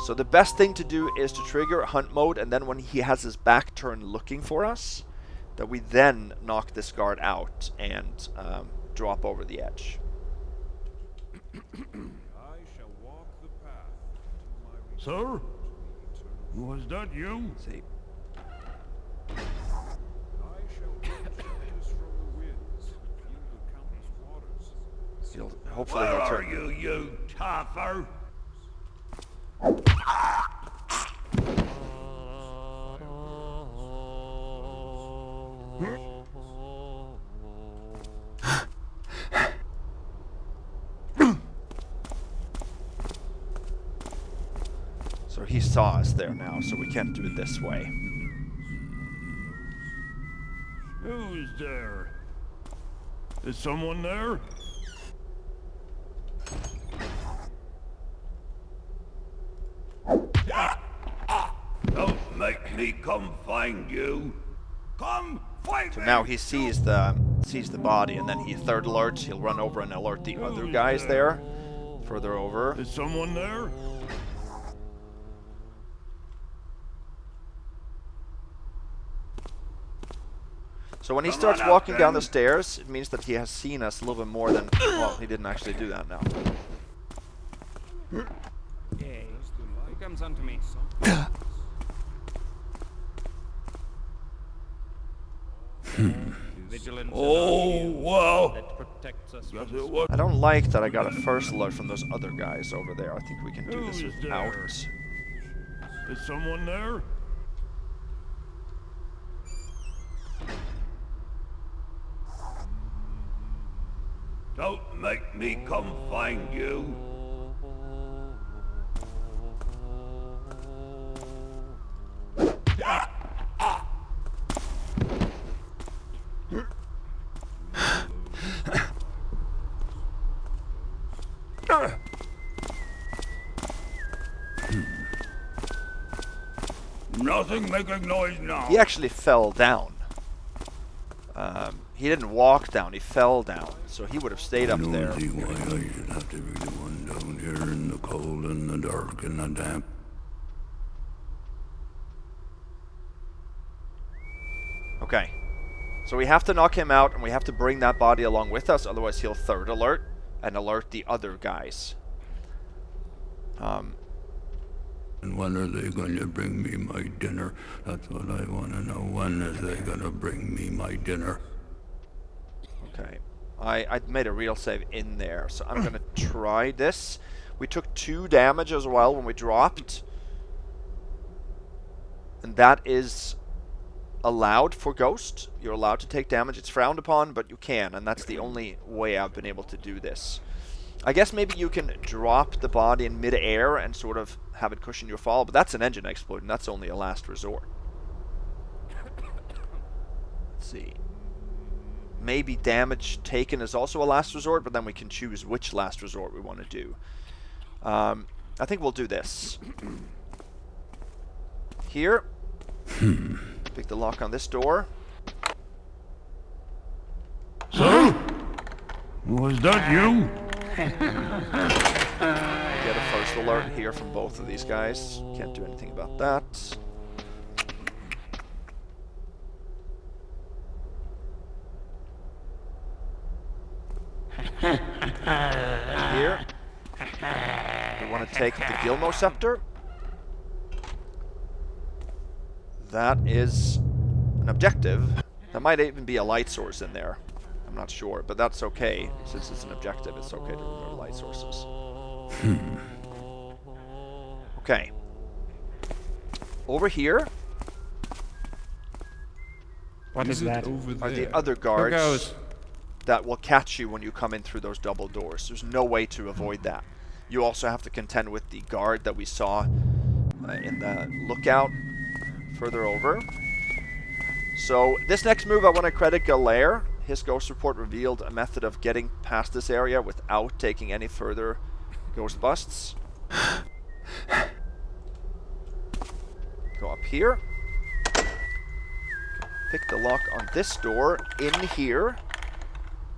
So the best thing to do is to trigger hunt mode, and then when he has his back turned looking for us, that we then knock this guard out and drop over the edge. Sir? Was that you? See. Hopefully Where he'll are turn. you tougher? So he saw us there now, so we can't do it this way. Who's there? Is someone there? Don't make me come find you. Come find So me. now he sees the body, and then he third alerts. He'll run over and alert the other guys there, further over. Is someone there? So when he Come starts on up, walking down then. the stairs, it means that he has seen us a little bit more than... Well, he didn't actually do that now. Yay. Who comes unto me? Vigilance Oh, well. that protects us Guess from it was. I don't like that I got a first alert from those other guys over there. I think we can do this Who's without... there? Is someone there? Don't make me come find you. Nothing making noise now. He actually fell down. He didn't walk down, he fell down. So he would have stayed up there. I don't see why I should have to be the one down here in the cold and the dark and the damp. Okay. So we have to knock him out, and we have to bring that body along with us, otherwise he'll third alert and alert the other guys. And when are they going to bring me my dinner? That's what I want to know. When are they going to bring me my dinner? Okay. I made a real save in there, so I'm going to try this. We took 2 damage as well when we dropped. And that is allowed for Ghost. You're allowed to take damage. It's frowned upon, but you can, and that's the only way I've been able to do this. I guess maybe you can drop the body in mid-air and sort of have it cushion your fall, but that's an engine exploit, and that's only a last resort. Let's see. Maybe damage taken is also a last resort, but then we can choose which last resort we want to do. I think we'll do this. Here. Pick the lock on this door. Sir? Was that you? Get a first alert here from both of these guys. Can't do anything about that. Here. We want to take the Gilmo Scepter. That is an objective. There might even be a light source in there. I'm not sure, but that's okay. Since it's an objective, it's okay to remove light sources. Okay. Over here What is that? are the other guards. goes? that will catch you when you come in through those double doors. There's no way to avoid that. You also have to contend with the guard that we saw in the lookout further over. So this next move I want to credit Galair. His ghost report revealed a method of getting past this area without taking any further ghost busts. Go up here. Pick the lock on this door. In here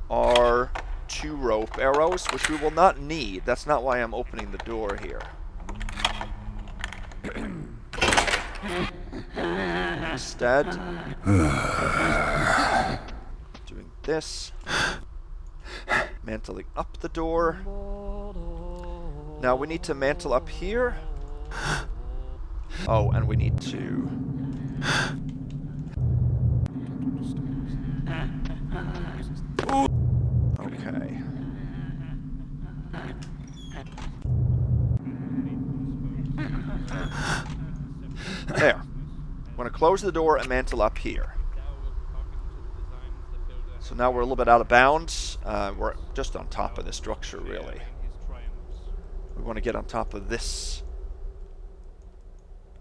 are 2 rope arrows, which we will not need. That's not why I'm opening the door here. Instead, doing this, mantling up the door. Now we need to mantle up here. Oh, and we need to... Okay. There. I'm going to close the door and mantle up here. So now we're a little bit out of bounds. We're just on top of the structure, really. We want to get on top of this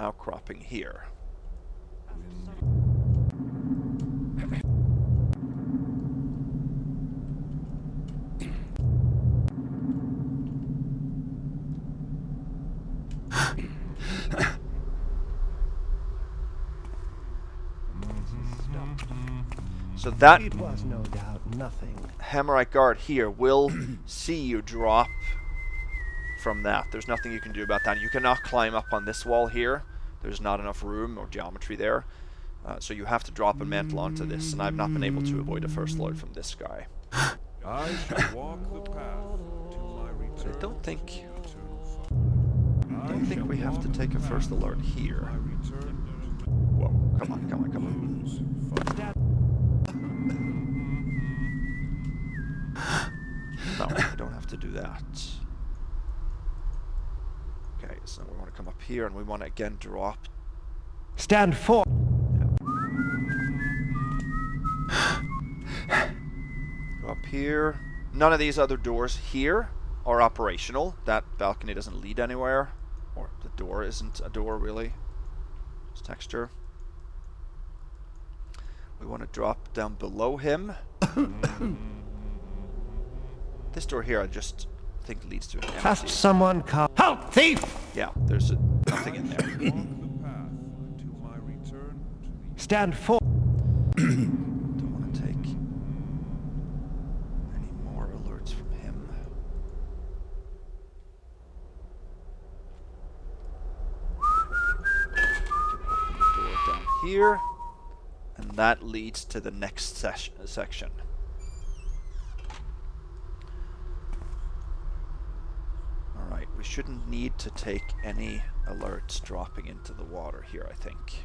outcropping here. So that It was no doubt nothing. Hammerite guard here will see you drop from that. There's nothing you can do about that. You cannot climb up on this wall here. There's not enough room or geometry there. So you have to drop and mantle onto this, and I've not been able to avoid a first alert from this guy. I shall walk the path to my return. I don't think we have to take a first alert here. Whoa, come on, come on, come on. No, we don't have to do that. Okay, so we want to come up here and we want to again drop. Stand for. Go up here. None of these other doors here are operational. That balcony doesn't lead anywhere. Or the door isn't a door, really. It's texture. We want to drop down below him. This door here, I just think leads to an empty. Hast someone come? Help, thief! Yeah, there's nothing in there. Stand for. Don't want to take any more alerts from him. Open the door down here, and that leads to the next section. Alright, we shouldn't need to take any alerts dropping into the water here, I think.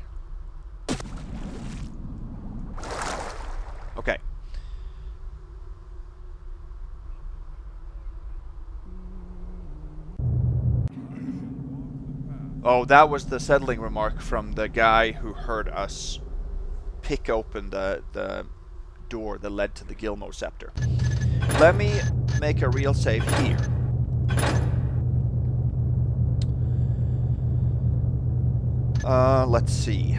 Okay. Oh, that was the settling remark from the guy who heard us pick open the door that led to the Gilmo Scepter. Let me make a real save here. Let's see.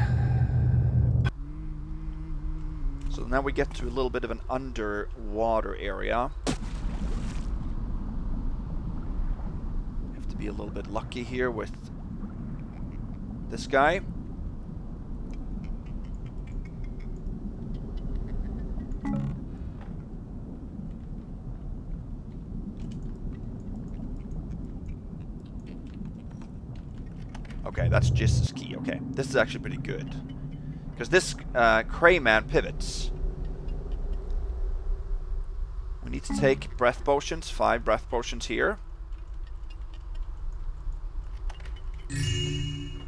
So now we get to a little bit of an underwater area. We have to be a little bit lucky here with this guy. Okay, that's just as key. Okay, this is actually pretty good. Because this Crayman pivots. We need to take breath potions, 5 breath potions here. And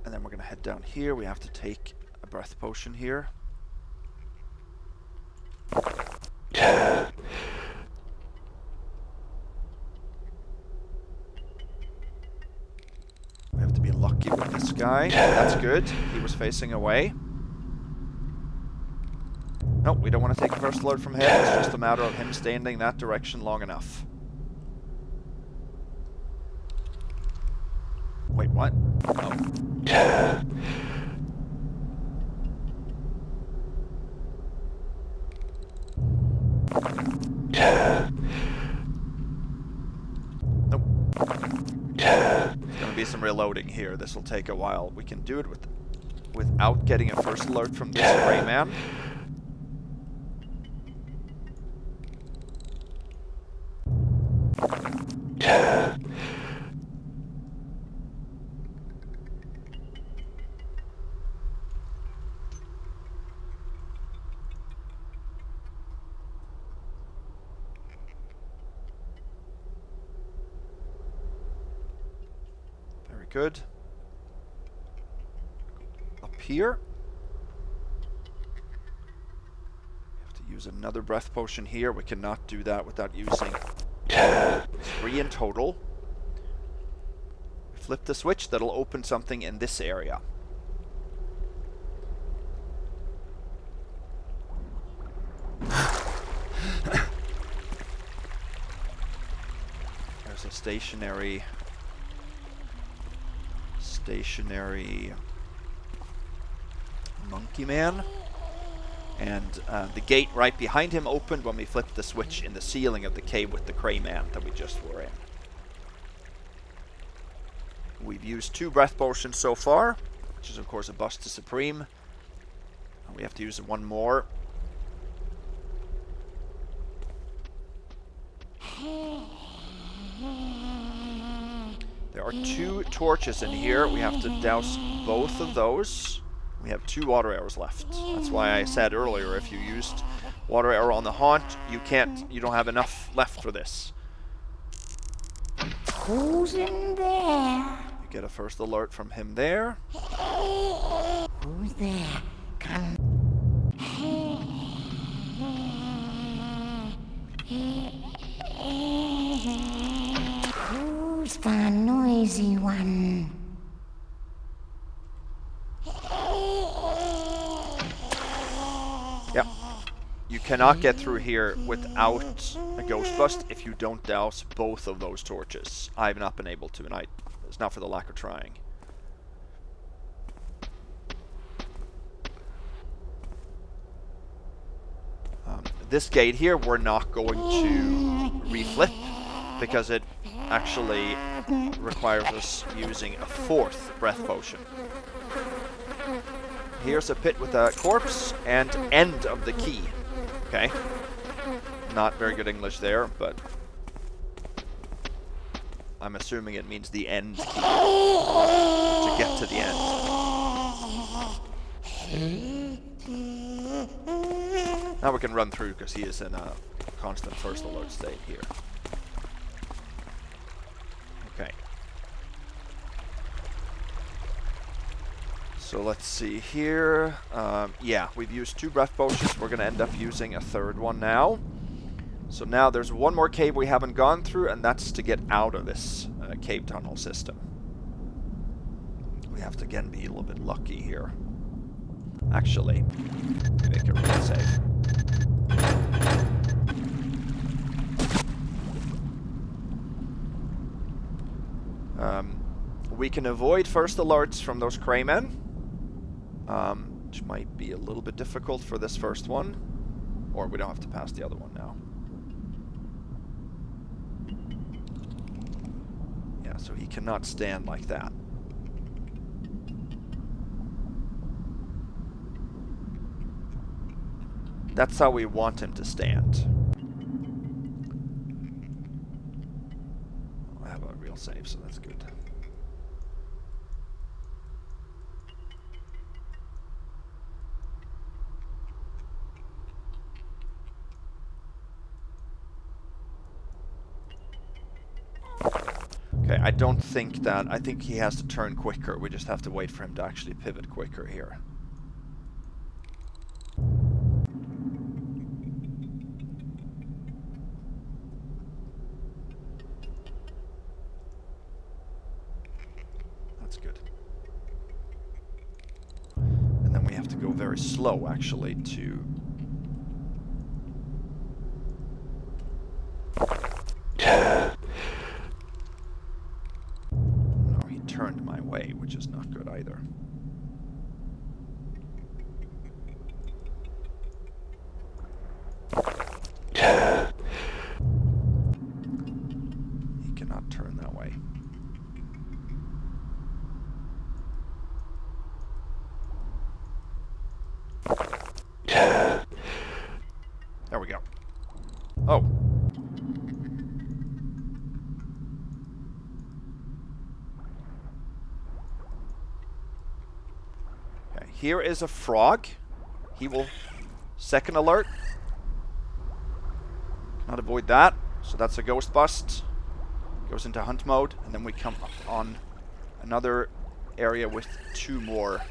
then we're going to head down here. We have to take a breath potion here. to be lucky with this guy. That's good. He was facing away. Nope, we don't want to take the first alert from him. It's just a matter of him standing that direction long enough. Wait, what? Oh. Nope. There's gonna be some reloading here. This will take a while. We can do it without getting a first alert from this gray man. Very good. Up here. We have to use another breath potion here. We cannot do that without using 3 in total. We flip the switch, that'll open something in this area. There's a stationary monkey man. And the gate right behind him opened when we flipped the switch in the ceiling of the cave with the Cray Man that we just were in. We've used 2 breath potions so far, which is of course a bust to Supreme. We have to use 1 more. There are 2 torches in here. We have to douse both of those. We have 2 water arrows left. That's why I said earlier, if you used water arrow on the haunt, you don't have enough left for this. Who's in there? You get a first alert from him there. Who's there? Come. Who's the noisy one? Yep. You cannot get through here without a ghost bust if you don't douse both of those torches. I've not been able to, and it's not for the lack of trying. This gate here, we're not going to reflip because it actually requires us using a 4th breath potion. Here's a pit with a corpse and end of the key. Okay. Not very good English there, but I'm assuming it means the end key to get to the end. Now we can run through because he is in a constant first alert state here. Okay. So let's see here. Yeah, we've used 2 breath potions. We're going to end up using a 3rd one now. So now there's 1 more cave we haven't gone through, and that's to get out of this cave tunnel system. We have to again be a little bit lucky here. Actually, make a real save. We can avoid first alerts from those craymen, which might be a little bit difficult for this first one, or we don't have to pass the other one now. Yeah, so he cannot stand like that. That's how we want him to stand. I have a real save, so that's good. Okay, I don't think that... I think he has to turn quicker. We just have to wait for him to actually pivot quicker here. That's good. very slow, actually, to... Oh, he turned my way, which is not good either. He cannot turn that way. There we go. Oh. Okay, here is a frog. He will... Second alert. Cannot avoid that. So that's a ghost bust. Goes into hunt mode. And then we come up on another area with 2 more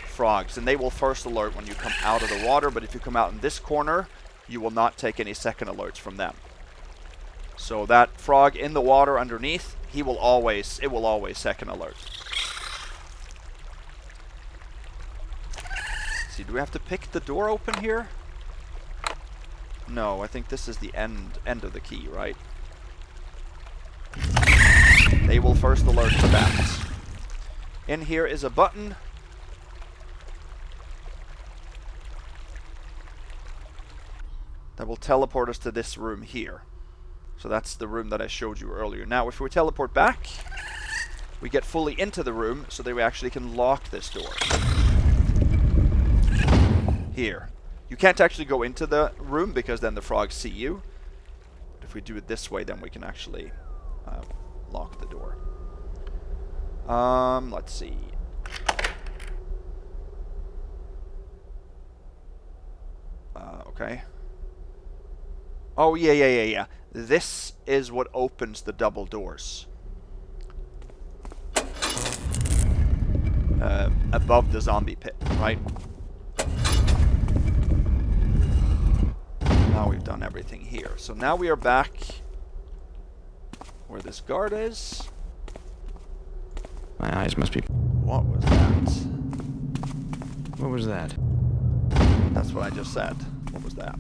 frogs. And they will first alert when you come out of the water. But if you come out in this corner, you will not take any second alerts from them. So that frog in the water underneath, it will always second alert. Let's see, do we have to pick the door open here? No, I think this is the end of the key, right? They will first alert to that. In here is a button. That will teleport us to this room here. So that's the room that I showed you earlier. Now, if we teleport back, we get fully into the room so that we actually can lock this door. Here. You can't actually go into the room because then the frogs see you. But if we do it this way, then we can actually lock the door. Let's see. Okay. Oh, yeah. This is what opens the double doors. Above the zombie pit, right? Now we've done everything here. So now we are back where this guard is. My eyes must be... What was that? What was that? That's what I just said. What was that?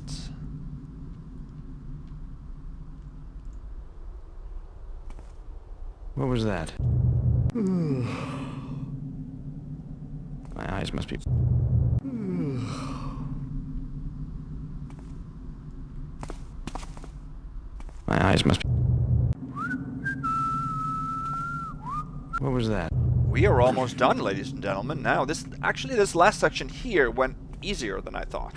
What was that? My eyes must be... My eyes must be... What was that? We are almost done, ladies and gentlemen. Now, this last section here went easier than I thought.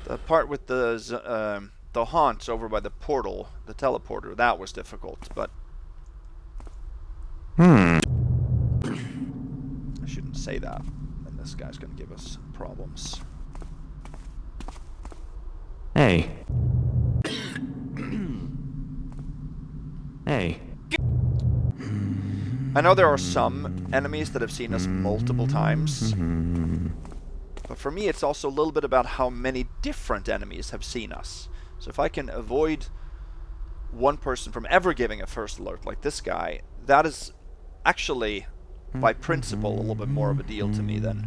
The part with the haunts over by the portal, the teleporter, that was difficult, but... I shouldn't say that. And this guy's gonna give us problems. Hey. Hey. I know there are some enemies that have seen us multiple times. But for me, it's also a little bit about how many different enemies have seen us. So if I can avoid one person from ever giving a first alert like this guy, that is actually, by principle, a little bit more of a deal to me than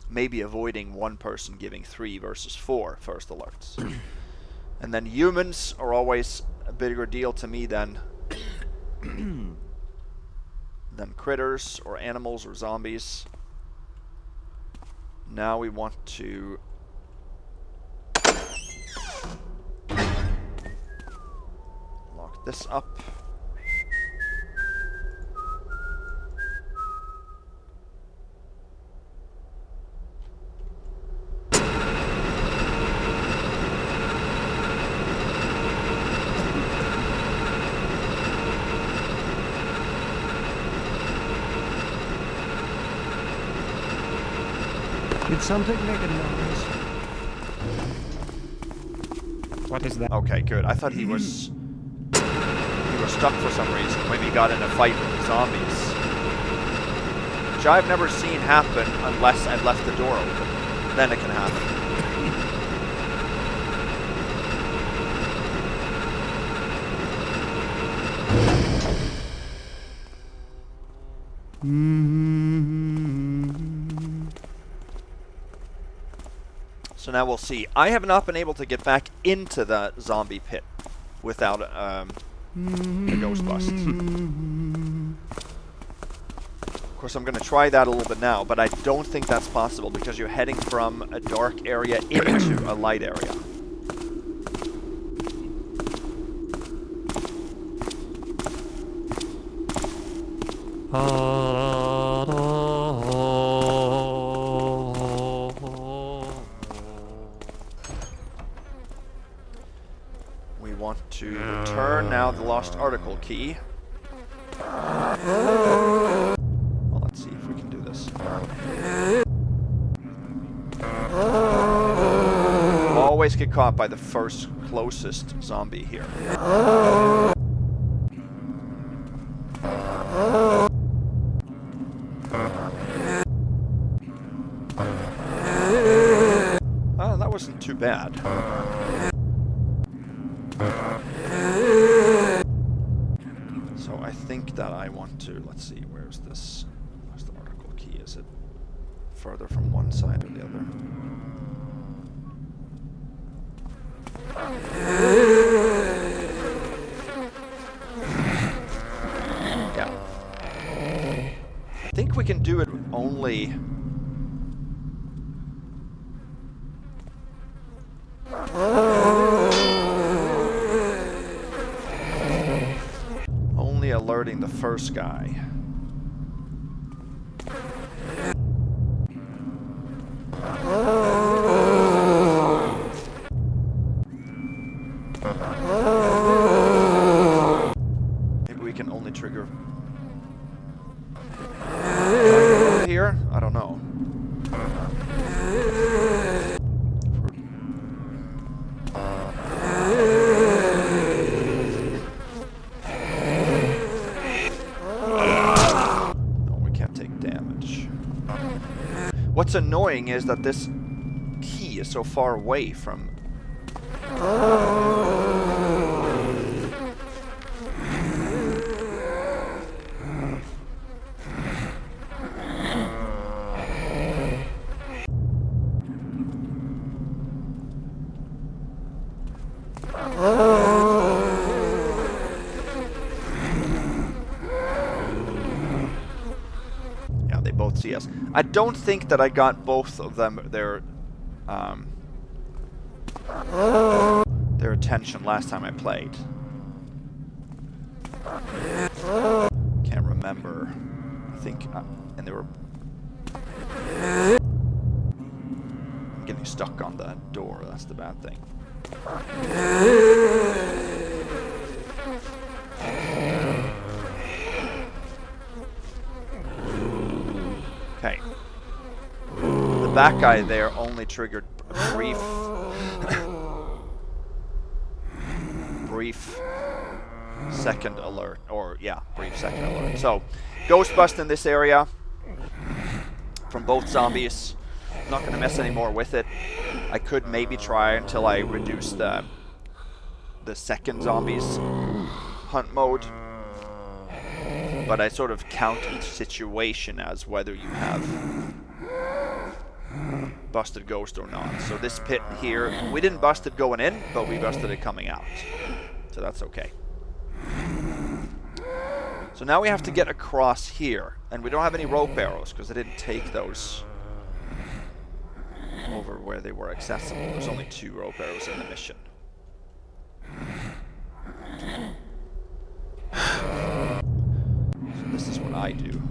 maybe avoiding one person giving 3 versus 4 first alerts. And then humans are always a bigger deal to me than critters or animals or zombies. Now we want to lock this up. Did something make a noise? What is that? Okay, good. I thought he was stuck for some reason. Maybe he got in a fight with the zombies. Which I've never seen happen unless I've left the door open. Then it can happen. So now we'll see. I have not been able to get back into the zombie pit without the ghost bust. Of course, I'm going to try that a little bit now, but I don't think that's possible because you're heading from a dark area into a light area. We want to return now the lost article key. Well, let's see if we can do this. Always get caught by the first closest zombie here. Oh, that wasn't too bad. So I think that I want to, let's see, where's this? Where's the article key? Is it further from one side or the other? Yeah. I think we can do it only... only alerting the first guy. Maybe we can only trigger here? I don't know. What's annoying is that this key is so far away from... Yeah, they both see us. I don't think that I got both of them their attention last time I played. Can't remember. I think, and they were... I'm getting stuck on that door, that's the bad thing. Okay. The back guy there only triggered a brief second alert, or yeah, brief second alert. So, ghost bust in this area from both zombies. I'm not going to mess any more with it. I could maybe try until I reduce the second zombie's hunt mode. But I sort of count each situation as whether you have busted ghost or not. So this pit here, we didn't bust it going in, but we busted it coming out. So that's okay. So now we have to get across here. And we don't have any rope arrows because I didn't take those over where they were accessible. There's only 2 rope arrows in the mission. So this is what I do.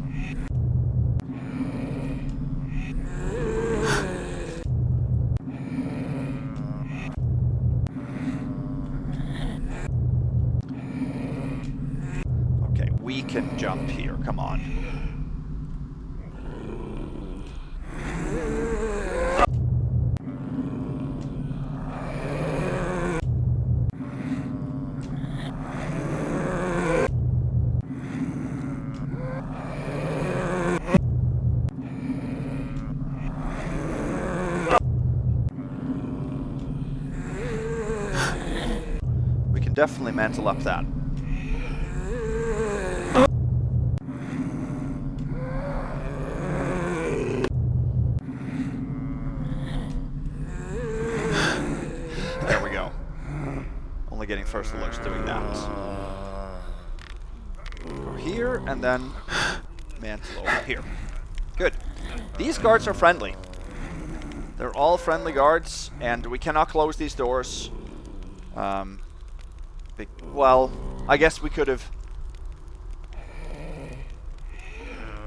Okay, we can jump here. Come on. Definitely mantle up that. first alerts doing that. Go here, and then mantle over here. Good. These guards are friendly. They're all friendly guards, and we cannot close these doors. Well, I guess we could have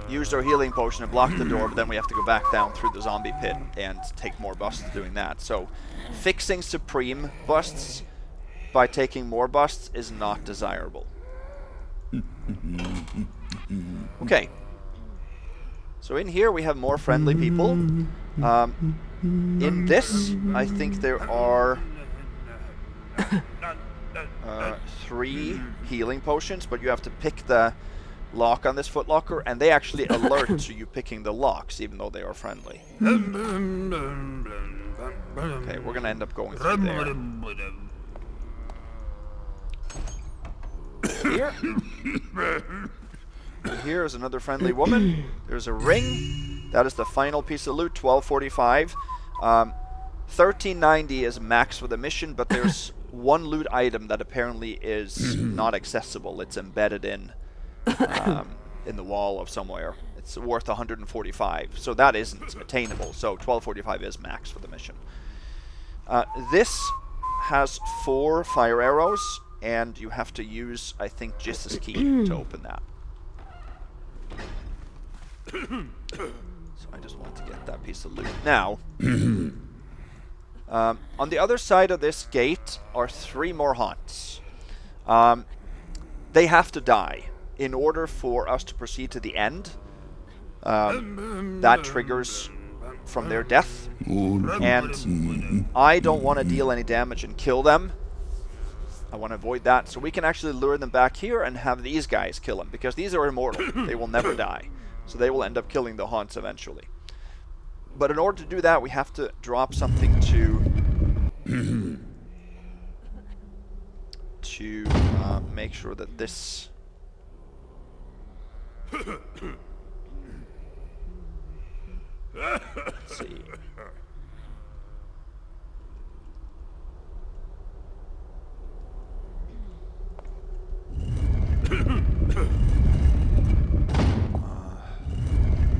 used our healing potion and blocked the door, but then we have to go back down through the zombie pit and take more busts doing that. So, fixing supreme busts by taking more busts is not desirable. Okay. So in here we have more friendly people. In this, I think there are 3 healing potions, but you have to pick the lock on this footlocker, and they actually alert to you picking the locks, even though they are friendly. Okay, we're gonna end up going through there. Here. Here is another friendly woman. There's a ring. That is the final piece of loot, 1245. 1390 is max for the mission, but there's one loot item that apparently is not accessible. It's embedded in the wall of somewhere. It's worth 145, so that isn't attainable. So 1245 is max for the mission. This has 4 fire arrows, and you have to use, I think, Jiss's key to open that. So I just want to get that piece of loot. Now, on the other side of this gate are 3 more haunts. They have to die in order for us to proceed to the end. That triggers from their death. And I don't want to deal any damage and kill them. I want to avoid that. So we can actually lure them back here and have these guys kill them, because these are immortal. They will never die. So they will end up killing the haunts eventually. But in order to do that, we have to drop something to make sure that this... Let's see.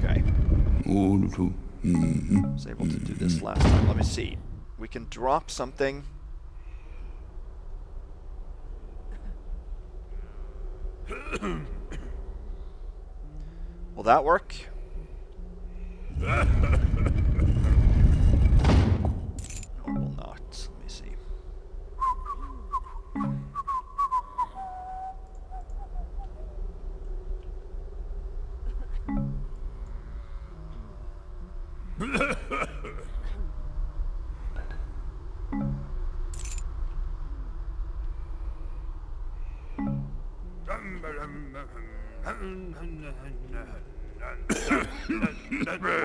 Okay. I was able to do this last time. Let me see. We can drop something. Will that work? No, it will not. Let me see.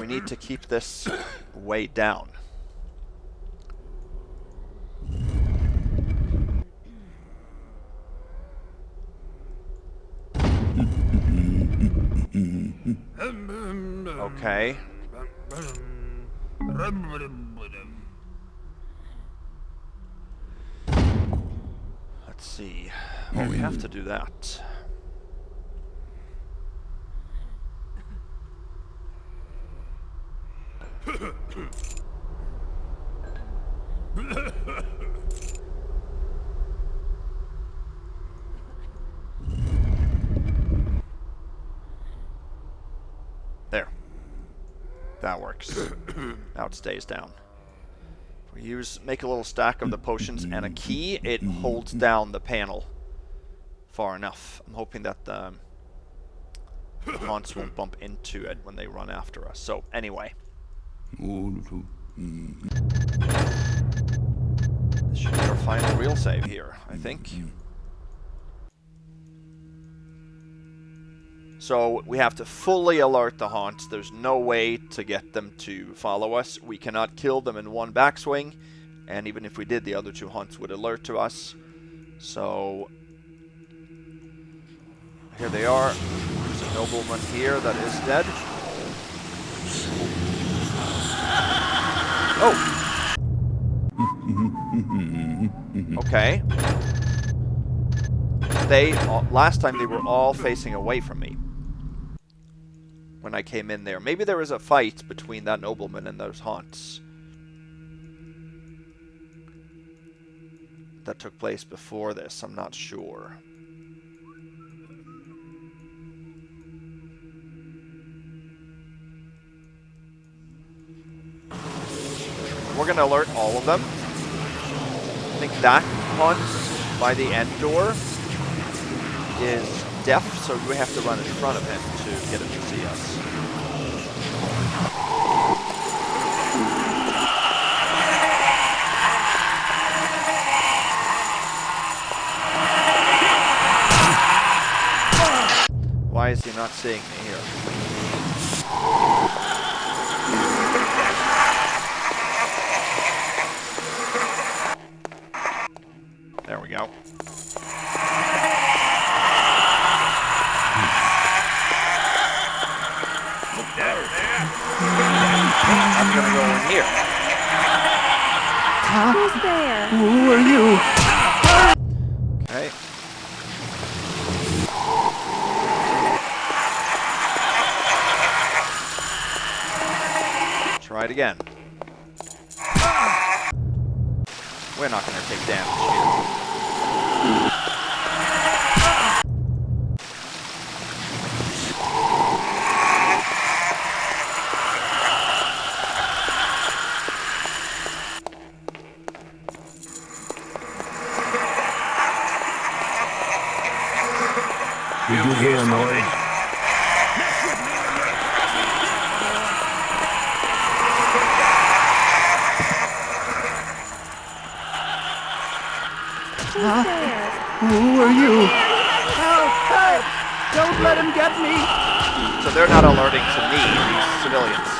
We need to keep this way down. Okay. Let's see. Well, we have to do that. There. That works. Now it stays down. If we make a little stack of the potions and a key, it holds down the panel far enough. I'm hoping that the haunts won't bump into it when they run after us. So, anyway. This should be our final real save here, I think. So we have to fully alert the haunts. There's no way to get them to follow us. We cannot kill them in one backswing, and even if we did, the other 2 haunts would alert to us. So here they are. There's a nobleman here that is dead. Oh! Okay. last time they were all facing away from me when I came in there. Maybe there was a fight between that nobleman and those haunts that took place before this. I'm not sure. We're going to alert all of them. I think that hunt by the end door is deaf, so we have to run in front of him to get him to see us. Why is he not seeing me here? There we go. I'm gonna go in here. Who's there? Who are you? Okay. Try it again. We're not gonna take damage here. Did you hear a noise? Who's there? Who are you? Help! Help! Don't let him get me! So they're not alerting to me, these civilians.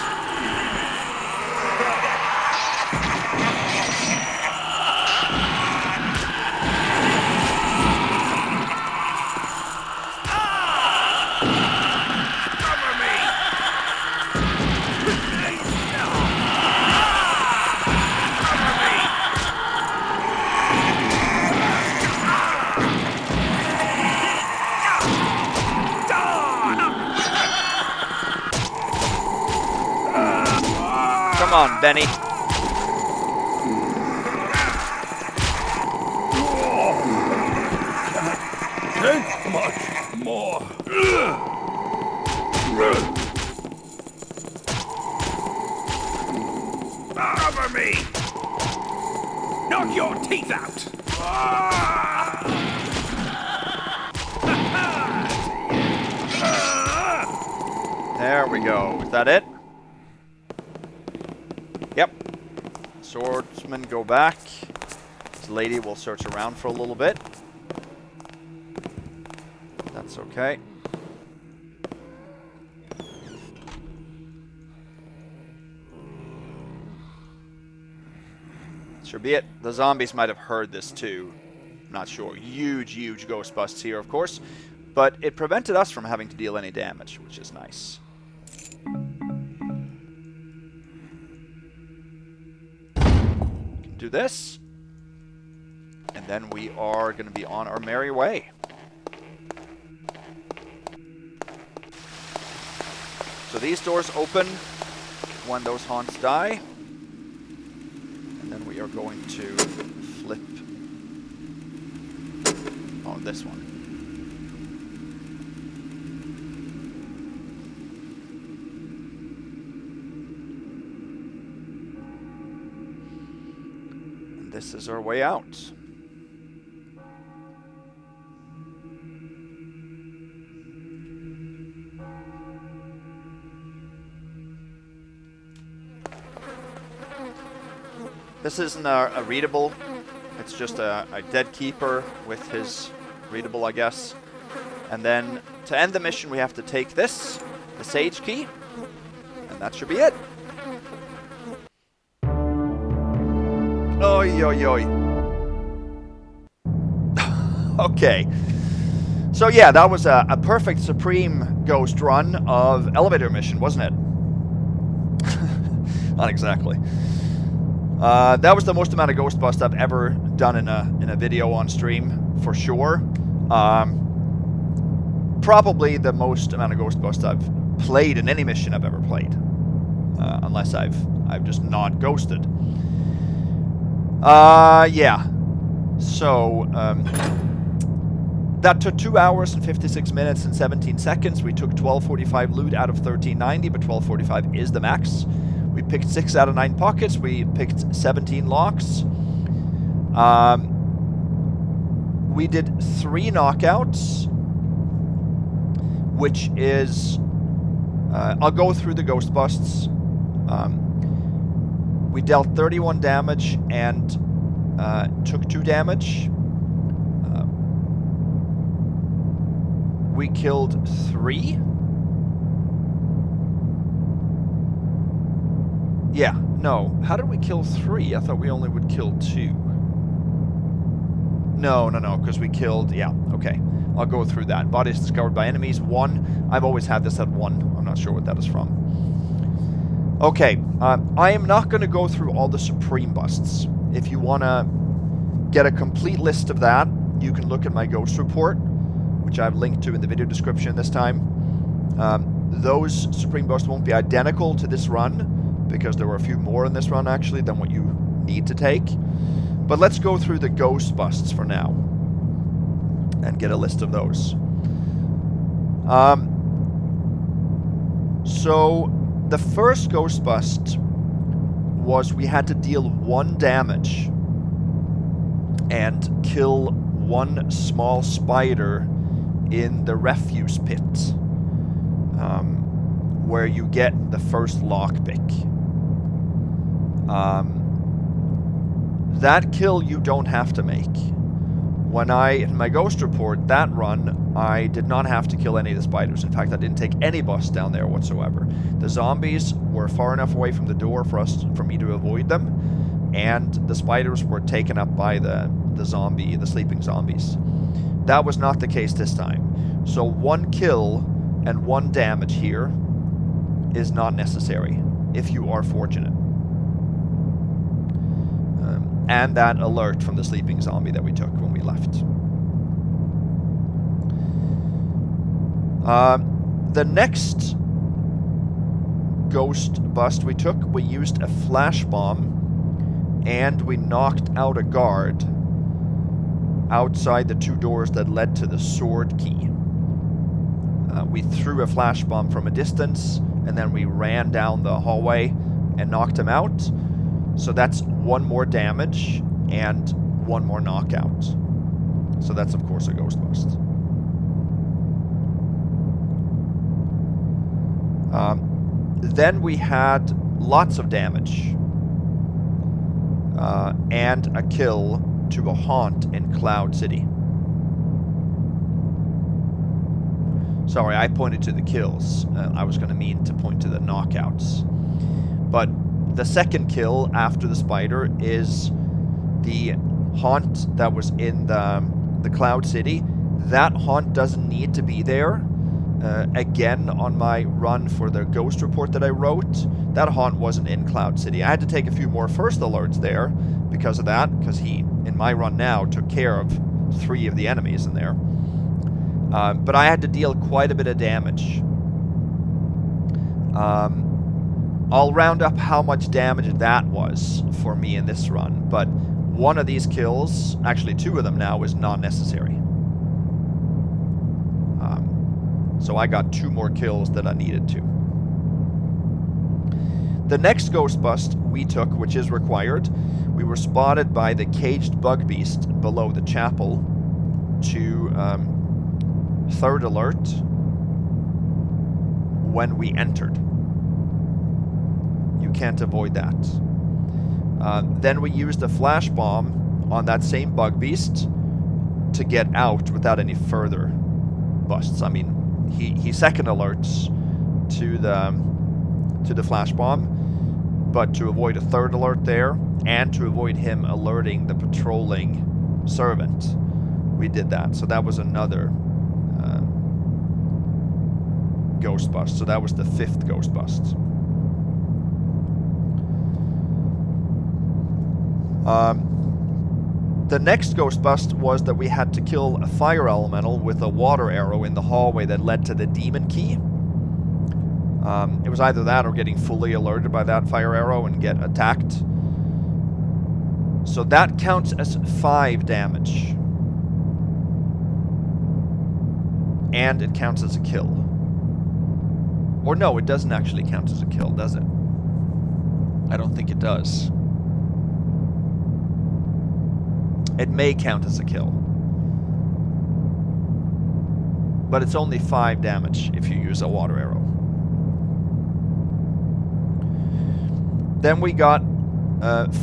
Come on, Benny. Take much more. Cover me! Knock your teeth out! There we go. Is that it? Yep. Swordsman, go back. This lady will search around for a little bit. That's okay. Should be it. The zombies might have heard this too. Not sure. Huge ghost busts here, of course. But it prevented us from having to deal any damage, which is nice. Do this. And then we are going to be on our merry way. So these doors open when those haunts die. And then we are going to flip on this one. And this is our way out. This isn't a readable, it's just a dead keeper with his readable, I guess. And then to end the mission we have to take this, the sage key, and that should be it. Oi, oi, oi. Okay. So yeah, that was a perfect supreme ghost run of elevator mission, wasn't it? Not exactly. That was the most amount of ghost bust I've ever done in a video on stream, for sure. Probably the most amount of ghost busts I've played in any mission I've ever played. Unless I've just not ghosted. Yeah. So, that took 2 hours and 56 minutes and 17 seconds. We took 1245 loot out of 1390, but 1245 is the max. We picked 6 out of 9 pockets. We picked 17 locks. We did 3 knockouts, which is... I'll go through the ghost busts. We dealt 31 damage and took 2 damage. We killed 3. Yeah, no. How did we kill 3? I thought we only would kill 2. No, because we killed... Yeah, okay. I'll go through that. Bodies discovered by enemies, 1. I've always had this at 1. I'm not sure what that is from. Okay, I am not going to go through all the Supreme busts. If you want to get a complete list of that, you can look at my Ghost Report, which I've linked to in the video description this time. Those Supreme busts won't be identical to this run, because there were a few more in this run, actually, than what you need to take. But let's go through the Ghost busts for now, and get a list of those. So, the first Ghost bust was we had to deal 1 damage and kill 1 small spider in the refuse pit, where you get the first lockpick. That kill you don't have to make. In my Ghost Report, that run, I did not have to kill any of the spiders. In fact, I didn't take any busts down there whatsoever. The zombies were far enough away from the door for me to avoid them, and the spiders were taken up by the sleeping zombies. That was not the case this time. So 1 kill and 1 damage here is not necessary, if you are fortunate. And that alert from the sleeping zombie that we took when we left. The next ghost bust we took, we used a flash bomb, and we knocked out a guard outside the 2 doors that led to the sword key. We threw a flash bomb from a distance, and then we ran down the hallway and knocked him out. So that's 1 more damage and 1 more knockout. So that's, of course, a ghost bust. Then we had lots of damage and a kill to a haunt in Cloud City. Sorry, I pointed to the kills. I was going to mean to point to the knockouts. But the second kill after the spider is the haunt that was in the Cloud City. That haunt doesn't need to be there. Again, on my run for the Ghost Report that I wrote, that haunt wasn't in Cloud City. I had to take a few more first alerts there because of that, because he, in my run now, took care of 3 of the enemies in there. But I had to deal quite a bit of damage. I'll round up how much damage that was for me in this run, but 1 of these kills, actually 2 of them now, is not necessary. So I got 2 more kills than I needed to. The next ghost bust we took, which is required, we were spotted by the caged bug beast below the chapel to 3rd alert when we entered. You can't avoid that. Then we used a flash bomb on that same bug beast to get out without any further busts. I mean, he second alerts to the flash bomb, but to avoid a 3rd alert there and to avoid him alerting the patrolling servant, we did that. So that was another ghost bust. So that was the 5th ghost bust. The next ghost bust was that we had to kill a fire elemental with a water arrow in the hallway that led to the demon key. It was either that or getting fully alerted by that fire arrow and get attacked. So that counts as 5 damage. And it counts as a kill. Or no, it doesn't actually count as a kill, does it? I don't think it does. It may count as a kill. But it's only 5 damage if you use a water arrow. Then we got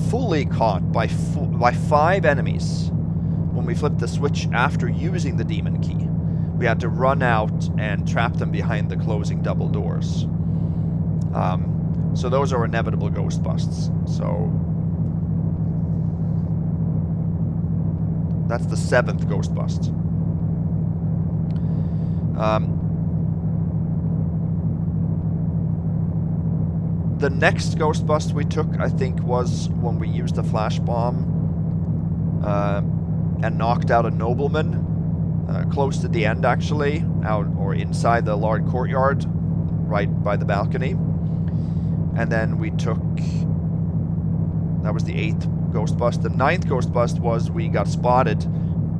fully caught by 5 enemies when we flipped the switch after using the demon key. We had to run out and trap them behind the closing double doors. So those are inevitable ghost busts. So that's the 7th ghost bust. The next ghost bust we took, I think, was when we used a flash bomb and knocked out a nobleman close to the end, actually, out or inside the large courtyard, right by the balcony. And then we took, that was the 8th ghost bust. The 9th ghost bust was we got spotted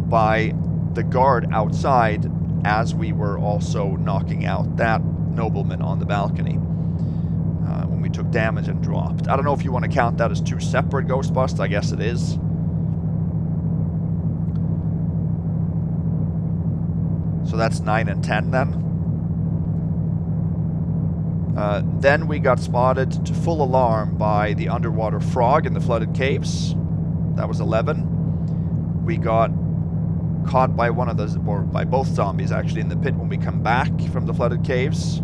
by the guard outside as we were also knocking out that nobleman on the balcony. When we took damage and dropped. I don't know if you want to count that as 2 separate ghost busts. I guess it is. So that's 9 and 10 then. Then we got spotted to full alarm by the underwater frog in the flooded caves. That was 11. We got caught by one of those, or by both zombies actually, in the pit when we come back from the flooded caves.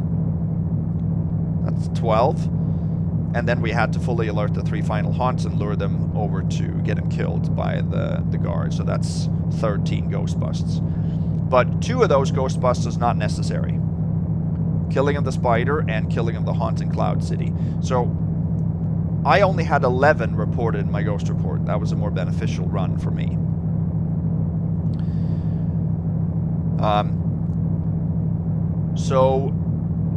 That's 12. And then we had to fully alert the 3 final haunts and lure them over to get them killed by the guard. So that's 13 ghost busts. But 2 of those ghost busts is not necessary. Killing of the spider and killing of the haunt in Cloud City. So I only had 11 reported in my ghost report. That was a more beneficial run for me. So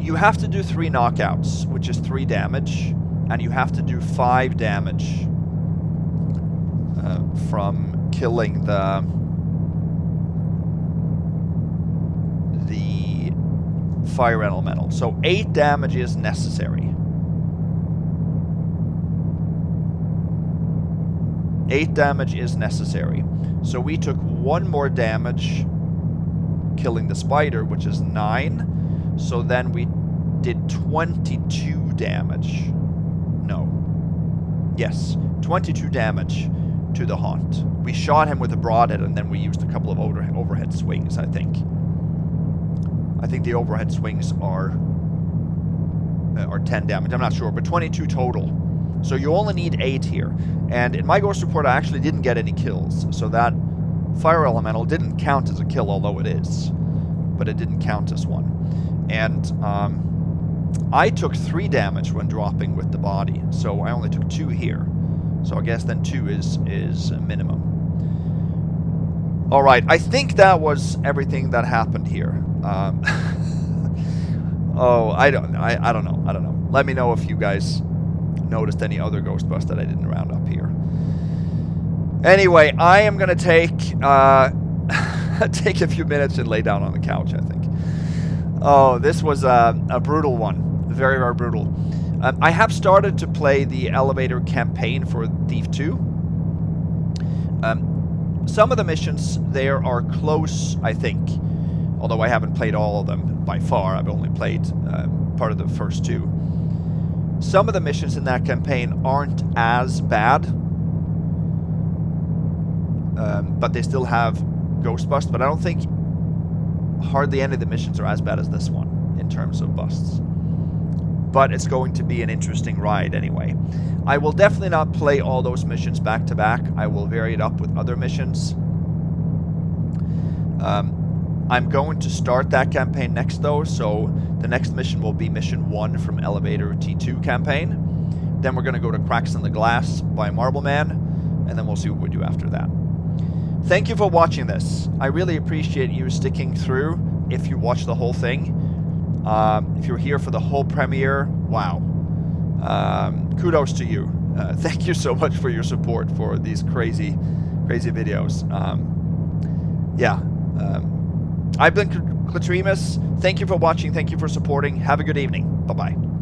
you have to do 3 knockouts, which is 3 damage, and you have to do 5 damage from killing the fire elemental. So 8 damage is necessary. 8 damage is necessary. So we took 1 more damage killing the spider, which is 9. So then we did 22 damage. No. Yes, 22 damage to the haunt. We shot him with a broadhead and then we used a couple of overhead swings, I think. I think the overhead swings are 10 damage. I'm not sure, but 22 total. So you only need 8 here. And in my ghost report, I actually didn't get any kills. So that fire elemental didn't count as a kill, although it is. But it didn't count as one. And I took 3 damage when dropping with the body. So I only took 2 here. So I guess then 2 is minimum. Alright, I think that was everything that happened here. Oh, I don't know. Let me know if you guys noticed any other ghost busts that I didn't round up here. Anyway, I am gonna take take a few minutes and lay down on the couch, I think. Oh, this was a brutal one. Very, very brutal. I have started to play the elevator campaign for Thief 2. Some of the missions there are close, I think. Although I haven't played all of them by far. I've only played part of the first 2. Some of the missions in that campaign aren't as bad. But they still have ghost busts. But I don't think hardly any of the missions are as bad as this one in terms of busts. But it's going to be an interesting ride anyway. I will definitely not play all those missions back to back. I will vary it up with other missions. I'm going to start that campaign next though, so the next mission will be mission 1 from Elevator T2 campaign. Then we're going to go to Cracks in the Glass by Marble Man, and then we'll see what we do after that. thank you for watching this. I really appreciate you sticking through if you watch the whole thing. If you're here for the whole premiere, wow. Kudos to you. Thank you so much for your support for these crazy videos. I've been Clatremus. Thank you for watching. Thank you for supporting. Have a good evening. Bye-bye.